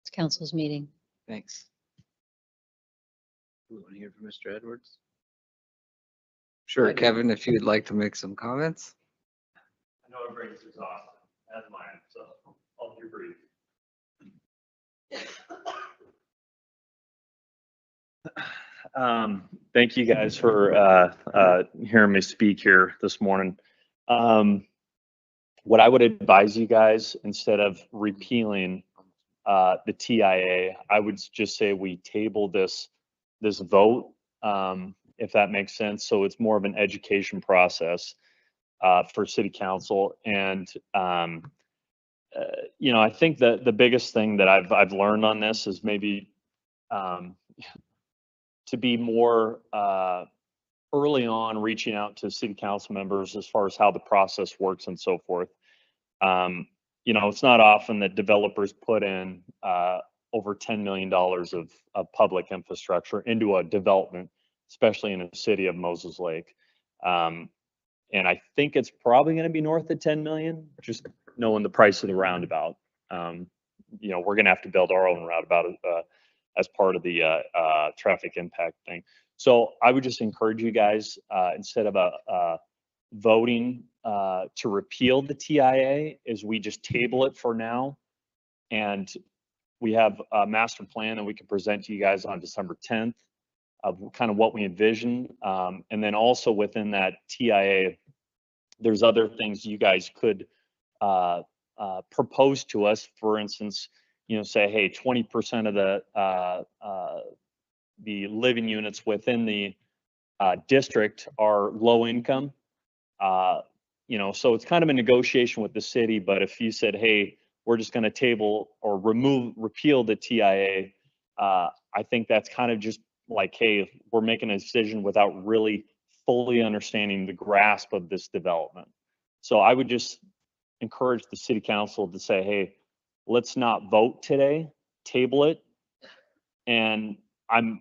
It's council's meeting. Thanks. We want to hear from Mr. Edwards. Sure, Kevin, if you would like to make some comments. I know everybody's exhausted, as mine, so I'll be brief. Thank you guys for hearing me speak here this morning. What I would advise you guys, instead of repealing the TIA, I would just say we table this vote, if that makes sense. So it's more of an education process for city council. And you know, I think that the biggest thing that I've learned on this is maybe to be more early on reaching out to city council members as far as how the process works and so forth. You know, it's not often that developers put in over $10 million of public infrastructure into a development, especially in the city of Moses Lake. And I think it's probably going to be north of 10 million, just knowing the price of the roundabout. You know, we're going to have to build our own roundabout as part of the traffic impact thing. So I would just encourage you guys, instead of voting to repeal the TIA, is we just table it for now. And we have a master plan that we can present to you guys on December 10th of kind of what we envision. And then also within that TIA, there's other things you guys could propose to us. For instance, you know, say, hey, 20% of the living units within the district are low income. You know, so it's kind of a negotiation with the city. But if you said, hey, we're just going to table or repeal the TIA, I think that's kind of just like, hey, we're making a decision without really fully understanding the grasp of this development. So I would just encourage the city council to say, hey, let's not vote today, table it. And I'm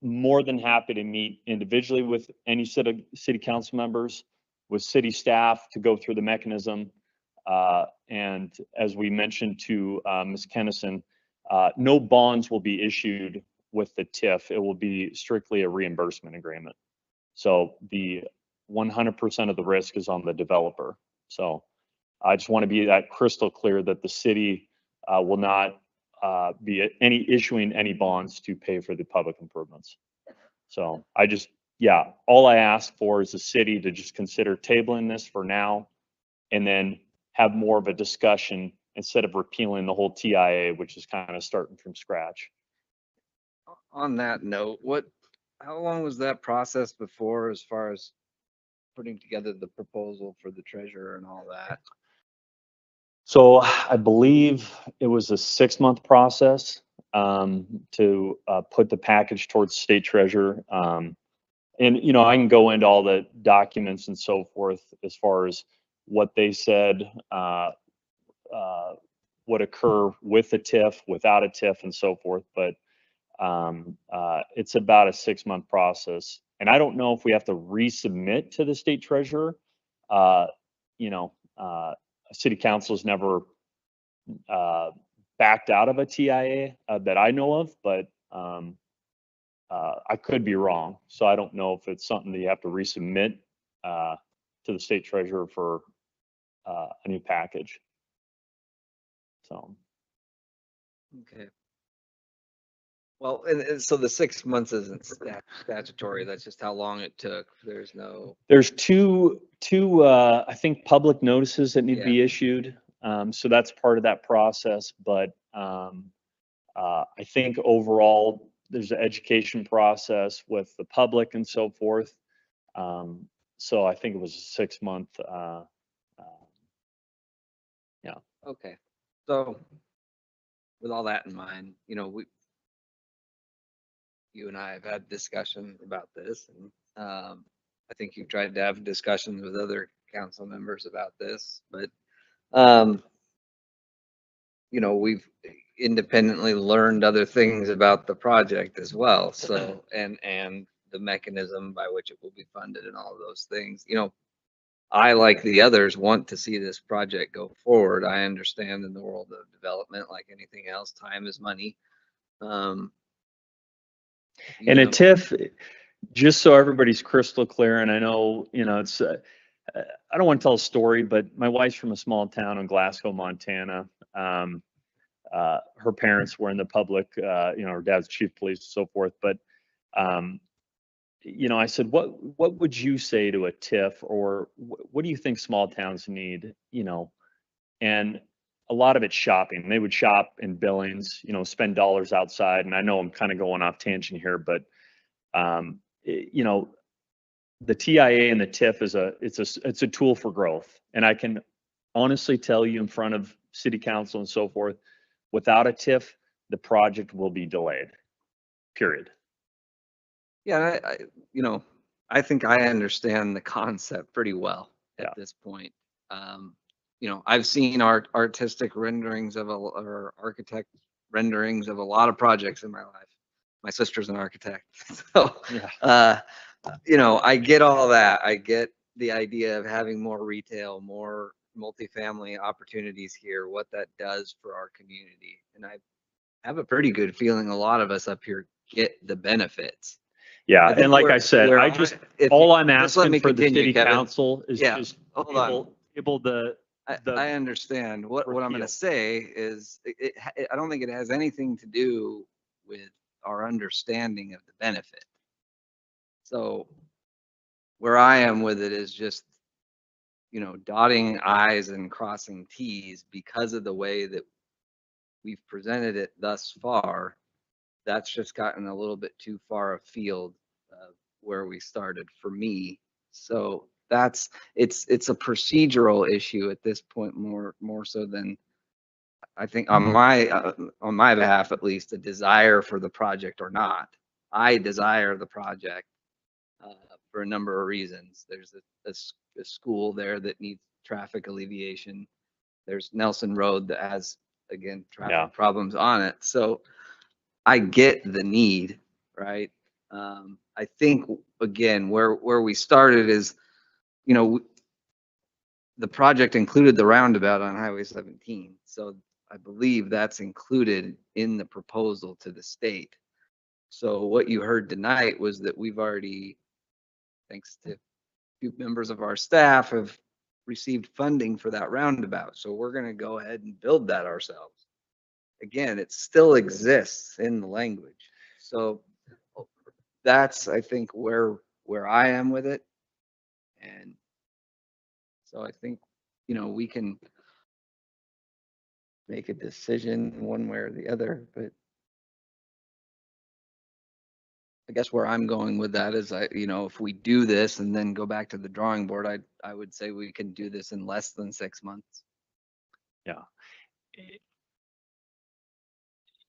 more than happy to meet individually with any city council members, with city staff, to go through the mechanism. And as we mentioned to Ms. Kennison, no bonds will be issued with the TIF. It will be strictly a reimbursement agreement. So the 100% of the risk is on the developer. So I just want to be that crystal clear that the city will not be issuing any bonds to pay for the public improvements. So I just, yeah, all I ask for is the city to just consider tabling this for now, and then have more of a discussion instead of repealing the whole TIA, which is kind of starting from scratch. On that note, how long was that process before, as far as putting together the proposal for the treasurer and all that? So I believe it was a 6-month process to put the package towards state treasurer. And, you know, I can go into all the documents and so forth as far as what they said would occur with a TIF, without a TIF, and so forth. But it's about a 6-month process. And I don't know if we have to resubmit to the state treasurer. You know, city council's never backed out of a TIA that I know of, but I could be wrong. So I don't know if it's something that you have to resubmit to the state treasurer for a new package. So. Okay. Well, and so the 6 months isn't statutory, that's just how long it took. There's no, There's two, I think, public notices that need to be issued. So that's part of that process, but, I think overall, there's an education process with the public and so forth. So I think it was a 6 month, yeah. okay. So with all that in mind, you know, you and I have had discussions about this, and I think you've tried to have discussions with other council members about this, but you know, we've independently learned other things about the project as well. So, and the mechanism by which it will be funded and all of those things, you know, I, like the others, want to see this project go forward. I understand in the world of development, like anything else, time is money. And a TIF, just so everybody's crystal clear, and I know, you know, it's, I don't want to tell a story, but my wife's from a small town in Glasgow, Montana. Her parents were in the public, you know, her dad's chief of police and so forth. But, you know, I said, what would you say to a TIF, or what do you think small towns need, you know? And a lot of it's shopping. They would shop in Billings, you know, spend dollars outside. And I know I'm kind of going off tangent here, but, you know, the TIA and the TIF is it's a tool for growth. And I can honestly tell you in front of city council and so forth, without a TIF, the project will be delayed, period. Yeah, you know, I think I understand the concept pretty well at this point. You know, I've seen artistic renderings of or architect renderings of a lot of projects in my life. My sister's an architect, so you know, I get all that. I get the idea of having more retail, more multifamily opportunities here, what that does for our community, and I have a pretty good feeling a lot of us up here get the benefits. Yeah, I think and like where- I said, where I I- just, if all you- I'm just let asking me for the continue, city Kevin. council is Yeah, just hold on. able to, I understand. What I'm repeal. gonna say is, I don't think it has anything to do with our understanding of the benefit. So where I am with it is just, you know, dotting i's and crossing t's because of the way that we've presented it thus far. That's just gotten a little bit too far afield of where we started for me. So it's a procedural issue at this point, more so than I think on my behalf, at least, a desire for the project or not. I desire the project for a number of reasons. There's a school there that needs traffic alleviation. There's Nelson Road that has, again, traffic problems on it. So I get the need, right? I think, again, where we started is, you know, the project included the roundabout on Highway 17. So I believe that's included in the proposal to the state. So what you heard tonight was that we've already, thanks to a few members of our staff, have received funding for that roundabout. So we're going to go ahead and build that ourselves. Again, it still exists in the language. So that's, I think, where I am with it. And so I think, you know, we can make a decision one way or the other, but I guess where I'm going with that is, you know, if we do this and then go back to the drawing board, I would say we can do this in less than 6 months. Yeah.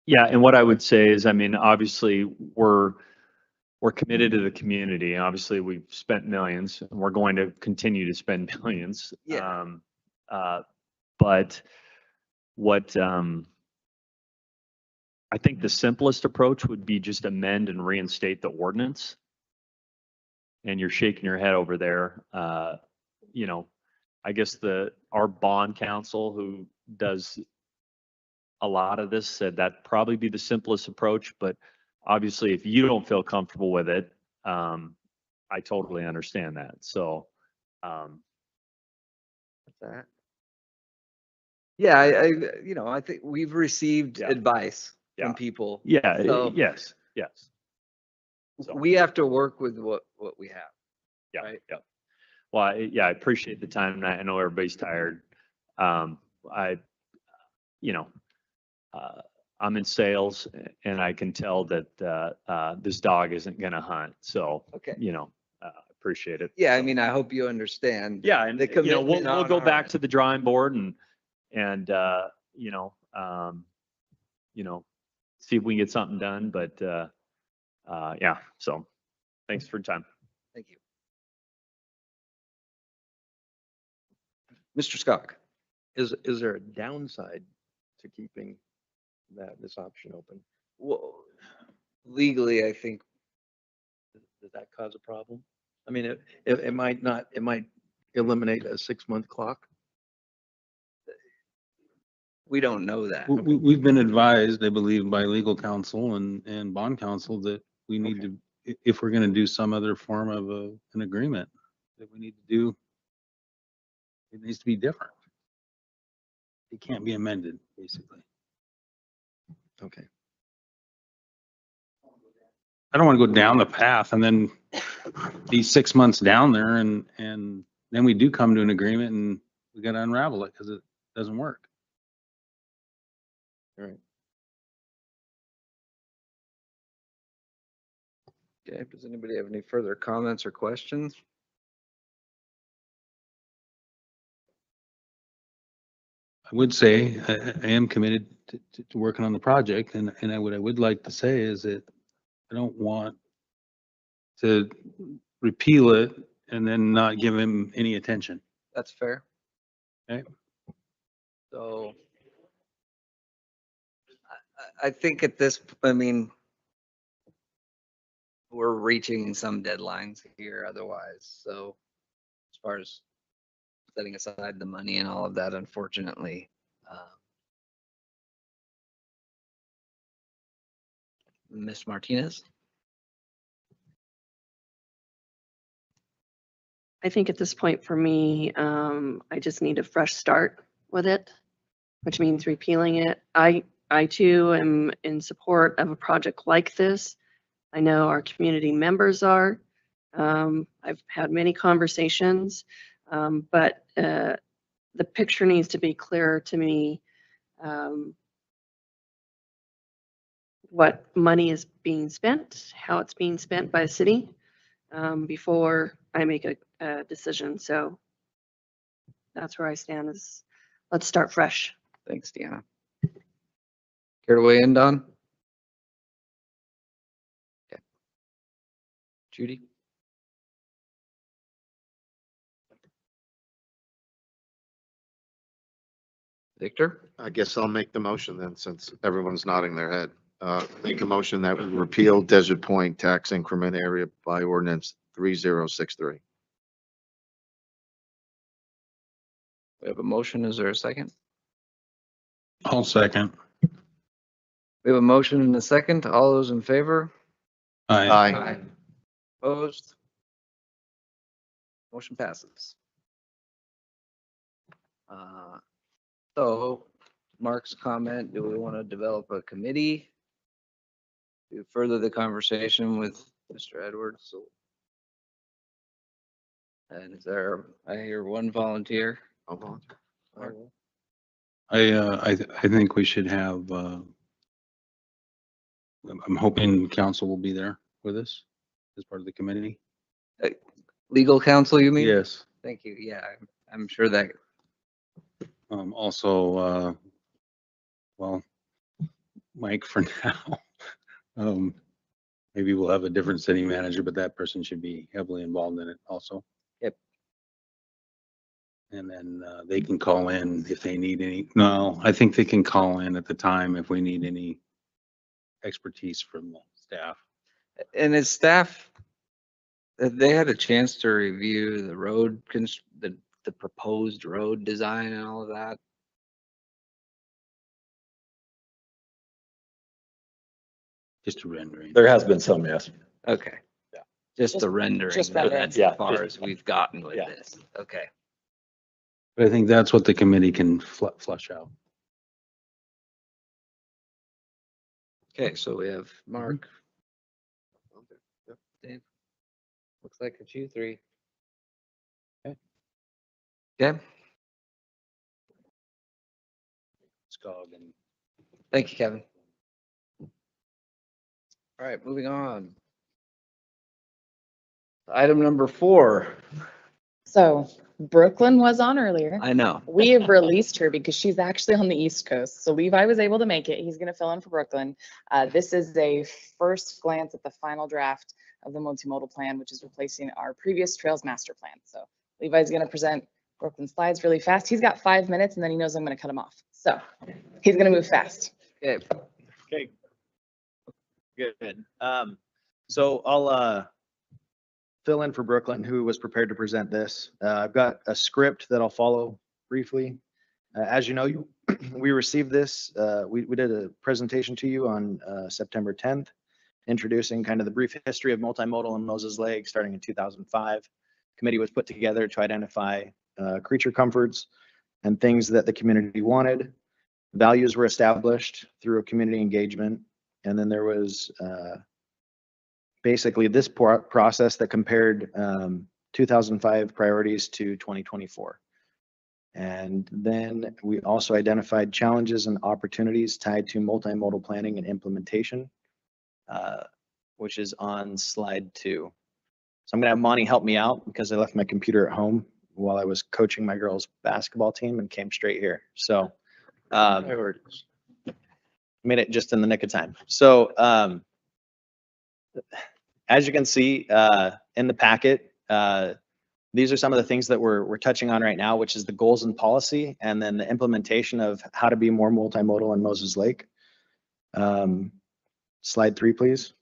Yeah, and what I would say is, I mean, obviously we're committed to the community. Obviously, we've spent millions, and we're going to continue to spend millions. Yeah. But what I think the simplest approach would be just amend and reinstate the ordinance. And you're shaking your head over there. You know, I guess our bond counsel, who does a lot of this, said that'd probably be the simplest approach. But obviously, if you don't feel comfortable with it, I totally understand that. So, What's that? Yeah, I think we've received Yeah. advice Yeah. from people. Yeah, So yes, yes. So, we have to work with what we have. yeah, right. yeah. Well, I appreciate the time. And I know everybody's tired. I, you know, I'm in sales and I can tell that, this dog isn't gonna hunt. So, Okay. Appreciate it. Yeah, I So, mean, I hope you understand. yeah, and the we'll commitment on go our back end. to the drawing board and, see if we can get something done, but, yeah, so thanks for your time. Thank you. Mr. Scott. Is there a downside to keeping this option open? Well, legally, I think Does that cause a problem? I mean, it might not, it might eliminate a 6-month clock. we don't know that. We've been advised, I believe, by legal counsel and bond counsel that we need to, if we're gonna do some other form of an agreement, that we need to do, it needs to be different. It can't be amended, basically. Okay. I don't want to go down the path and then be 6 months down there and then we do come to an agreement and we got to unravel it because it doesn't work. All right. Okay, does anybody have any further comments or questions? I would say I am committed to working on the project and what I would like to say is that I don't want to repeal it and then not give him any attention. That's fair. Okay. So I think I mean, we're reaching some deadlines here otherwise. So as far as setting aside the money and all of that, unfortunately, Ms. Martinez. I think at this point for me, I just need a fresh start with it, which means repealing it. I too am in support of a project like this. I know our community members are. I've had many conversations, but the picture needs to be clearer to me. What money is being spent, how it's being spent by the city, before I make a decision. So that's where I stand is let's start fresh. Thanks, Deanna. Care to weigh in, Don? Okay. Judy? Victor? I guess I'll make the motion then, since everyone's nodding their head. Make a motion that we repeal Desert Point tax increment area by ordinance 3063. We have a motion. Is there a second? I'll second. We have a motion and a second. All those in favor? Aye. Opposed? Motion passes. So Mark's comment, do we want to develop a committee to further the conversation with Mr. Edwards? So, and is there, I hear one volunteer. I'll volunteer. Mark? I think we should have, I'm hoping council will be there with us as part of the committee. Legal counsel, you mean? Yes. Thank you. Yeah, I'm sure that. Also, well, Mike for now. Maybe we'll have a different city manager, but that person should be heavily involved in it also. Yep. And then they can call in if they need any. No, I think they can call in at the time if we need any expertise from the staff. And his staff, they had a chance to review the road, the proposed road design and all of that. Just a rendering. There has been some, yes. Okay. Yeah. Just the rendering. just That's renderings. as Yeah, far just- as we've gotten with yeah. this. Okay. But I think that's what the committee can flush out. Okay, so we have Mark. Dave. Looks like it's you three. Okay. Thank you, Kevin. All right, moving on. Item number 4. So Brooklyn was on earlier. I know. We have released her because she's actually on the East Coast. So Levi was able to make it. He's going to fill in for Brooklyn. This is a first glance at the final draft of the multimodal plan, which is replacing our previous Trails Master Plan. So Levi's going to present Brooklyn slides really fast. He's got 5 minutes and then he knows I'm going to cut him off. So he's going to move fast. Okay. Okay. Good. So I'll fill in for Brooklyn, who was prepared to present this. I've got a script that I'll follow briefly. As you know, we received this. We did a presentation to you on September 10th, introducing kind of the brief history of multimodal in Moses Lake starting in 2005. Committee was put together to identify creature comforts and things that the community wanted. Values were established through a community engagement. And then there was basically this process that compared 2005 priorities to 2024. And then we also identified challenges and opportunities tied to multimodal planning and implementation, which is on slide 2. So I'm gonna have Monty help me out because I left my computer at home while I was coaching my girls' basketball team and came straight here. So made it just in the nick of time. So as you can see in the packet, these are some of the things that we're touching on right now, which is the goals and policy, and then the implementation of how to be more multimodal in Moses Lake. Slide 3, please.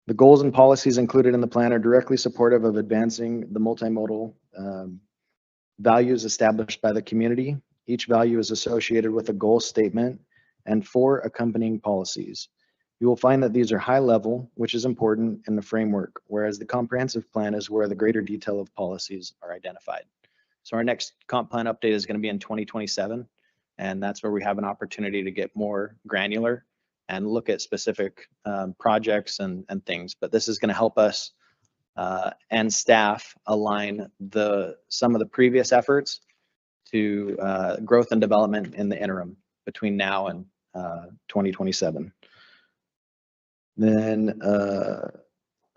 The goals and policies included in the plan are directly supportive of advancing the multimodal values established by the community. Each value is associated with a goal statement and 4 accompanying policies. You will find that these are high level, which is important in the framework, whereas the comprehensive plan is where the greater detail of policies are identified. So our next comp plan update is going to be in 2027, and that's where we have an opportunity to get more granular and look at specific projects and things. But this is going to help us and staff align some of the previous efforts to growth and development in the interim between now and 2027. Then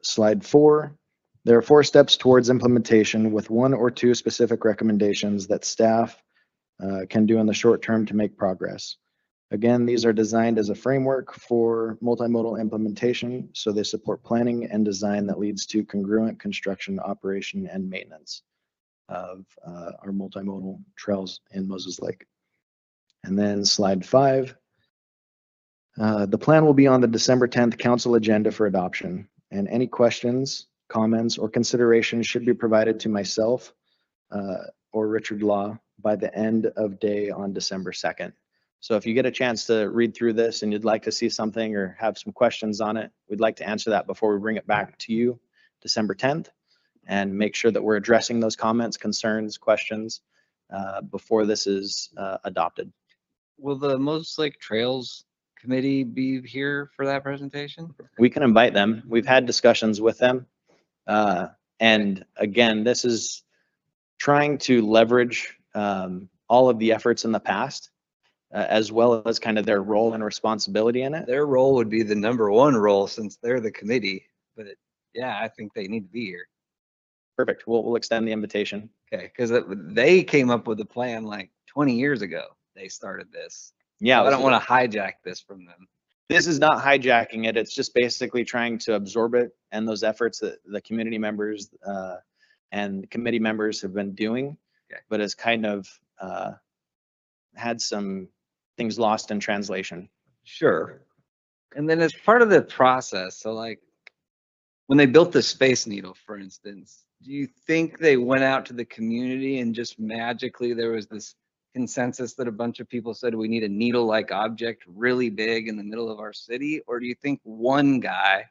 slide 4, there are 4 steps towards implementation with 1 or 2 specific recommendations that staff can do in the short term to make progress. Again, these are designed as a framework for multimodal implementation, so they support planning and design that leads to congruent construction, operation, and maintenance of our multimodal trails in Moses Lake. And then slide 5. The plan will be on the December 10th council agenda for adoption, and any questions, comments, or considerations should be provided to myself or Richard Law by the end of day on December 2nd. So if you get a chance to read through this and you'd like to see something or have some questions on it, we'd like to answer that before we bring it back to you December 10th and make sure that we're addressing those comments, concerns, questions before this is adopted. Will the Moses Lake Trails Committee be here for that presentation? We can invite them. We've had discussions with them. And again, this is trying to leverage all of the efforts in the past, as well as kind of their role and responsibility in it. Their role would be the #1 role since they're the committee, but yeah, I think they need to be here. Perfect. We'll extend the invitation. Okay, because they came up with a plan like 20 years ago. They started this. Yeah, So I don't want to hijack this from them. This is not hijacking it. It's just basically trying to absorb it and those efforts that the community members and committee members have been doing, but it's kind of had some things lost in translation. Sure. And then as part of the process, so like when they built the Space Needle, for instance, do you think they went out to the community and just magically there was this consensus that a bunch of people said we need a needle-like object really big in the middle of our city? Or do you think one guy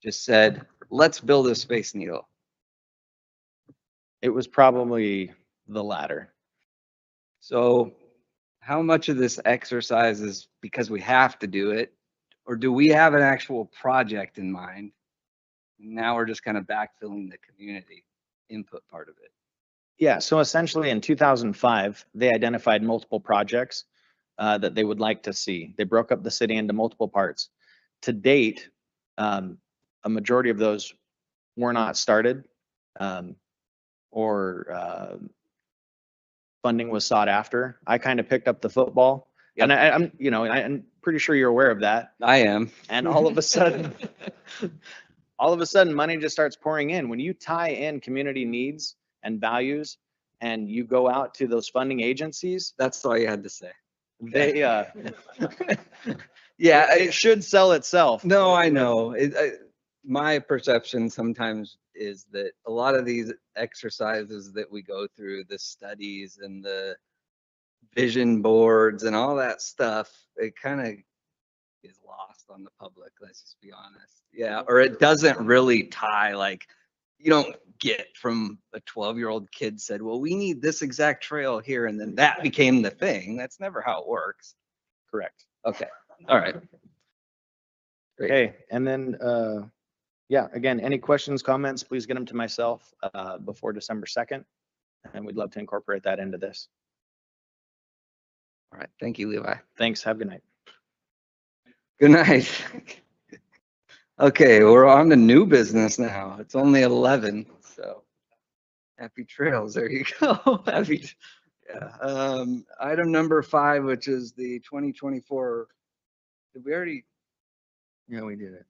just said, let's build a Space Needle? It was probably the latter. So how much of this exercise is because we have to do it? Or do we have an actual project in mind? Now we're just kind of backfilling the community input part of it. Yeah, so essentially in 2005, they identified multiple projects that they would like to see. They broke up the city into multiple parts. To date, a majority of those were not started or funding was sought after. I kind of picked up the football. Yep. And I'm, you know, I'm pretty sure you're aware of that. I am. And all of a sudden, money just starts pouring in. When you tie in community needs and values and you go out to those funding agencies, That's all you had to say. they, Yeah, it should sell itself. no, I know. My perception sometimes is that a lot of these exercises that we go through, the studies and the vision boards and all that stuff, it kind of is lost on the public. Let's just be honest. Yeah, or it doesn't really tie, like, you don't get from a 12-year-old kid said, well, we need this exact trail here, and then that became the thing. That's never how it works. Correct. Okay, all right. Great. Okay, and then, yeah, again, any questions, comments, please get them to myself before December 2nd. And we'd love to incorporate that into this. All right, thank you, Levi. Thanks, have a good night. Good night. Okay, we're on to new business now. It's only 11, so happy trails. There you go. Happy. Yeah. Item number 5, which is the 2024. Did we already? Yeah, we did it.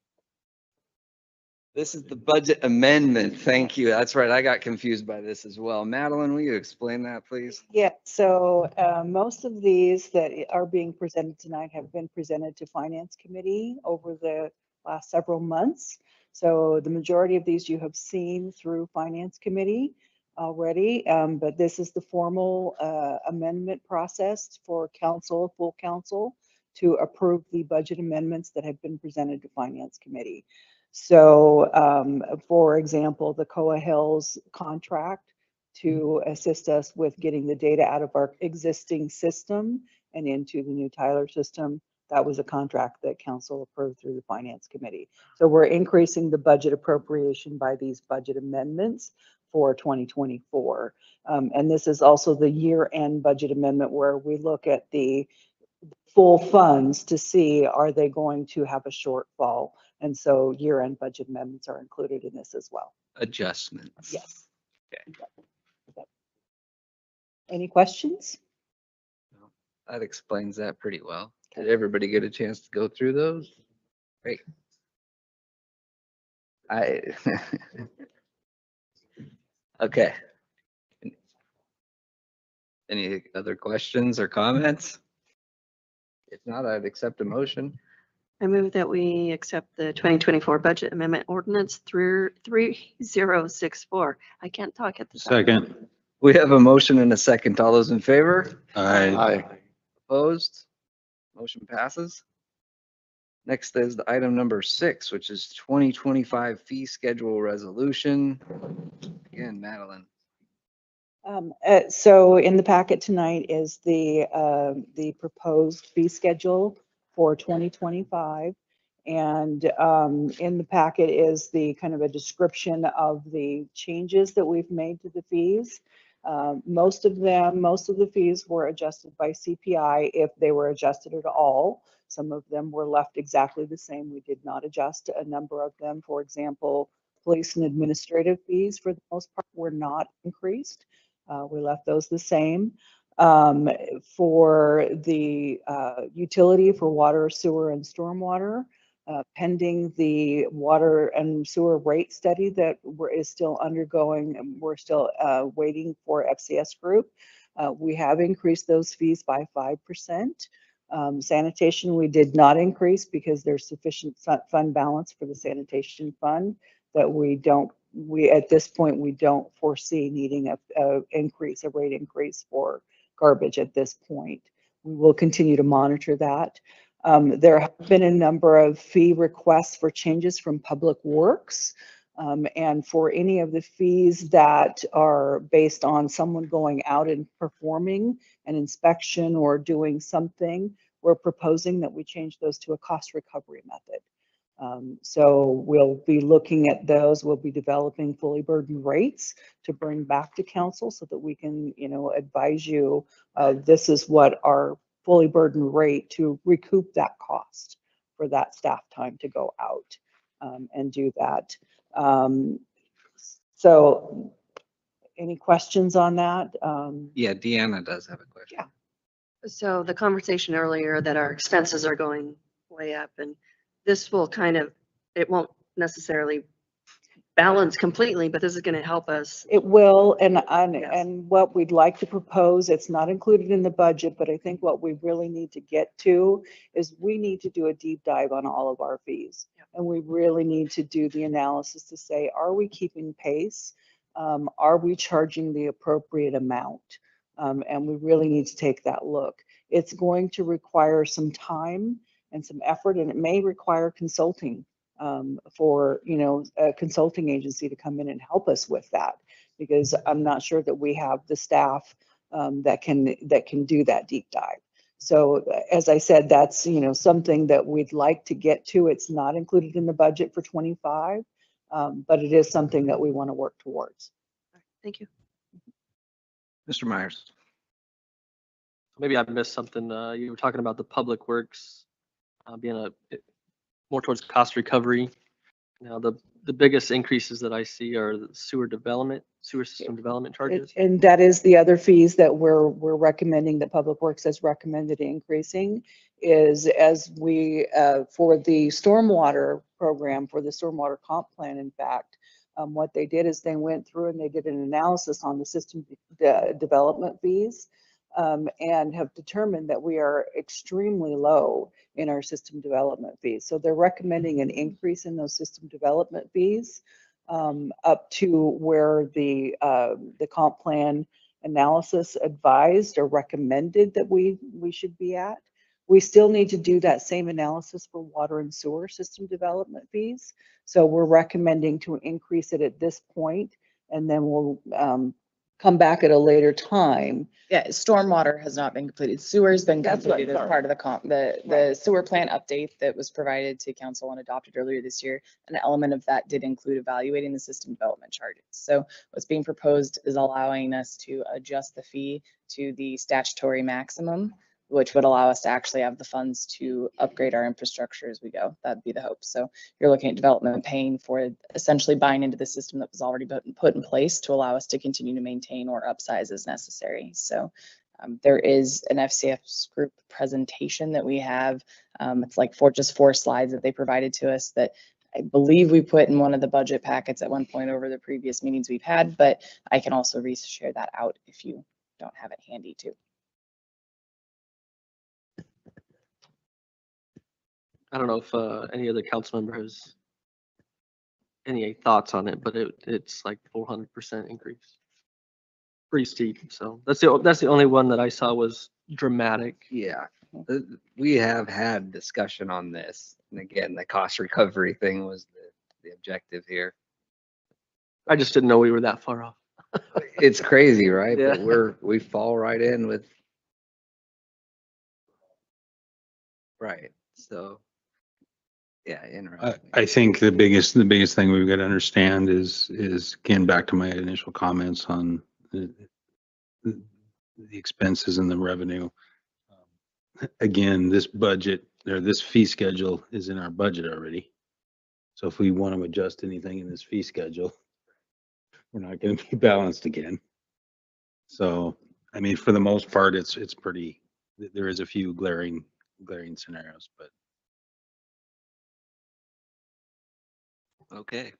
This is the budget amendment. Thank you. That's right. I got confused by this as well. Madeline, will you explain that, please? Yeah, so most of these that are being presented tonight have been presented to Finance Committee over the last several months. So the majority of these you have seen through Finance Committee already, but this is the formal amendment process for council, full council, to approve the budget amendments that have been presented to Finance Committee. So for example, the Coa Hills contract to assist us with getting the data out of our existing system and into the new Tyler system. That was a contract that council approved through the Finance Committee. So we're increasing the budget appropriation by these budget amendments for 2024. And this is also the year-end budget amendment where we look at the full funds to see, are they going to have a shortfall? And so year-end budget amendments are included in this as well. Adjustments. Yes. Okay. Any questions? That explains that pretty well. Did everybody get a chance to go through those? Great. Okay. Any other questions or comments? If not, I'd accept a motion. I move that we accept the 2024 budget amendment ordinance through 3064. I can't talk at this time. Second. We have a motion and a second. All those in favor? Aye. Opposed? Motion passes. Next is the item number 6, which is 2025 fee schedule resolution. Again, Madeline. So in the packet tonight is the proposed fee schedule for 2025. And in the packet is the kind of a description of the changes that we've made to the fees. Most of the fees were adjusted by CPI if they were adjusted at all. Some of them were left exactly the same. We did not adjust a number of them. For example, police and administrative fees for the most part were not increased. We left those the same. For the utility for water, sewer, and stormwater, pending the water and sewer rate study that is still undergoing, and we're still waiting for FCS group. We have increased those fees by 5%. Sanitation, we did not increase because there's sufficient fund balance for the sanitation fund that at this point, we don't foresee needing a rate increase for garbage at this point. We will continue to monitor that. There have been a number of fee requests for changes from Public Works. And for any of the fees that are based on someone going out and performing an inspection or doing something, we're proposing that we change those to a cost recovery method. So we'll be looking at those. We'll be developing fully burdened rates to bring back to council so that we can, advise you, this is what our fully burdened rate to recoup that cost for that staff time to go out and do that. So any questions on that? Yeah, Deanna does have a question. Yeah. So the conversation earlier that our expenses are going way up, and this will it won't necessarily balance completely, but this is going to help us. It will, and Yes. what we'd like to propose, it's not included in the budget, but I think what we really need to get to is we need to do a deep dive on all of our fees. And we really need to do the analysis to say, are we keeping pace? Are we charging the appropriate amount? And we really need to take that look. It's going to require some time and some effort, and it may require consulting for a consulting agency to come in and help us with that, because I'm not sure that we have the staff that can do that deep dive. So as I said, that's something that we'd like to get to. It's not included in the budget for 25, but it is something that we want to work towards. Thank you. Mr. Myers. Maybe I missed something. You were talking about the public works being more towards cost recovery. Now, the biggest increases that I see are the sewer system development charges. And that is the other fees that we're recommending, that Public Works has recommended increasing, is as we, for the stormwater program, for the stormwater comp plan, in fact, what they did is they went through and they did an analysis on the system development fees, and have determined that we are extremely low in our system development fees. So they're recommending an increase in those system development fees up to where the comp plan analysis advised or recommended that we should be at. We still need to do that same analysis for water and sewer system development fees. So we're recommending to increase it at this point, and then we'll come back at a later time. Yeah, stormwater has not been completed. Sewer's been That's right, completed as sorry. part of the sewer plant update that was provided to council and adopted earlier this year. An element of that did include evaluating the system development charges. So what's being proposed is allowing us to adjust the fee to the statutory maximum, which would allow us to actually have the funds to upgrade our infrastructure as we go. That'd be the hope. So you're looking at development paying for essentially buying into the system that was already put in place to allow us to continue to maintain or upsize as necessary. So there is an FCS group presentation that we have. It's like just four slides that they provided to us that I believe we put in one of the budget packets at one point over the previous meetings we've had, but I can also share that out if you don't have it handy too. I don't know if any other council member has any thoughts on it, but it's like 400% increase. Pretty steep. So that's the only one that I saw was dramatic. Yeah, we have had discussion on this. And again, the cost recovery thing was the objective here. I just didn't know we were that far off. It's crazy, right? Yeah. But we fall right in with. Right. So. Yeah, interesting. I think the biggest thing we've got to understand is again, back to my initial comments on the expenses and the revenue. Again, this budget or this fee schedule is in our budget already. So if we want to adjust anything in this fee schedule, we're not going to be balanced again. So, I mean, for the most part, it's pretty, there is a few glaring scenarios, but. Okay.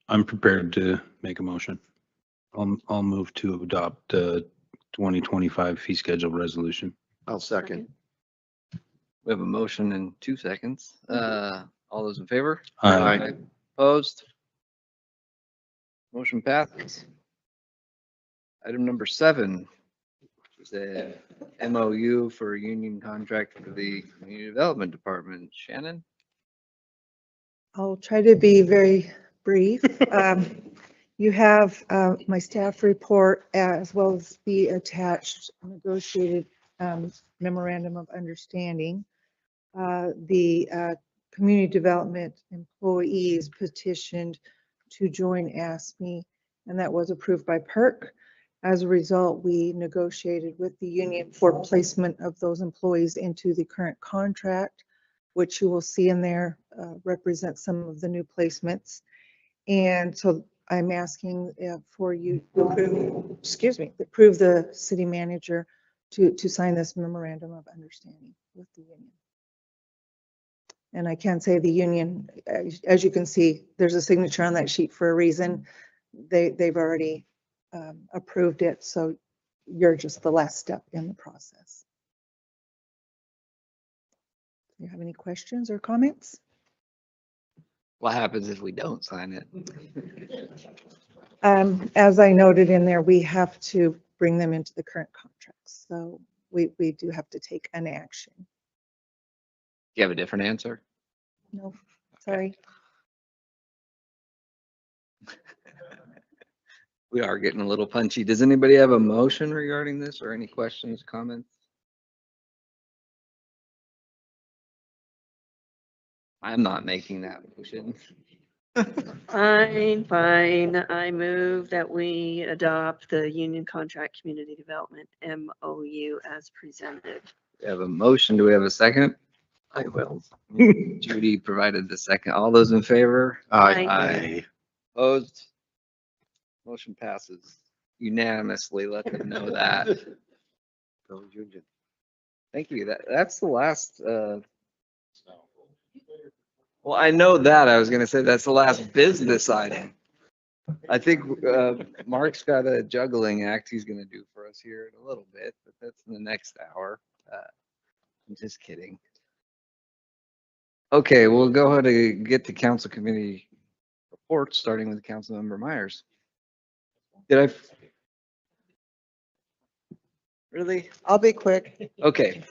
I'm prepared to make a motion. I'll move to adopt 2025 fee schedule resolution. I'll second. We have a motion in 2 seconds. All those in favor? Aye. Opposed? Motion passes. Item number 7, There's a MOU for a union contract for the Community Development Department. Shannon? I'll try to be very brief. You have my staff report as well as the attached negotiated memorandum of understanding. The community development employees petitioned to join ASME, and that was approved by PERC. As a result, we negotiated with the union for placement of those employees into the current contract, which you will see in there represents some of the new placements. And so I'm asking for you to approve, approve the city manager to sign this memorandum of understanding with the union. And I can say the union, as you can see, there's a signature on that sheet for a reason. They've already approved it, so you're just the last step in the process. Do you have any questions or comments? What happens if we don't sign it? As I noted in there, we have to bring them into the current contracts. So we do have to take an action. Do you have a different answer? No, sorry. We are getting a little punchy. Does anybody have a motion regarding this or any questions, comments? I'm not making that motion. Fine, fine. I move that we adopt the union contract community development MOU as presented. We have a motion. Do we have a second? I will. Judy provided the second. All those in favor? Aye. Opposed? Motion passes unanimously. Let them know that. Thank you. That's the last, well, I know that. I was gonna say that's the last business item. I think Mark's got a juggling act he's gonna do for us here in a little bit, but that's in the next hour. I'm just kidding. Okay, we'll go ahead and get to council committee reports, starting with Councilmember Myers. Did I? Really? I'll be quick. Okay.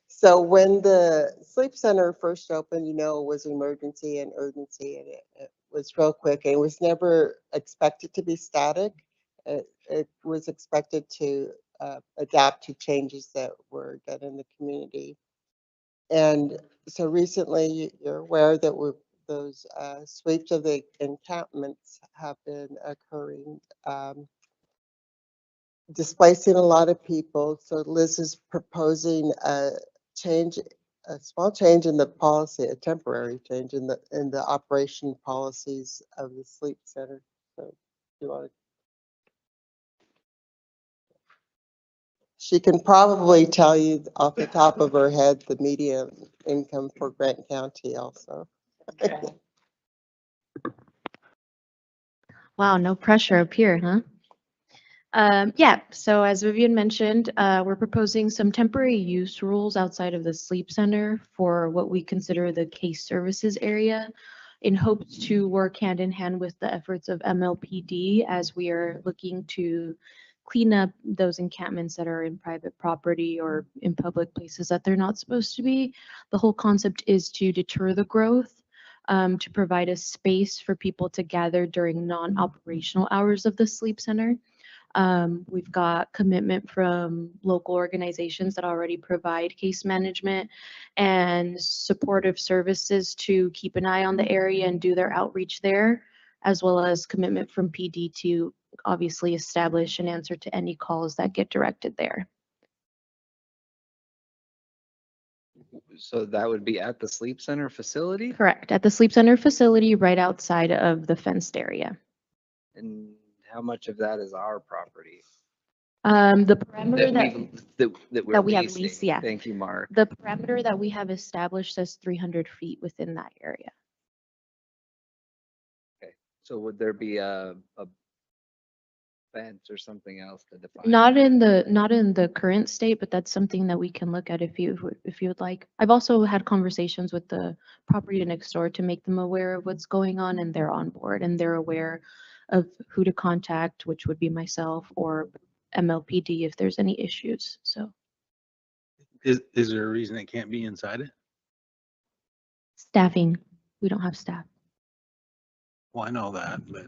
So when the sleep center first opened, you know, it was emergency and urgency, and it was real quick. And it was never expected to be static. It was expected to adapt to changes that were done in the community. And so recently, you're aware that those sweeps of the encampments have been occurring, displacing a lot of people. So Liz is proposing a small change in the policy, a temporary change in the operation policies of the sleep center. So you want to? She can probably tell you off the top of her head the median income for Grant County also. Wow, no pressure up here, huh? Yeah, so as Vivian mentioned, we're proposing some temporary use rules outside of the sleep center for what we consider the case services area in hopes to work hand in hand with the efforts of MLPD as we are looking to clean up those encampments that are in private property or in public places that they're not supposed to be. The whole concept is to deter the growth, to provide a space for people to gather during non-operational hours of the sleep center. We've got commitment from local organizations that already provide case management and supportive services to keep an eye on the area and do their outreach there, as well as commitment from PD to obviously establish an answer to any calls that get directed there. So that would be at the sleep center facility? Correct, at the sleep center facility right outside of the fenced area. And how much of that is our property? The parameter that we have leasing? leased, yeah. Thank you, Mark. The parameter that we have established says 300 feet within that area. Okay, so would there be a fence or something else to define? Not in the current state, but that's something that we can look at if you would like. I've also had conversations with the property next door to make them aware of what's going on, and they're on board and they're aware of who to contact, which would be myself or MLPD if there's any issues, so. Is there a reason it can't be inside it? Staffing, we don't have staff. Well, I know that, but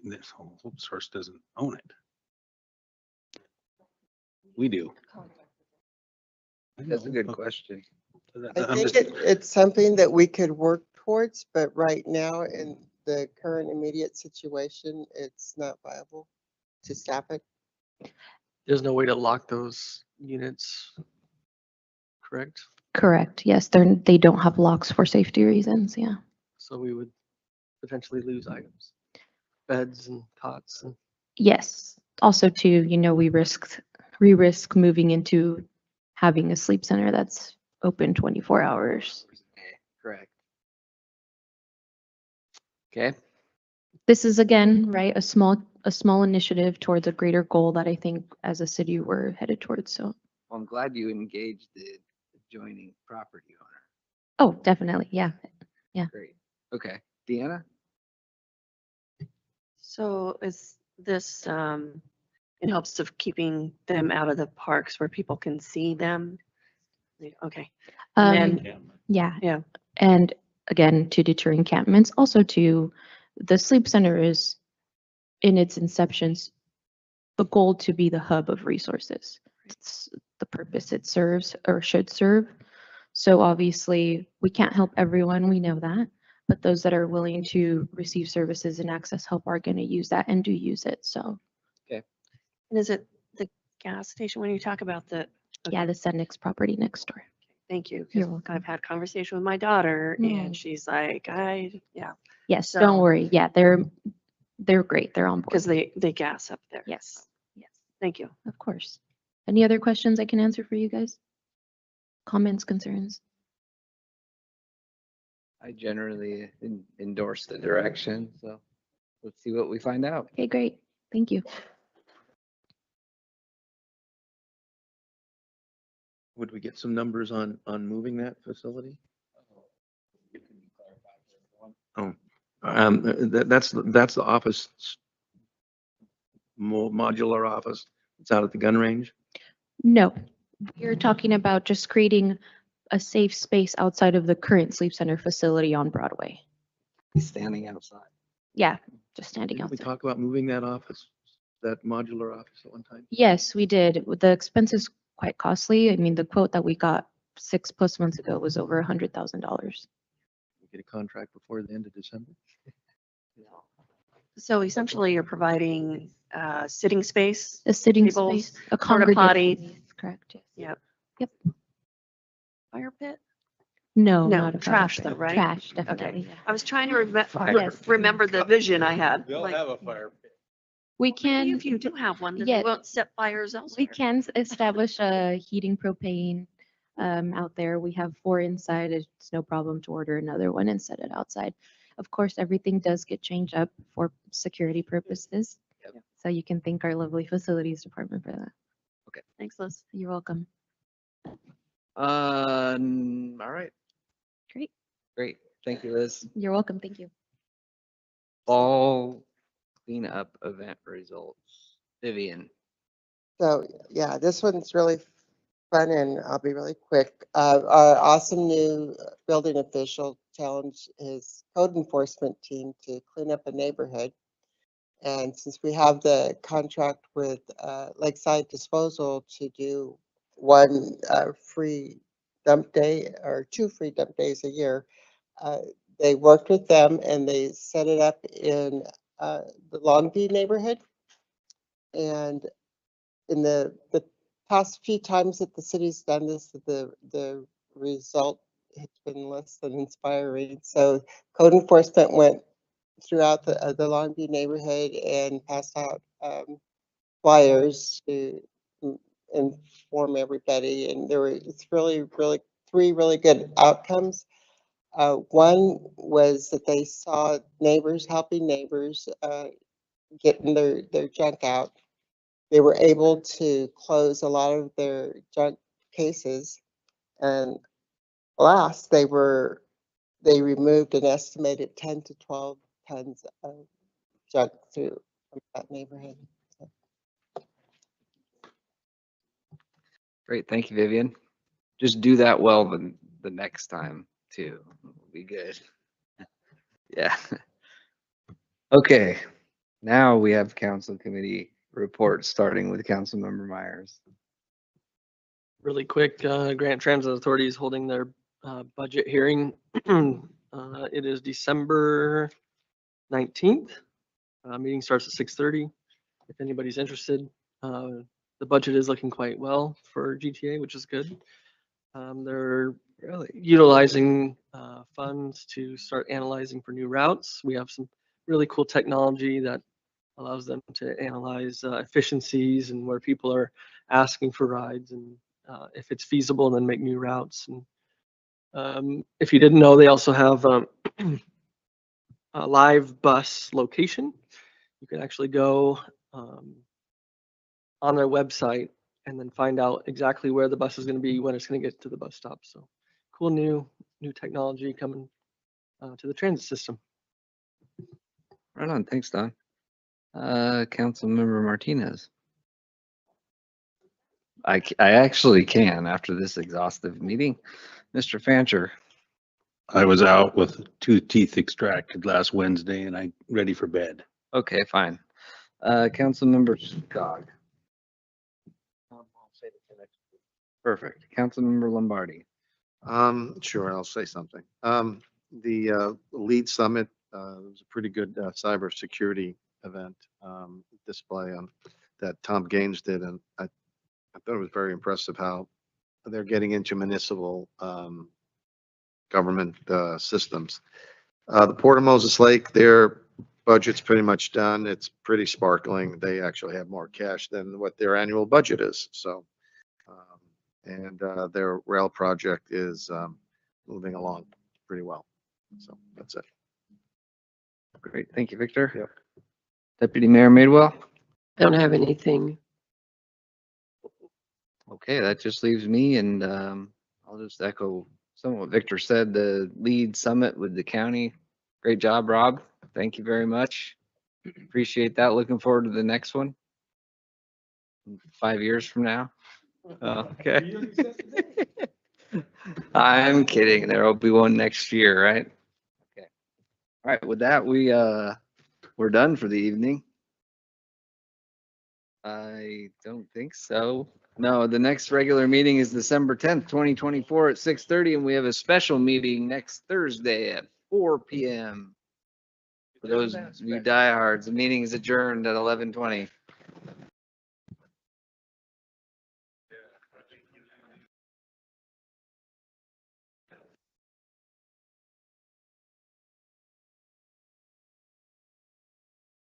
this whole Hope Source doesn't own it. We do. That's a good question. I I'm think just- it's something that we could work towards, but right now in the current immediate situation, it's not viable to staff it. There's no way to lock those units, correct? Correct, yes, they don't have locks for safety reasons, yeah. So we would potentially lose items, beds and cots and. Yes, also too, we risk moving into having a sleep center that's open 24 hours. Correct. Okay. This is again, right, a small initiative towards a greater goal that I think as a city we're headed towards, so. Well, I'm glad you engaged the adjoining property owner. Oh, definitely, yeah, yeah. Great. Okay. Deanna? So is this in hopes of keeping them out of the parks where people can see them? Okay. And then, Yeah. yeah. And again, to deter encampments, also to, the sleep center is in its inceptions, the goal to be the hub of resources. It's the purpose it serves or should serve. So obviously we can't help everyone, we know that, but those that are willing to receive services and access help are going to use that and do use it, so. Okay. And is it the gas station when you talk about the? Yeah, the Sednick's property next door. Thank you. 'Cause You're welcome. I've had conversation with my daughter Mm. and she's like, yeah. Yes, So- don't worry. Yeah, they're great. They're on board. Because they gas up there. Yes, yes, Thank you. of course. Any other questions I can answer for you guys? Comments, concerns? I generally endorse the direction, so let's see what we find out. Okay, great. Thank you. Would we get some numbers on moving that facility? Oh, that's the office, modular office. It's out at the gun range. No, you're talking about just creating a safe space outside of the current sleep center facility on Broadway. Standing outside. Yeah, just standing Didn't we outside. talk about moving that office, that modular office at one time? Yes, we did. The expense is quite costly. I mean, the quote that we got 6+ months ago was over $100,000. We get a contract before the end of December? So essentially you're providing sitting space. A sitting tables, space, a porta congregation. potty. Correct, yes. Yep. Yep. Fire pit? No, No, not a trash fire though, pit. right? Trash, definitely. I was trying to Yes. remember the vision I had. They'll Like, have a fire pit. We maybe can, if you do have one, then Yeah. you won't set fires we elsewhere. can establish a heating propane out there. We have 4 inside. It's no problem to order another one and set it outside. Of course, everything does get changed up for security purposes. Yep. So you can thank our lovely facilities department for that. Thanks, Liz. You're welcome. All right. Great. Great. Thank you, Liz. You're welcome. Thank you. Fall cleanup event results. Vivian. So, yeah, this one's really fun and I'll be really quick. Our awesome new building official challenged his code enforcement team to clean up a neighborhood. And since we have the contract with Lakeside Disposal to do one free dump day or 2 free dump days a year, they worked with them and they set it up in the Longview neighborhood. And in the past few times that the city's done this, the result has been less than inspiring. So code enforcement went throughout the Longview neighborhood and passed out flyers to inform everybody. And it's really 3 really good outcomes. One was that they saw neighbors helping neighbors getting their junk out. They were able to close a lot of their junk cases. And last, they removed an estimated 10 to 12 tons of junk through that neighborhood. Great, thank you, Vivian. Just do that well the next time too. It'll be good. Yeah. Okay, now we have council committee reports, starting with Councilmember Myers. Really quick, Grant Transit Authority is holding their budget hearing. It is December 19th. Meeting starts at 6:30. If anybody's interested, the budget is looking quite well for GTA, which is good. They're really utilizing funds to start analyzing for new routes. We have some really cool technology that allows them to analyze efficiencies and where people are asking for rides, and if it's feasible, then make new routes. And if you didn't know, they also have a live bus location. You can actually go on their website and then find out exactly where the bus is going to be when it's going to get to the bus stop. So cool new technology coming to the transit system. Right on, thanks, Don. Councilmember Martinez. I actually can after this exhaustive meeting. Mr. Fancher. I was out with 2 teeth extracted last Wednesday and I'm ready for bed. Okay, fine. Councilmember Scott. Perfect. Councilmember Lombardi. Sure, I'll say something. The LEAD Summit was a pretty good cybersecurity event display that Tom Gaines did, and I thought it was very impressive how they're getting into municipal government systems. The Port of Moses Lake, their budget's pretty much done. It's pretty sparkling. They actually have more cash than what their annual budget is. So, and their rail project is moving along pretty well. So that's it. Great, thank you, Victor. Yep. Deputy Mayor Madewell. I don't have anything. Okay, that just leaves me, and I'll just echo some of what Victor said. The LEAD Summit with the county. Great job, Rob. Thank you very much. Appreciate that. Looking forward to the next one. 5 years from now. Okay. I'm kidding. There will be one next year, right? Okay. All right. With that, we're done for the evening. I don't think so. No, the next regular meeting is December 10th, 2024 at 6:30, and we have a special meeting next Thursday at 4 p.m. For those of you diehards, the meeting is adjourned at 11:20.